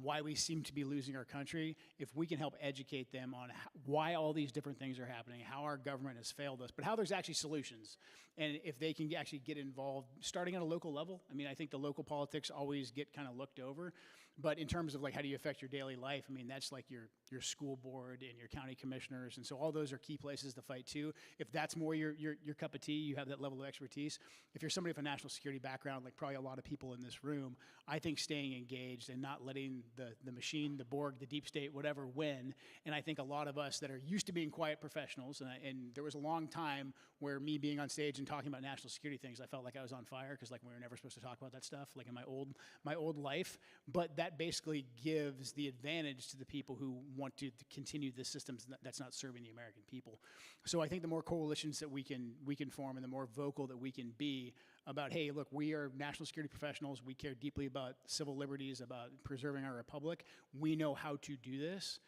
why we seem to be losing our country. If we can help educate them on why all these different things are happening, how our government has failed us, but how there's actually solutions, and if they can actually get involved, starting at a local level. I mean, I think the local politics always get kind of looked over, but in terms of like how do you affect your daily life, I mean, that's like your school board and your county commissioners, and so all those are key places to fight too. If that's more your cup of tea, you have that level of expertise. If you're somebody with a national security background, like probably a lot of people in this room, I think staying engaged and not letting the machine, the Borg, the deep state, whatever, win. And I think a lot of us that are used to being quiet professionals, and there was a long time where me being on stage and talking about national security things, I felt like I was on fire, because like we were never supposed to talk about that stuff, like in my old life. But that basically gives the advantage to the people who want to continue the systems that's not serving the American people. So I think the more coalitions that we can form, and the more vocal that we can be about, hey, look, we are national security professionals, we care deeply about civil liberties, about preserving our republic, we know how to do this.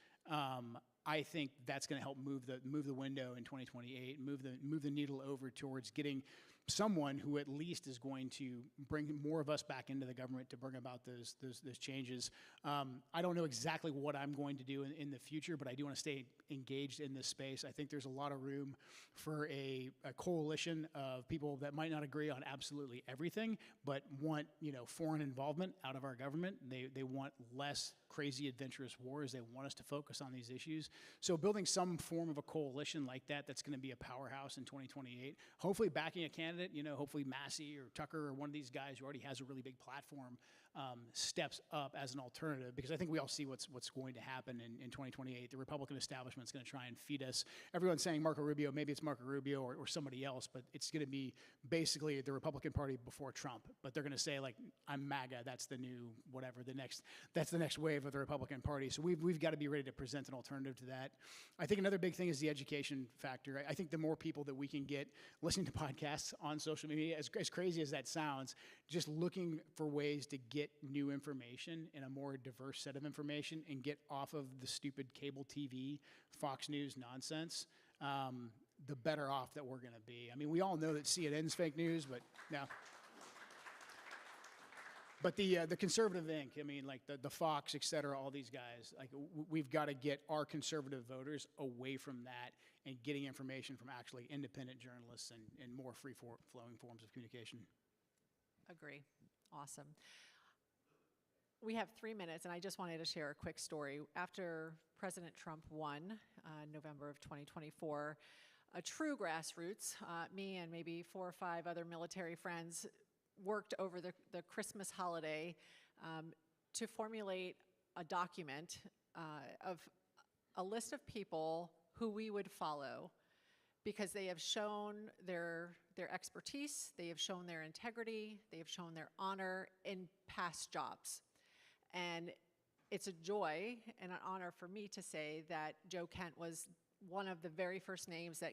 I think that's going to help move the window in 2028, move the needle over towards getting someone who at least is going to bring more of us back into the government to bring about those changes. I don't know exactly what I'm going to do in the future, but I do want to stay engaged in this space. I think there's a lot of room for a coalition of people that might not agree on absolutely everything, but want, you know, foreign involvement out of our government. They want less crazy adventurous wars. They want us to focus on these issues. So building some form of a coalition like that, that's going to be a powerhouse in 2028, hopefully backing a candidate, you know, hopefully Massey or Tucker or one of these guys who already has a really big platform steps up as an alternative, because I think we all see what's going to happen in 2028. The Republican establishment is going to try and feed us. Everyone's saying Marco Rubio, maybe it's Marco Rubio or somebody else, but it's going to be basically the Republican Party before Trump. But they're going to say, like, I'm MAGA, that's the new whatever, that's the next wave of the Republican Party. So we've got to be ready to present an alternative to that. I think another big thing is the education factor. I think the more people that we can get listening to podcasts on social media, as crazy as that sounds, just looking for ways to get new information and a more diverse set of information and get off of the stupid cable TV, Fox News nonsense, the better off that we're going to be. I mean, we all know that CNN's fake news, but no. But the conservative Inc., I mean, like the Fox, et cetera, all these guys, like we've got to get our conservative voters away from that and getting information from actually independent journalists and more free-flowing forms of communication. Agree. Awesome. We have 3 minutes, and I just wanted to share a quick story. After President Trump won November of 2024, a true grassroots, me and maybe 4 or 5 other military friends worked over the Christmas holiday to formulate a document of a list of people who we would follow, because they have shown their expertise, they have shown their integrity, they have shown their honor in past jobs. And it's a joy and an honor for me to say that Joe Kent was one of the very first names that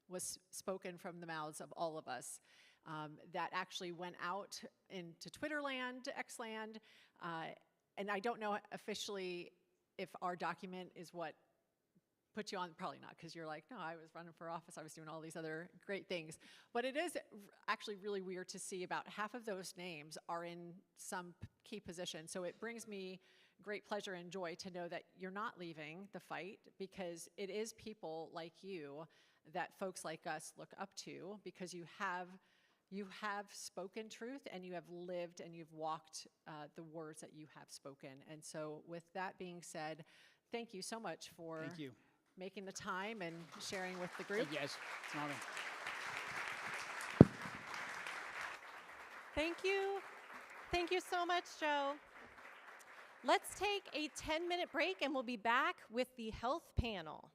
was spoken from the mouths of all of us, that actually went out into Twitter land, X land, and I don't know officially if our document is what put you on, probably not, because you're like, no, I was running for office, I was doing all these other great things. But it is actually really weird to see about half of those names are in some key position. So it brings me great pleasure and joy to know that you're not leaving the fight, because it is people like you that folks like us look up to, because you have spoken truth, and you have lived and you've walked the words that you have spoken. And so with that being said, thank you so much for making the time and sharing with the group. Yes, it's an honor. Thank you. Thank you so much, Joe. Let's take a 10-minute break, and we'll be back with the health panel.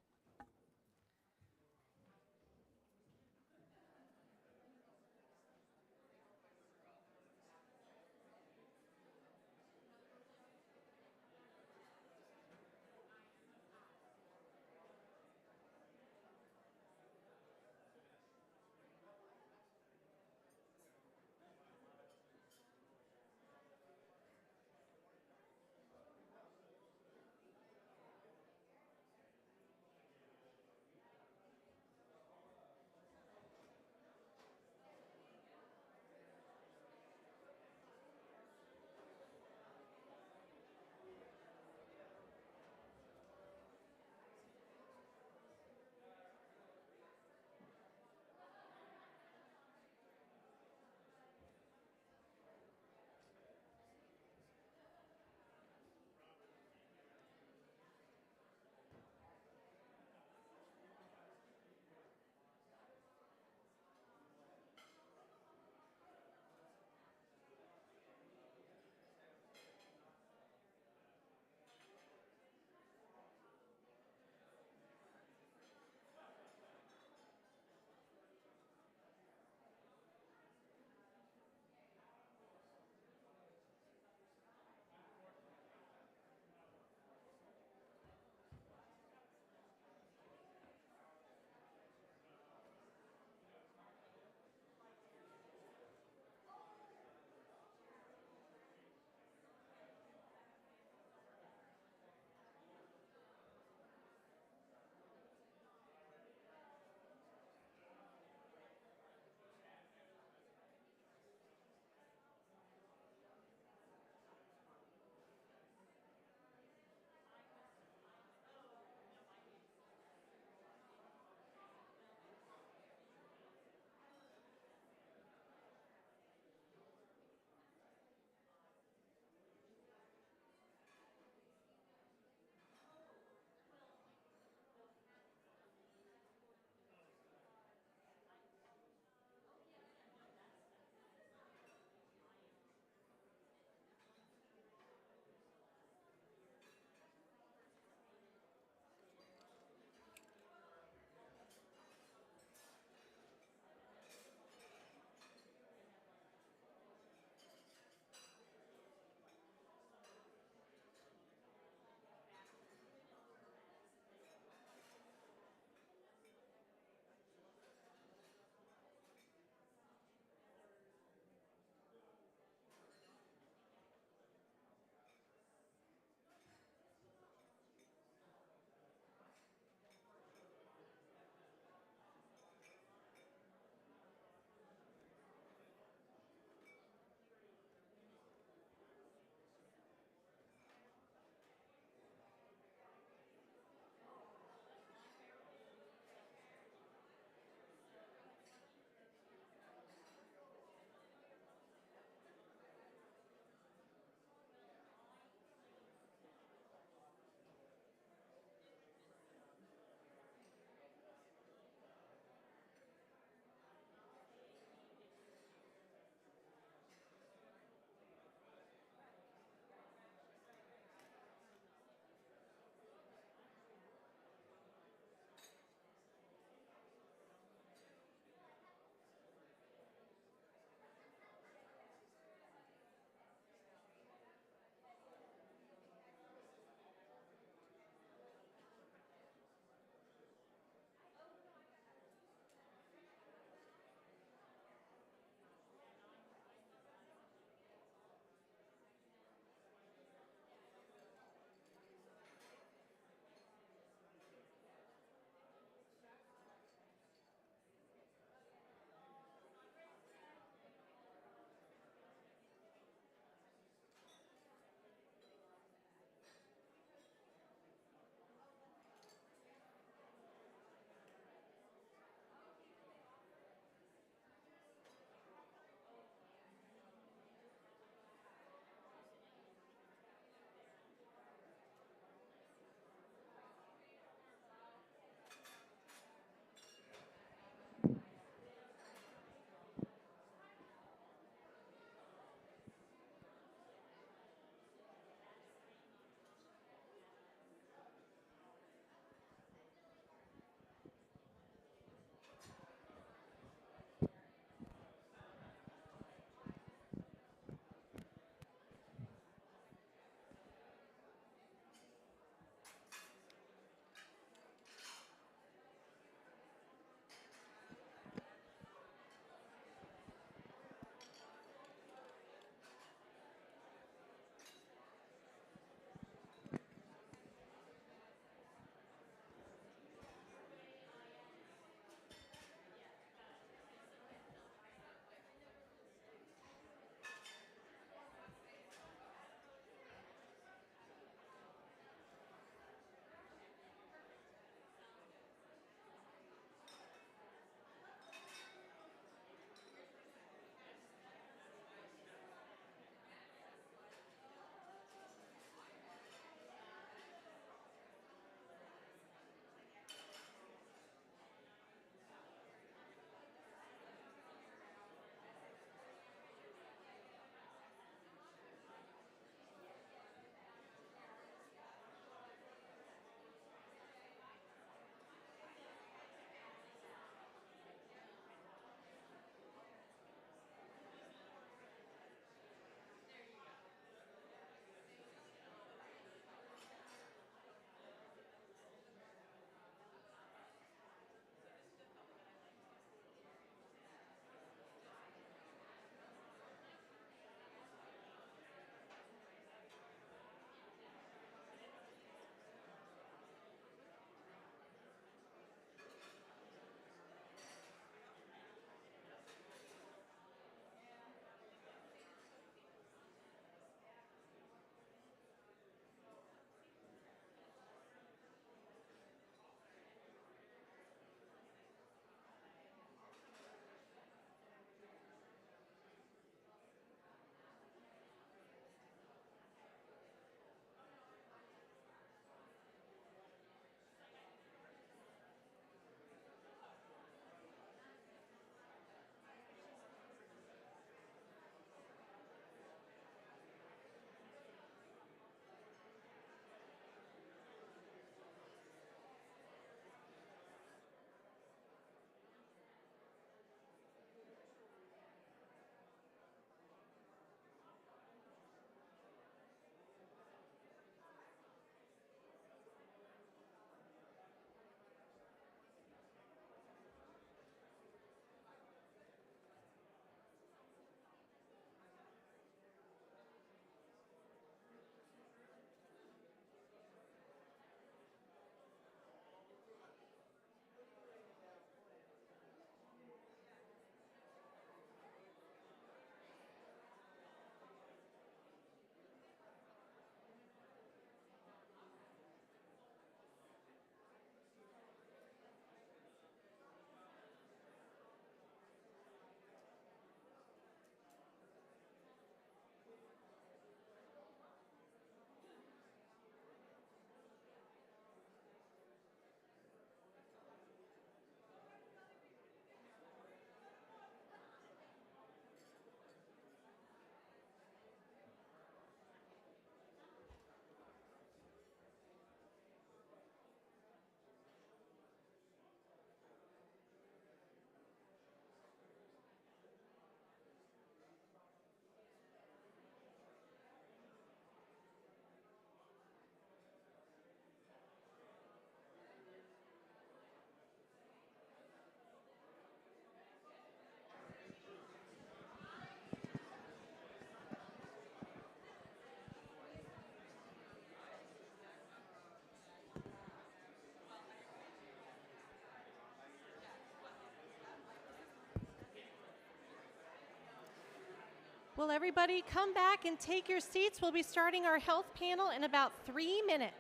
Will everybody come back and take your seats? We'll be starting our health panel in about 3 minutes.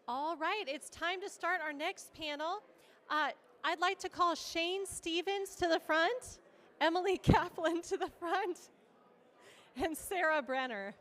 All right, it's time to start our next panel. I'd like to call Shane Stevens to the front, Emily Kaplan to the front, and Sarah Brenner.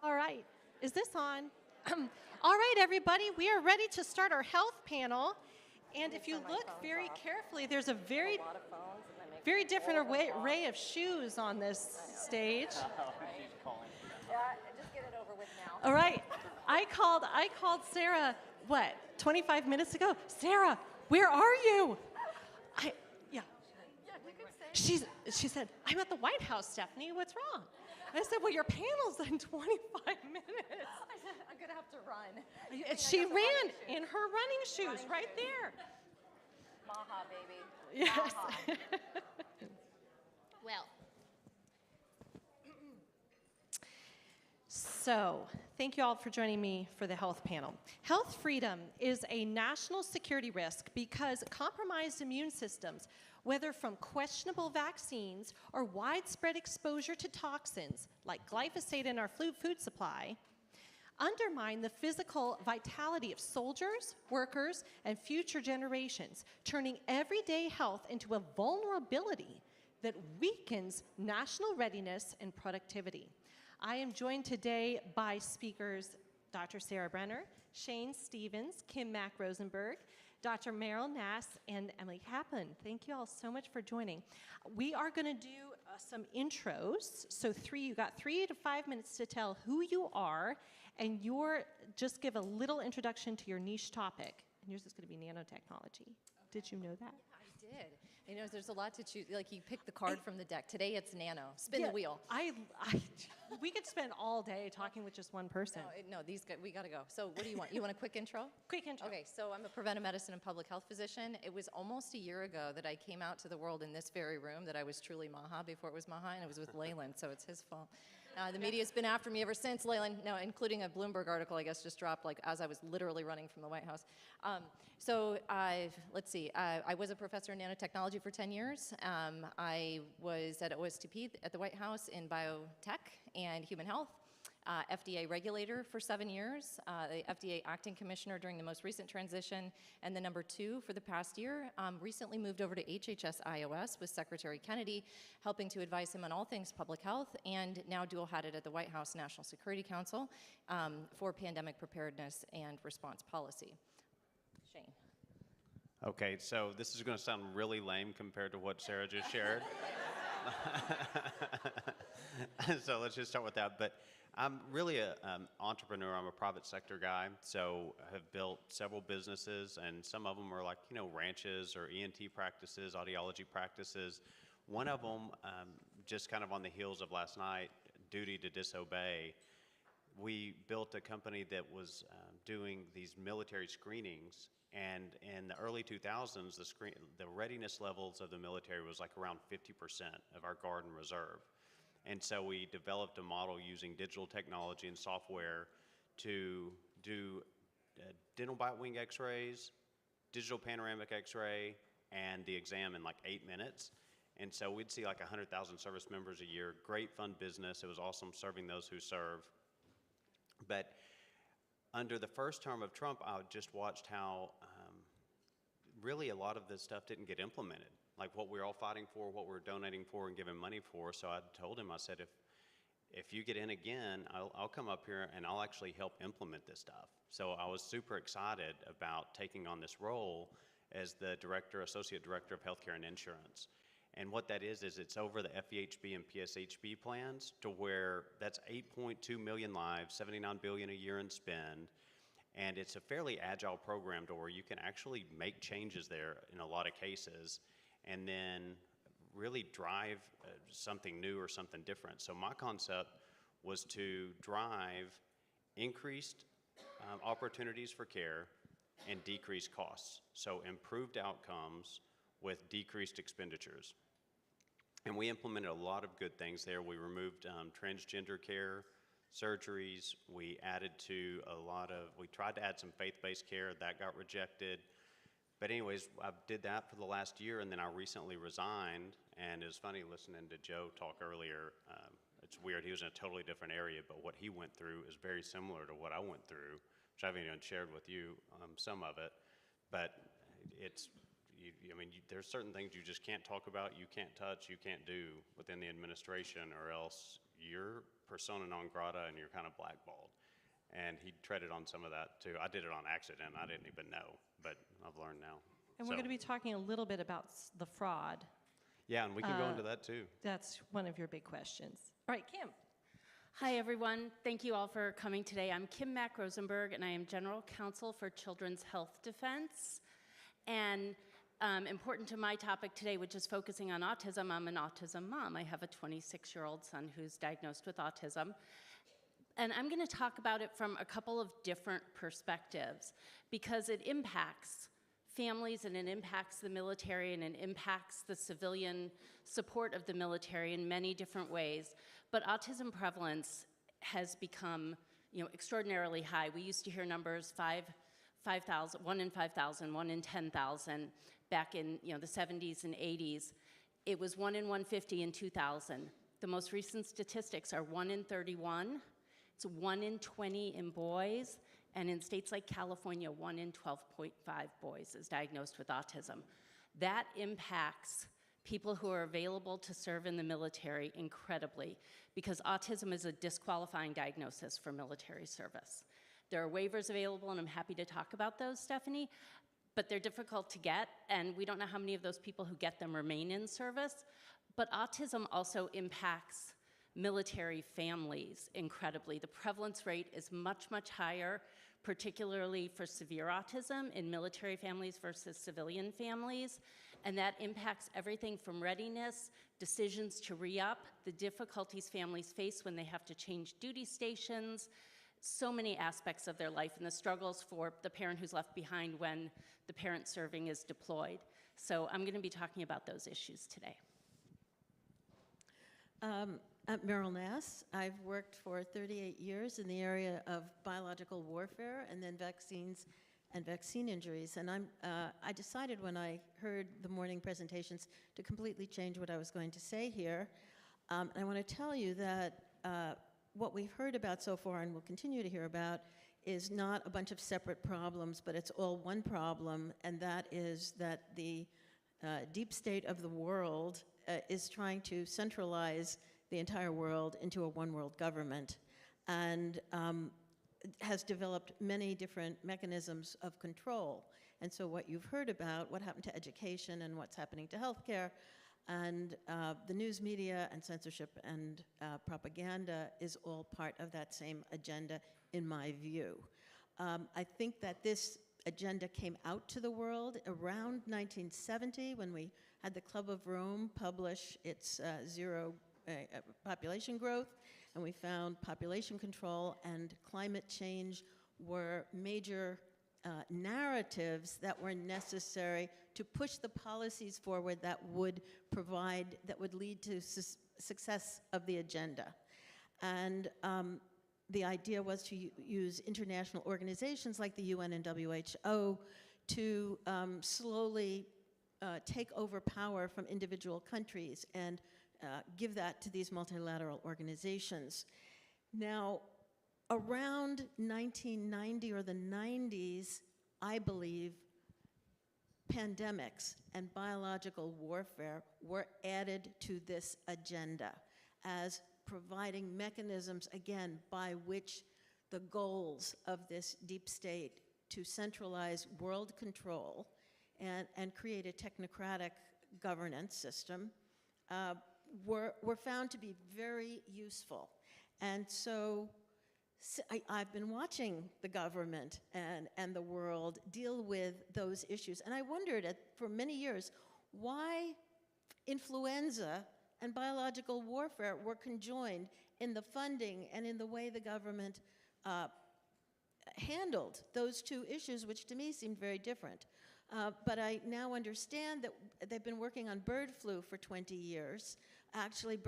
All right, is this on? All right, everybody, we are ready to start our health panel. And if you look very carefully, there's a very different array of shoes on this stage. Just get it over with now. All right, I called Sarah, 25 minutes ago? Sarah, where are you? She said, I'm at the White House, Stephanie, what's wrong? I said, well, your panel's in 25 minutes. I said, I'm going to have to run. And she ran in her running shoes right there. Maha, baby. Yes. Maha. Well. So, thank you all for joining me for the health panel. Health freedom is a national security risk because compromised immune systems, whether from questionable vaccines or widespread exposure to toxins like glyphosate in our food supply, undermine the physical vitality of soldiers, workers, and future generations, turning everyday health into a vulnerability that weakens national readiness and productivity. I am joined today by speakers Dr. Sarah Brenner, Shane Stevens, Kim Mack Rosenberg, Dr. Meryl Nass, and Emily Kaplan. Thank you all so much for joining. We are going to do some intros. So you got 3 to 5 minutes to tell who you are, and just give a little introduction to your niche topic. And yours is going to be nanotechnology. Okay. Did you know that? Yeah, I did. You know, there's a lot to choose. Like, you pick the card from the deck. Today it's nano. Spin the wheel. We could spend all day talking with just one person. No, these guys, we got to go. So what do you want? You want a quick intro? Quick intro. Okay, so I'm a preventive medicine and public health physician. It was almost a year ago that I came out to the world in this very room that I was truly Maha before it was Maha, and it was with Leyland, so it's his fault. The media's been after me ever since, Leyland, no, including a Bloomberg article, I guess, just dropped like as I was literally running from the White House. Let's see, I was a professor in nanotechnology for 10 years. I was at OSTP at the White House in biotech and human health. FDA regulator for 7 years, the FDA acting commissioner during the most recent transition, and the number 2 for the past year. Recently moved over to HHS iOS with Secretary Kennedy, helping to advise him on all things public health, and now dual-hatted at the White House National Security Council for pandemic preparedness and response policy. Shane. Okay, so this is going to sound really lame compared to what Sarah just shared. So let's just start with that. But I'm really an entrepreneur. I'm a private sector guy, so I have built several businesses, and some of them are like, ranches or ENT practices, audiology practices. One of them, just kind of on the heels of last night, duty to disobey, we built a company that was doing these military screenings. And in the early 2000s, the readiness levels of the military was like around 50% of our Guard and Reserve. And so we developed a model using digital technology and software to do dental bite wing x-rays, digital panoramic x-ray, and the exam in like 8 minutes. And so we'd see like 100,000 service members a year. Great fun business. It was awesome serving those who serve. But under the first term of Trump, I just watched how really a lot of this stuff didn't get implemented. Like what we're all fighting for, what we're donating for and giving money for. So I told him, I said, if you get in again, I'll come up here and I'll actually help implement this stuff. So I was super excited about taking on this role as the associate director of healthcare and insurance. And what that is it's over the FEHB and PSHB plans to where that's 8.2 million lives, 79 billion a year in spend. And it's a fairly agile program to where you can actually make changes there in a lot of cases and then really drive something new or something different. So my concept was to drive increased opportunities for care and decreased costs. So improved outcomes with decreased expenditures. And we implemented a lot of good things there. We removed transgender care, surgeries. We added to we tried to add some faith-based care. That got rejected. But anyways, I did that for the last year, and then I recently resigned. And it was funny listening to Joe talk earlier. It's weird. He was in a totally different area, but what he went through is very similar to what I went through, which I haven't even shared with you some of it. But there's certain things you just can't talk about, you can't touch, you can't do within the administration, or else you're persona non grata and you're kind of blackballed. And he treaded on some of that too. I did it on accident. I didn't even know, but I've learned now. And we're going to be talking a little bit about the fraud. Yeah, and we can go into that too. That's one of your big questions. All right, Kim. Hi, everyone. Thank you all for coming today. I'm Kim Mack Rosenberg, and I am General Counsel for Children's Health Defense. And important to my topic today, which is focusing on autism, I'm an autism mom. I have a 26-year-old son who's diagnosed with autism. And I'm going to talk about it from a couple of different perspectives because it impacts families and it impacts the military and it impacts the civilian support of the military in many different ways. But autism prevalence has become, extraordinarily high. We used to hear numbers 5,000, 1 in 5,000, 1 in 10,000 back in the 70s and 80s. It was 1 in 150 in 2000. The most recent statistics are 1 in 31. It's 1 in 20 in boys, and in states like California, 1 in 12.5 boys is diagnosed with autism. That impacts people who are available to serve in the military incredibly, because autism is a disqualifying diagnosis for military service. There are waivers available, and I'm happy to talk about those, Stephanie, but they're difficult to get, and we don't know how many of those people who get them remain in service. But autism also impacts military families incredibly. The prevalence rate is much, much higher, particularly for severe autism in military families versus civilian families. And that impacts everything from readiness, decisions to re-up, the difficulties families face when they have to change duty stations, so many aspects of their life, and the struggles for the parent who's left behind when the parent serving is deployed. So I'm going to be talking about those issues today. I'm Meryl Nass. I've worked for 38 years in the area of biological warfare and then vaccines and vaccine injuries. And I decided when I heard the morning presentations to completely change what I was going to say here. And I want to tell you that what we've heard about so far and will continue to hear about is not a bunch of separate problems, but it's all one problem, and that is that the deep state of the world is trying to centralize the entire world into a one-world government, and has developed many different mechanisms of control. And so what you've heard about, what happened to education and what's happening to healthcare, and the news media and censorship and propaganda is all part of that same agenda, in my view. I think that this agenda came out to the world around 1970 when we had the Club of Rome publish its zero population growth, and we found population control and climate change were major narratives that were necessary to push the policies forward that would provide, that would lead to success of the agenda. And the idea was to use international organizations like the UN and WHO to slowly take over power from individual countries and give that to these multilateral organizations. Now, around 1990 or the 90s, I believe, pandemics and biological warfare were added to this agenda as providing mechanisms, again, by which the goals of this deep state to centralize world control and create a technocratic governance system were found to be very useful. And so I've been watching the government and the world deal with those issues. And I wondered for many years why influenza and biological warfare were conjoined in the funding and in the way the government handled those two issues, which to me seemed very different. But I now understand that they've been working on bird flu for 20 years. Actually,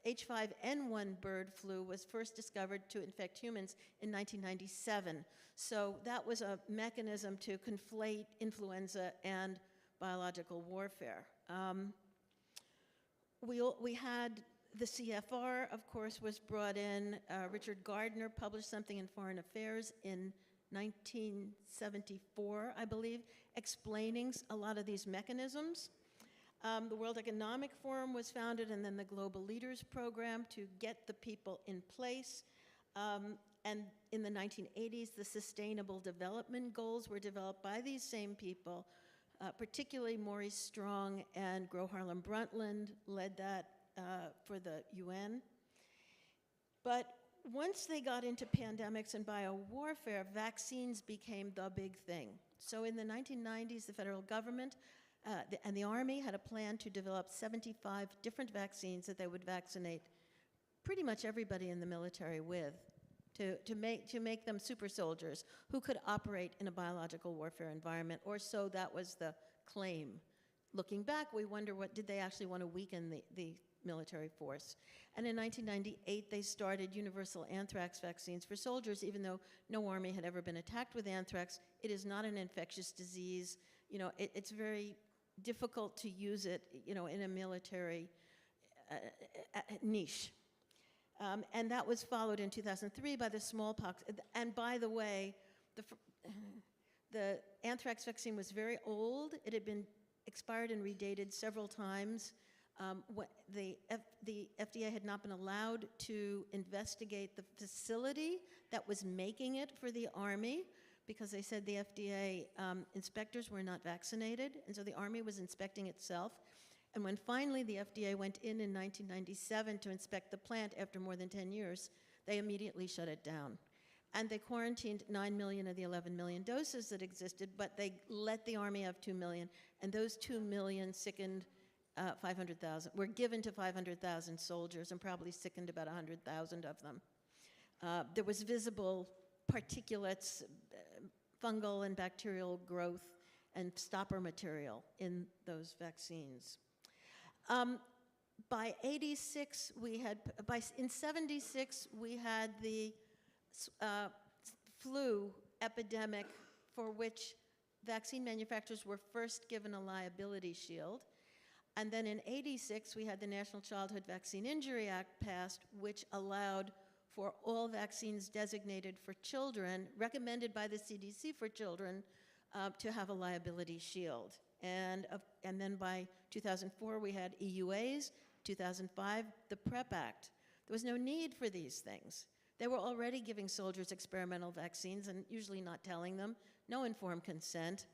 H5N1 bird flu was first discovered to infect humans in 1997. So that was a mechanism to conflate influenza and biological warfare. We had the CFR, of course, was brought in. Richard Gardner published something in Foreign Affairs in 1974, I believe, explaining a lot of these mechanisms. The World Economic Forum was founded, and then the Global Leaders Program to get the people in place. And in the 1980s, the Sustainable Development Goals were developed by these same people, particularly Maurice Strong and Gro Harlem Brundtland led that for the UN. But once they got into pandemics and biowarfare, vaccines became the big thing. So in the 1990s, the federal government and the Army had a plan to develop 75 different vaccines that they would vaccinate pretty much everybody in the military with, to make them super soldiers who could operate in a biological warfare environment, or so that was the claim. Looking back, we wonder, what did they actually want to weaken the military force? And in 1998, they started universal anthrax vaccines for soldiers, even though no army had ever been attacked with anthrax. It is not an infectious disease. You know, it's very difficult to use it, you know, in a military niche. And that was followed in 2003 by the smallpox. And by the way, the anthrax vaccine was very old. It had been expired and redated several times. The FDA had not been allowed to investigate the facility that was making it for the Army because they said the FDA inspectors were not vaccinated, and so the Army was inspecting itself. And when finally the FDA went in 1997 to inspect the plant after more than 10 years, they immediately shut it down. And they quarantined 9 million of the 11 million doses that existed, but they let the Army have 2 million, and those 2 million sickened 500,000, were given to 500,000 soldiers and probably sickened about 100,000 of them. There was visible particulates, fungal and bacterial growth, and stopper material in those vaccines. By 86, in 76, we had the flu epidemic for which vaccine manufacturers were first given a liability shield. And then in 86, we had the National Childhood Vaccine Injury Act passed, which allowed for all vaccines designated for children, recommended by the CDC for children, to have a liability shield. And then by 2004, we had EUAs. 2005, the PrEP Act. There was no need for these things. They were already giving soldiers experimental vaccines and usually not telling them. No informed consent.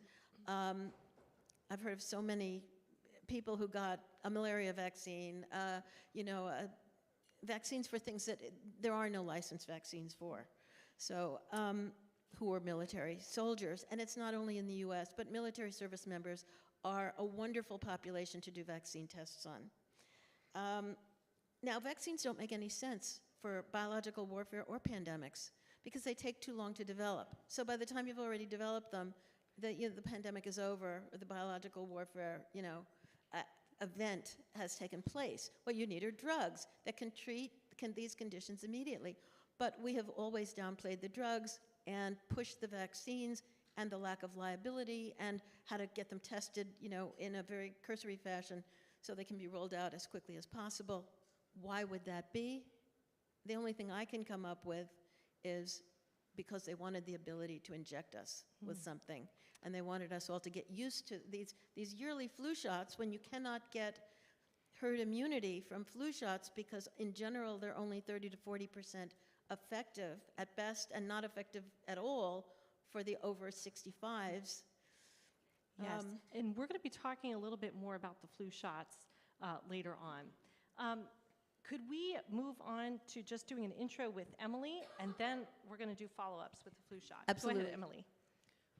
I've heard of so many people who got a malaria vaccine, vaccines for things that there are no licensed vaccines for. So, who are military soldiers. And it's not only in the US, but military service members are a wonderful population to do vaccine tests on. Now, vaccines don't make any sense for biological warfare or pandemics because they take too long to develop. So by the time you've already developed them, the pandemic is over, or the biological warfare, event has taken place. What you need are drugs that can treat these conditions immediately. But we have always downplayed the drugs and pushed the vaccines and the lack of liability and how to get them tested, in a very cursory fashion so they can be rolled out as quickly as possible. Why would that be? The only thing I can come up with is because they wanted the ability to inject us with something. And they wanted us all to get used to these yearly flu shots when you cannot get herd immunity from flu shots because in general they're only 30 to 40% effective at best and not effective at all for the over 65s. Yes, and we're going to be talking a little bit more about the flu shots later on. Could we move on to just doing an intro with Emily, and then we're going to do follow-ups with the flu shot? Absolutely. Go ahead, Emily.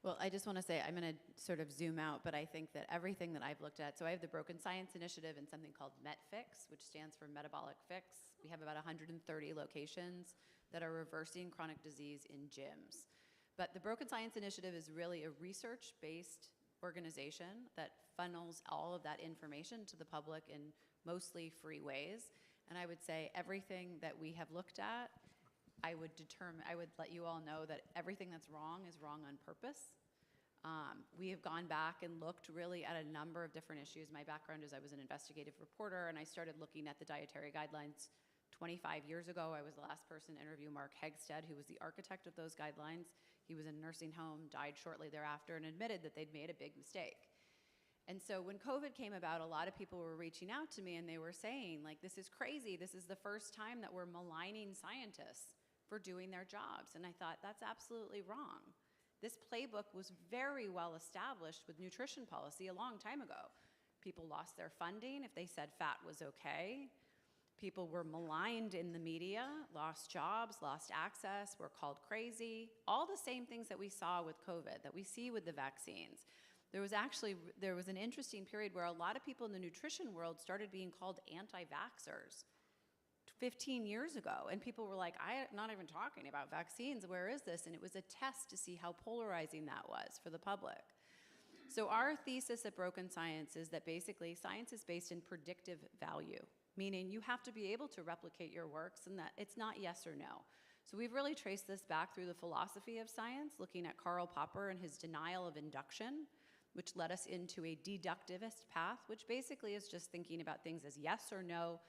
Well, I just want to say, I'm going to sort of zoom out, but I think that everything that I've looked at, so I have the Broken Science Initiative and something called MetFix, which stands for Metabolic Fix. We have about 130 locations that are reversing chronic disease in gyms. But the Broken Science Initiative is really a research-based organization that funnels all of that information to the public in mostly free ways. And I would say everything that we have looked at, I would let you all know that everything that's wrong is wrong on purpose. We have gone back and looked really at a number of different issues. My background is I was an investigative reporter, and I started looking at the dietary guidelines 25 years ago. I was the last person to interview Mark Hegstad, who was the architect of those guidelines. He was in a nursing home, died shortly thereafter, and admitted that they'd made a big mistake. And so when COVID came about, a lot of people were reaching out to me and they were saying, like, this is crazy. This is the first time that we're maligning scientists for doing their jobs. And I thought, that's absolutely wrong. This playbook was very well established with nutrition policy a long time ago. People lost their funding if they said fat was okay. People were maligned in the media, lost jobs, lost access, were called crazy. All the same things that we saw with COVID, that we see with the vaccines. There was an interesting period where a lot of people in the nutrition world started being called anti-vaxxers 15 years ago. And people were like, I'm not even talking about vaccines. Where is this? And it was a test to see how polarizing that was for the public. So our thesis at Broken Science is that basically science is based in predictive value, meaning you have to be able to replicate your works and that it's not yes or no. So we've really traced this back through the philosophy of science, looking at Karl Popper and his denial of induction, which led us into a deductivist path, which basically is just thinking about things as yes or no,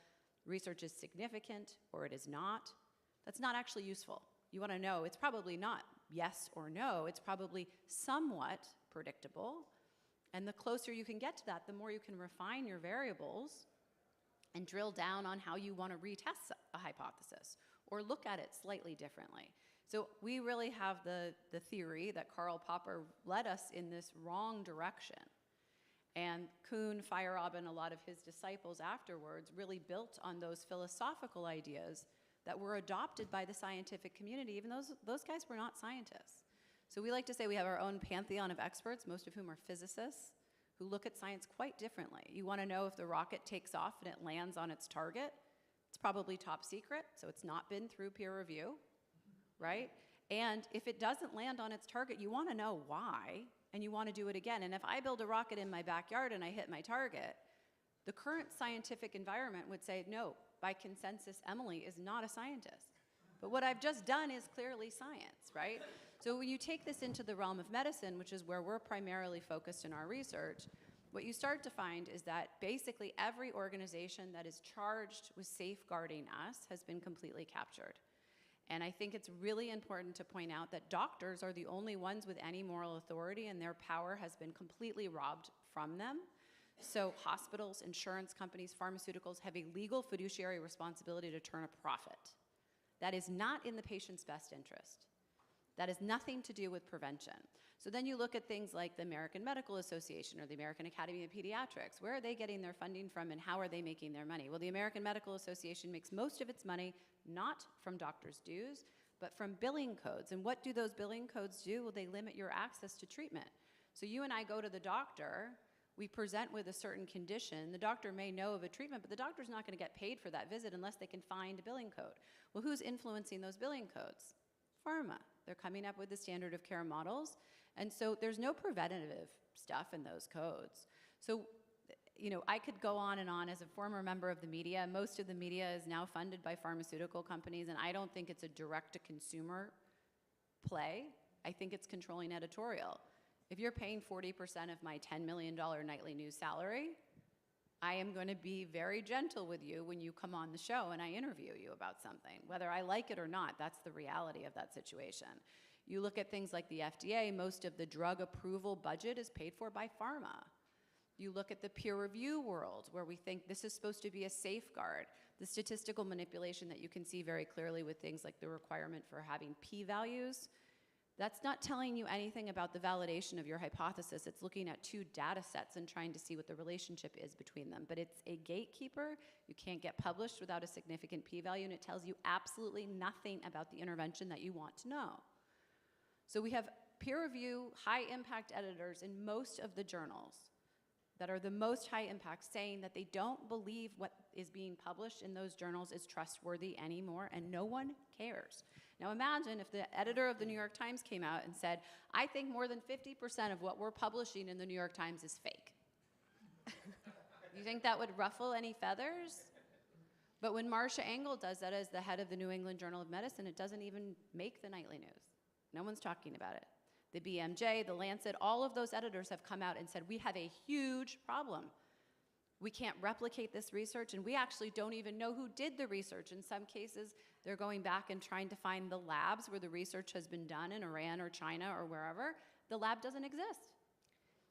research is significant or it is not, that's not actually useful. You want to know it's probably not yes or no, it's probably somewhat predictable. And the closer you can get to that, the more you can refine your variables and drill down on how you want to retest a hypothesis or look at it slightly differently. So we really have the theory that Karl Popper led us in this wrong direction. And Kuhn, Feyerabend, and a lot of his disciples afterwards really built on those philosophical ideas that were adopted by the scientific community, even those guys were not scientists. So we like to say we have our own pantheon of experts, most of whom are physicists, who look at science quite differently. You want to know if the rocket takes off and it lands on its target, it's probably top secret, so it's not been through peer review, right? And if it doesn't land on its target, you want to know why, and you want to do it again. And if I build a rocket in my backyard and I hit my target, the current scientific environment would say, no, by consensus, Emily is not a scientist. But what I've just done is clearly science, right? So when you take this into the realm of medicine, which is where we're primarily focused in our research, what you start to find is that basically every organization that is charged with safeguarding us has been completely captured. And I think it's really important to point out that doctors are the only ones with any moral authority, and their power has been completely robbed from them. So hospitals, insurance companies, pharmaceuticals have a legal fiduciary responsibility to turn a profit. That is not in the patient's best interest. That has nothing to do with prevention. So then you look at things like the American Medical Association or the American Academy of Pediatrics. Where are they getting their funding from, and how are they making their money? Well, the American Medical Association makes most of its money not from doctors' dues, but from billing codes. And what do those billing codes do? Well, they limit your access to treatment. So you and I go to the doctor, we present with a certain condition. The doctor may know of a treatment, but the doctor's not going to get paid for that visit unless they can find a billing code. Well, who's influencing those billing codes? Pharma. They're coming up with the standard of care models. And so there's no preventative stuff in those codes. So, you know, I could go on and on. As a former member of the media, most of the media is now funded by pharmaceutical companies, and I don't think it's a direct-to-consumer play. I think it's controlling editorial. If you're paying 40% of my $10 million nightly news salary, I am going to be very gentle with you when you come on the show and I interview you about something. Whether I like it or not, that's the reality of that situation. You look at things like the FDA, most of the drug approval budget is paid for by pharma. You look at the peer review world, where we think this is supposed to be a safeguard. The statistical manipulation that you can see very clearly with things like the requirement for having p-values, that's not telling you anything about the validation of your hypothesis. It's looking at two data sets and trying to see what the relationship is between them. But it's a gatekeeper. You can't get published without a significant p-value, and it tells you absolutely nothing about the intervention that you want to know. So we have peer review, high impact editors in most of the journals that are the most high impact saying that they don't believe what is being published in those journals is trustworthy anymore, and no one cares. Now imagine if the editor of the New York Times came out and said, I think more than 50% of what we're publishing in the New York Times is fake. You think that would ruffle any feathers? But when Marcia Engel does that as the head of the New England Journal of Medicine, it doesn't even make the nightly news. No one's talking about it. The BMJ, the Lancet, all of those editors have come out and said, we have a huge problem. We can't replicate this research, and we actually don't even know who did the research. In some cases, they're going back and trying to find the labs where the research has been done in Iran or China or wherever. The lab doesn't exist.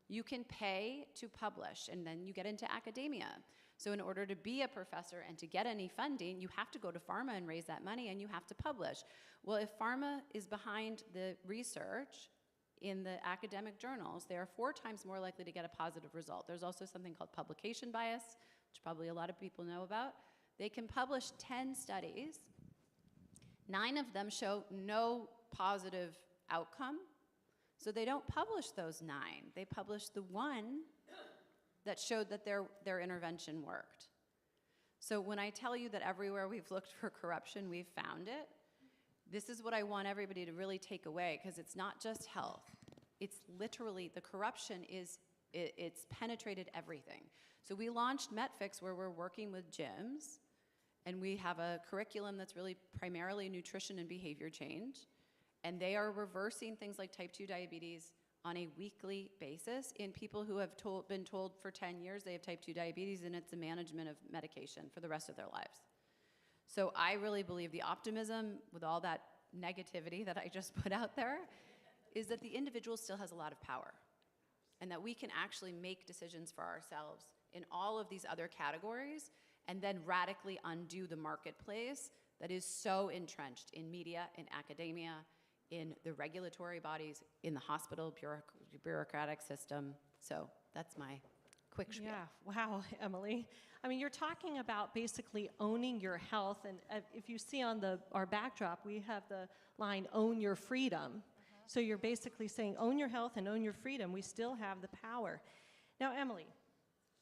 You can pay to publish, and then you get into academia. So in order to be a professor and to get any funding, you have to go to pharma and raise that money, and you have to publish. Well, if pharma is behind the research in the academic journals, they are 4 times more likely to get a positive result. There's also something called publication bias, which probably a lot of people know about. They can publish 10 studies. 9 of them show no positive outcome. So they don't publish those 9. They publish the one that showed that their intervention worked. So when I tell you that everywhere we've looked for corruption, we've found it, this is what I want everybody to really take away, because it's not just health. It's literally, the corruption it's penetrated everything. So we launched MetFix, where we're working with gyms, and we have a curriculum that's really primarily nutrition and behavior change, and they are reversing things like type 2 diabetes on a weekly basis in people who have been told for 10 years they have type 2 diabetes and it's a management of medication for the rest of their lives. So I really believe the optimism with all that negativity that I just put out there is that the individual still has a lot of power and that we can actually make decisions for ourselves in all of these other categories and then radically undo the marketplace that is so entrenched in media, in academia, in the regulatory bodies, in the hospital bureaucratic system. So that's my quick spiel. Yeah, wow, Emily. I mean, you're talking about basically owning your health, and if you see on our backdrop, we have the line, own your freedom. So you're basically saying, own your health and own your freedom. We still have the power. Now, Emily,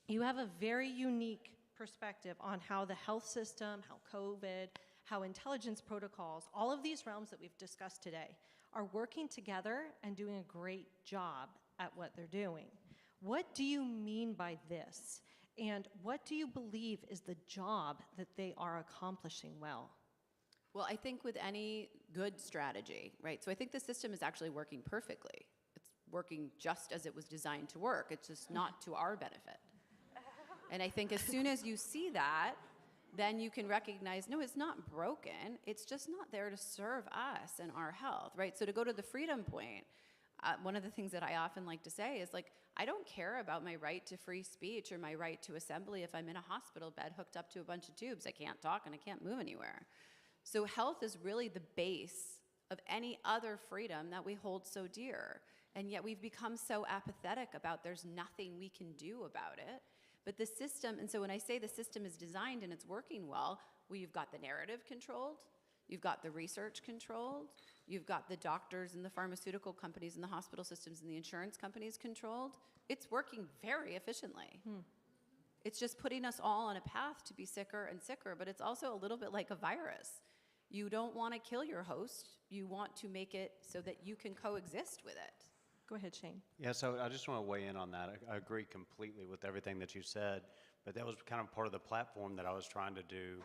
you have a very unique perspective on how the health system, how COVID, how intelligence protocols, all of these realms that we've discussed today are working together and doing a great job at what they're doing. What do you mean by this? And what do you believe is the job that they are accomplishing well? Well, I think with any good strategy, right? So I think the system is actually working perfectly. It's working just as it was designed to work. It's just not to our benefit. And I think as soon as you see that, then you can recognize, no, it's not broken. It's just not there to serve us and our health, right? So to go to the freedom point, one of the things that I often like to say is like, I don't care about my right to free speech or my right to assembly if I'm in a hospital bed hooked up to a bunch of tubes. I can't talk and I can't move anywhere. So health is really the base of any other freedom that we hold so dear. And yet we've become so apathetic about there's nothing we can do about it. But the system, and so when I say the system is designed and it's working well, you've got the narrative controlled, you've got the research controlled, you've got the doctors and the pharmaceutical companies and the hospital systems and the insurance companies controlled. It's working very efficiently. It's just putting us all on a path to be sicker and sicker, but it's also a little bit like a virus. You don't want to kill your host, you want to make it so that you can coexist with it. Go ahead, Shane. Yeah, so I just want to weigh in on that. I agree completely with everything that you said, but that was kind of part of the platform that I was trying to do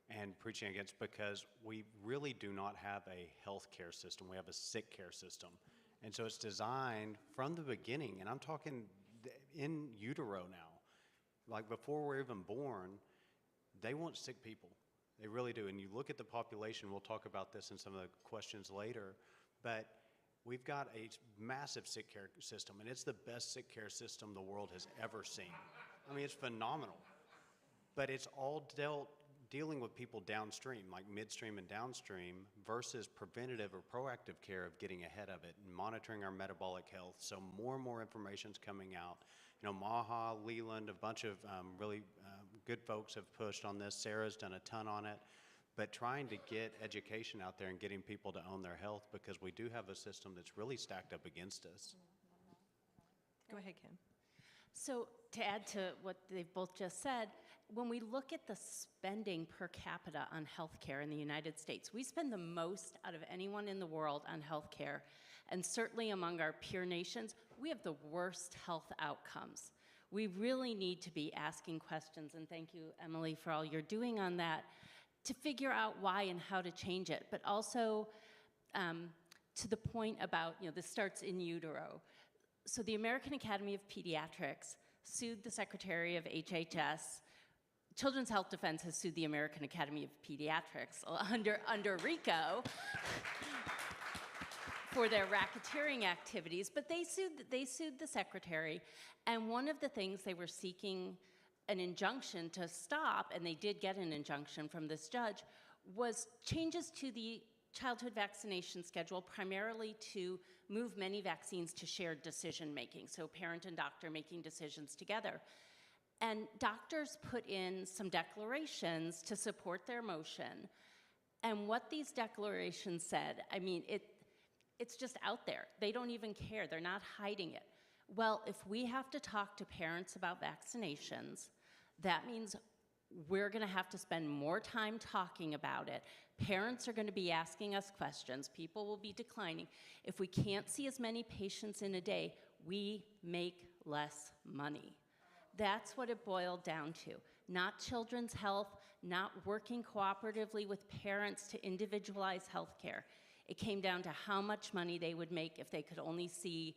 and preaching against, because we really do not have a healthcare system. We have a sick care system. And so it's designed from the beginning, and I'm talking in utero now. Like before we're even born, they want sick people. They really do. And you look at the population, we'll talk about this in some of the questions later, but we've got a massive sick care system, and it's the best sick care system the world has ever seen. I mean, it's phenomenal. But it's all dealing with people downstream, like midstream and downstream, versus preventative or proactive care of getting ahead of it and monitoring our metabolic health. So more and more information's coming out. You know, Maha, Leland, a bunch of really good folks have pushed on this. Sarah's done a ton on it. But trying to get education out there and getting people to own their health, because we do have a system that's really stacked up against us. Go ahead, Kim. So to add to what they've both just said, when we look at the spending per capita on healthcare in the United States, we spend the most out of anyone in the world on healthcare. And certainly among our peer nations, we have the worst health outcomes. We really need to be asking questions, and thank you, Emily, for all you're doing on that, to figure out why and how to change it, but also to the point about, you know, this starts in utero. So the American Academy of Pediatrics sued the Secretary of HHS. Children's Health Defense has sued the American Academy of Pediatrics under RICO for their racketeering activities, but they sued the Secretary, and one of the things they were seeking an injunction to stop, and they did get an injunction from this judge, was changes to the childhood vaccination schedule, primarily to move many vaccines to shared decision making, so parent and doctor making decisions together. And doctors put in some declarations to support their motion, and what these declarations said, I mean, it's just out there. They don't even care, they're not hiding it. Well, if we have to talk to parents about vaccinations, that means we're going to have to spend more time talking about it. Parents are going to be asking us questions. People will be declining. If we can't see as many patients in a day, we make less money. That's what it boiled down to. Not children's health, not working cooperatively with parents to individualize health care. It came down to how much money they would make if they could only see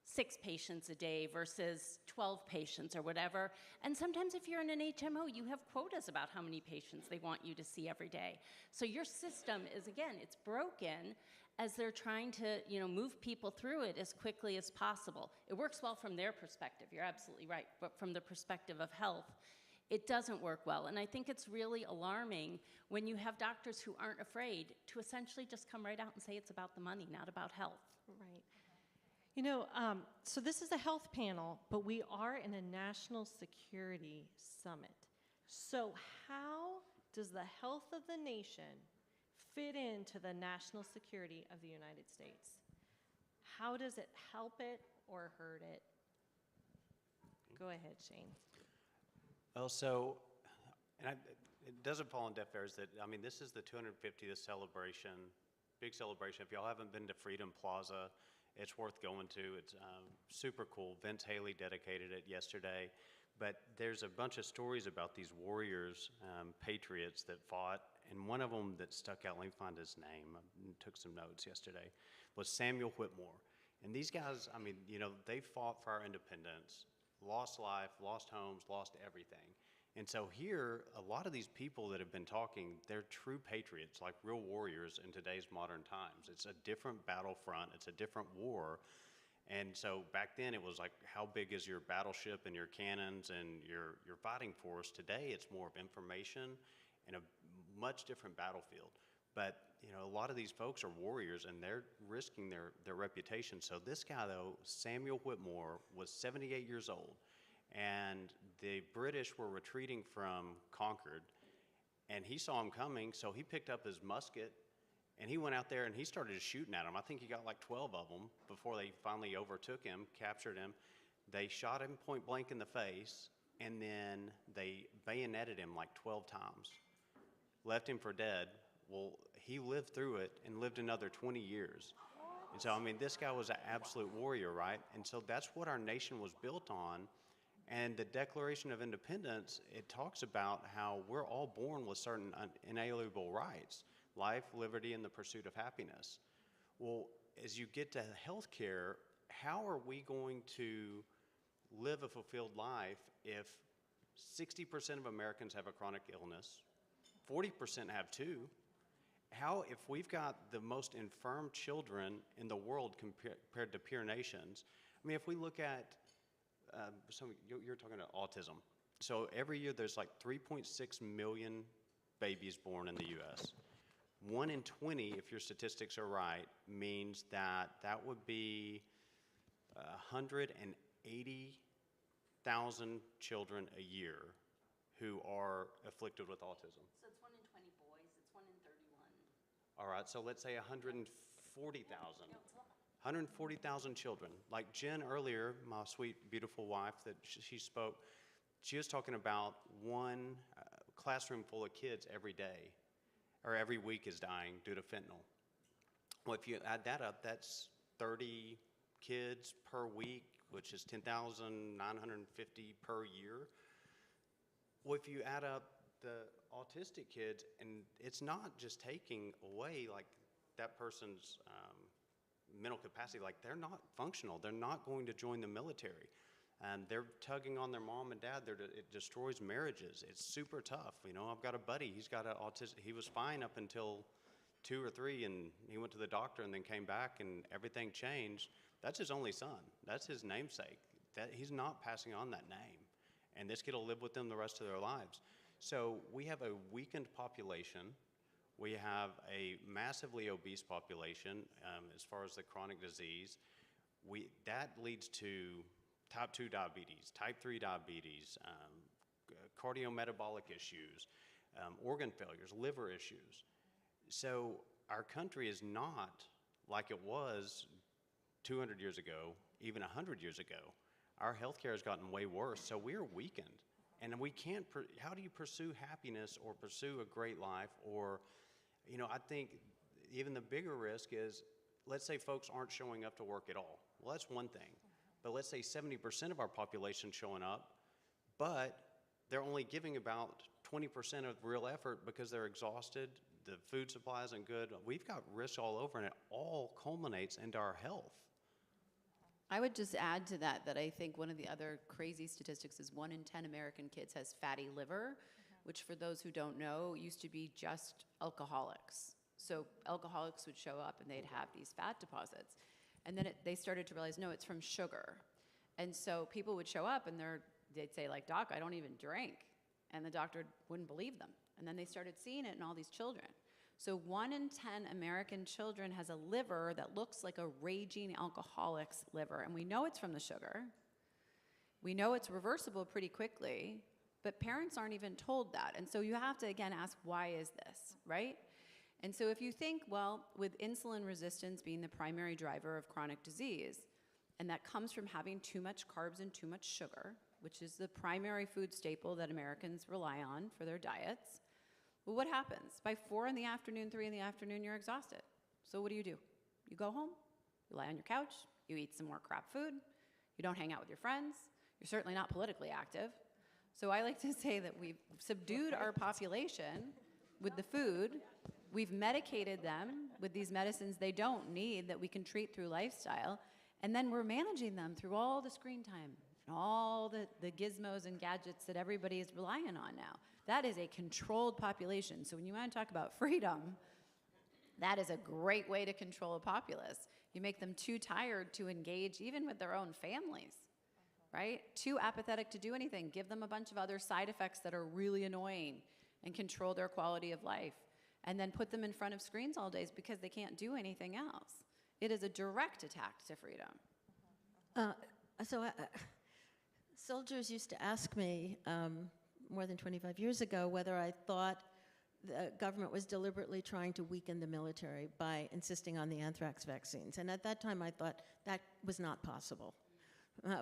6 patients a day versus 12 patients or whatever. And sometimes if you're in an HMO, you have quotas about how many patients they want you to see every day. So your system is, again, it's broken as they're trying to, move people through it as quickly as possible. It works well from their perspective, you're absolutely right, but from the perspective of health, it doesn't work well. And I think it's really alarming when you have doctors who aren't afraid to essentially just come right out and say it's about the money, not about health. Right. So this is a health panel, but we are in a national security summit. So how does the health of the nation fit into the national security of the United States? How does it help it or hurt it? Go ahead, Shane. Well, so, it doesn't fall on deaf ears that, this is the 250th celebration, big celebration. If y'all haven't been to Freedom Plaza, it's worth going to. It's super cool. Vince Haley dedicated it yesterday. But there's a bunch of stories about these warriors, patriots that fought, and one of them that stuck out, let me find his name, I took some notes yesterday, was Samuel Whitmore. And these guys, they fought for our independence, lost life, lost homes, lost everything. And so here, a lot of these people that have been talking, they're true patriots, like real warriors in today's modern times. It's a different battlefront, it's a different war. And so back then it was like, how big is your battleship and your cannons and your fighting force? Today it's more of information and a much different battlefield. But a lot of these folks are warriors and they're risking their reputation. So this guy though, Samuel Whitmore, was 78 years old. And the British were retreating from Concord, and he saw him coming, so he picked up his musket, and he went out there and he started shooting at him. I think he got like 12 of them before they finally overtook him, captured him. They shot him point blank in the face, and then they bayoneted him like 12 times, left him for dead. Well, he lived through it and lived another 20 years. And so, this guy was an absolute warrior, right? And so that's what our nation was built on. And the Declaration of Independence, it talks about how we're all born with certain inalienable rights, life, liberty, and the pursuit of happiness. Well, as you get to healthcare, how are we going to live a fulfilled life if 60% of Americans have a chronic illness, 40% have two? How, if we've got the most infirm children in the world compared to peer nations, if we look at you're talking about autism. So every year there's like 3.6 million babies born in the U.S. 1 in 20, if your statistics are right, means that would be 180,000 children a year who are afflicted with autism. So it's 1 in 20 boys, it's 1 in 31. All right, so let's say 140,000. 140,000 children. Like Jen earlier, my sweet, beautiful wife that she spoke, she was talking about one classroom full of kids every day, or every week is dying due to fentanyl. Well, if you add that up, that's 30 kids per week, which is 10,950 per year. Well, if you add up the autistic kids, and it's not just taking away like that person's mental capacity, like they're not functional, they're not going to join the military, and they're tugging on their mom and dad. It destroys marriages. It's super tough. I've got a buddy, he's got autism. He was fine up until 2 or 3, and he went to the doctor and then came back and everything changed. That's his only son, that's his namesake. That he's not passing on that name, and this kid will live with them the rest of their lives. So we have a weakened population. We have a massively obese population as far as the chronic disease. That leads to type 2 diabetes, type 3 diabetes, cardiometabolic issues, organ failures, liver issues. So our country is not like it was 200 years ago, even 100 years ago. Our healthcare has gotten way worse, so we're weakened. And we can't, how do you pursue happiness or pursue a great life? Or, I think even the bigger risk is, let's say folks aren't showing up to work at all. Well, that's one thing. But let's say 70% of our population showing up, but they're only giving about 20% of real effort because they're exhausted, the food supply isn't good. We've got risks all over, and it all culminates into our health. I would just add to that that I think one of the other crazy statistics is 1 in 10 American kids has fatty liver, which for those who don't know used to be just alcoholics. So alcoholics would show up and they'd have these fat deposits. And then they started to realize, no, it's from sugar. And so people would show up and they'd say like, doc, I don't even drink. And the doctor wouldn't believe them. And then they started seeing it in all these children. So 1 in 10 American children has a liver that looks like a raging alcoholic's liver. And we know it's from the sugar. We know it's reversible pretty quickly, but parents aren't even told that. And so you have to, again, ask, why is this, right? And so if you think, well, with insulin resistance being the primary driver of chronic disease, and that comes from having too much carbs and too much sugar, which is the primary food staple that Americans rely on for their diets, well, what happens? By 4 in the afternoon, 3 in the afternoon, you're exhausted. So what do? You go home, you lie on your couch, you eat some more crap food, you don't hang out with your friends, you're certainly not politically active. So I like to say that we've subdued our population with the food. We've medicated them with these medicines they don't need that we can treat through lifestyle. And then we're managing them through all the screen time and all the gizmos and gadgets that everybody is relying on now. That is a controlled population. So when you want to talk about freedom, that is a great way to control a populace. You make them too tired to engage even with their own families, right? Too apathetic to do anything. Give them a bunch of other side effects that are really annoying and control their quality of life. And then put them in front of screens all day because they can't do anything else. It is a direct attack to freedom. Soldiers used to ask me more than 25 years ago whether I thought the government was deliberately trying to weaken the military by insisting on the anthrax vaccines. And at that time, I thought that was not possible.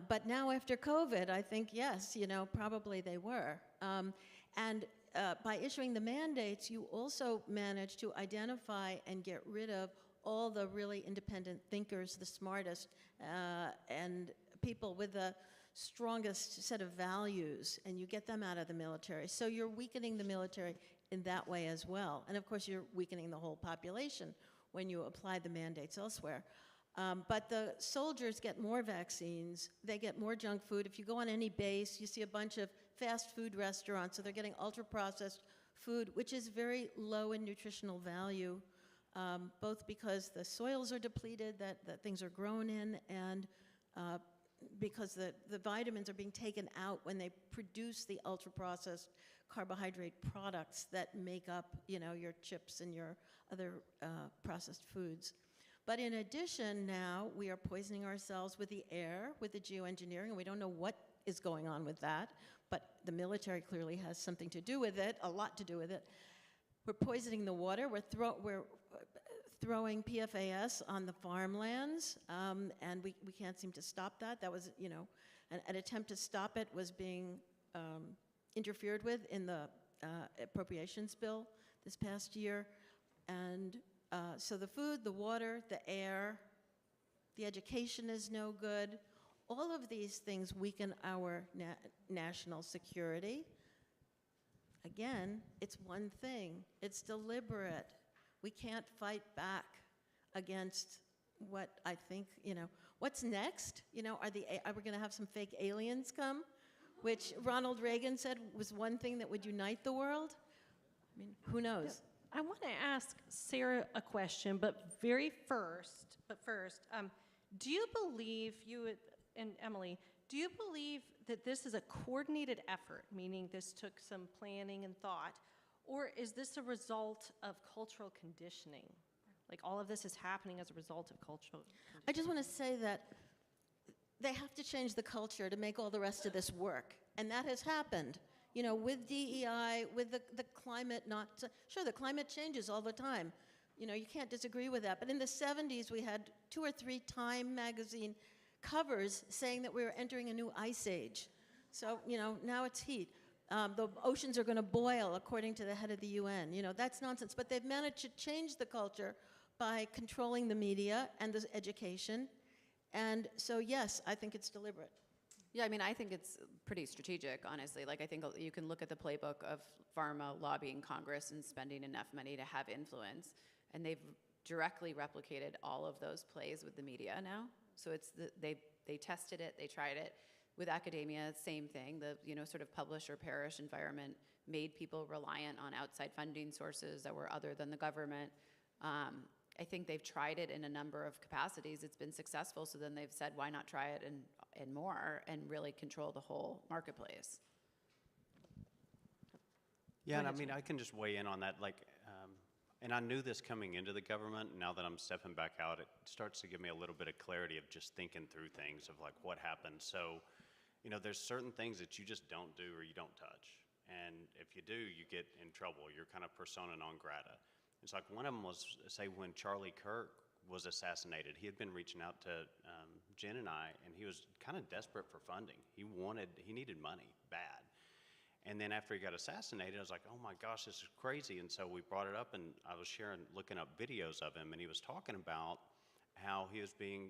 But now after COVID, I think, yes, probably they were. By issuing the mandates, you also managed to identify and get rid of all the really independent thinkers, the smartest, and people with the strongest set of values, and you get them out of the military. So you're weakening the military in that way as well. And of course, you're weakening the whole population when you apply the mandates elsewhere. But the soldiers get more vaccines, they get more junk food. If you go on any base, you see a bunch of fast food restaurants, so they're getting ultra-processed food, which is very low in nutritional value, both because the soils are depleted that things are grown in, and because the vitamins are being taken out when they produce the ultra-processed carbohydrate products that make up, your chips and your other processed foods. But in addition, now we are poisoning ourselves with the air, with the geoengineering, and we don't know what is going on with that, but the military clearly has something to do with it, a lot to do with it. We're poisoning the water. We're throwing PFAS on the farmlands, and we can't seem to stop that. That was, an attempt to stop it was being interfered with in the appropriations bill this past year. And so the food, the water, the air, the education is no good. All of these things weaken our national security. Again, it's one thing. It's deliberate. We can't fight back against what I think, what's next? Are we going to have some fake aliens come? Which Ronald Reagan said was one thing that would unite the world? I mean, who knows? I want to ask Sarah a question, but first, do you believe, you and Emily, do you believe that this is a coordinated effort, meaning this took some planning and thought, or is this a result of cultural conditioning? Like all of this is happening as a result of cultural conditioning? I just want to say that they have to change the culture to make all the rest of this work, and that has happened. With DEI, with the climate sure, the climate changes all the time. You can't disagree with that. But in the 70s, we had 2 or 3 Time magazine covers saying that we were entering a new ice age. So, now it's heat. The oceans are going to boil, according to the head of the UN. That's nonsense. But they've managed to change the culture by controlling the media and the education. And so, yes, I think it's deliberate. Yeah, I think it's pretty strategic, honestly. I think you can look at the playbook of pharma lobbying Congress and spending enough money to have influence, and they've directly replicated all of those plays with the media now. So they they tested it, they tried it. With academia, same thing. The sort of publish or perish environment made people reliant on outside funding sources that were other than the government. I think they've tried it in a number of capacities. It's been successful, so then they've said, why not try it and more and really control the whole marketplace? Yeah, and I mean, I can just weigh in on that. And I knew this coming into the government. Now that I'm stepping back out, it starts to give me a little bit of clarity of just thinking through things of like what happened. So, there's certain things that you just don't do or you don't touch. And if you do, you get in trouble. You're kind of persona non grata. It's like one of them was, say, when Charlie Kirk was assassinated, he had been reaching out to Jen and I, and he was kind of desperate for funding. He needed money bad. And then after he got assassinated, I was like, oh my gosh, this is crazy. And so we brought it up, and I was looking up videos of him, and he was talking about how he was being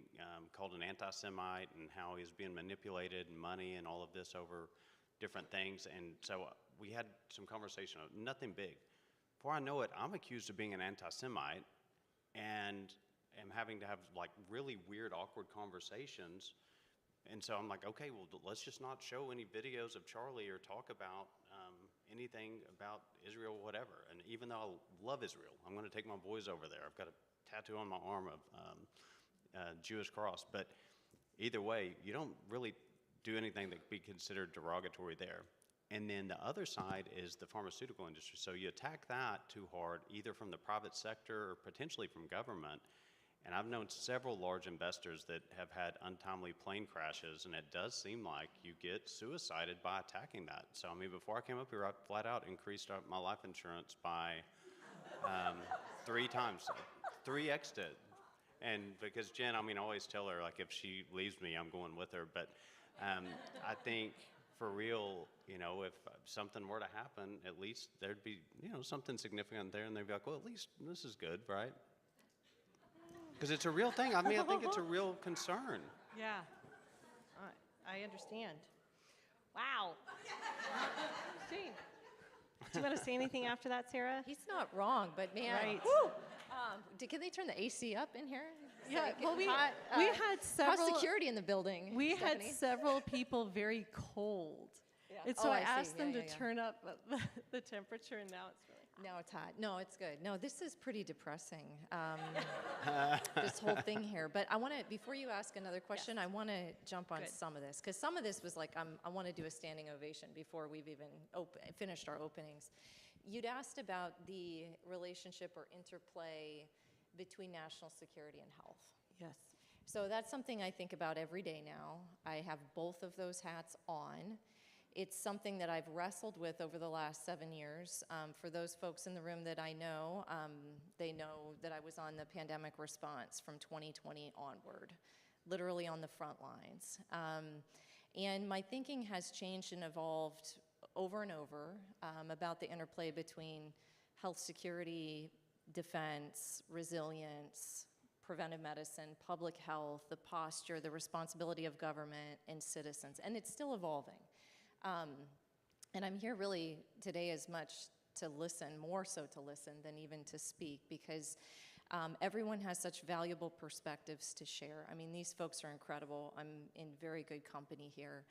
called an anti-Semite and how he was being manipulated and money and all of this over different things. And so we had some conversation, nothing big. Before I know it, I'm accused of being an anti-Semite and am having to have like really weird, awkward conversations. And so I'm like, okay, well, let's just not show any videos of Charlie or talk about anything about Israel, whatever. And even though I love Israel, I'm going to take my boys over there. I've got a tattoo on my arm of Jewish cross. But either way, you don't really do anything that could be considered derogatory there. And then the other side is the pharmaceutical industry. So you attack that too hard, either from the private sector or potentially from government. And I've known several large investors that have had untimely plane crashes, and it does seem like you get suicided by attacking that. So, I mean, before I came up here, I flat out increased my life insurance by 3 times, 3x'd it. And because Jen, I mean, I always tell her, like, if she leaves me, I'm going with her. But I think for real, if something were to happen, at least there'd be, something significant there, and they'd be like, well, at least this is good, right? Because it's a real thing. I mean, I think it's a real concern. Yeah, I understand. Wow. Shane, do you want to say anything after that, Sarah? He's not wrong, but man, Right. whew, can they turn the AC up in here? It's Yeah, like well, we hot, had several hot security in the building. We had Stephanie. several people very cold, and so Oh, I I see. asked them Yeah, to yeah, yeah. turn up the temperature, and now it's really. Now it's hot. No, it's good. No, this is pretty depressing, this whole thing here. But I want to, before you ask another question, I want to jump on Good. some of this. Because some of this was like, I want to do a standing ovation before we've even finished our openings. You'd asked about the relationship or interplay between national security and health. Yes. So that's something I think about every day now. I have both of those hats on. It's something that I've wrestled with over the last 7 years. For those folks in the room that I know, they know that I was on the pandemic response from 2020 onward, literally on the front lines. And my thinking has changed and evolved over and over about the interplay between health security, defense, resilience, preventive medicine, public health, the posture, the responsibility of government and citizens, and it's still evolving. And I'm here really today as much to listen, more so to listen than even to speak, because everyone has such valuable perspectives to share. I mean, these folks are incredible. I'm in very good company here.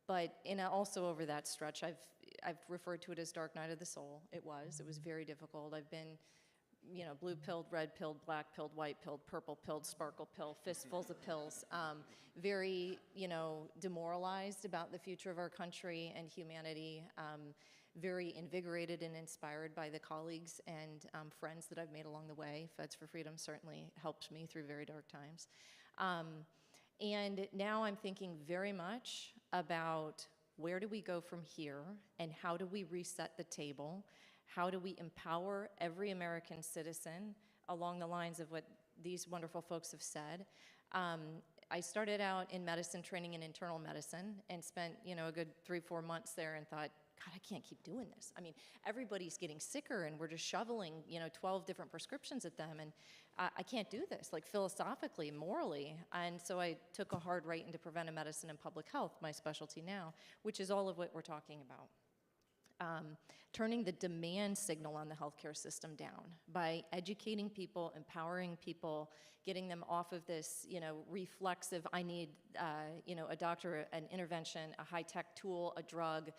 But also over that stretch, I've referred to it as dark night of the soul. It was very difficult. I've been, blue-pilled, red-pilled, black-pilled, white-pilled, purple-pilled, sparkle-pilled, fistfuls of pills. Very, demoralized about the future of our country and humanity. Very invigorated and inspired by the colleagues and friends that I've made along the way. Feds for Freedom certainly helped me through very dark times. And now I'm thinking very much about where do we go from here and how do we reset the table? How do we empower every American citizen along the lines of what these wonderful folks have said? I started out in medicine, training in internal medicine, and spent, a good 3-4 months there and thought, God, I can't keep doing this. I mean, everybody's getting sicker and we're just shoveling, 12 different prescriptions at them, and I can't do this, like philosophically, morally. And so I took a hard right into preventive medicine and public health, my specialty now, which is all of what we're talking about. turning the demand signal on the healthcare system down by educating people, empowering people, getting them off of this, reflexive, I need, a doctor, an intervention, a high-tech tool, a drug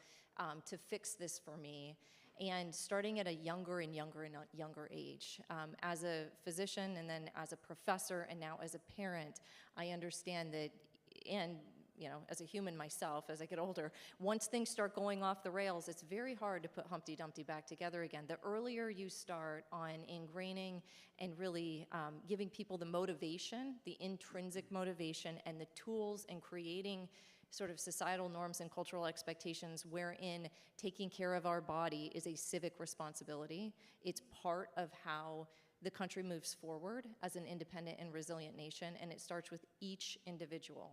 to fix this for me, and starting at a younger and younger and younger age. As a physician and then as a professor and now as a parent, I understand that, and as a human myself, as I get older, once things start going off the rails, it's very hard to put Humpty Dumpty back together again. The earlier you start on ingraining and really giving people the motivation, the intrinsic motivation, and the tools, and creating sort of societal norms and cultural expectations wherein taking care of our body is a civic responsibility. It's part of how the country moves forward as an independent and resilient nation, and it starts with each individual.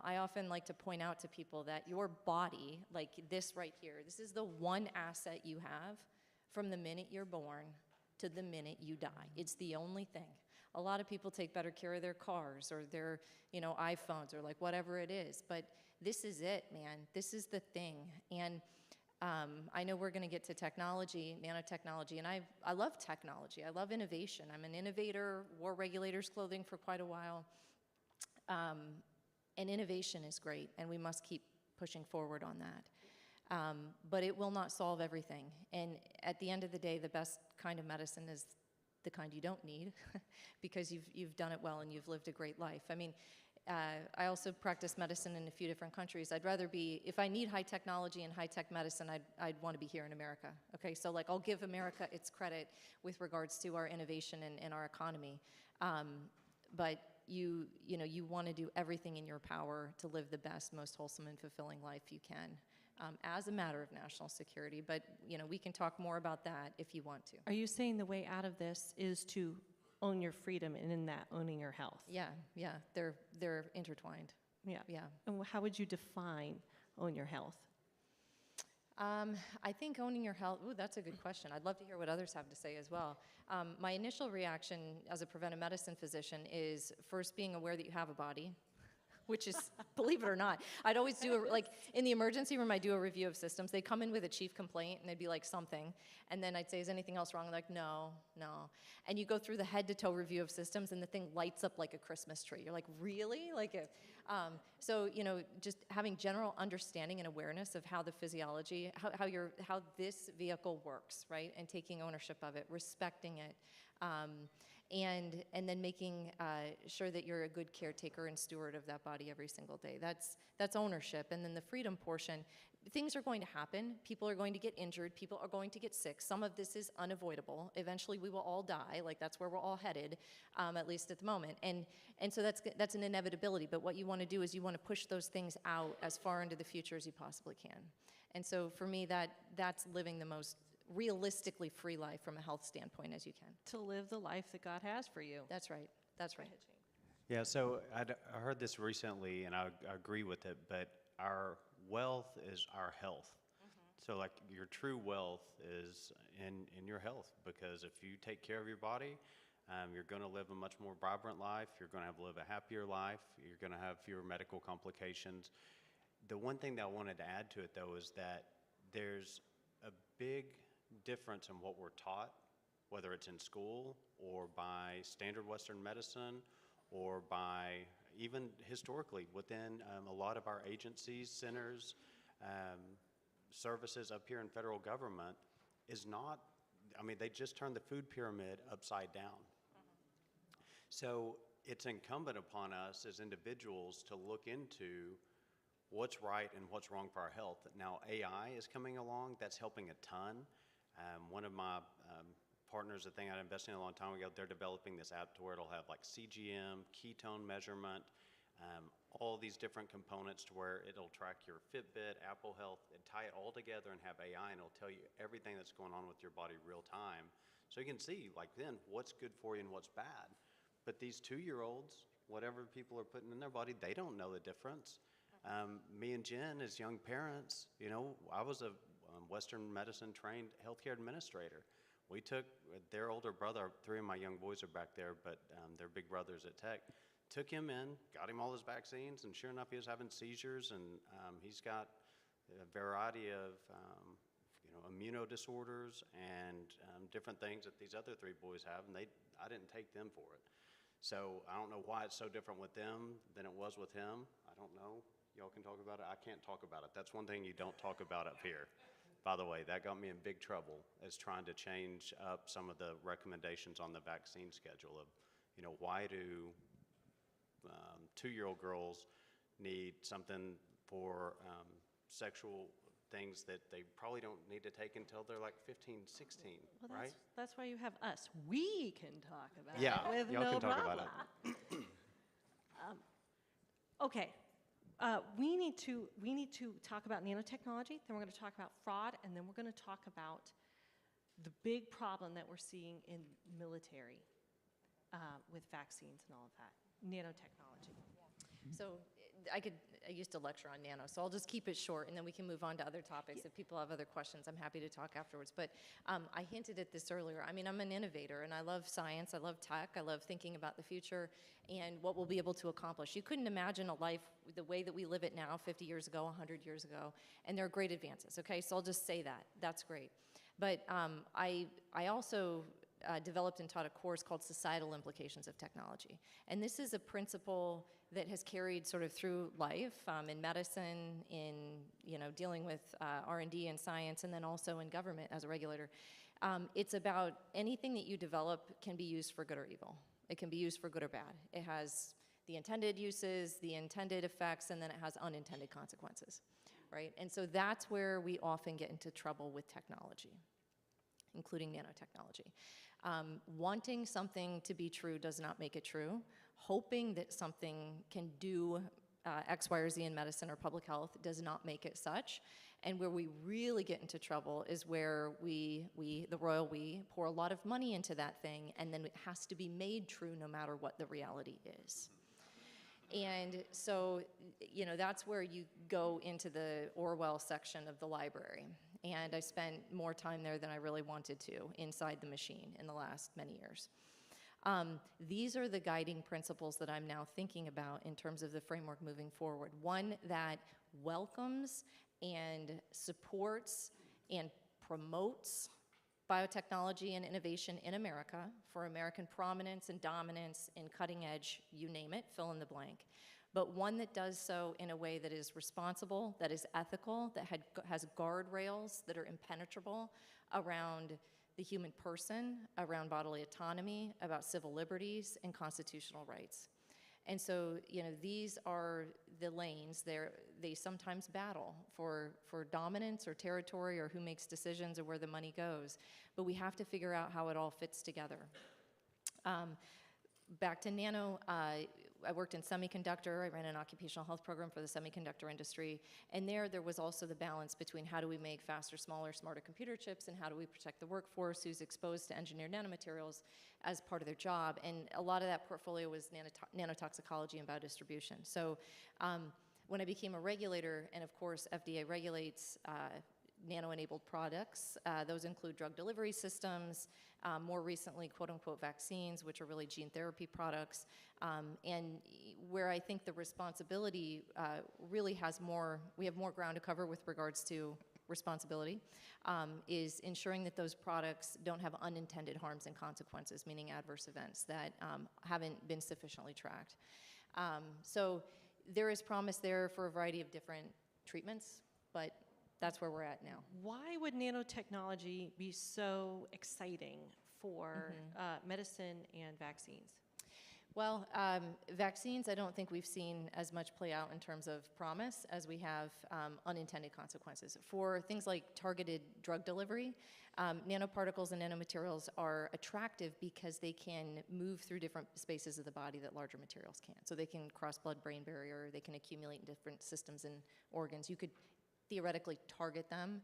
I often like to point out to people that your body, like this right here, this is the one asset you have from the minute you're born to the minute you die. It's the only thing. A lot of people take better care of their cars or their, iPhones or like whatever it is, but this is it, man. This is the thing. And I know we're going to get to technology, nanotechnology, and I love technology. I love innovation. I'm an innovator, wore regulators clothing for quite a while. And innovation is great, and we must keep pushing forward on that. But it will not solve everything. And at the end of the day, the best kind of medicine is the kind you don't need because you've done it well and you've lived a great life. I mean, I also practice medicine in a few different countries. I'd rather be, if I need high technology and high-tech medicine, I'd want to be here in America, okay? So like I'll give America its credit with regards to our innovation and our economy. But you want to do everything in your power to live the best, most wholesome and fulfilling life you can as a matter of national security. But, we can talk more about that if you want to. Are you saying the way out of this is to own your freedom and in that owning your health? Yeah, they're intertwined. Yeah. Yeah. And how would you define own your health? I think owning your health, that's a good question. I'd love to hear what others have to say as well. My initial reaction as a preventive medicine physician is first being aware that you have a body, which is, believe it or not, I'd always do, in the emergency room, I do a review of systems. They'd come in with a chief complaint, and they'd be like, something. And then I'd say, is anything else wrong? They're like, no. And you go through the head-to-toe review of systems, and the thing lights up like a Christmas tree. You're like, really? So, just having general understanding and awareness of how the physiology, how this vehicle works, right? And taking ownership of it, respecting it. And then making sure that you're a good caretaker and steward of that body every single day. That's ownership. And then the freedom portion, things are going to happen. People are going to get injured. People are going to get sick. Some of this is unavoidable. Eventually, we will all die. Like, that's where we're all headed, at least at the moment. And so that's an inevitability. But what you want to do is you want to push those things out as far into the future as you possibly can. And so for me, that's living the most realistically free life from a health standpoint as you can. To live the life that God has for you. That's right. That's right. Yeah, so I heard this recently, and I agree with it, but our wealth is our health. So like your true wealth is in your health, because if you take care of your body, you're going to live a much more vibrant life, you're going to live a happier life, you're going to have fewer medical complications. The one thing that I wanted to add to it, though, is that there's a big difference in what we're taught, whether it's in school or by standard Western medicine or by even historically within a lot of our agencies, centers, services up here in federal government is not, they just turned the food pyramid upside down. So it's incumbent upon us as individuals to look into what's right and what's wrong for our health. Now, AI is coming along. That's helping a ton. One of my partners, the thing I invested in a long time ago, they're developing this app to where it'll have like CGM, ketone measurement, all these different components to where it'll track your Fitbit, Apple Health, and tie it all together and have AI, and it'll tell you everything that's going on with your body real time. So you can see, like, then what's good for you and what's bad. But these 2-year-olds, whatever people are putting in their body, they don't know the difference. Me and Jen, as young parents, I was a Western medicine trained healthcare administrator. We took their older brother, 3 of my young boys are back there, but they're big brothers at Tech, took him in, got him all his vaccines, and sure enough, he was having seizures, and he's got a variety of immunodisorders and different things that these other 3 boys have, and I didn't take them for it. So I don't know why it's so different with them than it was with him. I don't know. Y'all can talk about it. I can't talk about it. That's one thing you don't talk about up here. By the way, that got me in big trouble, is trying to change up some of the recommendations on the vaccine schedule of, why do 2-year-old girls need something for sexual things that they probably don't need to take until they're like 15, 16, Well, right? that's why you have us. We can talk about Yeah, it with y'all no can talk problem. about it. Okay, we need to talk about nanotechnology, then we're going to talk about fraud, and then we're going to talk about the big problem that we're seeing in military with vaccines and all of that, nanotechnology. So I used to lecture on nano, so I'll just keep it short, and then we can move on to other topics. If people have other questions, I'm happy to talk afterwards. But I hinted at this earlier. I mean, I'm an innovator, and I love science. I love tech. I love thinking about the future and what we'll be able to accomplish. You couldn't imagine a life the way that we live it now 50 years ago, 100 years ago, and there are great advances, okay? So I'll just say that. That's great. But I also developed and taught a course called Societal Implications of Technology. And this is a principle that has carried sort of through life in medicine, in dealing with R&D and science, and then also in government as a regulator. It's about anything that you develop can be used for good or evil. It can be used for good or bad. It has the intended uses, the intended effects, and then it has unintended consequences, right? And so that's where we often get into trouble with technology, including nanotechnology. Wanting something to be true does not make it true. Hoping that something can do X, Y, or Z in medicine or public health does not make it such. And where we really get into trouble is where we, the royal we, pour a lot of money into that thing, and then it has to be made true no matter what the reality is. And so, that's where you go into the Orwell section of the library. And I spent more time there than I really wanted to inside the machine in the last many years. These are the guiding principles that I'm now thinking about in terms of the framework moving forward. One that welcomes and supports and promotes biotechnology and innovation in America for American prominence and dominance in cutting edge, you name it, fill in the blank. But one that does so in a way that is responsible, that is ethical, that has guardrails that are impenetrable around the human person, around bodily autonomy, about civil liberties and constitutional rights. And so, these are the lanes. They sometimes battle for dominance or territory or who makes decisions or where the money goes. But we have to figure out how it all fits together. Back to nano, I worked in semiconductor. I ran an occupational health program for the semiconductor industry. And there was also the balance between how do we make faster, smaller, smarter computer chips and how do we protect the workforce who's exposed to engineered nanomaterials as part of their job. And a lot of that portfolio was nanotoxicology and biodistribution. So when I became a regulator, and of course FDA regulates nano-enabled products. Those include drug delivery systems, more recently, quote-unquote, vaccines, which are really gene therapy products. And where I think the responsibility really has more, we have more ground to cover with regards to responsibility, is ensuring that those products don't have unintended harms and consequences, meaning adverse events that haven't been sufficiently tracked. So there is promise there for a variety of different treatments, but that's where we're at now. Why would nanotechnology be so exciting for medicine and vaccines? Well, vaccines, I don't think we've seen as much play out in terms of promise as we have unintended consequences. For things like targeted drug delivery, nanoparticles and nanomaterials are attractive because they can move through different spaces of the body that larger materials can't. So they can cross blood-brain barrier, they can accumulate in different systems and organs. You could theoretically target them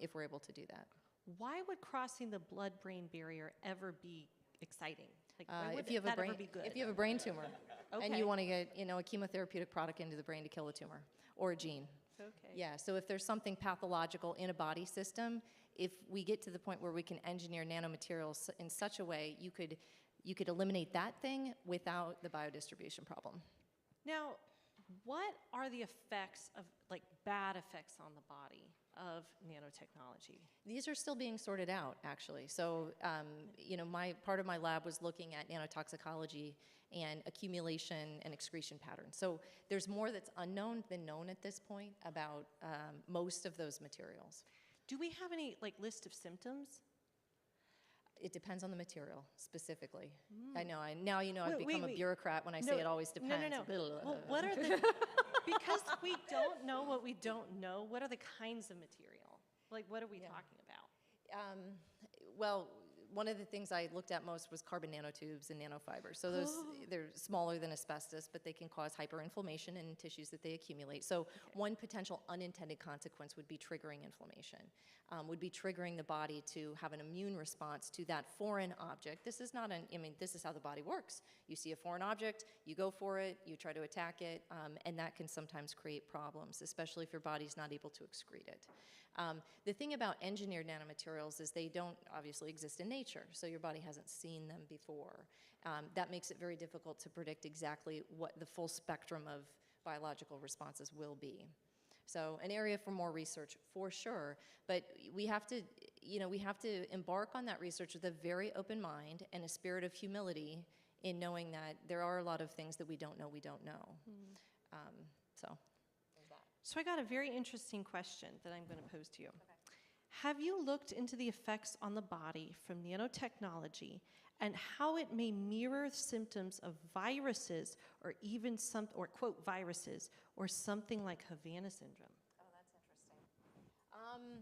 if we're able to do that. Why would crossing the blood-brain barrier ever be exciting? Like, why would if you have that a brain, ever be good? if you have a brain tumor and Okay. you want to get a chemotherapeutic product into the brain to kill the tumor or a gene. Okay. Yeah, so if there's something pathological in a body system, if we get to the point where we can engineer nanomaterials in such a way, you could eliminate that thing without the biodistribution problem. Now, what are the effects of, like, bad effects on the body of nanotechnology? These are still being sorted out, actually. So, you know, part of my lab was looking at nanotoxicology and accumulation and excretion patterns. So there's more that's unknown than known at this point about most of those materials. Do we have any, like, list of symptoms? It depends on the material, specifically. I know, now you know I've become a bureaucrat when I No, say it always depends. No. Well, what are the, because we don't know what we don't know, what are the kinds of material? Like, what are we talking about? Well, one of the things I looked at most was carbon nanotubes and nanofibers. So those, they're smaller than asbestos, but they can cause hyperinflammation in tissues that they accumulate. So one potential unintended consequence would be triggering inflammation, would be triggering the body to have an immune response to that foreign object. This is not I mean, this is how the body works. You see a foreign object, you go for it, you try to attack it, and that can sometimes create problems, especially if your body's not able to excrete it. The thing about engineered nanomaterials is they don't obviously exist in nature, so your body hasn't seen them before. That makes it very difficult to predict exactly what the full spectrum of biological responses will be. So an area for more research, for sure, but we have to, you know, we have to embark on that research with a very open mind and a spirit of humility in knowing that there are a lot of things that we don't know. So I got a very interesting question that I'm going to pose to you. Have you looked into the effects on the body from nanotechnology and how it may mirror symptoms of viruses or even quote, viruses, or something like Havana syndrome? Oh, that's interesting.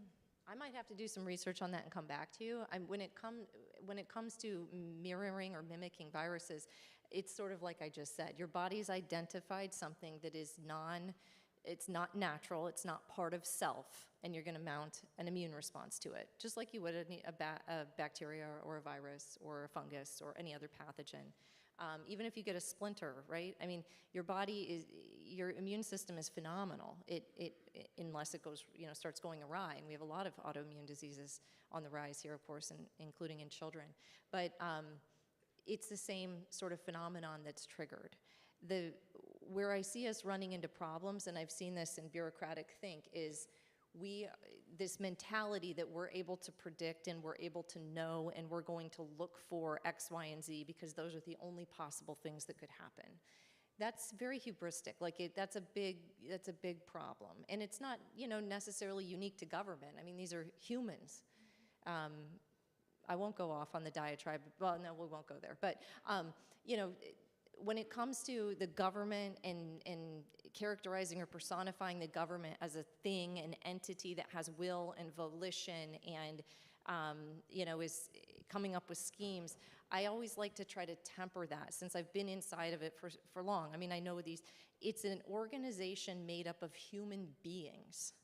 I might have to do some research on that and come back to you. When it comes to mirroring or mimicking viruses, it's sort of like I just said. Your body's identified something that is it's not natural, it's not part of self, and you're going to mount an immune response to it, just like you would a bacteria or a virus or a fungus or any other pathogen. Even if you get a splinter, right? I mean, your immune system is phenomenal. Unless it goes, you know, starts going awry, and we have a lot of autoimmune diseases on the rise here, of course, including in children. But it's the same sort of phenomenon that's triggered. Where I see us running into problems, and I've seen this in bureaucratic think, is this mentality that we're able to predict and we're able to know and we're going to look for X, Y, and Z because those are the only possible things that could happen. That's very hubristic. That's a big problem, and it's not, you know, necessarily unique to government. I mean, these are humans. I won't go off on the diatribe. Well, no, we won't go there. But you know, when it comes to the government and characterizing or personifying the government as a thing, an entity that has will and volition and you know, is coming up with schemes, I always like to try to temper that since I've been inside of it for long. I mean, I know it's an organization made up of human beings,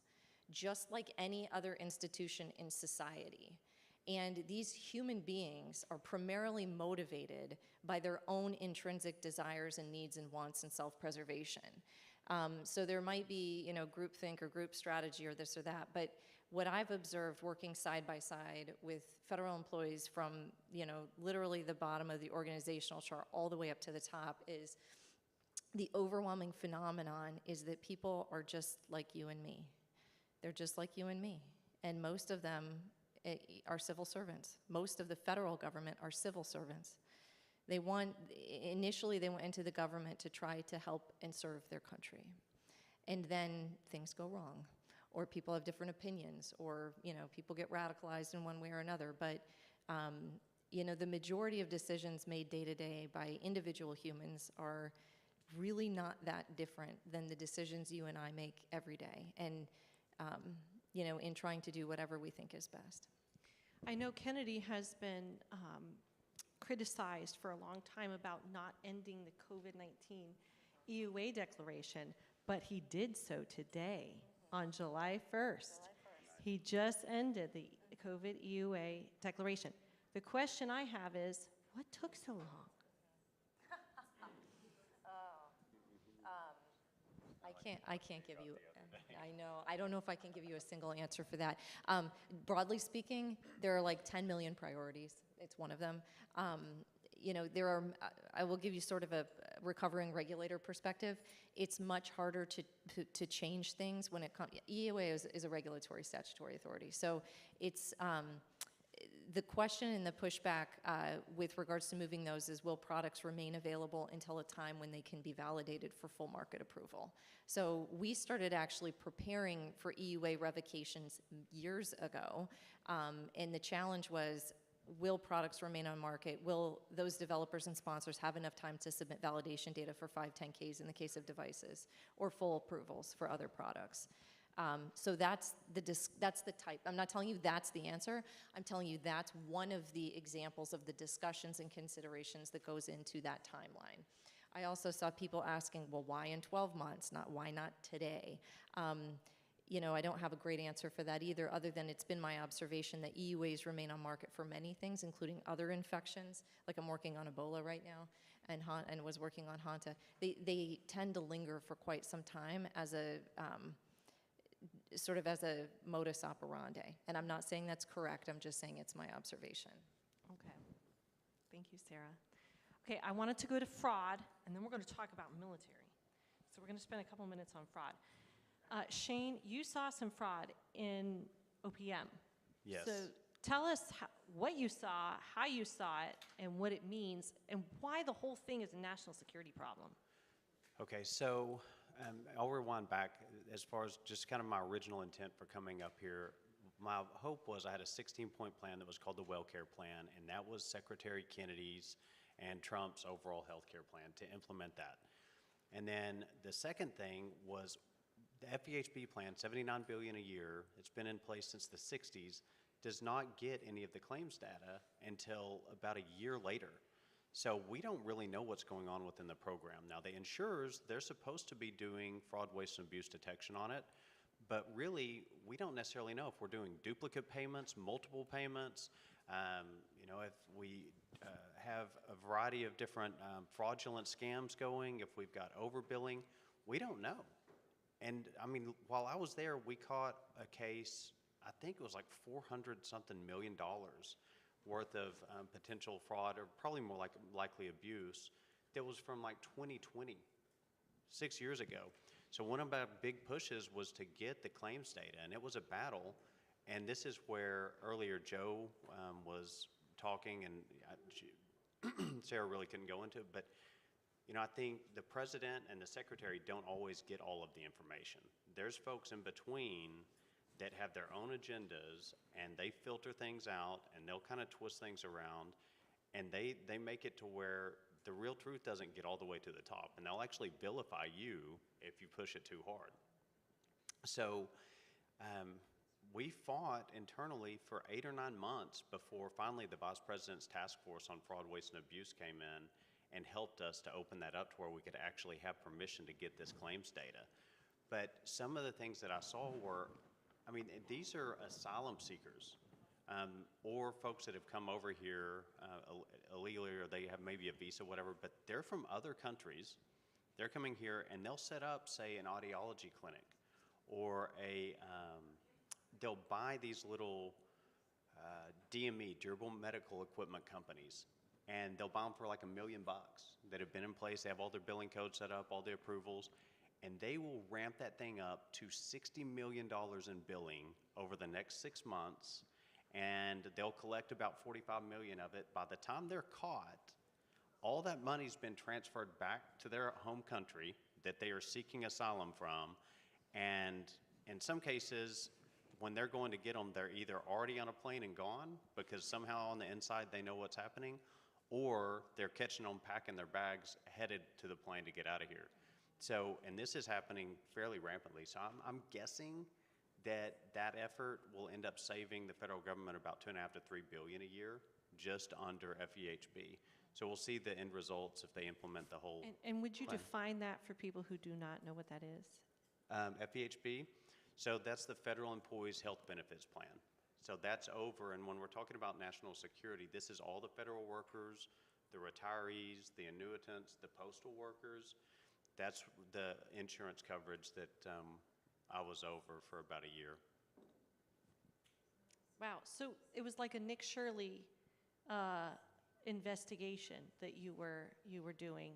just like any other institution in society. And these human beings are primarily motivated by their own intrinsic desires and needs and wants and self-preservation. So there might be, you know, groupthink or group strategy or this or that, but what I've observed working side by side with federal employees from, you know, literally the bottom of the organizational chart all the way up to the top is the overwhelming phenomenon is that people are just like you and me. They're just like you and me. And most of them are civil servants. Most of the federal government are civil servants. Initially they went into the government to try to help and serve their country. And then things go wrong, or people have different opinions, or, you know, people get radicalized in one way or another. But, you know, the majority of decisions made day to day by individual humans are really not that different than the decisions you and I make every day. And, you know, in trying to do whatever we think is best. I know Kennedy has been criticized for a long time about not ending the COVID-19 EUA declaration, but he did so today on July 1st. He just ended the COVID EUA declaration. The question I have is, what took so long? I can't give you, I know, I don't know if I can give you a single answer for that. Broadly speaking, there are like 10 million priorities. It's one of them. You know, I will give you sort of recovering regulator perspective, it's much harder to change things when it comes. EUA is a regulatory statutory authority, so it's the question and the pushback with regards to moving those is, will products remain available until a time when they can be validated for full market approval? So we started actually preparing for EUA revocations years ago, and the challenge was, will products remain on market? Will those developers and sponsors have enough time to submit validation data for 510Ks in the case of devices, or full approvals for other products? So that's the type. I'm not telling you that's the answer. I'm telling you that's one of the examples of the discussions and considerations that goes into that timeline. I also saw people asking, well, why in 12 months? Why not today? You know, I don't have a great answer for that either, other than it's been my observation that EUAs remain on market for many things, including other infections. Like I'm working on Ebola right now, and was working on Hanta. They tend to linger for quite some time as a sort of as a modus operandi. And I'm not saying that's correct, I'm just saying it's my observation. Okay. Thank you, Sarah. Okay, I wanted to go to fraud, and then we're going to talk about military. So we're going to spend a couple minutes on fraud. Shane, you saw some fraud in OPM. Yes. So tell us what you saw, how you saw it, and what it means, and why the whole thing is a national security problem. Okay, so I'll rewind back as far as just kind of my original intent for coming up here. My hope was I had a 16-point plan that was called the WellCare Plan, and that was Secretary Kennedy's and Trump's overall health care plan to implement that. And then the second thing was the FEHB plan, $79 billion a year. It's been in place since the 60s, does not get any of the claims data until about a year later. So we don't really know what's going on within the program. Now, the insurers, they're supposed to be doing fraud, waste, and abuse detection on it, but really, we don't necessarily know if we're doing duplicate payments, multiple payments, you know, if we have a variety of different fraudulent scams going, if we've got overbilling, we don't know. And I mean, while I was there, we caught a case, I think it was like $400-something million worth of potential fraud, or probably more likely abuse, that was from like 2020, 6 years ago. So one of our big pushes was to get the claims data, and it was a battle. And this is where earlier Joe was talking, and Sarah really couldn't go into it, but you know, I think the president and the secretary don't always get all of the information. There's folks in between that have their own agendas, and they filter things out, and they'll kind of twist things around, and they make it to where the real truth doesn't get all the way to the top, and they'll actually vilify you if you push it too hard. So we fought internally for 8 or 9 months before finally the vice president's task force on fraud, waste, and abuse came in and helped us to open that up to where we could actually have permission to get this claims data. But some of the things that I saw were, I mean, these are asylum seekers or folks that have come over here illegally, or they have maybe a visa, whatever, but they're from other countries. They're coming here and they'll set up, say, an audiology clinic, or they'll buy these little DME, durable medical equipment companies, and they'll buy them for like $1 million that have been in place. They have all their billing codes set up, all the approvals, and they will ramp that thing up to $60 million in billing over the next 6 months, and they'll collect about $45 million of it. By the time they're caught, all that money's been transferred back to their home country that they are seeking asylum from, and in some cases, when they're going to get them, they're either already on a plane and gone because somehow on the inside they know what's happening, or they're catching them packing their bags headed to the plane to get out of here. So, and this is happening fairly rampantly. So I'm guessing that that effort will end up saving the federal government about $2.5 to $3 billion a year just under FEHB. So we'll see the end results if they implement the whole And would you plan. define that for people who do not know what that is? FEHB, so that's the Federal Employees Health Benefits Plan. So that's over, and when we're talking about national security, this is all the federal workers, the retirees, the annuitants, the postal workers. That's the insurance coverage that I was over for about a year. Wow, so it was like a Nick Shirley investigation that you were doing.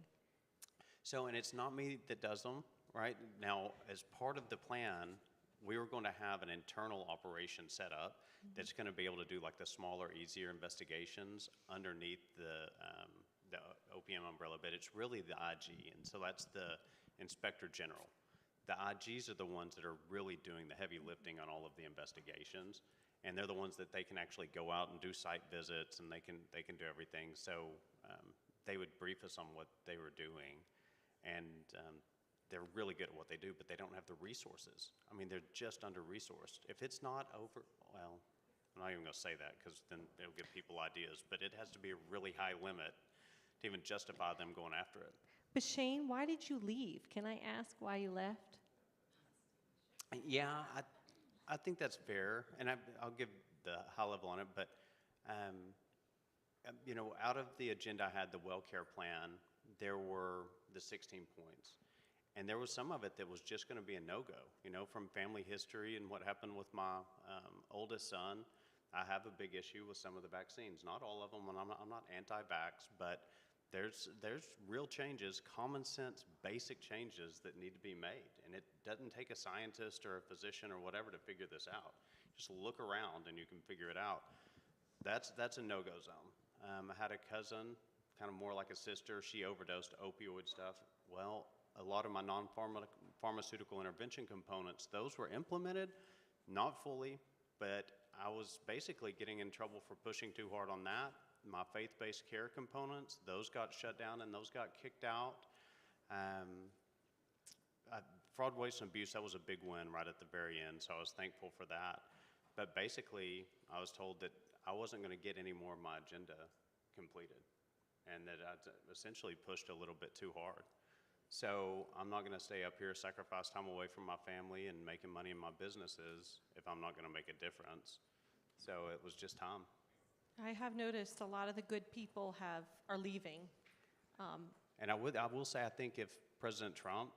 So, and it's not me that does them, right? Now, as part of the plan, we were going to have an internal operation set up that's going to be able to do like the smaller, easier investigations underneath the OPM umbrella, but it's really the IG, and so that's the Inspector General. The IGs are the ones that are really doing the heavy lifting on all of the investigations, and they're the ones that they can actually go out and do site visits, and they can do everything. So they would brief us on what they were doing, and they're really good at what they do, but they don't have the resources. I mean, they're just under-resourced. If it's not over, well, I'm not even going to say that because then it'll give people ideas, but it has to be a really high limit to even justify them going after it. But Shane, why did you leave? Can I ask why you left? Yeah, I think that's fair, and I'll give the high level on it, but you know, out of the agenda I had, the well care plan, there were the 16 points. And there was some of it that was just going to be a no-go, you know, from family history and what happened with my oldest son. I have a big issue with some of the vaccines, not all of them, and I'm not anti-vax, but there's real changes, common sense, basic changes that need to be made. And it doesn't take a scientist or a physician or whatever to figure this out. Just look around and you can figure it out. That's a no-go zone. I had a cousin, kind of more like a sister. She overdosed opioid stuff. Well, a lot of my non-pharmaceutical intervention components, those were implemented, not fully, but I was basically getting in trouble for pushing too hard on that. My faith-based care components, those got shut down and those got kicked out. Fraud, waste, and abuse, that was a big win right at the very end, so I was thankful for that. But basically, I was told that I wasn't going to get any more of my agenda completed and that I essentially pushed a little bit too hard. So I'm not going to stay up here, sacrifice time away from my family and making money in my businesses if I'm not going to make a difference. So it was just time. I have noticed a lot of the good people are leaving. And I will say, I think if President Trump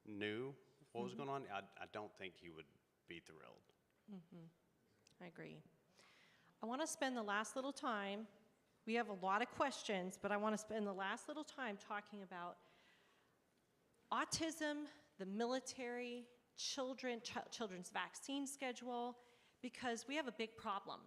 knew what was going on, I don't think he would be thrilled. I agree. I want to spend the last little time, we have a lot of questions, but I want to spend the last little time talking about autism, the military, children's vaccine schedule, because we have a big problem.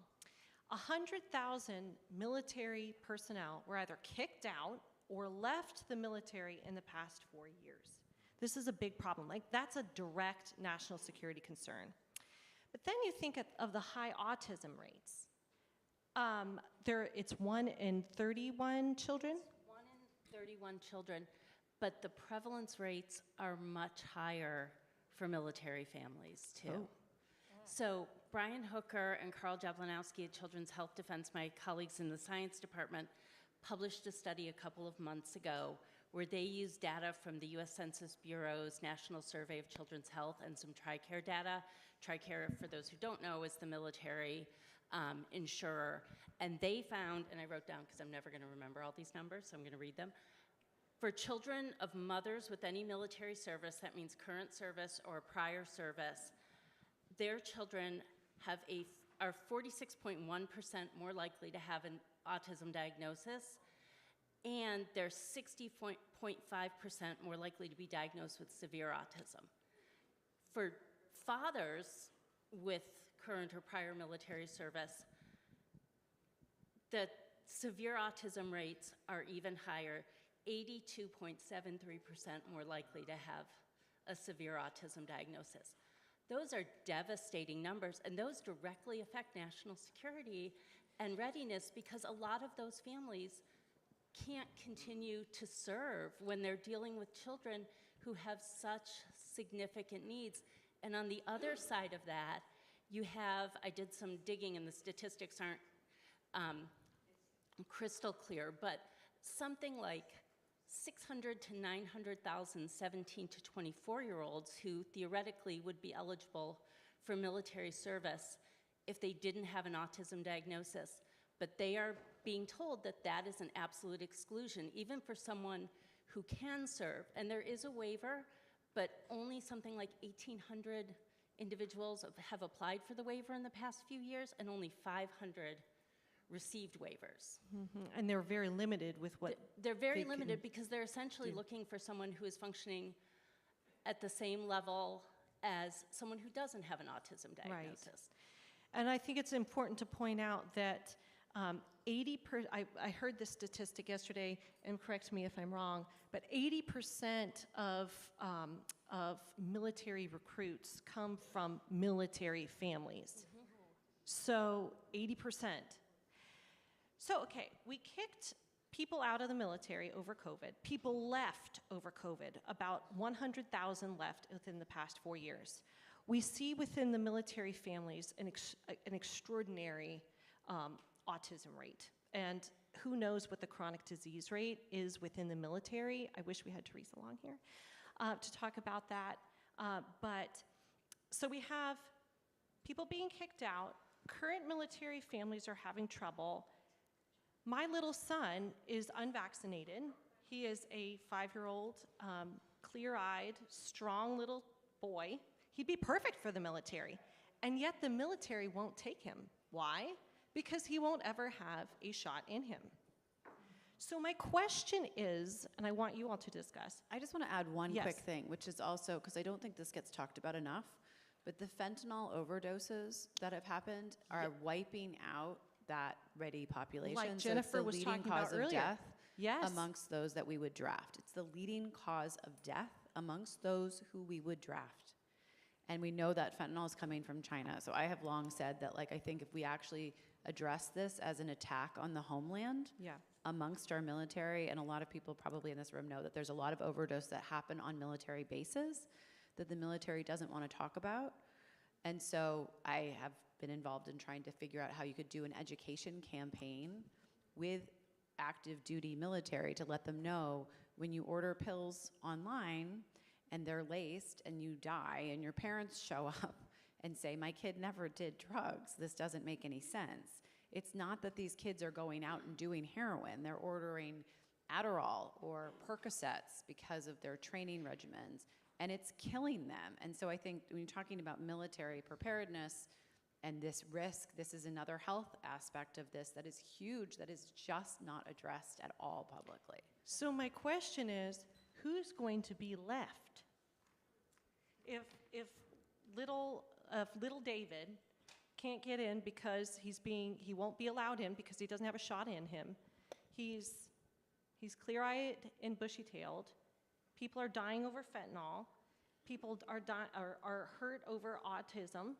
100,000 military personnel were either kicked out or left the military in the past 4 years. This is a big problem. Like, that's a direct national security concern. But then you think of the high autism rates. It's 1 in 31 children? 1 in 31 children. But the prevalence rates are much higher for military families, too. Oh. So Brian Hooker and Carl Jablanowski at Children's Health Defense, my colleagues in the science department, published a study a couple of months ago where they used data from the U.S. Census Bureau's National Survey of Children's Health and some TRICARE data. TRICARE, for those who don't know, is the military insurer. And they found, and I wrote down because I'm never going to remember all these numbers, so I'm going to read them. For children of mothers with any military service, that means current service or prior service, their children are 46.1% more likely to have an autism diagnosis, and they're 60.5% more likely to be diagnosed with severe autism. For fathers with current or prior military service, the severe autism rates are even higher. 82.73% more likely to have a severe autism diagnosis. Those are devastating numbers, and those directly affect national security and readiness because a lot of those families can't continue to serve when they're dealing with children who have such significant needs. And on the other side of that, you have, I did some digging and the statistics aren't crystal clear, but something like 600 to 900,000 17 to 24-year-olds who theoretically would be eligible for military service if they didn't have an autism diagnosis. But they are being told that that is an absolute exclusion, even for someone who can serve. And there is a waiver, but only something like 1,800 individuals have applied for the waiver in the past few years, and only 500 received waivers. And they're very limited with what They're very they limited can because they're essentially do. looking for someone who is functioning at the same level as someone who doesn't have an autism diagnosis. And I think it's important to point out that 80%, I heard this statistic yesterday, and correct me if I'm wrong, but 80% of military recruits come from military families. So 80%. So, okay, we kicked people out of the military over COVID. People left over COVID. About 100,000 left within the past 4 years. We see within the military families an extraordinary autism rate. And who knows what the chronic disease rate is within the military. I wish we had Teresa along here to talk about that. So we have people being kicked out. Current military families are having trouble. My little son is unvaccinated. He is a 5-year-old, clear-eyed, strong little boy. He'd be perfect for the military. And yet the military won't take him. Why? Because he won't ever have a shot in him. So my question is, and I want you all to discuss. I just want to add one Yes. quick thing, which is also, because I don't think this gets talked about enough, but the fentanyl overdoses that have happened are wiping out that ready population. Like So it's Jennifer the was leading talking cause about of earlier. death Yes. amongst those that we would draft. It's the leading cause of death amongst those who we would draft. And we know that fentanyl is coming from China. So I have long said that, like, I think if we actually address this as an attack on the homeland amongst our military, and a lot of people probably in this room know that there's a lot of overdose that happen on military bases that the military doesn't want to talk about. And so I have been involved in trying to figure out how you could do an education campaign with active duty military to let them know when you order pills online and they're laced and you die and your parents show up and say, my kid never did drugs, this doesn't make any sense. It's not that these kids are going out and doing heroin. They're ordering Adderall or Percocets because of their training regimens, and it's killing them. And so I think when you're talking about military preparedness and this risk, this is another health aspect of this that is huge, that is just not addressed at all publicly. So my question is, who's going to be left? If little David can't get in because he won't be allowed in because he doesn't have a shot in him. He's clear-eyed and bushy-tailed. People are dying over fentanyl. People are hurt over autism.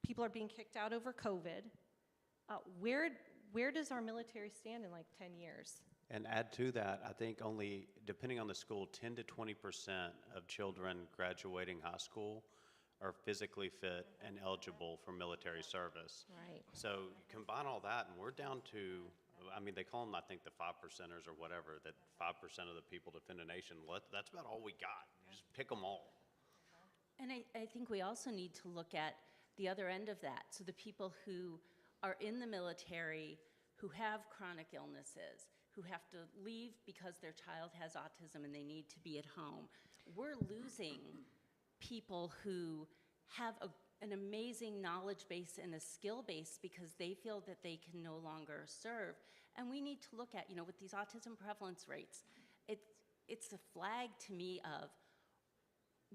People are being kicked out over COVID. Where does our military stand in like 10 years? And add to that, I think only, depending on the school, 10 to 20% of children graduating high school are physically fit and eligible for military service. Right. So you combine all that, and we're down to, I mean, they call them, I think, the 5%ers or whatever, that 5% of the people defend a nation. That's about all we got. You just pick them all. And I think we also need to look at the other end of that. So the people who are in the military who have chronic illnesses, who have to leave because their child has autism and they need to be at home. We're losing people who have an amazing knowledge base and a skill base because they feel that they can no longer serve. And we need to look at, with these autism prevalence rates, it's a flag to me of,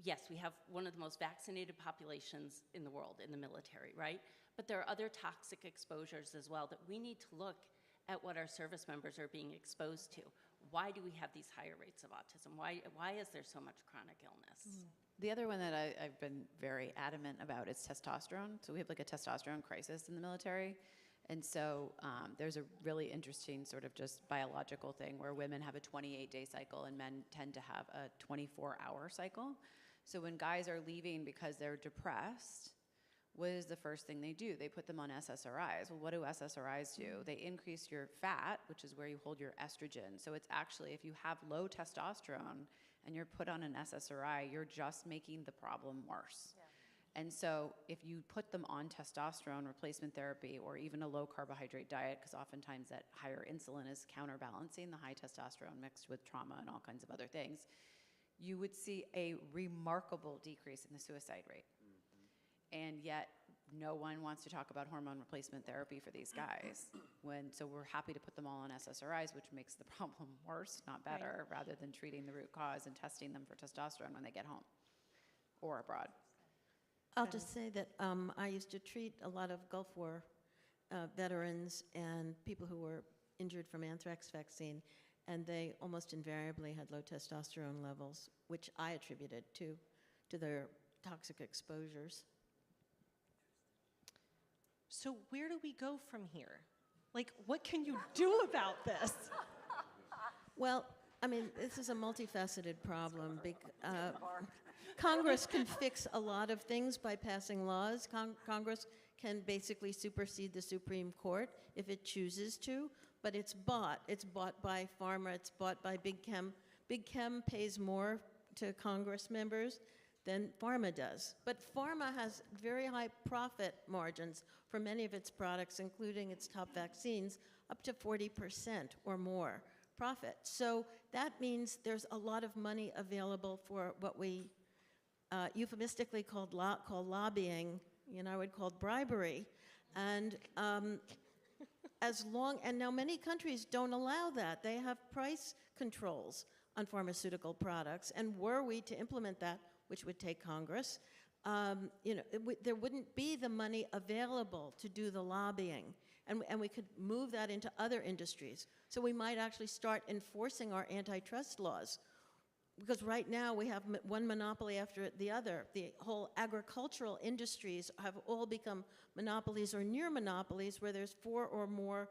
yes, we have one of the most vaccinated populations in the world in the military, right? But there are other toxic exposures as well that we need to look at what our service members are being exposed to. Why do we have these higher rates of autism? Why is there so much chronic illness? The other one that I've been very adamant about is testosterone. So we have like a testosterone crisis in the military. And so there's a really interesting sort of just biological thing where women have a 28-day cycle and men tend to have a 24-hour cycle. So when guys are leaving because they're depressed, what is the first thing they do? They put them on SSRIs. Well, what do SSRIs do? They increase your fat, which is where you hold your estrogen. So it's actually, if you have low testosterone and you're put on an SSRI, you're just making the problem worse. Yeah. And so if you put them on testosterone replacement therapy or even a low carbohydrate diet, because oftentimes that higher insulin is counterbalancing the high testosterone mixed with trauma and all kinds of other things, you would see a remarkable decrease in the suicide rate. And yet no one wants to talk about hormone replacement therapy for these guys. So we're happy to put them all on SSRIs, which makes the problem worse, not better, rather than treating the root cause and testing them for testosterone when they get home or abroad. I'll just say that I used to treat a lot of Gulf War veterans and people who were injured from anthrax vaccine, and they almost invariably had low testosterone levels, which I attributed to their toxic exposures. So where do we go from here? Like, what can you do about this? Well, I mean, this is a multifaceted problem. Congress can fix a lot of things by passing laws. Congress can basically supersede the Supreme Court if it chooses to, but it's bought. It's bought by pharma, it's bought by Big Chem. Big Chem pays more to Congress members than pharma does. But pharma has very high profit margins for many of its products, including its top vaccines, up to 40% or more profit. So that means there's a lot of money available for what we euphemistically call lobbying, I would call bribery. And and now many countries don't allow that. They have price controls on pharmaceutical products, and were we to implement that, which would take Congress, there wouldn't be the money available to do the lobbying, and we could move that into other industries. So we might actually start enforcing our antitrust laws, because right now we have one monopoly after the other. The whole agricultural industries have all become monopolies or near monopolies, where there's 4 or more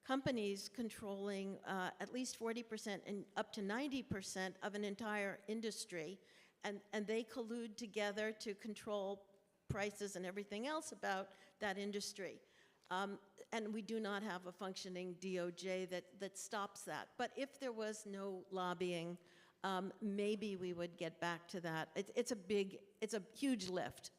companies controlling at least 40% and up to 90% of an entire industry, and they collude together to control prices and everything else about that industry. And we do not have a functioning DOJ that stops that. But if there was no lobbying, maybe we would get back to that. It's a huge lift.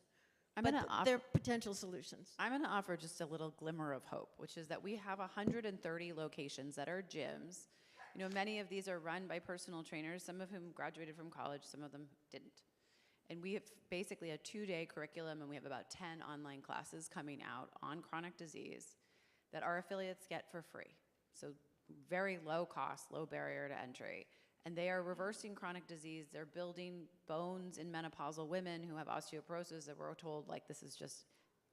But there are potential solutions. I'm going to offer just a little glimmer of hope, which is that we have 130 locations that are gyms. Many of these are run by personal trainers, some of whom graduated from college, some of them didn't. And we have basically a 2-day curriculum, and we have about 10 online classes coming out on chronic disease that our affiliates get for free. So very low cost, low barrier to entry. And they are reversing chronic disease. They're building bones in menopausal women who have osteoporosis that we're told, this is just,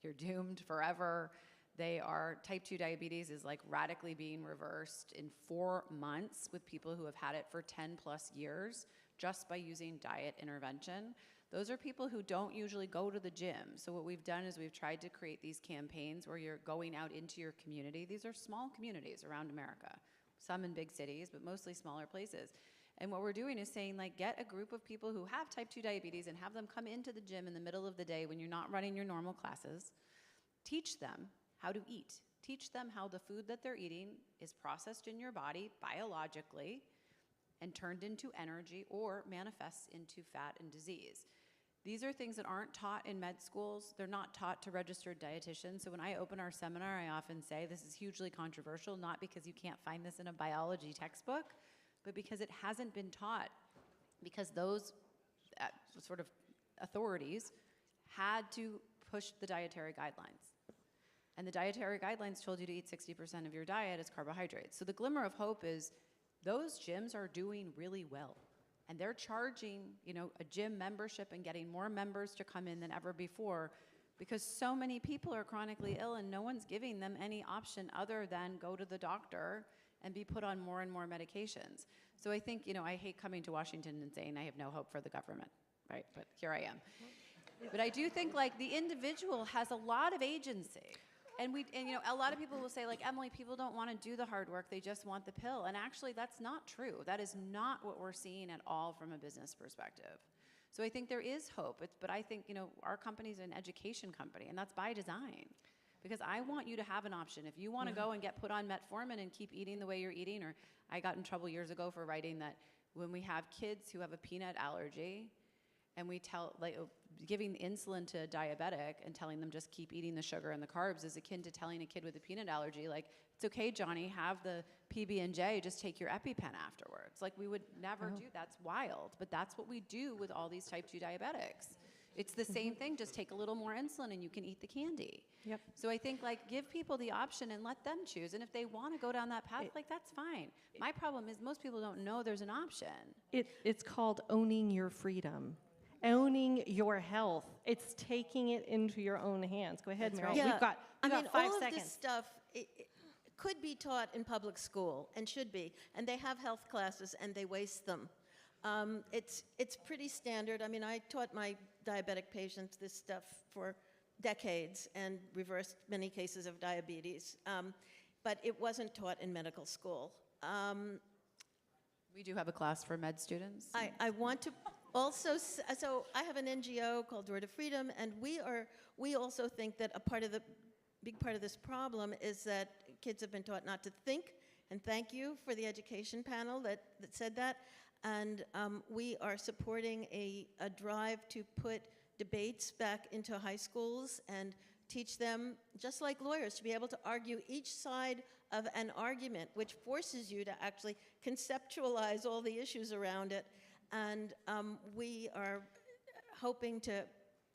you're doomed forever. Type 2 diabetes is radically being reversed in 4 months with people who have had it for 10 plus years just by using diet intervention. Those are people who don't usually go to the gym. So what we've done is we've tried to create these campaigns where you're going out into your community. These are small communities around America, some in big cities, but mostly smaller places. And what we're doing is saying, get a group of people who have type 2 diabetes and have them come into the gym in the middle of the day when you're not running your normal classes. Teach them how to eat. Teach them how the food that they're eating is processed in your body biologically and turned into energy or manifests into fat and disease. These are things that aren't taught in med schools. They're not taught to registered dietitians. So when I open our seminar, I often say this is hugely controversial, not because you can't find this in a biology textbook, but because it hasn't been taught, because those sort of authorities had to push the dietary guidelines. And the dietary guidelines told you to eat 60% of your diet as carbohydrates. So the glimmer of hope is those gyms are doing really well. And they're charging, a gym membership and getting more members to come in than ever before, because so many people are chronically ill and no one's giving them any option other than go to the doctor and be put on more and more medications. So I think, I hate coming to Washington and saying I have no hope for the government, right? But here I am. But I do think the individual has a lot of agency. And a lot of people will say, Emily, people don't want to do the hard work, they just want the pill. And actually, that's not true. That is not what we're seeing at all from a business perspective. So I think there is hope. But I think, our company's an education company, and that's by design. Because I want you to have an option. If you want to go and get put on metformin and keep eating the way you're eating, or I got in trouble years ago for writing that when we have kids who have a peanut allergy, and we giving insulin to a diabetic and telling them just keep eating the sugar and the carbs is akin to telling a kid with a peanut allergy, it's okay, Johnny, have the PB&J, just take your EpiPen afterwards. We would never do, that's wild. But that's what we do with all these type 2 diabetics. It's the same thing, just take a little more insulin and you can eat the candy. Yep. So I think like give people the option and let them choose. And if they want to go down that path, like that's fine. My problem is most people don't know there's an option. It's called owning your freedom, owning your health. It's taking it into your own hands. Go ahead, Meryl. Yeah, We've got 5 all seconds. of this stuff it could be taught in public school and should be, and they have health classes and they waste them. It's pretty standard. I mean, I taught my diabetic patients this stuff for decades and reversed many cases of diabetes, but it wasn't taught in medical school. We do have a class for med students. I want to also, so I have an NGO called Door to Freedom, and we also think that big part of this problem is that kids have been taught not to think, and thank you for the education panel that said that. And we are supporting a drive to put debates back into high schools and teach them, just like lawyers, to be able to argue each side of an argument, which forces you to actually conceptualize all the issues around it. And we are hoping to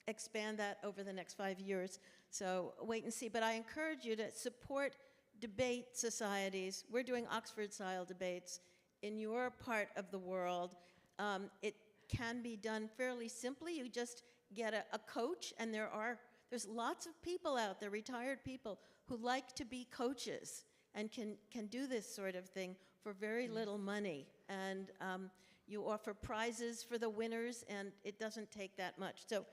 expand that over the next 5 years. So wait and see. But I encourage you to support debate societies. We're doing Oxford-style debates in your part of the world. It can be done fairly simply. You just get a coach, and there's lots of people out there, retired people, who like to be coaches and can do this sort of thing for very little money. And you offer prizes for the winners, and it doesn't take that much. So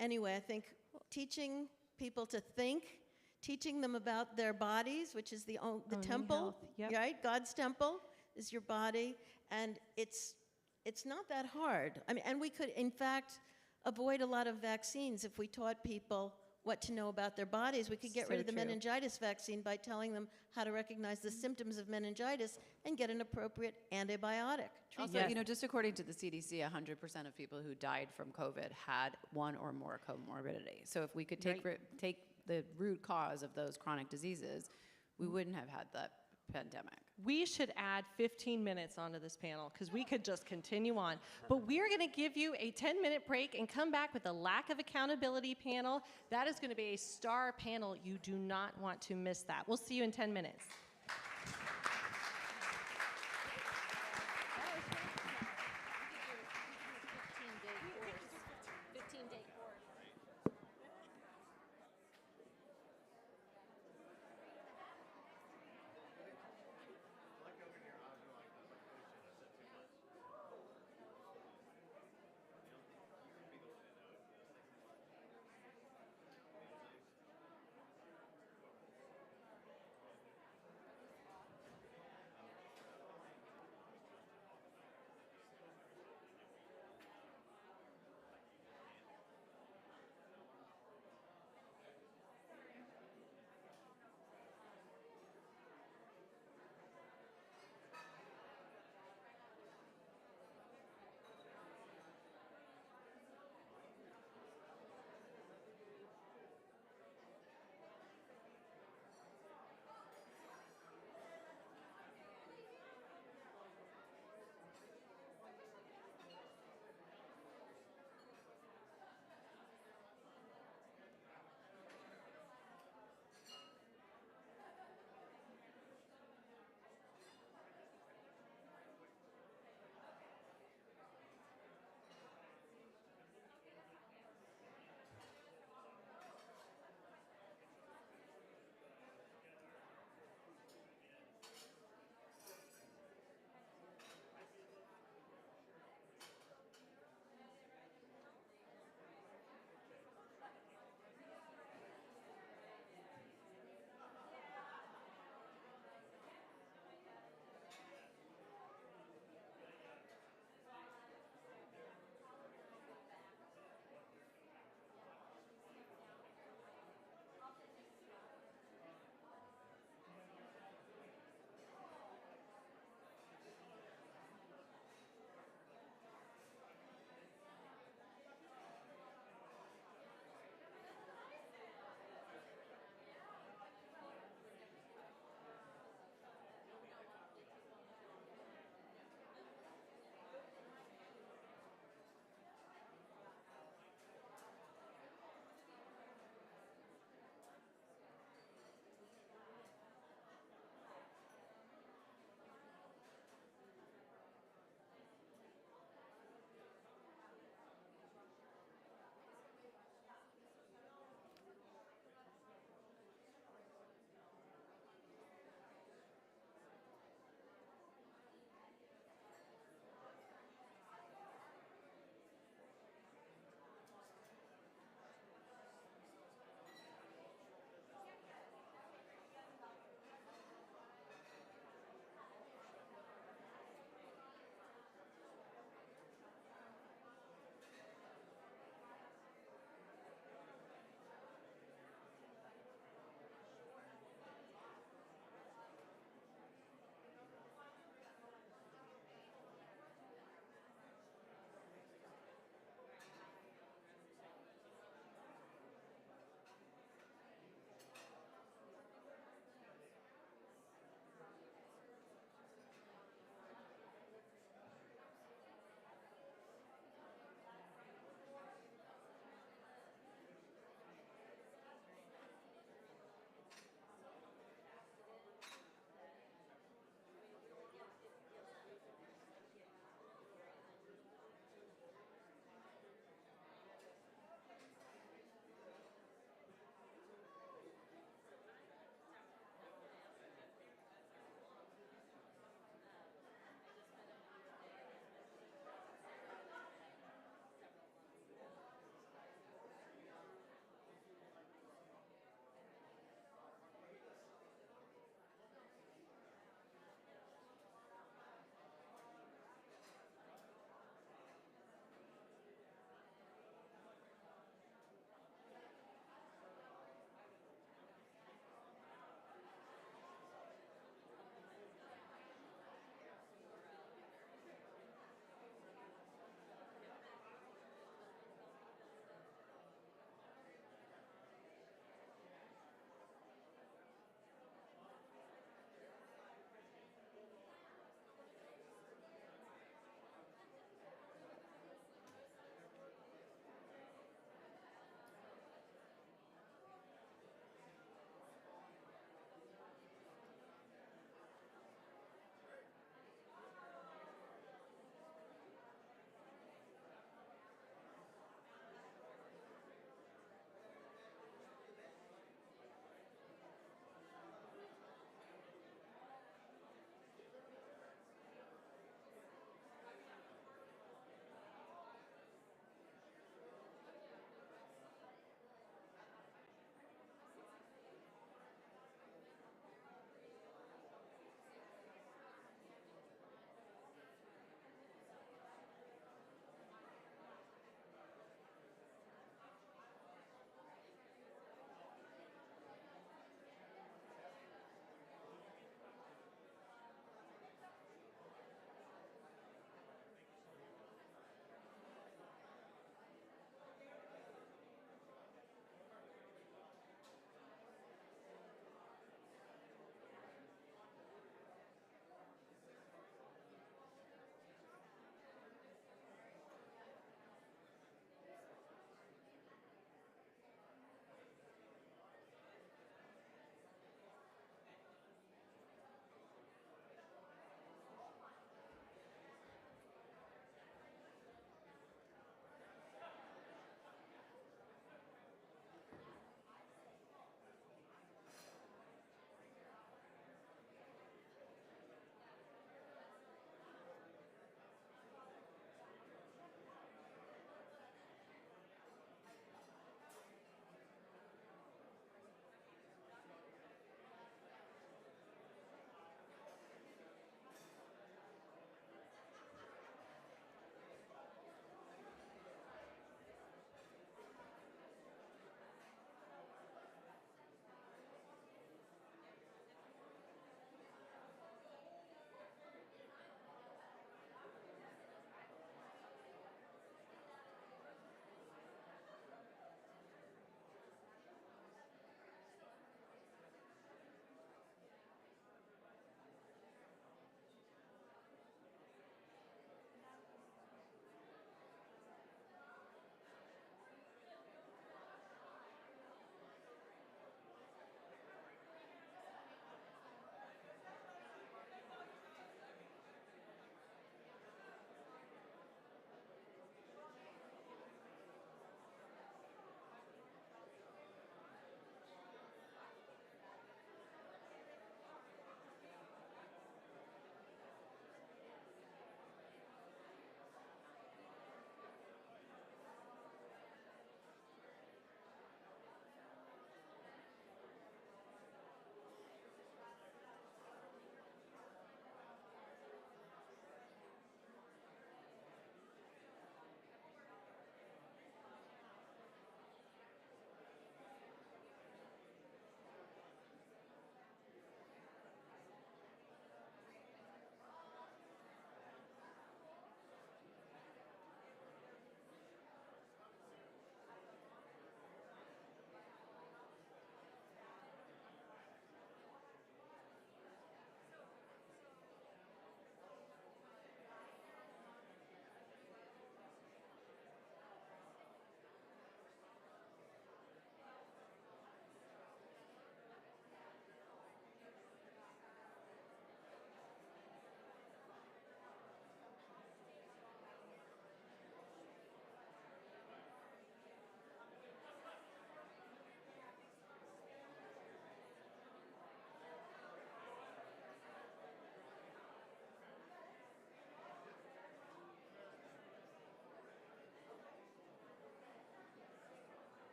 anyway, I think teaching people to think, teaching them about their bodies, which is the temple, health, yep. right? God's temple is your body, and it's not that hard. I mean, and we could, in fact, avoid a lot of vaccines if we taught people what to know about their bodies. We could get rid of the meningitis vaccine by telling them how to recognize the symptoms of meningitis and get an appropriate antibiotic. Also, you know, just according to the CDC, 100% of people who died from COVID had one or more comorbidity. So if we could take the root cause of those chronic diseases, we wouldn't have had that pandemic. We should add 15 minutes onto this panel because we could just continue on. But we're going to give you a 10-minute break and come back with a lack of accountability panel. That is going to be a star panel. You do not want to miss that. We'll see you in 10 minutes.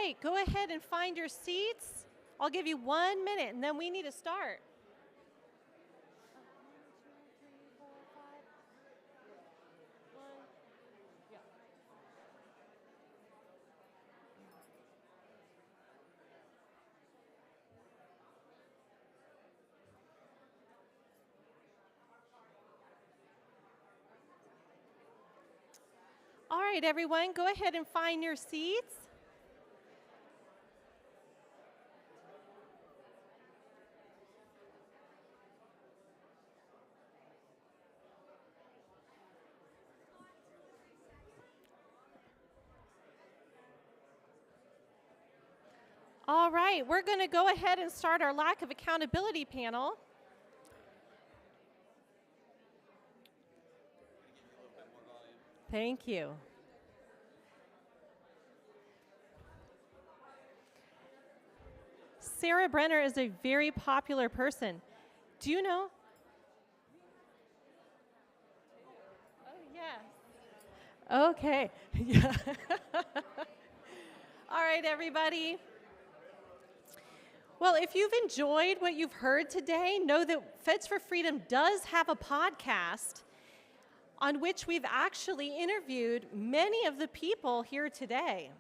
right, go ahead and find your seats. I'll give you 1 minute, and then we need to start. All right, everyone, go ahead and find your seats. All right, we're going to go ahead and start our lack of accountability panel. Thank you. Sarah Brenner is a very popular person. Do you know? Oh, yes. Okay. Yeah. All right, everybody. Well, if you've enjoyed what you've heard today, know that Feds for Freedom does have a podcast on which we've actually interviewed many of the people here today.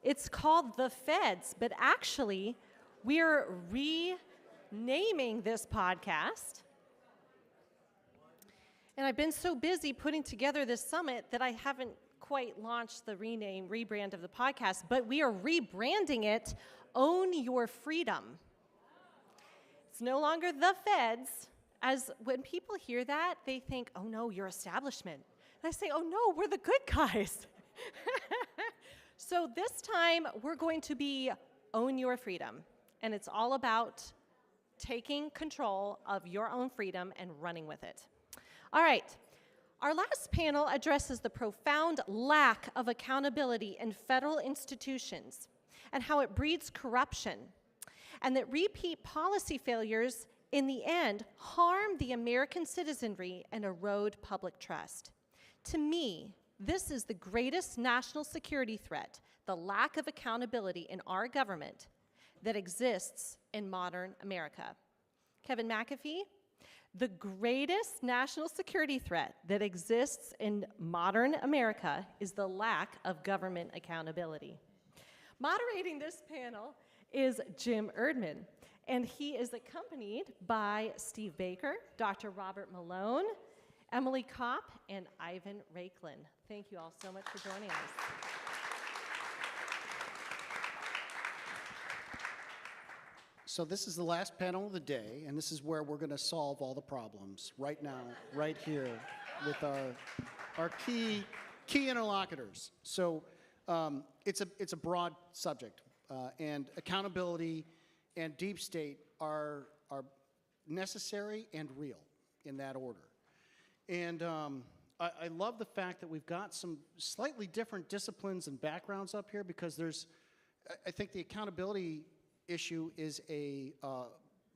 It's called The Feds, but actually, we're renaming this podcast. And I've been so busy putting together this summit that I haven't quite launched the rebrand of the podcast, but we are rebranding it Own Your Freedom. It's no longer The Feds. As when people hear that, they think, oh no, you're establishment. And I say, oh no, we're the good guys. So this time, we're going to be Own Your Freedom. And it's all about taking control of your own freedom and running with it. All right. Our last panel addresses the profound lack of accountability in federal institutions and how it breeds corruption, and that repeat policy failures in the end harm the American citizenry and erode public trust. To me, this is the greatest national security threat, the lack of accountability in our government that exists in modern America. Kevin McAfee, the greatest national security threat that exists in modern America is the lack of government accountability. Moderating this panel is Jim Erdman, and he is accompanied by Steve Baker, Dr. Robert Malone, Emily Kopp, and Ivan Raiklin. Thank you all so much for joining us. So this is the last panel of the day, and this is where we're going to solve all the problems right now, right here, with our key interlocutors. So it's a broad subject, and accountability and deep state are necessary and real in that order. And I love the fact that we've got some slightly different disciplines and backgrounds up here, because I think the accountability issue is a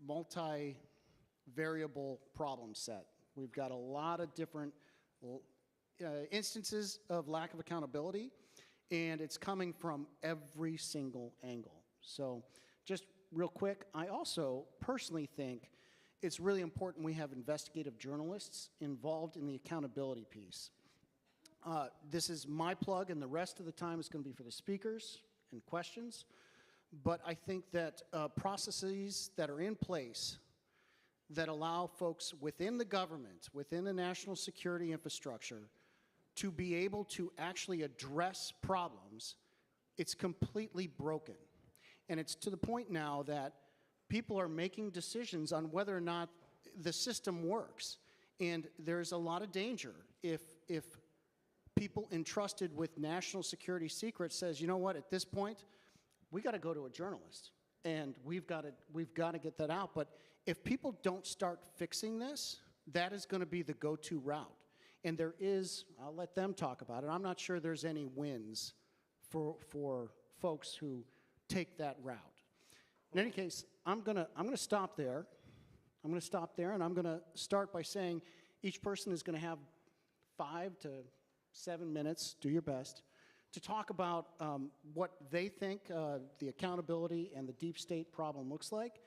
multi-variable problem set. We've got a lot of different instances of lack of accountability, and it's coming from every single angle. So just real quick, I also personally think it's really important we have investigative journalists involved in the accountability piece. This is my plug, and the rest of the time is going to be for the speakers and questions. But I think that processes that are in place that allow folks within the government, within the national security infrastructure, to be able to actually address problems, it's completely broken. And it's to the point now that people are making decisions on whether or not the system works. And there's a lot of danger if people entrusted with national security secrets says, you know what, at this point, we got to go to a journalist, and we've got to get that out. But if people don't start fixing this, that is going to be the go-to route. And there is, I'll let them talk about it. I'm not sure there's any wins for folks who take that route. In any case, I'm gonna stop there. I'm gonna stop there, and I'm gonna start by saying each person is gonna have 5 to 7 minutes. Do your best to talk about what they think the accountability and the deep state problem looks like.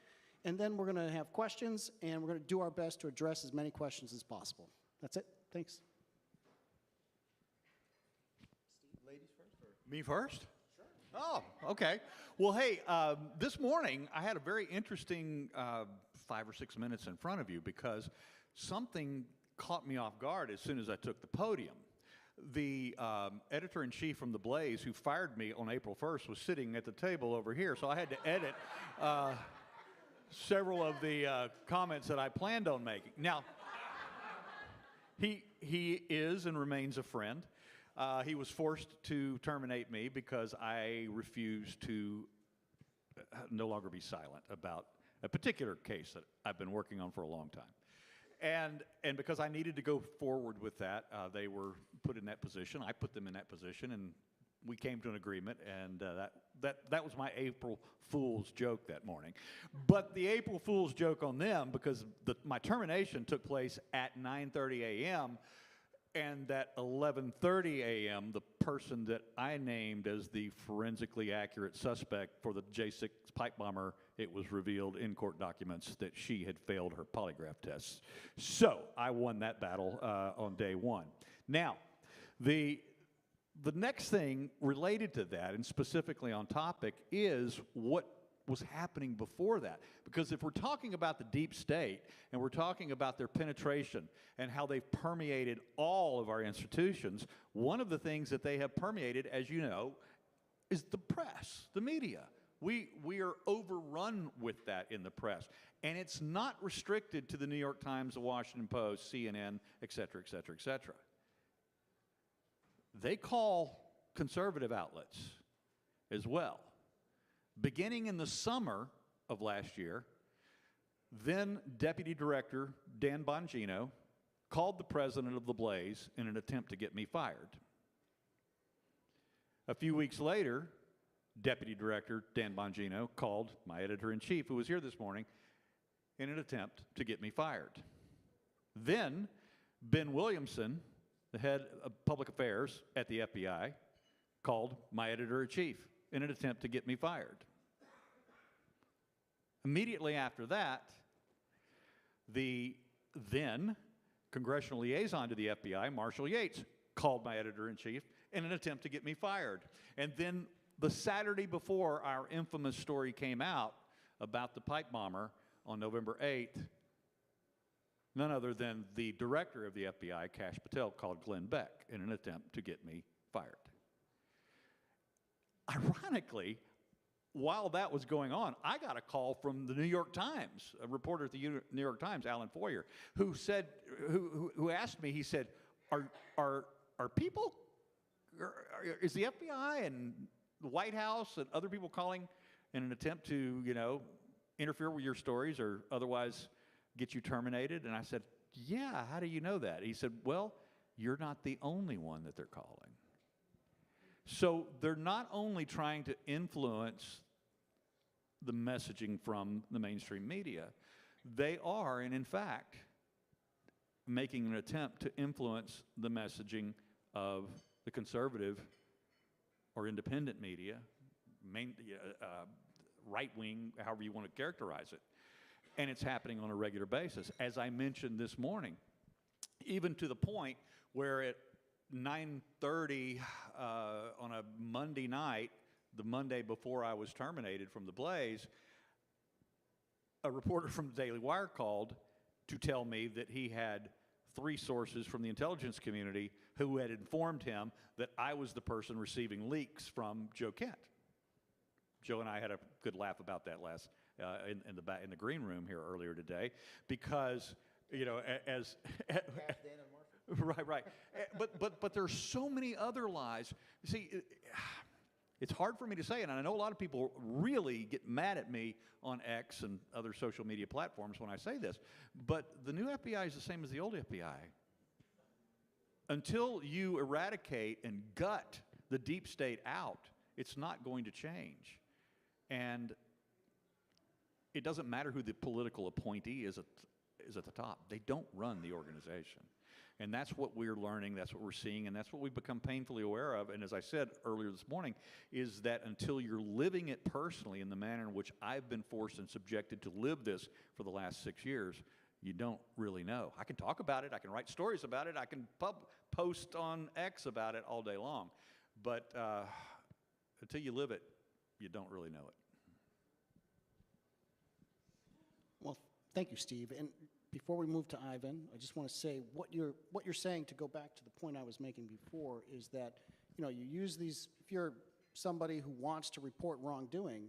And then we're going to have questions, and we're going to do our best to address as many questions as possible. That's it. Thanks. Ladies first, or me first? Sure. Oh, okay. Well, hey, this morning I had a very interesting 5 or 6 minutes in front of you because something caught me off guard as soon as I took the podium. The editor-in-chief from The Blaze, who fired me on April 1st, was sitting at the table over here, so I had to edit several of the comments that I planned on making. Now, he is and remains a friend. He was forced to terminate me because I refused to no longer be silent about a particular case that I've been working on for a long time. And because I needed to go forward with that, they were put in that position. I put them in that position, and we came to an agreement, and that was my April Fool's joke that morning. But the April Fool's joke on them, because my termination took place at 9:30 a.m., and at 11:30 a.m., the person that I named as the forensically accurate suspect for the J6 pipe bomber, it was revealed in court documents that she had failed her polygraph tests. So I won that battle on day one. Now, the next thing related to that, and specifically on topic, is what was happening before that. Because if we're talking about the deep state, and we're talking about their penetration and how they've permeated all of our institutions, one of the things that they have permeated, as you know, is the press, the media. We are overrun with that in the press. And it's not restricted to the New York Times, the Washington Post, CNN, et cetera, et cetera, et cetera. They call conservative outlets as well. Beginning in the summer of last year, then Deputy Director Dan Bongino called the president of The Blaze in an attempt to get me fired. A few weeks later, Deputy Director Dan Bongino called my editor-in-chief, who was here this morning, in an attempt to get me fired. Then Ben Williamson, the head of public affairs at the FBI, called my editor-in-chief in an attempt to get me fired. Immediately after that, the then congressional liaison to the FBI, Marshall Yates, called my editor-in-chief in an attempt to get me fired. And then the Saturday before our infamous story came out about the pipe bomber on November 8th, none other than the director of the FBI, Kash Patel, called Glenn Beck in an attempt to get me fired. Ironically, while that was going on, I got a call from the New York Times, a reporter at the New York Times, Alan Foyer, who said, who asked me, he said, are people, is the FBI and the White House and other people calling in an attempt to, you know, interfere with your stories or otherwise get you terminated? And I said, yeah, how do you know that? He said, well, you're not the only one that they're calling. So they're not only trying to influence the messaging from the mainstream media, they are, and in fact, making an attempt to influence the messaging of the conservative or independent media, right-wing, however you want to characterize it. And it's happening on a regular basis. As I mentioned this morning, even to the point where at 9:30 on a Monday night, the Monday before I was terminated from The Blaze, a reporter from the Daily Wire called to tell me that he had 3 sources from the intelligence community who had informed him that I was the person receiving leaks from Joe Kent. Joe and I had a good laugh about that last in the green room here earlier today, because you know, as right. But there's so many other lies. You see, it's hard for me to say, and I know a lot of people really get mad at me on X and other social media platforms when I say this, but the new FBI is the same as the old FBI. Until you eradicate and gut the deep state out, it's not going to change. And it doesn't matter who the political appointee is at the top. They don't run the organization. And that's what we're learning, that's what we're seeing, and that's what we've become painfully aware of. And as I said earlier this morning, is that until you're living it personally in the manner in which I've been forced and subjected to live this for the last 6 years, you don't really know. I can talk about it, I can write stories about it, I can post on X about it all day long. But until you live it, you don't really know it. Well, thank you, Steve. And before we move to Ivan, I just want to say what you're saying, to go back to the point I was making before, is that, you know, you use these, if you're somebody who wants to report wrongdoing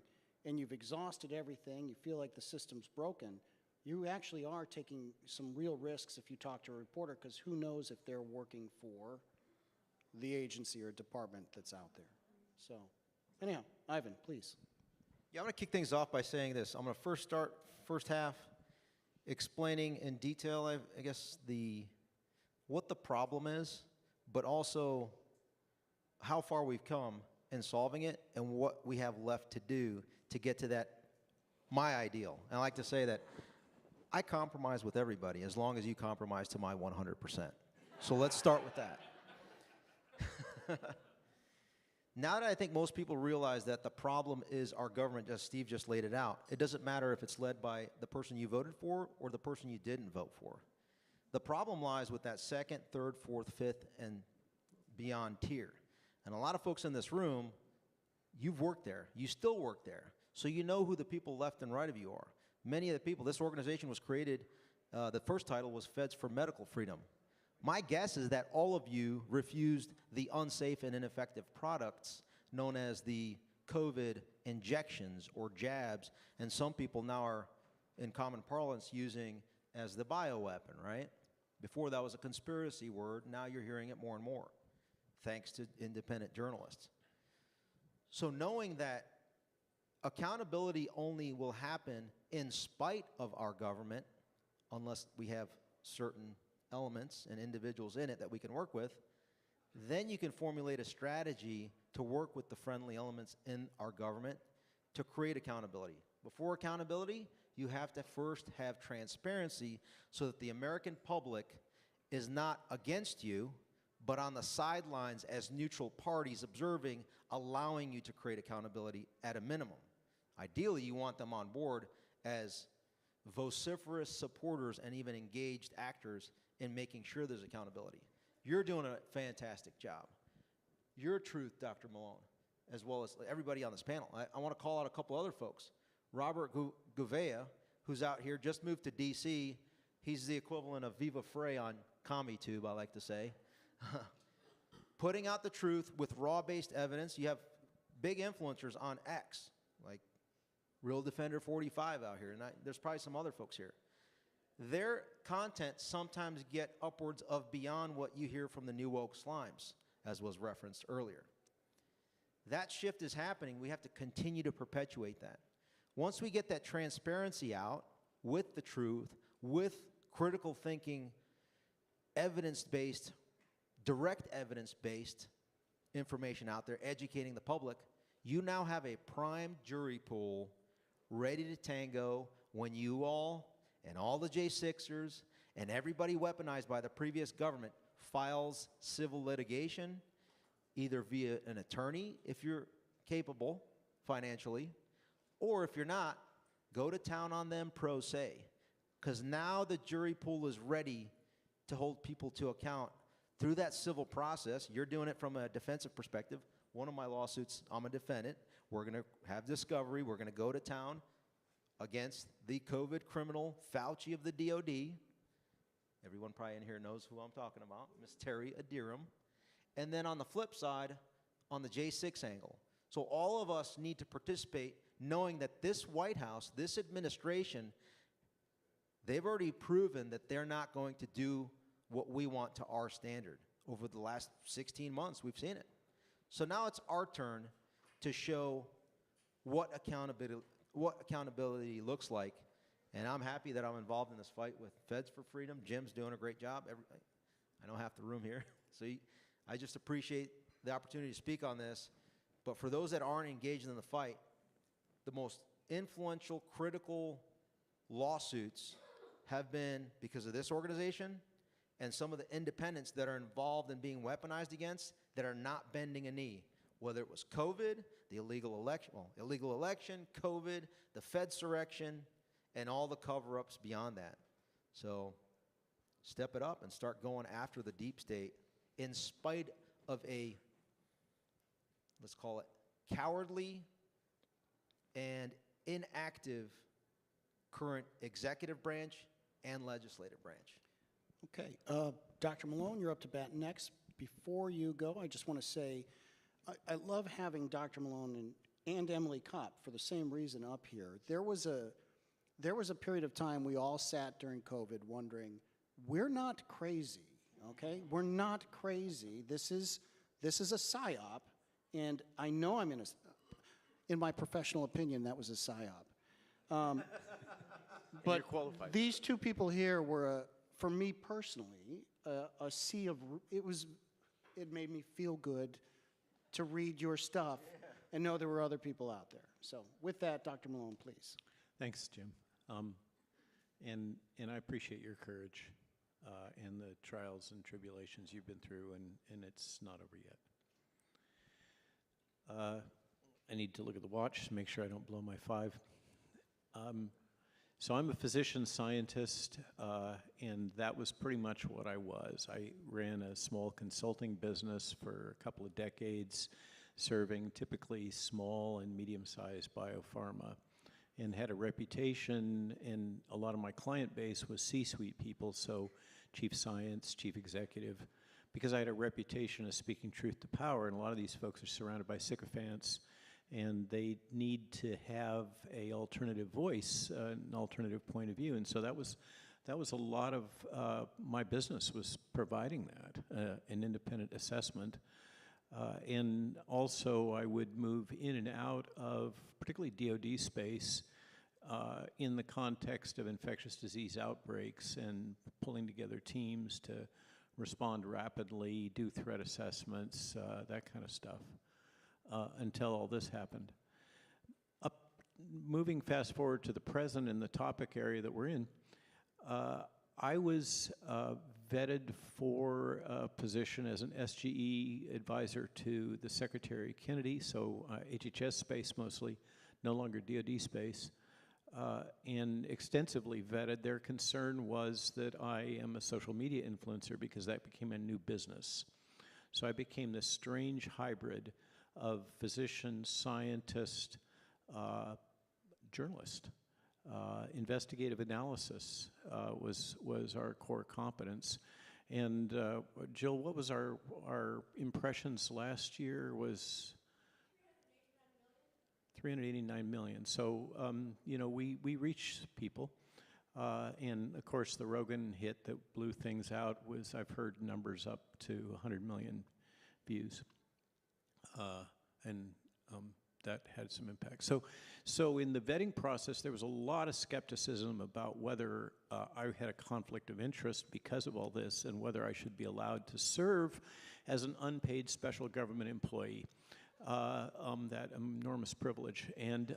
and you've exhausted everything, you feel like the system's broken, you actually are taking some real risks if you talk to a reporter, because who knows if they're working for the agency or department that's out there. So anyhow, Ivan, please. Yeah, I'm going to kick things off by saying this. I'm going to first half explaining in detail, I guess, what the problem is, but also how far we've come in solving it and what we have left to do to get to that, my ideal. And I like to say that I compromise with everybody as long as you compromise to my 100%. So let's start with that. Now that I think most people realize that the problem is our government, as Steve just laid it out, it doesn't matter if it's led by the person you voted for or the person you didn't vote for. The problem lies with that second, third, fourth, fifth, and beyond tier. And a lot of folks in this room, you've worked there. You still work there. So you know who the people left and right of you are. Many of the people, this organization was created, the first title was Feds for Medical Freedom. My guess is that all of you refused the unsafe and ineffective products known as the COVID injections or jabs, and some people now are, in common parlance, using as the bioweapon, right? Before that was a conspiracy word, now you're hearing it more and more, thanks to independent journalists. So knowing that accountability only will happen in spite of our government, unless we have certain elements and individuals in it that we can work with, then you can formulate a strategy to work with the friendly elements in our government to create accountability. Before accountability, you have to first have transparency so that the American public is not against you, but on the sidelines as neutral parties observing, allowing you to create accountability at a minimum. Ideally, you want them on board as vociferous supporters and even engaged actors in making sure there's accountability. You're doing a fantastic job. Your truth, Dr. Malone, as well as everybody on this panel. I want to call out a couple other folks. Robert Gouveia, who's out here, just moved to D.C. He's the equivalent of Viva Frey on CommiTube, I like to say. Putting out the truth with raw-based evidence. You have big influencers on X, like Real Defender 45 out here, and there's probably some other folks here. Their content sometimes get upwards of beyond what you hear from the new woke slimes, as was referenced earlier. That shift is happening. We have to continue to perpetuate that. Once we get that transparency out with the truth, with critical thinking, evidence-based, direct evidence-based information out there, educating the public, you now have a prime jury pool ready to tango when you all and all the J6ers and everybody weaponized by the previous government files civil litigation, either via an attorney if you're capable financially, or if you're not, go to town on them pro se. Because now the jury pool is ready to hold people to account through that civil process. You're doing it from a defensive perspective. One of my lawsuits, I'm a defendant. We're going to have discovery. We're going to go to town against the COVID criminal Fauci of the DOD. Everyone probably in here knows who I'm talking about, Ms. Terry Adiram. And then on the flip side, on the J6 angle. So all of us need to participate knowing that this White House, this administration, they've already proven that they're not going to do what we want to our standard. Over the last 16 months, we've seen it. So now it's our turn to show what accountability looks like. And I'm happy that I'm involved in this fight with Feds for Freedom. Jim's doing a great job. I know half the room here. So I just appreciate the opportunity to speak on this. But for those that aren't engaged in the fight, the most influential, critical lawsuits have been because of this organization and some of the independents that are involved in being weaponized against that are not bending a knee, whether it was COVID, the illegal election, COVID, the Fedsurrection, and all the cover-ups beyond that. So step it up and start going after the deep state in spite of a, let's call it, cowardly and inactive current executive branch and legislative branch. Okay, Dr. Malone, you're up to bat next. Before you go, I just want to say I love having Dr. Malone and Emily Kopp for the same reason up here. There was a period of time we all sat during COVID wondering, we're not crazy, okay? We're not crazy. This is a psyop, and I know I'm in my professional opinion, that was a psyop. But these two people here were, for me personally, a sea of, it made me feel good to read your stuff and know there were other people out there. So with that, Dr. Malone, please. Thanks, Jim. And I appreciate your courage and the trials and tribulations you've been through, and it's not over yet. I need to look at the watch to make sure I don't blow my 5. So I'm a physician scientist, and that was pretty much what I was. I ran a small consulting business for a couple of decades, serving typically small and medium-sized biopharma, and had a reputation, and a lot of my client base was C-suite people, so chief science, chief executive, because I had a reputation of speaking truth to power, and a lot of these folks are surrounded by sycophants, and they need to have a alternative voice, an alternative point of view. And so that was a lot of my business, was providing that, an independent assessment. And also I would move in and out of particularly DoD space in the context of infectious disease outbreaks and pulling together teams to respond rapidly, do threat assessments, that kind of stuff. Until all this happened. Moving fast forward to the present and the topic area that we're in, I was vetted for a position as an SGE advisor to the Secretary Kennedy, so HHS space mostly, no longer DoD space, and extensively vetted. Their concern was that I am a social media influencer because that became a new business. So I became this strange hybrid of physician, scientist, journalist. Investigative analysis was our core competence. And Jill, what was our impressions last year? Was 389 million. So we reach people. And of course the Rogan hit that blew things out was, I've heard numbers up to 100 million views. That had some impact. So in the vetting process, there was a lot of skepticism about whether I had a conflict of interest because of all this, and whether I should be allowed to serve as an unpaid special government employee, that enormous privilege. And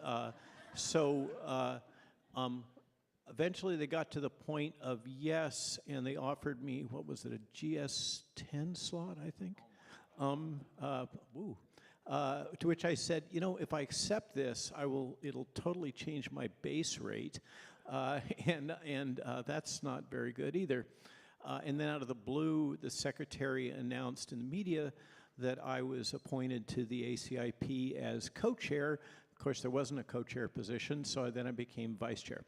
eventually they got to the point of yes, and they offered me, what was it, a GS-10 slot, I think? To which I said, if I accept this, it'll totally change my base rate, and that's not very good either. And then out of the blue, the secretary announced in the media that I was appointed to the ACIP as co-chair. Of course, there wasn't a co-chair position, so then I became vice chair.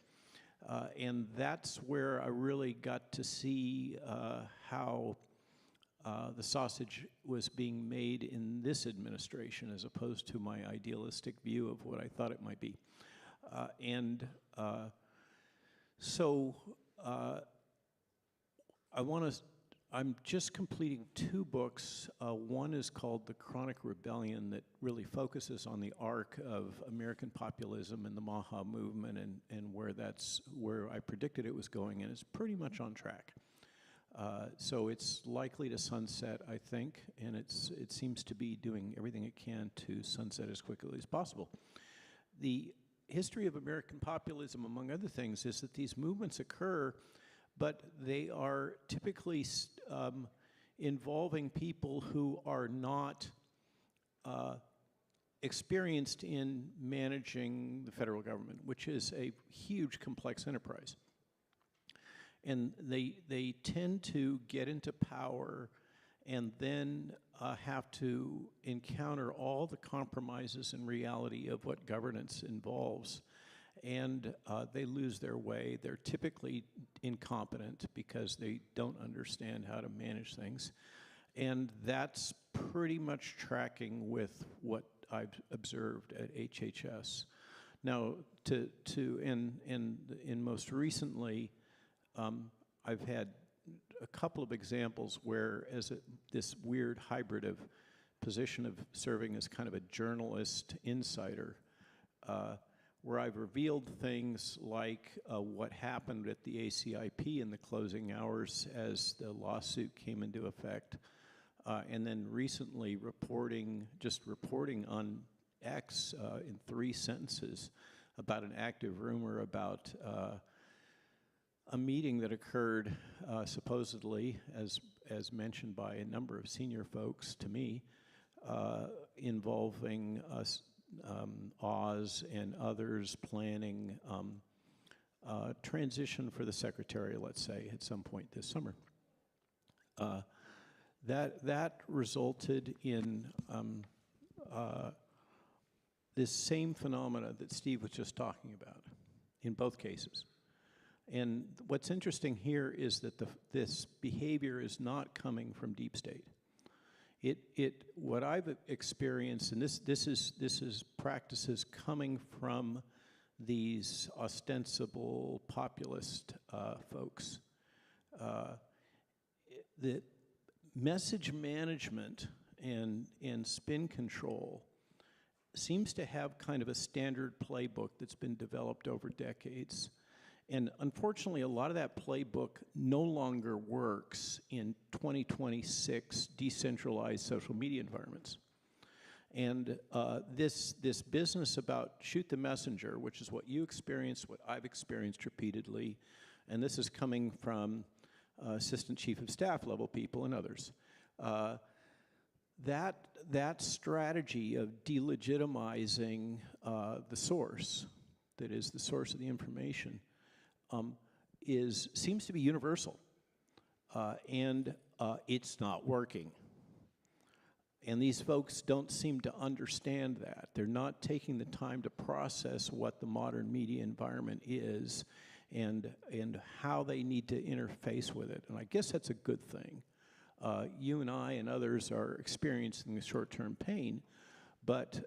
And that's where I really got to see how the sausage was being made in this administration, as opposed to my idealistic view of what I thought it might be. I'm just completing 2 books. One is called The Chronic Rebellion, that really focuses on the arc of American populism and the Maha movement, and where I predicted it was going, and it's pretty much on track. So it's likely to sunset, I think, and it seems to be doing everything it can to sunset as quickly as possible. The history of American populism, among other things, is that these movements occur but they are typically involving people who are not experienced in managing the federal government, which is a huge, complex enterprise. And they tend to get into power and then have to encounter all the compromises and reality of what governance involves. And they lose their way. They're typically incompetent because they don't understand how to manage things. And that's pretty much tracking with what I've observed at HHS. Now, and most recently, I've had a couple of examples where, this weird hybrid of position of serving as kind of a journalist insider, where I've revealed things like what happened at the ACIP in the closing hours as the lawsuit came into effect, and then recently reporting on X in 3 sentences about an active rumor about a meeting that occurred supposedly, as mentioned by a number of senior folks to me, involving Oz and others planning transition for the secretary, let's say, at some point this summer. That resulted in this same phenomena that Steve was just talking about in both cases. And what's interesting here is that this behavior is not coming from deep state. What I've experienced, and this is practices coming from these ostensible populist folks. The message management and spin control seems to have kind of a standard playbook that's been developed over decades. And unfortunately, a lot of that playbook no longer works in 2026 decentralized social media environments. And this business about shoot the messenger, which is what you experienced, what I've experienced repeatedly, and this is coming from assistant chief of staff level people and others. That strategy of delegitimizing the source, that is the source of the information, seems to be universal, and it's not working. And these folks don't seem to understand that. They're not taking the time to process what the modern media environment is and how they need to interface with it. And I guess that's a good thing. You and I and others are experiencing the short-term pain, but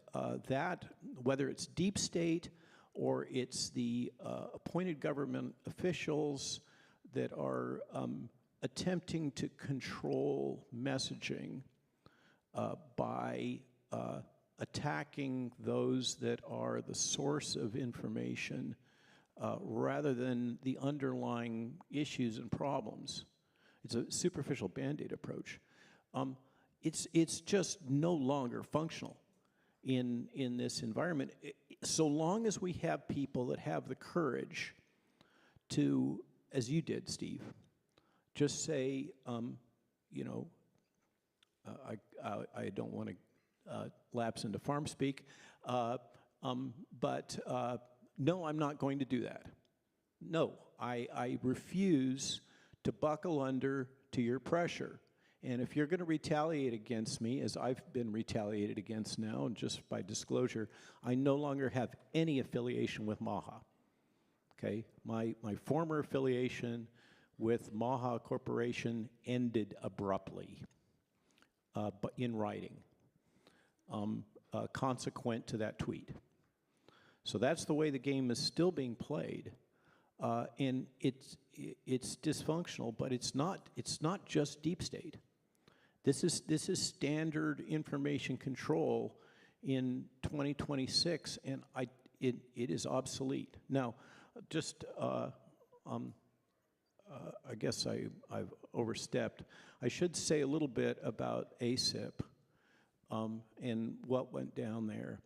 that, whether it's deep state or it's the appointed government officials that are attempting to control messaging by attacking those that are the source of information rather than the underlying issues and problems. It's a superficial Band-Aid approach. It's just no longer functional in this environment. So long as we have people that have the courage to, as you did, Steve, just say, you know, I don't want to lapse into farm speak, but no, I'm not going to do that. No, I refuse to buckle under to your pressure. And if you're going to retaliate against me, as I've been retaliated against now, and just by disclosure, I no longer have any affiliation with MAHA. Okay, my former affiliation with MAHA Corporation ended abruptly, but in writing, consequent to that tweet. So that's the way the game is still being played, and it's dysfunctional. But it's not just deep state. This is standard information control in 2026, and it is obsolete. Now, just I guess I've overstepped. I should say a little bit about ASIP and what went down there.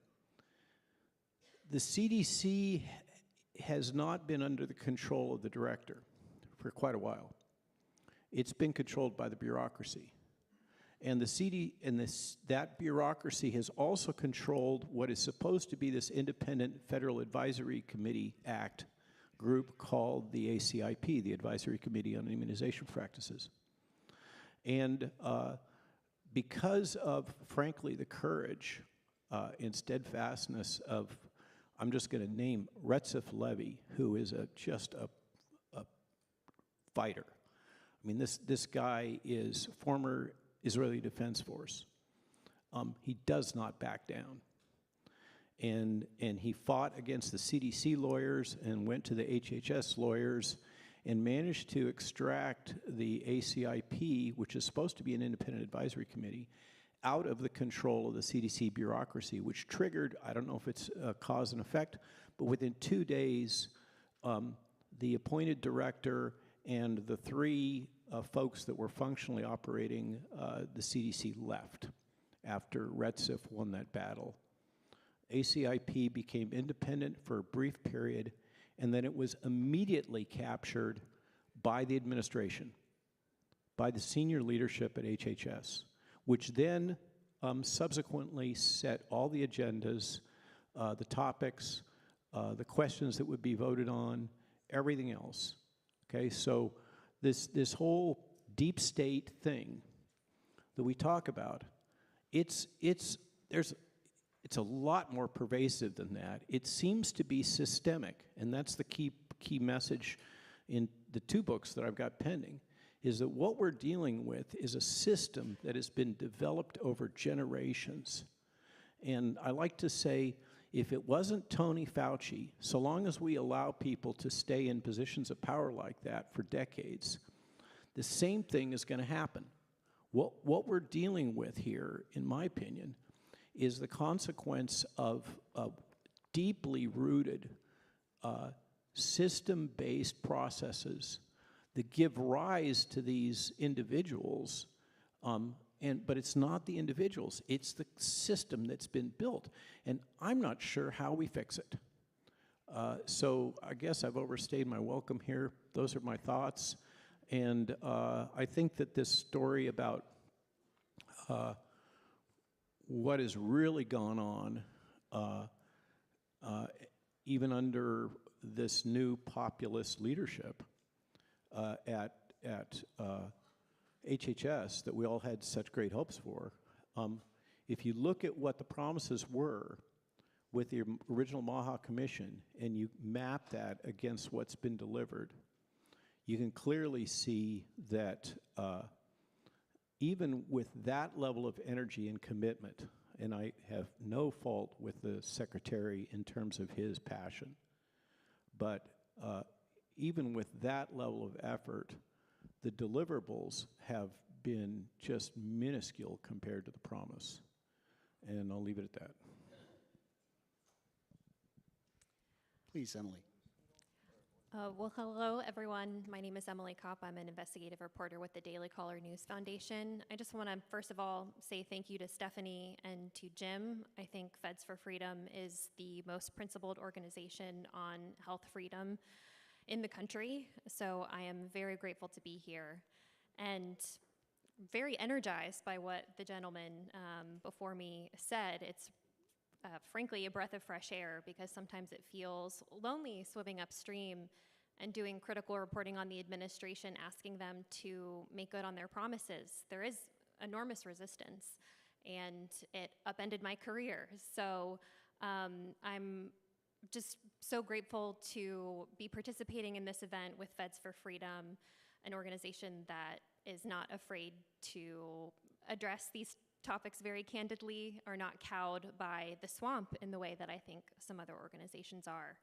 The CDC has not been under the control of the director for quite a while. It's been controlled by the bureaucracy. And that bureaucracy has also controlled what is supposed to be this independent Federal Advisory Committee Act group called the ACIP, the Advisory Committee on Immunization Practices. And because of, frankly, the courage and steadfastness of, I'm just going to name Retzef Levy, who is just a fighter. I mean, this guy is former Israeli Defense Force. He does not back down. And he fought against the CDC lawyers and went to the HHS lawyers and managed to extract the ACIP, which is supposed to be an independent advisory committee, out of the control of the CDC bureaucracy, which triggered, I don't know if it's cause and effect, but within 2 days, the appointed director and the three folks that were functionally operating the CDC left after Retzef won that battle. ACIP became independent for a brief period, and then it was immediately captured by the administration, by the senior leadership at HHS, which then subsequently set all the agendas, the topics, the questions that would be voted on, everything else. Okay, so this whole deep state thing that we talk about, it's a lot more pervasive than that. It seems to be systemic, and that's the key message in the 2 books that I've got pending, is that what we're dealing with is a system that has been developed over generations. And I like to say, if it wasn't Tony Fauci, so long as we allow people to stay in positions of power like that for decades, the same thing is going to happen. What we're dealing with here, in my opinion, is the consequence of deeply rooted system-based processes that give rise to these individuals, but it's not the individuals, it's the system that's been built. And I'm not sure how we fix it. So I guess I've overstayed my welcome here. Those are my thoughts. And I think that this story about what has really gone on, even under this new populist leadership at HHS that we all had such great hopes for, if you look at what the promises were with the original Maha Commission and you map that against what's been delivered, you can clearly see that even with that level of energy and commitment, and I have no fault with the secretary in terms of his passion, but even with that level of effort, the deliverables have been just minuscule compared to the promise. And I'll leave it at that. Please, Emily. Well, hello, everyone. My name is Emily Kopp. I'm an investigative reporter with the Daily Caller News Foundation. I just want to, first of all, say thank you to Stephanie and to Jim. I think Feds for Freedom is the most principled organization on health freedom in the country, so I am very grateful to be here and very energized by what the gentleman before me said. It's frankly a breath of fresh air, because sometimes it feels lonely swimming upstream and doing critical reporting on the administration, asking them to make good on their promises. There is enormous resistance, and it upended my career. So I'm just so grateful to be participating in this event with Feds for Freedom, an organization that is not afraid to address these topics very candidly, are not cowed by the swamp in the way that I think some other organizations are.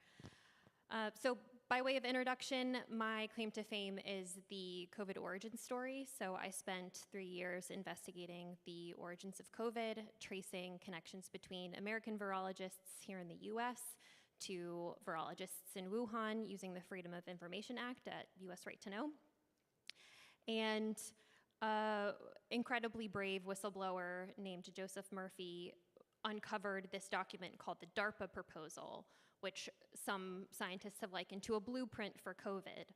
So by way of introduction, my claim to fame is the COVID origin story. So I spent 3 years investigating the origins of COVID, tracing connections between American virologists here in the US to virologists in Wuhan using the Freedom of Information Act at US Right to Know. And incredibly brave whistleblower named Joseph Murphy uncovered this document called the DARPA proposal, which some scientists have likened to a blueprint for COVID.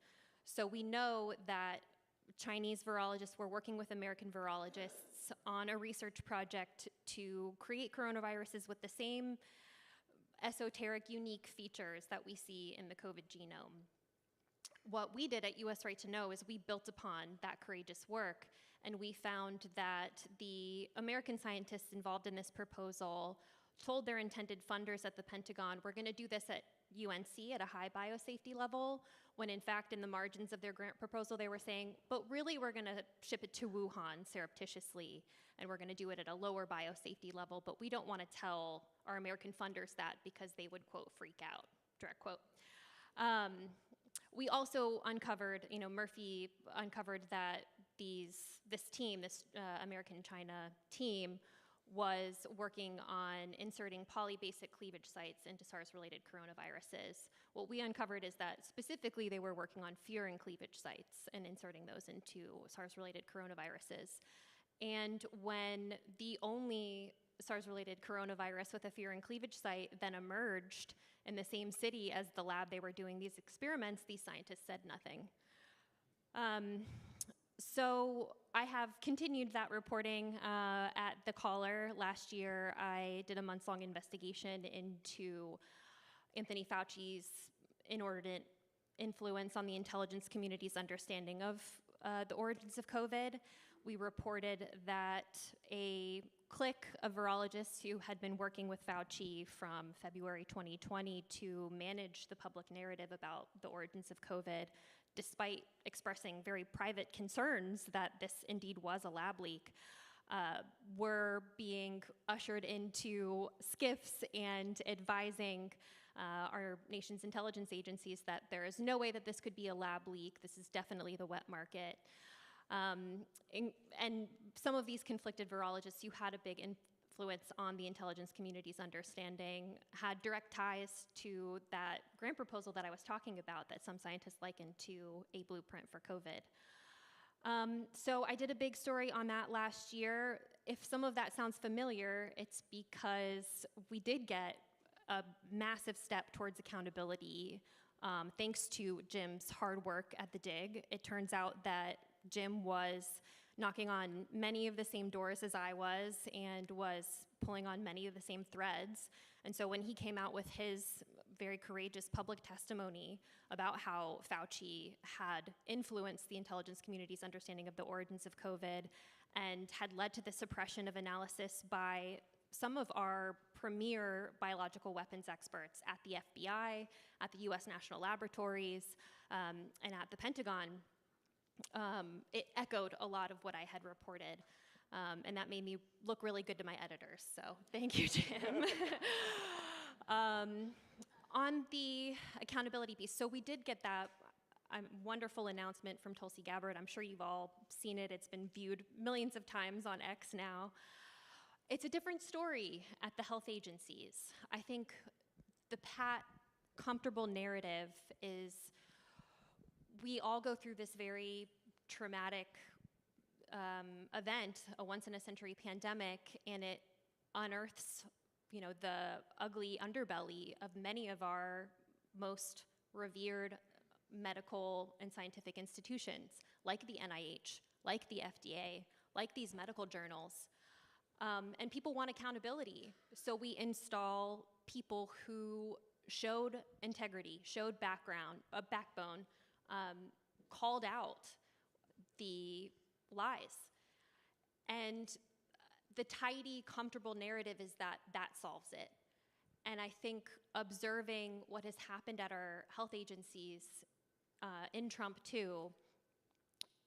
So we know that Chinese virologists were working with American virologists on a research project to create coronaviruses with the same esoteric, unique features that we see in the COVID genome. What we did at US Right to Know is we built upon that courageous work, and we found that the American scientists involved in this proposal told their intended funders at the Pentagon, we're going to do this at UNC at a high biosafety level, when in fact in the margins of their grant proposal they were saying, but really we're going to ship it to Wuhan surreptitiously, and we're going to do it at a lower biosafety level, but we don't want to tell our American funders that because they would, quote, freak out, direct quote. We also uncovered, Murphy uncovered that this team, this American-China team, was working on inserting polybasic cleavage sites into SARS-related coronaviruses. What we uncovered is that specifically they were working on furin cleavage sites and inserting those into SARS-related coronaviruses. And when the only SARS-related coronavirus with a furin cleavage site then emerged in the same city as the lab they were doing these experiments, these scientists said nothing. So I have continued that reporting at The Caller. Last year, I did a months-long investigation into Anthony Fauci's inordinate influence on the intelligence community's understanding of the origins of COVID. We reported that a clique of virologists who had been working with Fauci from February 2020 to manage the public narrative about the origins of COVID, despite expressing very private concerns that this indeed was a lab leak, were being ushered into SCIFs and advising our nation's intelligence agencies that there is no way that this could be a lab leak. This is definitely the wet market. And some of these conflicted virologists who had a big influence on the intelligence community's understanding had direct ties to that grant proposal that I was talking about that some scientists likened to a blueprint for COVID. So I did a big story on that last year. If some of that sounds familiar, it's because we did get a massive step towards accountability thanks to Jim's hard work at the dig. It turns out that Jim was knocking on many of the same doors as I was and was pulling on many of the same threads. And so when he came out with his very courageous public testimony about how Fauci had influenced the intelligence community's understanding of the origins of COVID and had led to the suppression of analysis by some of our premier biological weapons experts at the FBI, at the US National Laboratories, and at the Pentagon, it echoed a lot of what I had reported, and that made me look really good to my editors, so thank you, Jim. On the accountability piece, so we did get that wonderful announcement from Tulsi Gabbard. I'm sure you've all seen it. It's been viewed millions of times on X now. It's a different story at the health agencies. I think the pat, comfortable narrative is we all go through this very traumatic event, a once-in-a-century pandemic, and it unearths, the ugly underbelly of many of our most revered medical and scientific institutions, like the NIH, like the FDA, like these medical journals. And people want accountability, so we install people who showed integrity, showed backbone, called out the lies. And the tidy, comfortable narrative is that that solves it. And I think observing what has happened at our health agencies in Trump too,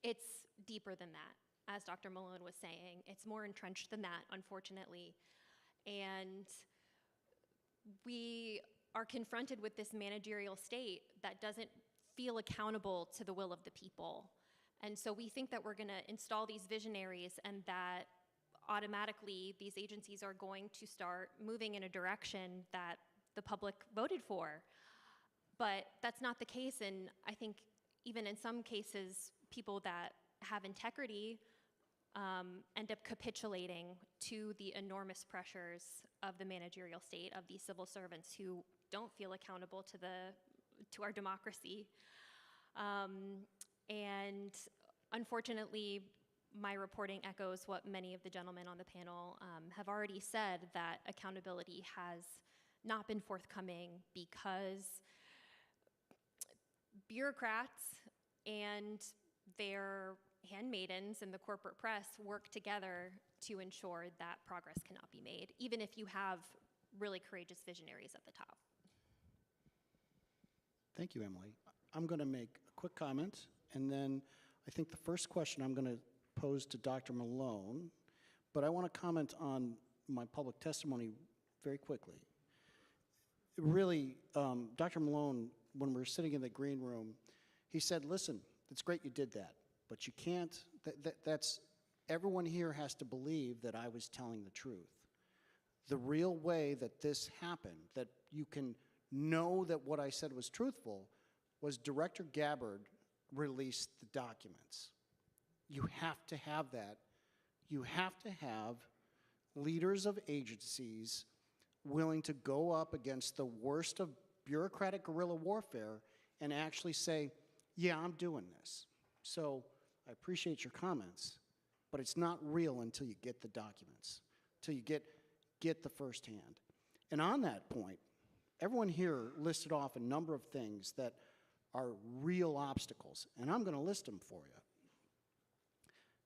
it's deeper than that, as Dr. Malone was saying. It's more entrenched than that, unfortunately. And we are confronted with this managerial state that doesn't feel accountable to the will of the people. And so we think that we're going to install these visionaries and that automatically these agencies are going to start moving in a direction that the public voted for. But that's not the case, and I think even in some cases, people that have integrity end up capitulating to the enormous pressures of the managerial state, of these civil servants who don't feel accountable to our democracy. And unfortunately, my reporting echoes what many of the gentlemen on the panel have already said, that accountability has not been forthcoming because bureaucrats and their handmaidens in the corporate press work together to ensure that progress cannot be made, even if you have really courageous visionaries at the top. Thank you, Emily. I'm going to make a quick comment, and then I think the first question I'm going to pose to Dr. Malone, but I want to comment on my public testimony very quickly. Really, Dr. Malone, when we were sitting in the green room, he said, listen, it's great you did that, but you can't, that's, everyone here has to believe that I was telling the truth. The real way that this happened, that you can know that what I said was truthful, was Director Gabbard released the documents. You have to have that. You have to have leaders of agencies willing to go up against the worst of bureaucratic guerrilla warfare and actually say, yeah, I'm doing this. So I appreciate your comments, but it's not real until you get the documents, until you get the firsthand. And on that point, everyone here listed off a number of things that are real obstacles, and I'm going to list them for you.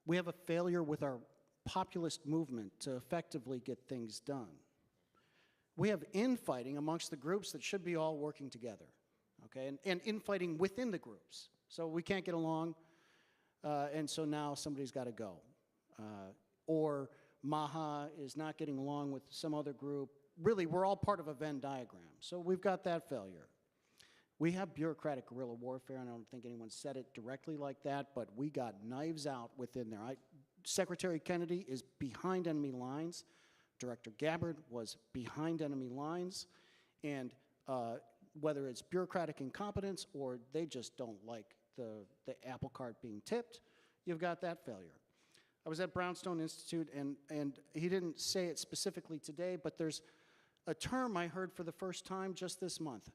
We have a failure with our populist movement to effectively get things done. We have infighting amongst the groups that should be all working together, okay, and infighting within the groups. So we can't get along, and so now somebody's got to go. Or MAHA is not getting along with some other group. Really, we're all part of a Venn diagram, so we've got that failure. We have bureaucratic guerrilla warfare, and I don't think anyone said it directly like that, but we got knives out within there. Secretary Kennedy is behind enemy lines. Director Gabbard was behind enemy lines, and whether it's bureaucratic incompetence or they just don't like the apple cart being tipped, you've got that failure. I was at Brownstone Institute, and he didn't say it specifically today, but there's a term I heard for the first time just this month: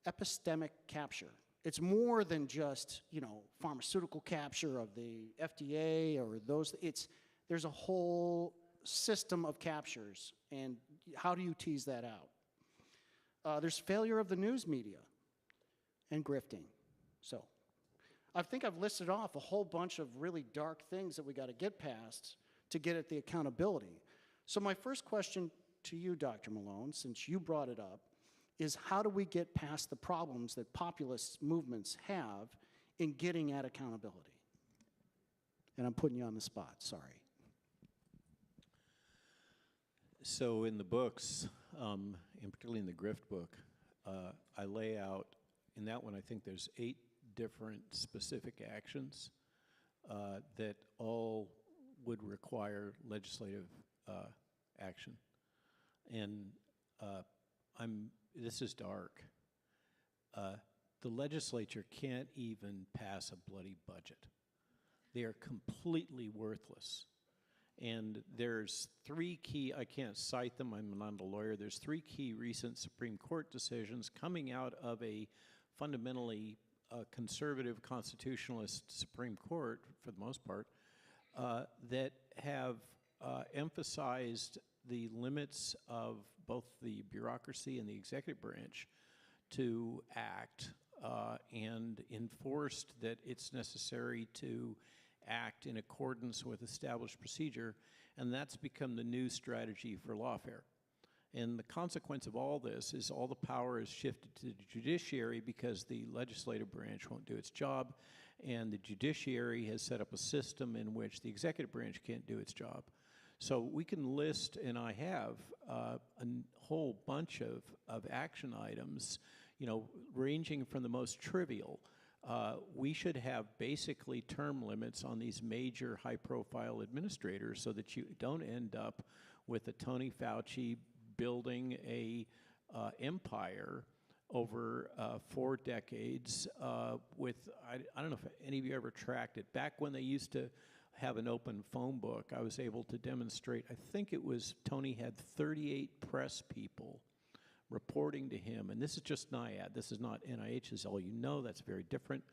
epistemic capture. It's more than just, you know, pharmaceutical capture of the FDA or those. There's a whole system of captures, and how do you tease that out? There's failure of the news media and grifting. So I think I've listed off a whole bunch of really dark things that we got to get past to get at the accountability. So my first question to you, Dr. Malone, since you brought it up, is how do we get past the problems that populist movements have in getting at accountability? And I'm putting you on the spot, sorry. So in the books, and particularly in the Grift book, I lay out, in that one I think there's 8 different specific actions that all would require legislative action. And this is dark. The legislature can't even pass a bloody budget. They are completely worthless. And there's 3 key, I can't cite them, I'm not a lawyer, there's 3 key recent Supreme Court decisions coming out of a fundamentally conservative constitutionalist Supreme Court, for the most part, that have emphasized the limits of both the bureaucracy and the executive branch to act, and enforced that it's necessary to act in accordance with established procedure, and that's become the new strategy for lawfare. And the consequence of all this is all the power is shifted to the judiciary because the legislative branch won't do its job, and the judiciary has set up a system in which the executive branch can't do its job. So we can list, and I have, a whole bunch of action items, you know, ranging from the most trivial. We should have basically term limits on these major high-profile administrators so that you don't end up with a Tony Fauci building a empire over 4 decades with, I don't know if any of you ever tracked it. Back when they used to have an open phone book, I was able to demonstrate, I think it was Tony had 38 press people reporting to him, and this is just NIAID, this is not NIH, as all you know, that's very different.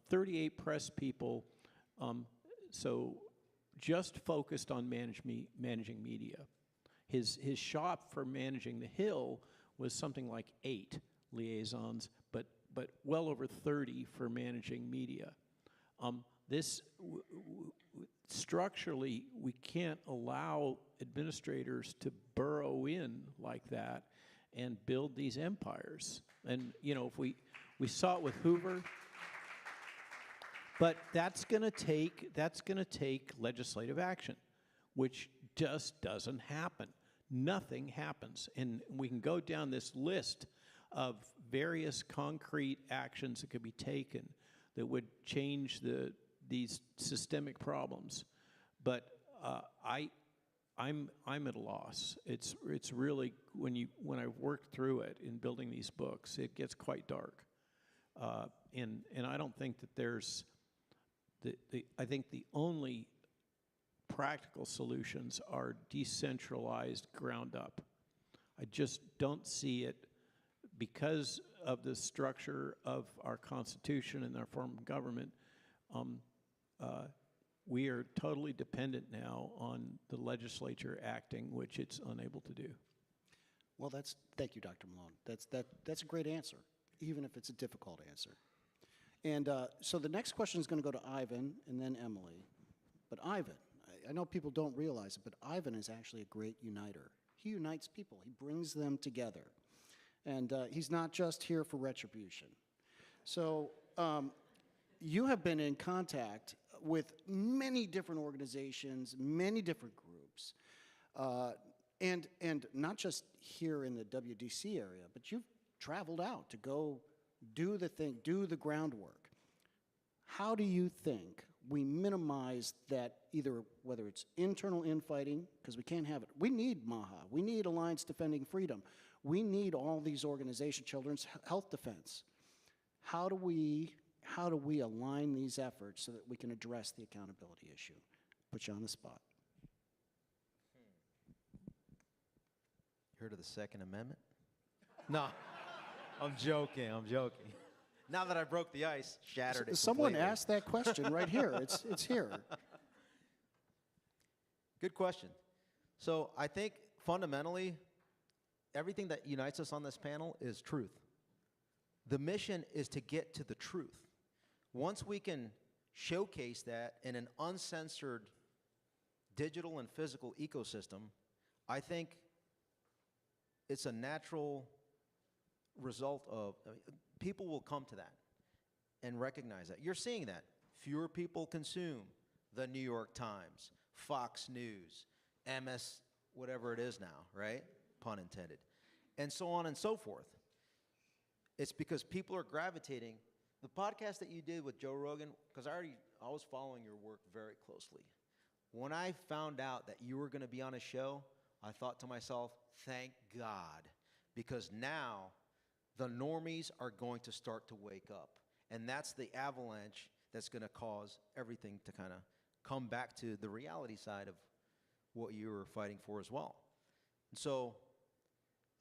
38 press people, so just focused on managing media. His shop for managing the Hill was something like 8 liaisons, but well over 30 for managing media. Structurally, we can't allow administrators to burrow in like that and build these empires. And if we saw it with Hoover, but that's going to take legislative action, which just doesn't happen. Nothing happens, and we can go down this list of various concrete actions that could be taken that would change these systemic problems. But I'm at a loss. It's really when I've worked through it in building these books, it gets quite dark, and I don't think that there's I think the only practical solutions are decentralized, ground up. I just don't see it because of the structure of our Constitution and our form of government. We are totally dependent now on the legislature acting, which it's unable to do. Well, thank you, Dr. Malone. That's a great answer, even if it's a difficult answer. And so the next question is going to go to Ivan and then Emily. But Ivan, I know people don't realize it, but Ivan is actually a great uniter. He unites people. He brings them together. And he's not just here for retribution. So you have been in contact with many different organizations, many different groups, and not just here in the WDC area, but you've traveled out to go do the groundwork. How do you think we minimize that, either whether it's internal infighting, because we can't have it. We need MAHA. We need Alliance Defending Freedom. We need all these organizations, Children's Health Defense. How do we align these efforts so that we can address the accountability issue? Put you on the spot. Heard of the Second Amendment? No, I'm joking. Now that I broke the ice, shattered it Someone completely. asked that question right here. It's here. Good question. So I think fundamentally, everything that unites us on this panel is truth. The mission is to get to the truth. Once we can showcase that in an uncensored digital and physical ecosystem, I think it's a natural result of, people will come to that and recognize that. You're seeing that. Fewer people consume the New York Times, Fox News, MS, whatever it is now, right? Pun intended. And so on and so forth. It's because people are gravitating. The podcast that you did with Joe Rogan, because I was following your work very closely. When I found out that you were going to be on a show, I thought to myself, thank God, because now the normies are going to start to wake up. And that's the avalanche that's going to cause everything to kind of come back to the reality side of what you were fighting for as well. And so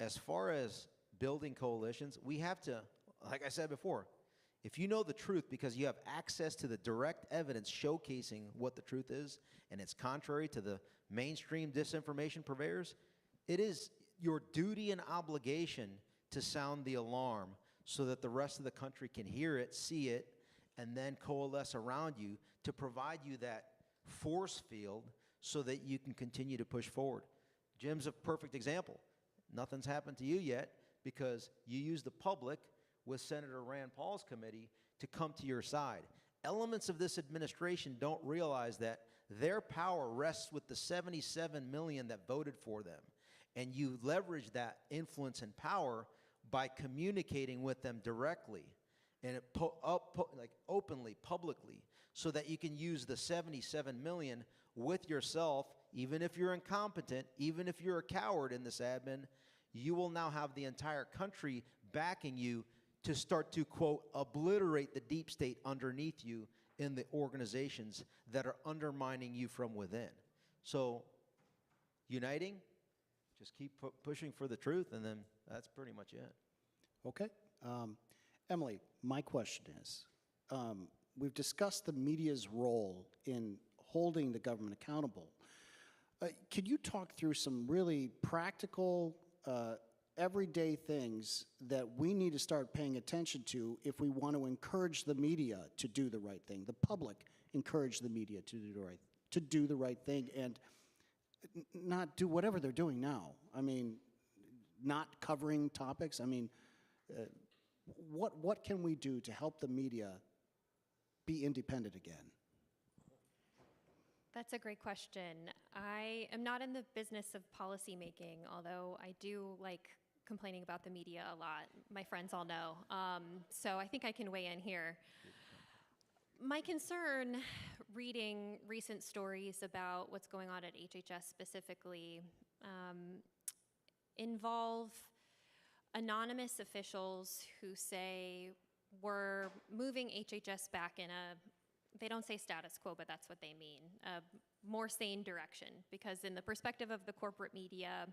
as far as building coalitions, we have to, like I said before, if you know the truth because you have access to the direct evidence showcasing what the truth is, and it's contrary to the mainstream disinformation purveyors, it is your duty and obligation to sound the alarm so that the rest of the country can hear it, see it, and then coalesce around you to provide you that force field so that you can continue to push forward. Jim's a perfect example. Nothing's happened to you yet because you use the public with Senator Rand Paul's committee to come to your side. Elements of this administration don't realize that their power rests with the 77 million that voted for them. And you leverage that influence and power by communicating with them directly and openly, publicly, so that you can use the 77 million with yourself. Even if you're incompetent, even if you're a coward in this admin, you will now have the entire country backing you to start to, quote, obliterate the deep state underneath you in the organizations that are undermining you from within. So uniting, just keep pushing for the truth, and then that's pretty much it. Okay. Emily, my question is, we've discussed the media's role in holding the government accountable. Could you talk through some really practical, everyday things that we need to start paying attention to if we want to encourage the media to do the right thing, the public encourage the media to do the right thing, and not do whatever they're doing now? I mean, not covering topics. I mean, what can we do to help the media be independent again? That's a great question. I am not in the business of policy making, although I do like complaining about the media a lot. My friends all know. So I think I can weigh in here. My concern reading recent stories about what's going on at HHS specifically involve anonymous officials who say we're moving HHS back in a, they don't say status quo, but that's what they mean, a more sane direction. Because in the perspective of the corporate media,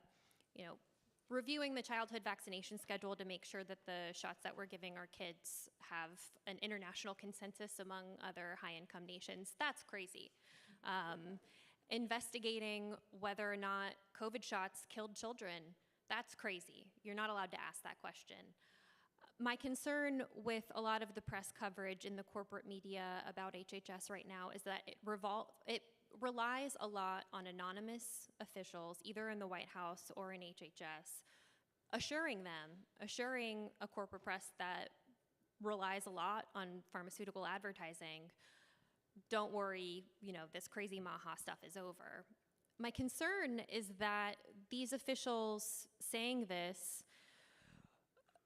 you know, reviewing the childhood vaccination schedule to make sure that the shots that we're giving our kids have an international consensus among other high-income nations, that's crazy. Investigating whether or not COVID shots killed children, that's crazy. You're not allowed to ask that question. My concern with a lot of the press coverage in the corporate media about HHS right now is that it relies a lot on anonymous officials, either in the White House or in HHS, assuring a corporate press that relies a lot on pharmaceutical advertising, don't worry, you know, this crazy MAHA stuff is over. My concern is that these officials saying this,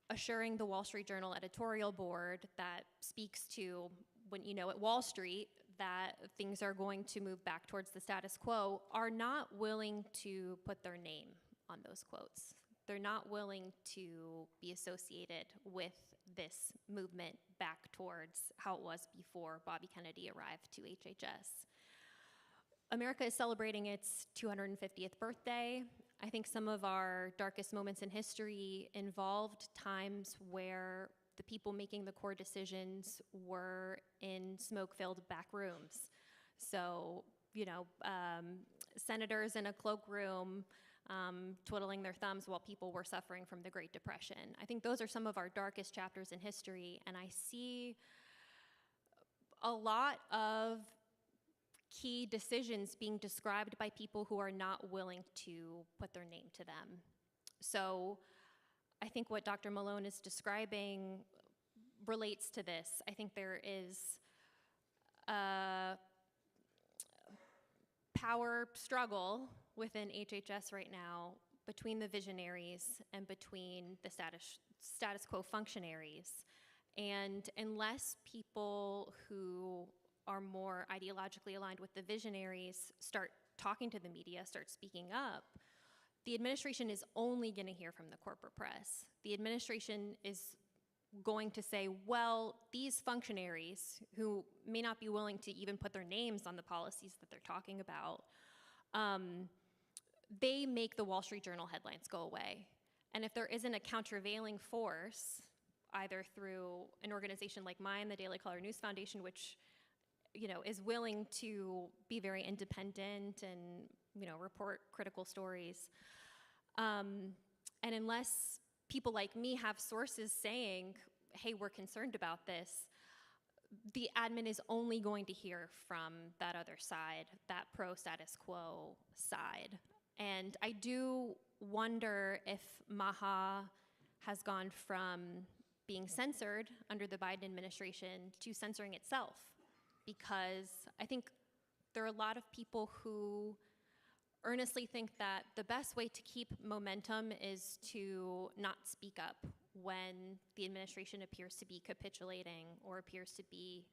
assuring the Wall Street Journal editorial board that speaks to, when you know at Wall Street that things are going to move back towards the status quo, are not willing to put their name on those quotes. They're not willing to be associated with this movement back towards how it was before Bobby Kennedy arrived to HHS. America is celebrating its 250th birthday. I think some of our darkest moments in history involved times where the people making the core decisions were in smoke-filled back rooms. So, you know, senators in a cloakroom twiddling their thumbs while people were suffering from the Great Depression. I think those are some of our darkest chapters in history, and I see a lot of key decisions being described by people who are not willing to put their name to them. So I think what Dr. Malone is describing relates to this. I think there is a power struggle within HHS right now between the visionaries and between the status quo functionaries. And unless people who are more ideologically aligned with the visionaries start talking to the media, start speaking up, the administration is only going to hear from the corporate press. The administration is going to say, well, these functionaries who may not be willing to even put their names on the policies that they're talking about, they make the Wall Street Journal headlines go away. And if there isn't a countervailing force, either through an organization like mine, the Daily Caller News Foundation, which, you know, is willing to be very independent and, you know, report critical stories, and unless people like me have sources saying, hey, we're concerned about this, the admin is only going to hear from that other side, that pro-status quo side. And I do wonder if MAHA has gone from being censored under the Biden administration to censoring itself, because I think there are a lot of people who earnestly think that the best way to keep momentum is to not speak up when the administration appears to be capitulating or appears to be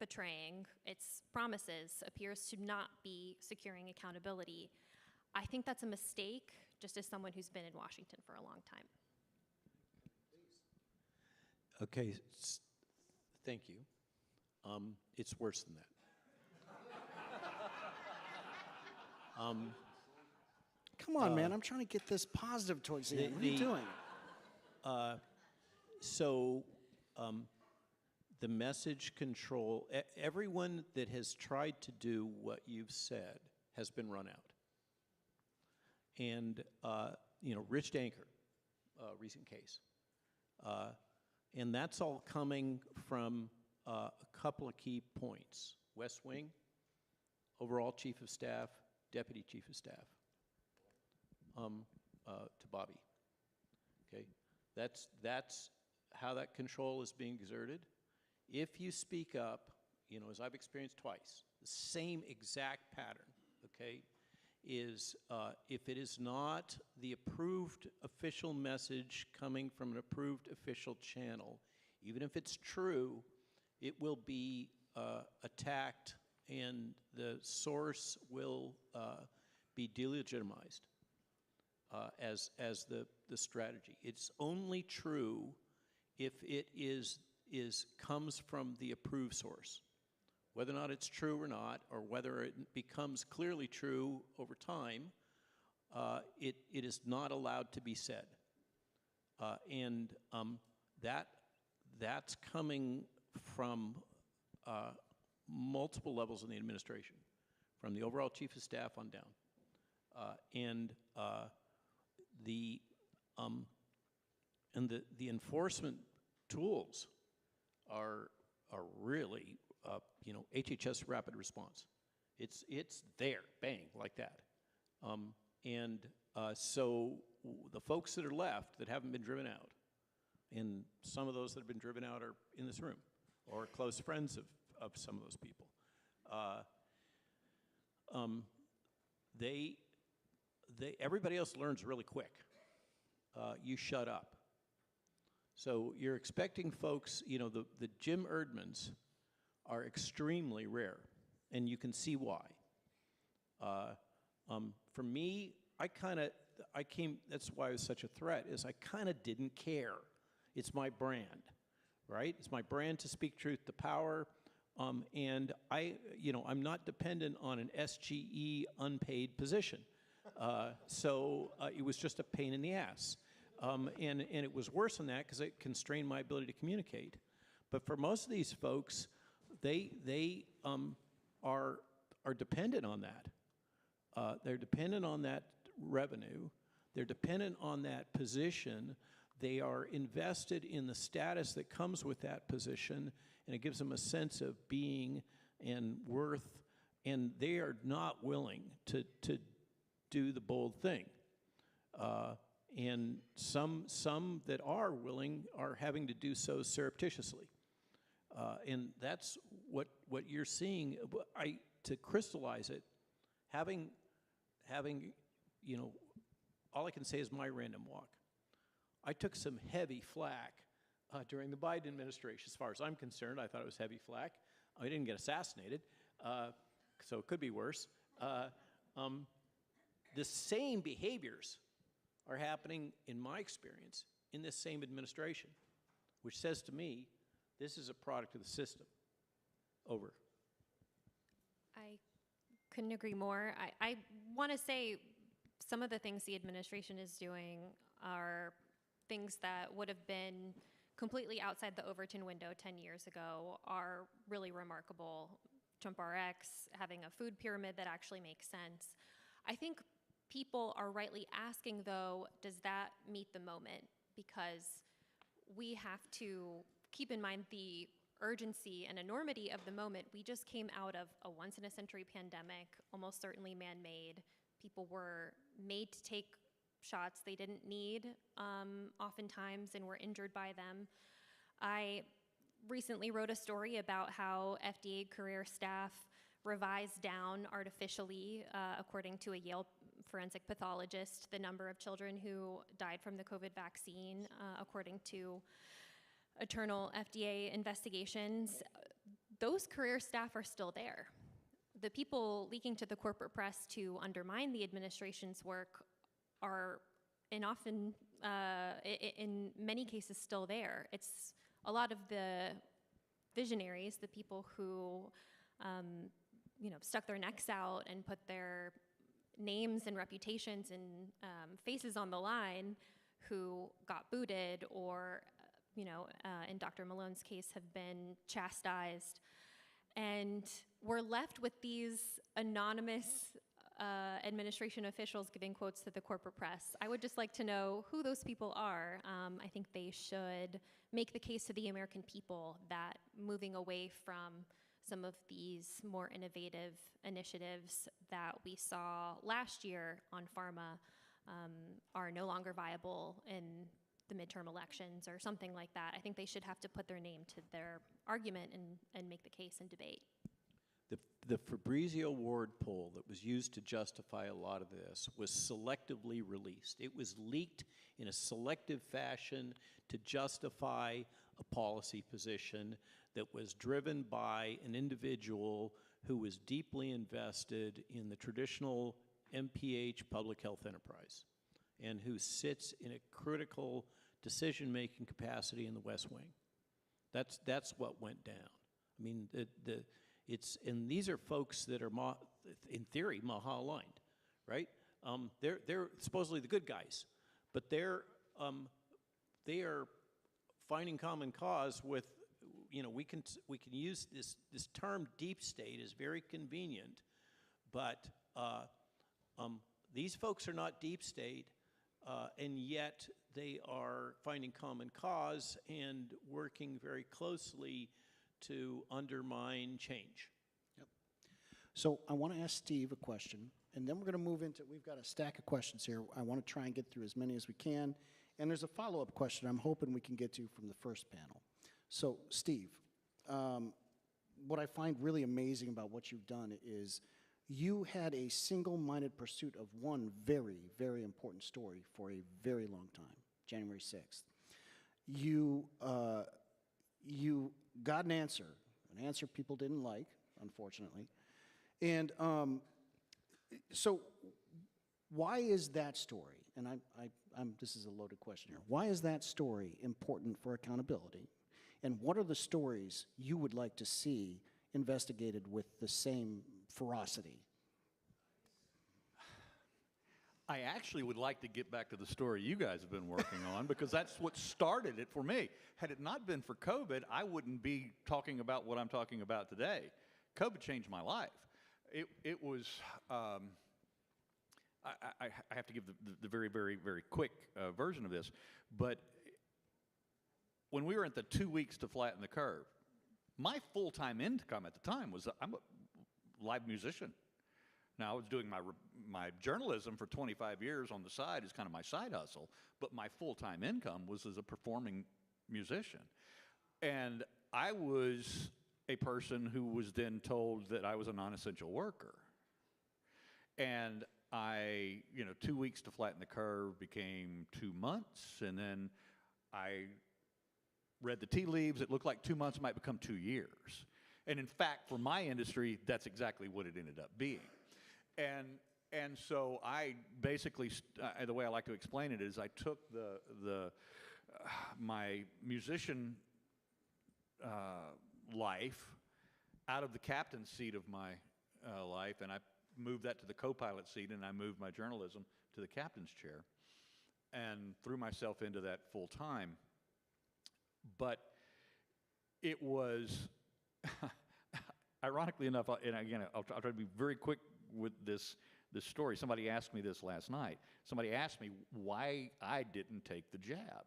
betraying its promises, appears to not be securing accountability. I think that's a mistake, just as someone who's been in Washington for a long time. Okay, thank you. It's worse than that. Come on, man, I'm trying to get this positive towards the end. What are you doing? the message control, everyone that has tried to do what you've said has been run out. And, Rich Danker, recent case. And that's all coming from a couple of key points. West Wing, overall chief of staff, deputy chief of staff, to Bobby. Okay, that's how that control is being exerted. If you speak up, as I've experienced twice, the same exact pattern, okay, is if it is not the approved official message coming from an approved official channel, even if it's true, it will be attacked and the source will be delegitimized as the strategy. It's only true if it comes from the approved source. Whether or not it's true or not, or whether it becomes clearly true over time, it is not allowed to be said. That's coming from multiple levels in the administration, from the overall chief of staff on down. The enforcement tools are really, HHS rapid response. It's there, bang, like that. So the folks that are left that haven't been driven out, and some of those that have been driven out are in this room, or close friends of some of those people. Everybody else learns really quick. You shut up. So you're expecting folks, the Jim Erdmans are extremely rare, and you can see why. For me, that's why it was such a threat, is I kind of didn't care. It's my brand, right? It's my brand to speak truth to power, and I'm not dependent on an SGE unpaid position. So it was just a pain in the ass. And it was worse than that because it constrained my ability to communicate. But for most of these folks, they are dependent on that. They're dependent on that revenue. They're dependent on that position. They are invested in the status that comes with that position, and it gives them a sense of being and worth, and they are not willing to do the bold thing. And some that are willing are having to do so surreptitiously. And that's what you're seeing. To crystallize it, having all I can say is my random walk. I took some heavy flack during the Biden administration. As far as I'm concerned, I thought it was heavy flack. I didn't get assassinated, so it could be worse. The same behaviors are happening, in my experience, in this same administration, which says to me, this is a product of the system. Over. I couldn't agree more. I want to say some of the things the administration is doing are things that would have been completely outside the Overton window 10 years ago are really remarkable. JumpRx, having a food pyramid that actually makes sense. I think people are rightly asking, though, does that meet the moment? Because we have to keep in mind the urgency and enormity of the moment. We just came out of a once-in-a-century pandemic, almost certainly man-made. People were made to take shots they didn't need oftentimes and were injured by them. I recently wrote a story about how FDA career staff revised down artificially, according to a Yale forensic pathologist, the number of children who died from the COVID vaccine, according to internal FDA investigations. Those career staff are still there. The people leaking to the corporate press to undermine the administration's work are in many cases still there. It's a lot of the visionaries, the people who stuck their necks out and put their names and reputations and faces on the line, who got booted or in Dr. Malone's case, have been chastised. And we're left with these anonymous administration officials giving quotes to the corporate press. I would just like to know who those people are. I think they should make the case to the American people that moving away from some of these more innovative initiatives that we saw last year on pharma are no longer viable in the midterm elections or something like that. I think they should have to put their name to their argument and make the case and debate. The Fabrizio Ward poll that was used to justify a lot of this was selectively released. It was leaked in a selective fashion to justify a policy position that was driven by an individual who was deeply invested in the traditional MPH public health enterprise and who sits in a critical decision-making capacity in the West Wing. That's what went down. I mean, and these are folks that are, in theory, Maha-aligned, right? They're supposedly the good guys, but they are finding common cause with, we can use this term deep state is very convenient, but these folks are not deep state, and yet they are finding common cause and working very closely to undermine change. Yep. So I want to ask Steve a question, and then we're going to move into, we've got a stack of questions here. I want to try and get through as many as we can, and there's a follow-up question I'm hoping we can get to from the first panel. So Steve, what I find really amazing about what you've done is you had a single-minded pursuit of one very, very important story for a very long time, January 6th. You got an answer people didn't like, unfortunately. And so why is that story, and this is a loaded question here, why is that story important for accountability? And what are the stories you would like to see investigated with the same ferocity? I actually would like to get back to the story you guys have been working on because that's what started it for me. Had it not been for COVID, I wouldn't be talking about what I'm talking about today. COVID changed my life. It was, I have to give the very, very, very quick version of this, but when we were at the 2 weeks to flatten the curve, my full-time income at the time was I'm a live musician. Now, I was doing my journalism for 25 years on the side as kind of my side hustle, but my full-time income was as a performing musician. And I was a person who was then told that I was a non-essential worker. And 2 weeks to flatten the curve became 2 months, and then I read the tea leaves. It looked like 2 months might become 2 years. And in fact, for my industry, that's exactly what it ended up being. And so I basically, the way I like to explain it is I took my musician life out of the captain's seat of my life, and I moved that to the co-pilot seat, and I moved my journalism to the captain's chair and threw myself into that full time. But it was, ironically enough, and again, I'll try to be very quick with this story. Somebody asked me this last night. Somebody asked me why I didn't take the jab.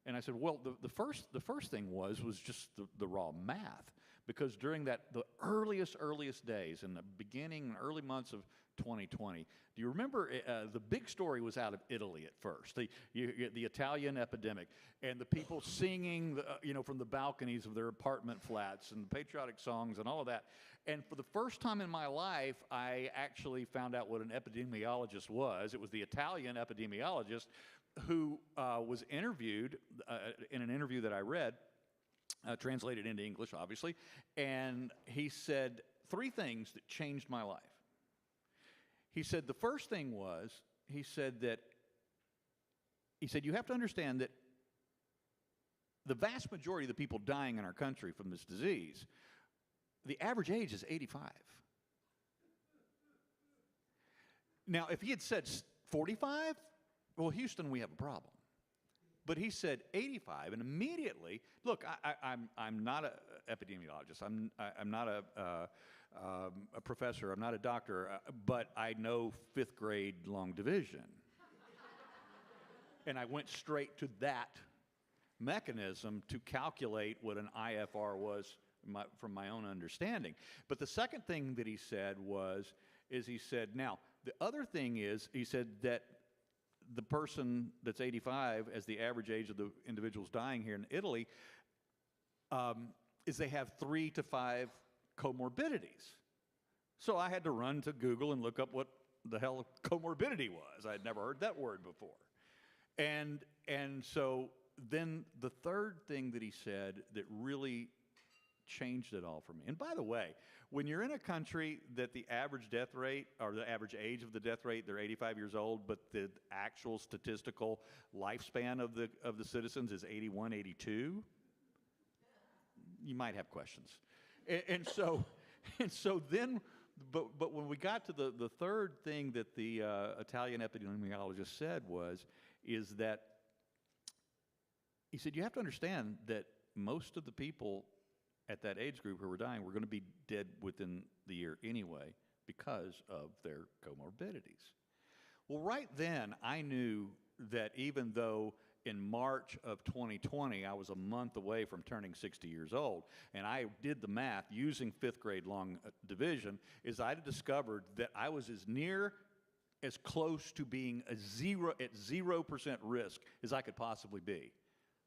And I said, well, the first thing was just the raw math. Because during the earliest days, in the beginning and early months of 2020, do you remember the big story was out of Italy at first, the Italian epidemic, and the people singing from the balconies of their apartment flats and patriotic songs and all of that. And for the first time in my life, I actually found out what an epidemiologist was. It was the Italian epidemiologist who was interviewed in an interview that I read, translated into English, obviously, and he said 3 things that changed my life. He said the first thing was, he said you have to understand that the vast majority of the people dying in our country from this disease, the average age is 85. Now, if he had said 45, well, Houston, we have a problem. But he said 85, and immediately, look, I'm not an epidemiologist. I'm not a professor. I'm not a doctor. But I know 5th grade long division. And I went straight to that mechanism to calculate what an IFR was from my own understanding. But the second thing that he said is he said, now, the other thing is, he said that the person that's 85, as the average age of the individuals dying here in Italy, is they have 3 to 5 comorbidities. So I had to run to Google and look up what the hell comorbidity was. I had never heard that word before. And so then the third thing that he said that really changed it all for me. And by the way, when you're in a country that the average death rate, or the average age of the death rate, they're 85 years old, but the actual statistical lifespan of the citizens is 81, 82, you might have questions. And so then, but when we got to the third thing that the Italian epidemiologist said is that he said, you have to understand that most of the people at that age group who were dying were going to be dead within the year anyway because of their comorbidities. Well, right then, I knew that even though in March of 2020, I was a month away from turning 60 years old, and I did the math using 5th grade long division, is I discovered that I was as close to being at 0% risk as I could possibly be.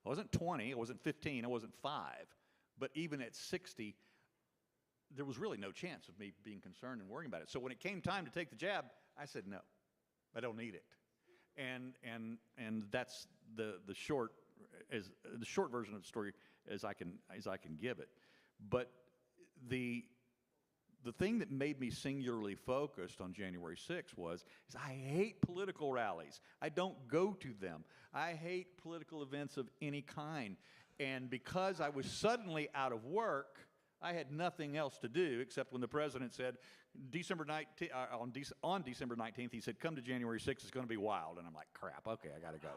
I wasn't 20, I wasn't 15, I wasn't 5, but even at 60, there was really no chance of me being concerned and worrying about it. So when it came time to take the jab, I said, no, I don't need it. And that's the short version of the story as I can give it. But the thing that made me singularly focused on January 6th is I hate political rallies. I don't go to them. I hate political events of any kind. And because I was suddenly out of work, I had nothing else to do except when the president said, on December 19th, he said, come to January 6th, it's going to be wild. And I'm like, crap, okay, I got to go.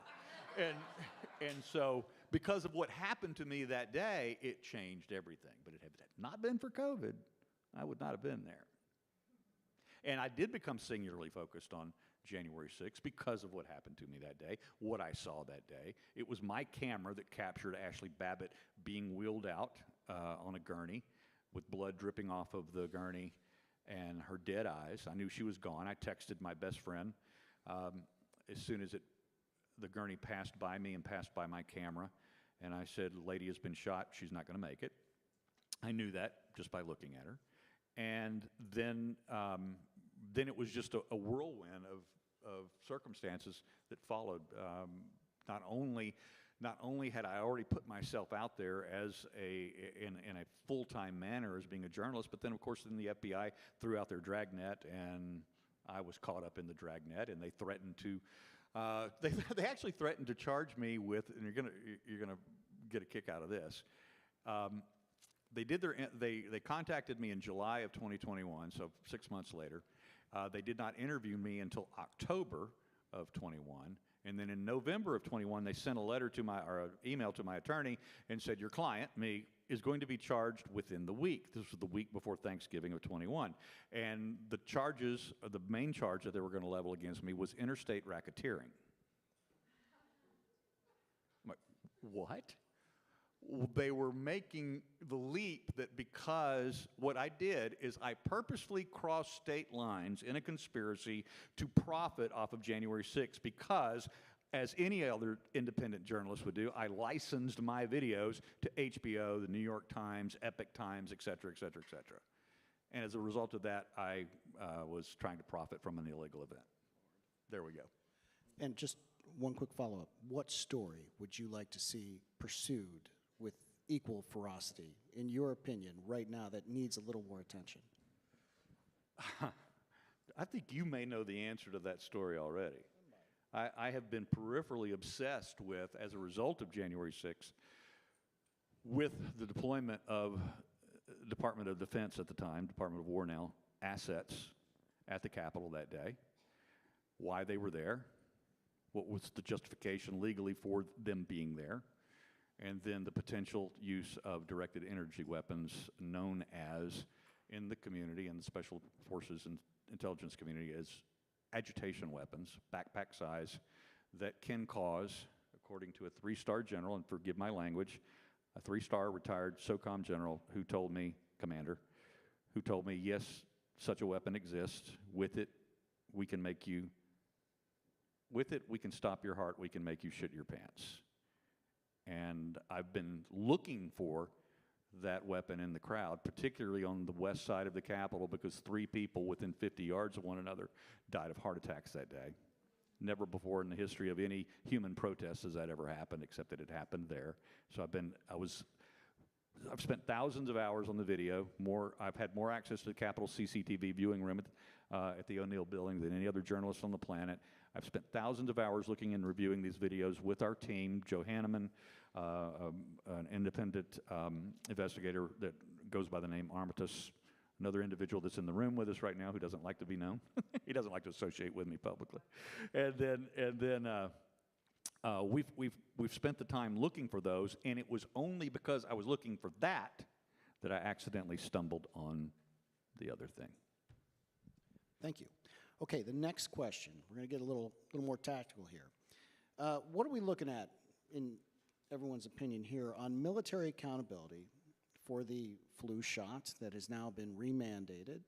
and so because of what happened to me that day, it changed everything. But if it had not been for COVID, I would not have been there. And I did become singularly focused on January 6th because of what happened to me that day, what I saw that day. It was my camera that captured Ashley Babbitt being wheeled out on a gurney with blood dripping off of the gurney and her dead eyes. I knew she was gone. I texted my best friend as soon as the gurney passed by me and passed by my camera, and I said, lady has been shot. She's not going to make it. I knew that just by looking at her. And then it was just a whirlwind of circumstances that followed. Not only had I already put myself out there as in a full-time manner as being a journalist, but then of course then the FBI threw out their dragnet, and I was caught up in the dragnet, and they threatened to they actually threatened to charge me with, and you're gonna get a kick out of this. They contacted me in July of 2021, so 6 months later. They did not interview me until October of 21, and then in November of 21, they sent a letter to or an email to my attorney and said, your client, me, is going to be charged within the week. This was the week before Thanksgiving of 21. And the charges, the main charge that they were going to level against me was interstate racketeering. I'm like, what? They were making the leap that because what I did is I purposefully crossed state lines in a conspiracy to profit off of January 6th because, as any other independent journalist would do, I licensed my videos to HBO, the New York Times, Epic Times, et cetera, et cetera, et cetera. And as a result of that, I was trying to profit from an illegal event. There we go. And just one quick follow-up. What story would you like to see pursued with equal ferocity, in your opinion, right now that needs a little more attention? I think you may know the answer to that story already. I have been peripherally obsessed with, as a result of January 6th, with the deployment of Department of Defense at the time, Department of War now, assets at the Capitol that day, why they were there, what was the justification legally for them being there, and then the potential use of directed energy weapons known as, in the community and the special forces and intelligence community, as agitation weapons, backpack size, that can cause, according to a 3-star general, and forgive my language, a 3-star retired SOCOM general who told me, commander, who told me, yes, such a weapon exists. With it, we can make you, with it, we can stop your heart, we can make you shit your pants. And I've been looking for that weapon in the crowd, particularly on the west side of the Capitol, because 3 people within 50 yards of one another died of heart attacks that day. Never before in the history of any human protest has that ever happened, except that it happened there. So I've spent thousands of hours on the video. I've had more access to the Capitol CCTV viewing room at the O'Neill building than any other journalist on the planet. I've spent thousands of hours looking and reviewing these videos with our team, Joe Hanneman, an independent investigator that goes by the name Armitage, another individual that's in the room with us right now who doesn't like to be known. He doesn't like to associate with me publicly. And then we've spent the time looking for those, and it was only because I was looking for that I accidentally stumbled on the other thing. Thank you. Okay, the next question. We're going to get a little more tactical here. What are we looking at, in everyone's opinion here, on military accountability for the flu shot that has now been remandated?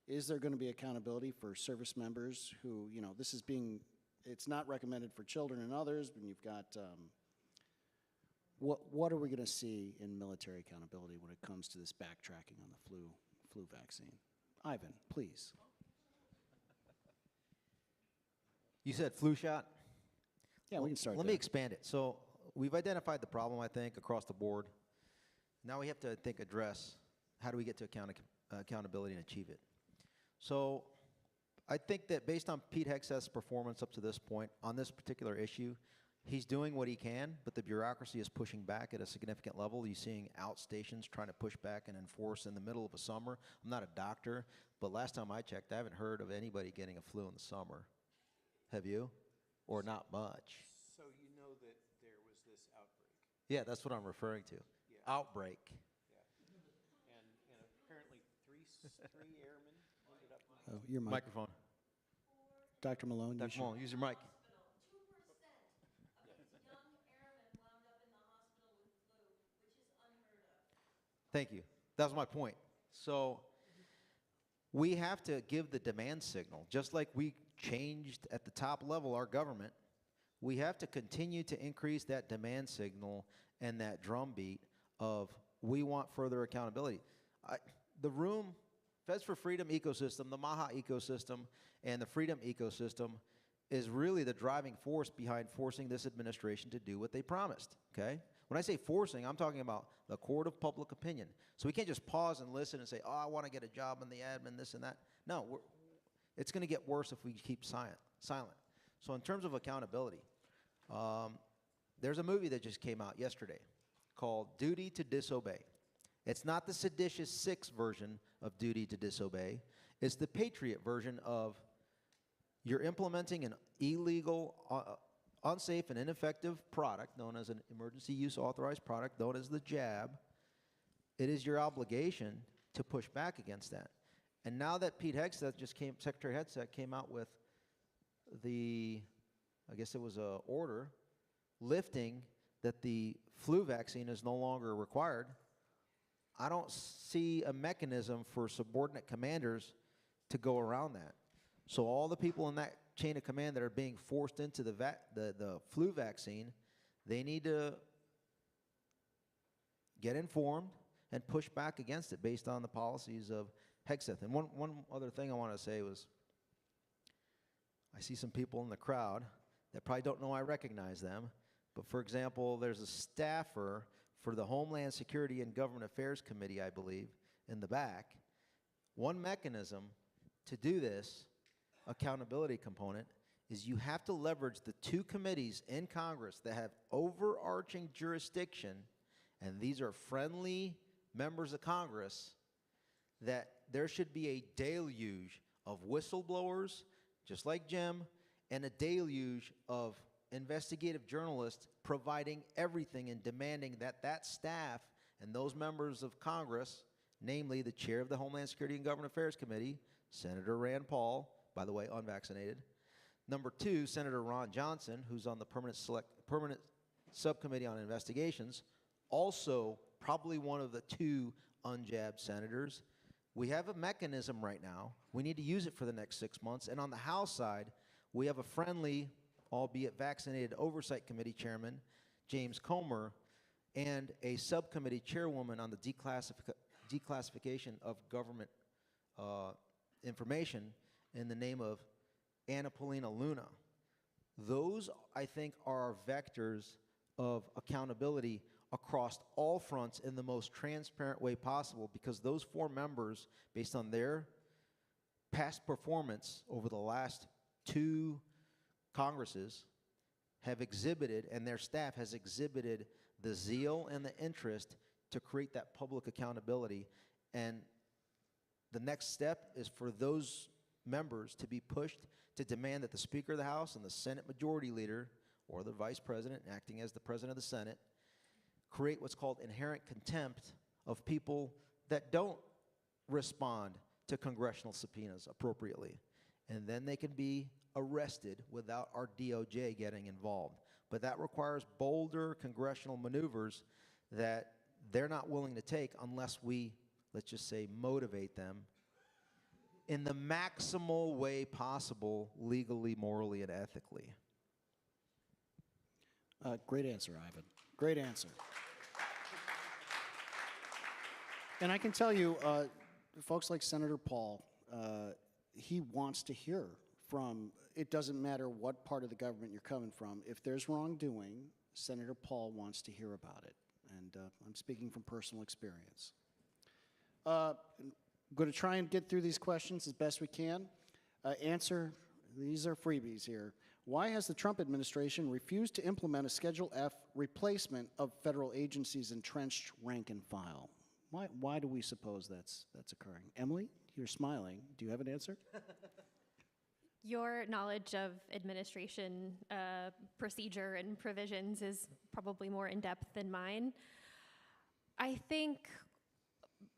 Is there going to be accountability for service members who, this is it's not recommended for children and others, but you've got, what are we going to see in military accountability when it comes to this backtracking on the flu vaccine? Ivan, please. You said flu shot? Yeah, we can start Let there. me expand it. So we've identified the problem, I think, across the board. Now we have to, I think, address how do we get to accountability and achieve it. So I think that based on Pete Hegseth's performance up to this point on this particular issue, he's doing what he can, but the bureaucracy is pushing back at a significant level. You're seeing outstations trying to push back and enforce in the middle of a summer. I'm not a doctor, but last time I checked, I haven't heard of anybody getting a flu in the summer. Have you? Or not much? So you know that there was this outbreak. Yeah, that's what I'm referring to. Yeah. Outbreak. Yeah. And apparently three airmen ended up. Oh, your mic. Microphone. Dr. Malone, Dr. Malone, use your mic. Thank you. That was my point. So we have to give the demand signal, just like we changed at the top level our government. We have to continue to increase that demand signal and that drumbeat of we want further accountability. The room, Feds for Freedom ecosystem, the MAHA ecosystem, and the Freedom ecosystem is really the driving force behind forcing this administration to do what they promised, okay? When I say forcing, I'm talking about the court of public opinion. So we can't just pause and listen and say, oh, I want to get a job in the admin, this and that. No, it's going to get worse if we keep silent. So in terms of accountability, there's a movie that just came out yesterday called Duty to Disobey. It's not the seditious 6 version of Duty to Disobey. It's the Patriot version of you're implementing an illegal, unsafe and ineffective product known as an emergency use authorized product known as the jab. It is your obligation to push back against that. And now that Pete Hegseth Secretary Hegseth came out with I guess it was an order lifting that the flu vaccine is no longer required, I don't see a mechanism for subordinate commanders to go around that. So all the people in that chain of command that are being forced into the flu vaccine, they need to get informed and push back against it based on the policies of Hegseth. And one other thing I want to say was, I see some people in the crowd that probably don't know I recognize them, but for example, there's a staffer for the Homeland Security and Government Affairs Committee, I believe, in the back. One mechanism to do this accountability component is you have to leverage the 2 committees in Congress that have overarching jurisdiction, and these are friendly members of Congress, that there should be a deluge of whistleblowers, just like Jim, and a deluge of investigative journalist providing everything and demanding that that staff and those members of Congress, namely the chair of the Homeland Security and Government Affairs Committee, Senator Rand Paul, by the way, unvaccinated. Number 2, Senator Ron Johnson, who's on the permanent subcommittee on investigations, also probably one of the 2 unjabbed senators. We have a mechanism right now. We need to use it for the next 6 months. And on the House side, we have a friendly, albeit vaccinated, oversight committee chairman, James Comer, and a subcommittee chairwoman on the declassification of government information in the name of Anna Paulina Luna. Those, I think, are vectors of accountability across all fronts in the most transparent way possible, because those 4 members, based on their past performance over the last 2 Congresses, have exhibited, and their staff has exhibited, the zeal and the interest to create that public accountability. And the next step is for those members to be pushed to demand that the Speaker of the House and the Senate Majority Leader, or the Vice President acting as the President of the Senate, create what's called inherent contempt of people that don't respond to congressional subpoenas appropriately. And then they can be arrested without our DOJ getting involved. But that requires bolder congressional maneuvers that they're not willing to take unless we, let's just say, motivate them in the maximal way possible, legally, morally, and ethically. Great answer, Ivan. Great answer. And I can tell you, folks like Senator Paul, he wants to hear from, it doesn't matter what part of the government you're coming from. If there's wrongdoing, Senator Paul wants to hear about it. And I'm speaking from personal experience. I'm going to try and get through these questions as best we can. Answer, these are freebies here. Why has the Trump administration refused to implement a Schedule F replacement of federal agencies' entrenched rank and file? Why do we suppose that's occurring? Emily, you're smiling. Do you have an answer? Your knowledge of administration procedure and provisions is probably more in-depth than mine. I think,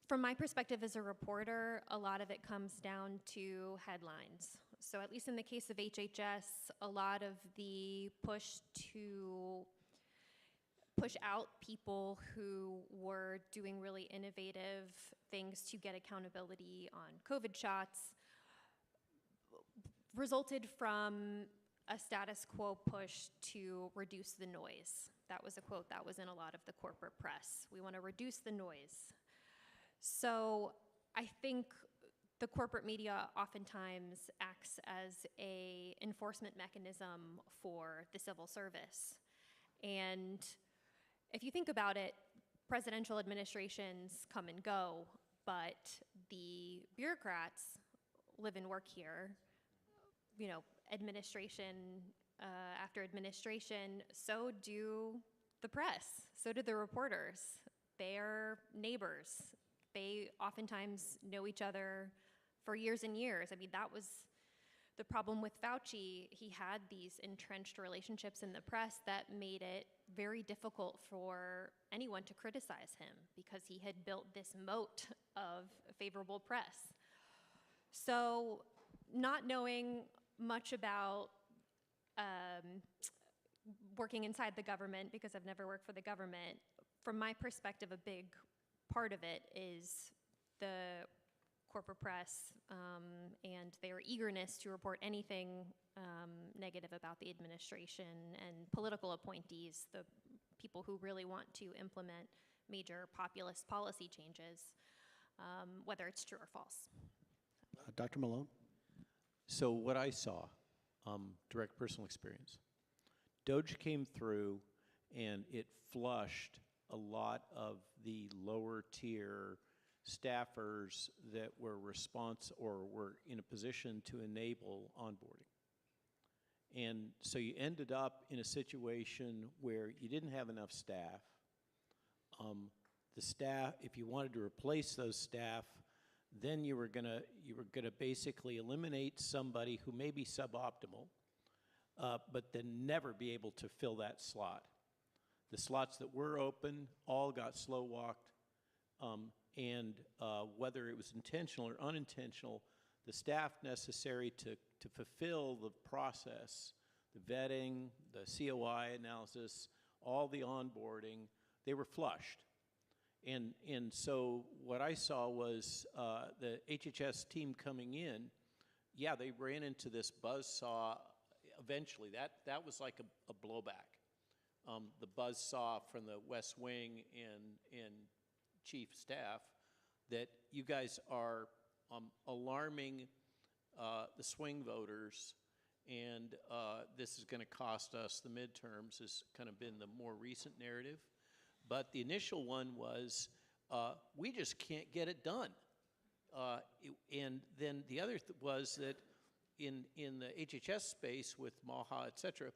from my perspective as a reporter, a lot of it comes down to headlines. So at least in the case of HHS, a lot of the push to push out people who were doing really innovative things to get accountability on COVID shots resulted from a status quo push to reduce the noise. That was a quote that was in a lot of the corporate press. We want to reduce the noise. So I think the corporate media oftentimes acts as an enforcement mechanism for the civil service. And if you think about it, presidential administrations come and go, but the bureaucrats live and work here. You know, administration after administration, so do the press, so do the reporters. They're neighbors. They oftentimes know each other for years and years. I mean, that was the problem with Fauci. He had these entrenched relationships in the press that made it very difficult for anyone to criticize him because he had built this moat of favorable press. So not knowing much about working inside the government, because I've never worked for the government, from my perspective, a big part of it is the corporate press and their eagerness to report anything negative about the administration and political appointees, the people who really want to implement major populist policy changes, whether it's true or false. Dr. Malone? So what I saw, direct personal experience, Doge came through and it flushed a lot of the lower tier staffers that were were in a position to enable onboarding. And so you ended up in a situation where you didn't have enough staff. The staff, if you wanted to replace those staff, then you were gonna basically eliminate somebody who may be suboptimal, but then never be able to fill that slot. The slots that were open all got slow walked, and whether it was intentional or unintentional, the staff necessary to fulfill the process, the vetting, the COI analysis, all the onboarding, they were flushed. And so what I saw was the HHS team coming in, yeah, they ran into this buzzsaw eventually. That was like a blowback. The buzzsaw from the West Wing and chief staff that you guys are alarming the swing voters, and this is going to cost us the midterms has kind of been the more recent narrative. But the initial one was, we just can't get it done. And then the other was that in the HHS space with MAHA, et cetera,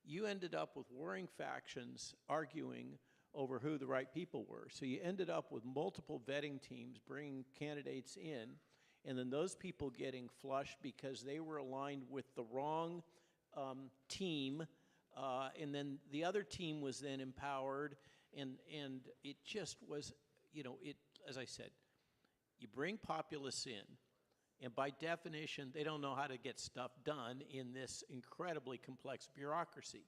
you ended up with warring factions arguing over who the right people were. So you ended up with multiple vetting teams bringing candidates in, and then those people getting flushed because they were aligned with the wrong team, and then the other team was then empowered, and it just was, as I said, you bring populists in, and by definition, they don't know how to get stuff done in this incredibly complex bureaucracy.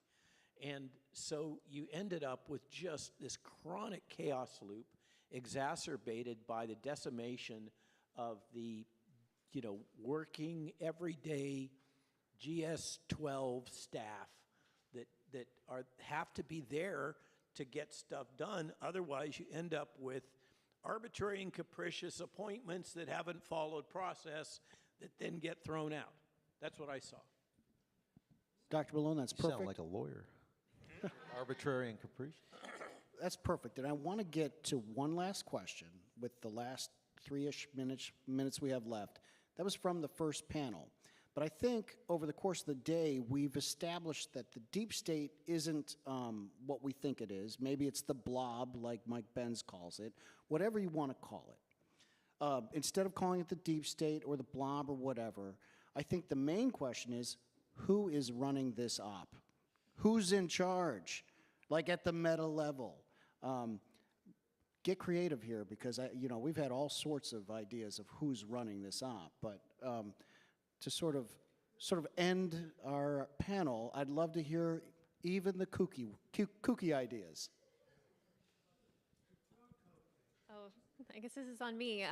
And so you ended up with just this chronic chaos loop exacerbated by the decimation of the, working everyday GS-12 staff that have to be there to get stuff done. Otherwise, you end up with arbitrary and capricious appointments that haven't followed process that then get thrown out. That's what I saw. Dr. Malone, that's You perfect. sound like a lawyer. Arbitrary and capricious. That's perfect. And I want to get to one last question with the last 3-ish minutes we have left. That was from the first panel. But I think over the course of the day, we've established that the deep state isn't what we think it is. Maybe it's the blob, like Mike Benz calls it, whatever you want to call it. Instead of calling it the deep state or the blob or whatever, I think the main question is, who is running this op? Who's in charge, like at the meta level? Get creative here, because we've had all sorts of ideas of who's running this op, but to sort of end our panel, I'd love to hear even the kooky ideas. Oh, I guess this is on me.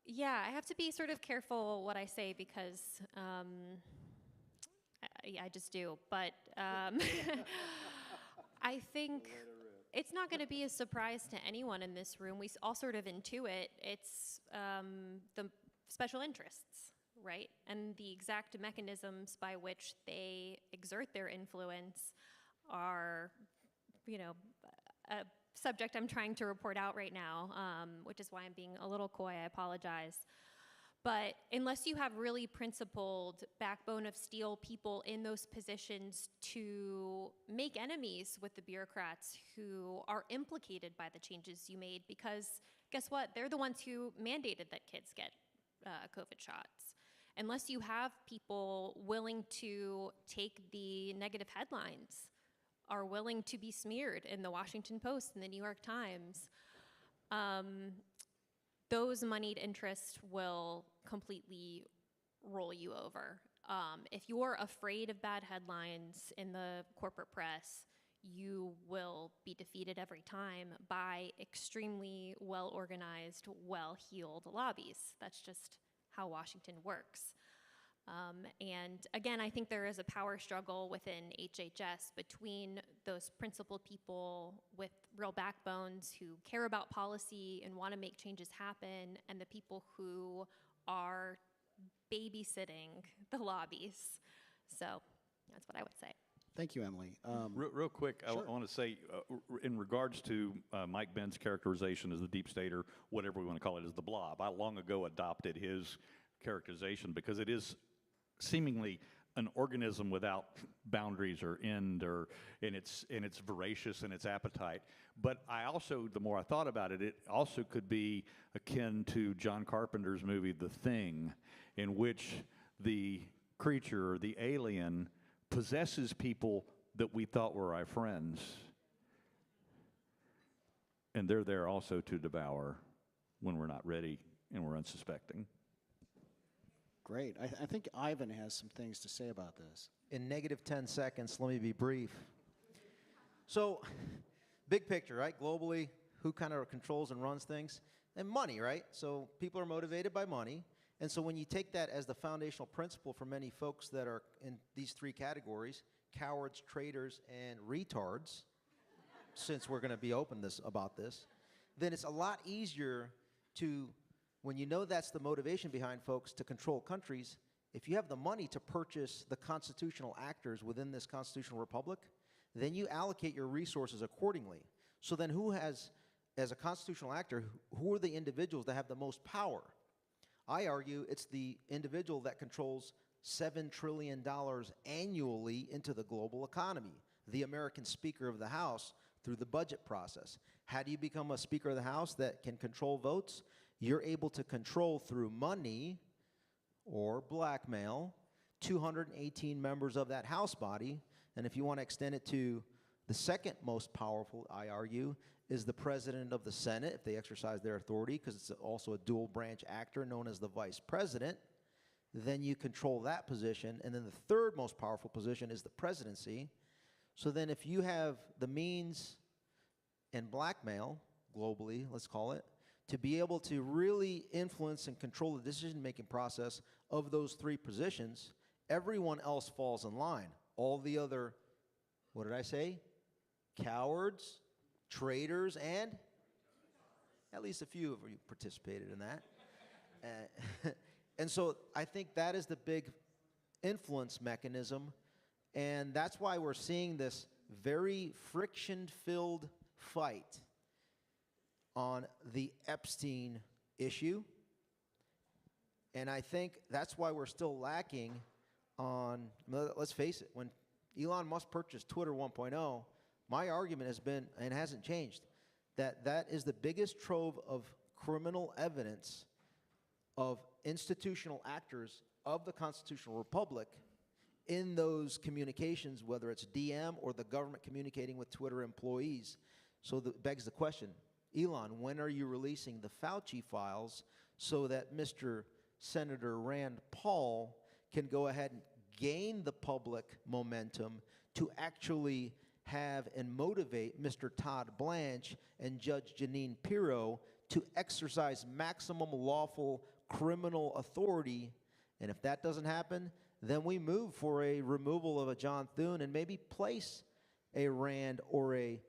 Yeah, I have to be sort of careful what I say because I just do. But I think it's not going to be a surprise to anyone in this room. We all sort of intuit. It's the special interests, right? And the exact mechanisms by which they exert their influence are, a subject I'm trying to report out right now, which is why I'm being a little coy. I apologize. But unless you have really principled, backbone of steel people in those positions to make enemies with the bureaucrats who are implicated by the changes you made, because guess what? They're the ones who mandated that kids get COVID shots. Unless you have people willing to take the negative headlines, are willing to be smeared in the Washington Post and the New York Times, those moneyed interests will completely roll you over. If you're afraid of bad headlines in the corporate press, you will be defeated every time by extremely well-organized, well-heeled lobbies. That's just how Washington works. And again, I think there is a power struggle within HHS between those principled people with real backbones who care about policy and want to make changes happen, and the people who are babysitting the lobbies. So that's what I would say. Thank you, Emily. Real quick, sure. I want to say, in regards to Mike Ben's characterization as the deep state, or whatever we want to call it, as the blob, I long ago adopted his characterization because it is seemingly an organism without boundaries or end, and it's voracious in its appetite. But I also, the more I thought about it, it also could be akin to John Carpenter's movie The Thing, in which the creature, the alien, possesses people that we thought were our friends. And they're there also to devour when we're not ready and we're unsuspecting. Great. I think Ivan has some things to say about this. In negative 10 seconds, let me be brief. So, big picture, right? Globally, who kind of controls and runs things? And money, right? So people are motivated by money. And so when you take that as the foundational principle for many folks that are in these three categories, cowards, traitors, and retards, since we're going to be open about this, then it's a lot easier to, when you know that's the motivation behind folks to control countries, if you have the money to purchase the constitutional actors within this constitutional republic, then you allocate your resources accordingly. So then who has, as a constitutional actor, who are the individuals that have the most power? I argue it's the individual that controls $7 trillion annually into the global economy, the American Speaker of the House, through the budget process. How do you become a Speaker of the House that can control votes? You're able to control through money or blackmail 218 members of that House body. And if you want to extend it to the second most powerful, I argue, is the President of the Senate, if they exercise their authority, because it's also a dual branch actor known as the Vice President, then you control that position. And then the third most powerful position is the presidency. So then if you have the means and blackmail, globally, let's call it, to be able to really influence and control the decision-making process of those three positions, everyone else falls in line. All the other, what did I say? Cowards, traitors, and at least a few of you participated in that. And so I think that is the big influence mechanism, and that's why we're seeing this very friction-filled fight on the Epstein issue. And I think that's why we're still lacking on, let's face it, when Elon Musk purchased Twitter 1.0, my argument has been, and hasn't changed, that that is the biggest trove of criminal evidence of institutional actors of the constitutional republic in those communications, whether it's DM or the government communicating with Twitter employees. So that begs the question, Elon, when are you releasing the Fauci files so that Mr. Senator Rand Paul can go ahead and gain the public momentum to actually have and motivate Mr. Todd Blanche and Judge Jeanine Pirro to exercise maximum lawful criminal authority? And if that doesn't happen, then we move for a removal of a John Thune and maybe place a Rand or a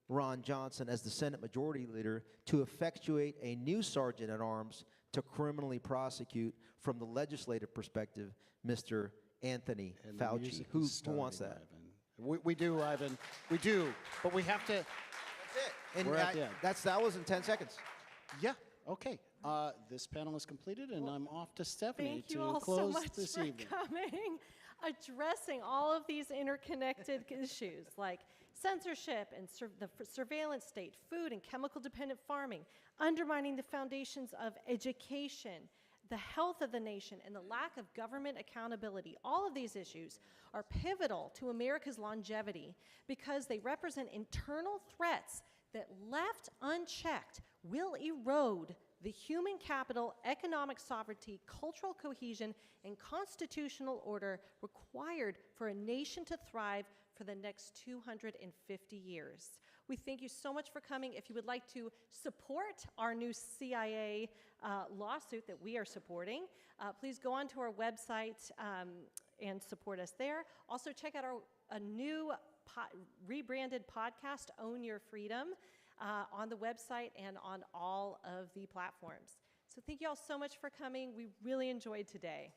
Ron Johnson as the Senate Majority Leader to effectuate a new sergeant at arms to criminally prosecute, from the legislative perspective, Mr. Anthony Fauci. Who wants that? Ivan. We do, Ivan. We do. But we have to. That's it. And We're at the end. that was in 10 seconds. Yeah. Okay. This panel is completed, and I'm off to Stephanie Thank you to all close so much this for evening. coming, addressing all of these interconnected issues like censorship and the surveillance state, food and chemical-dependent farming, undermining the foundations of education, the health of the nation, and the lack of government accountability. All of these issues are pivotal to America's longevity because they represent internal threats that, left unchecked, will erode the human capital, economic sovereignty, cultural cohesion, and constitutional order required for a nation to thrive for the next 250 years. We thank you so much for coming. If you would like to support our new CIA lawsuit that we are supporting, please go onto our website and support us there. Also, check out a new rebranded podcast, Own Your Freedom, on the website and on all of the platforms. So thank you all so much for coming. We really enjoyed today.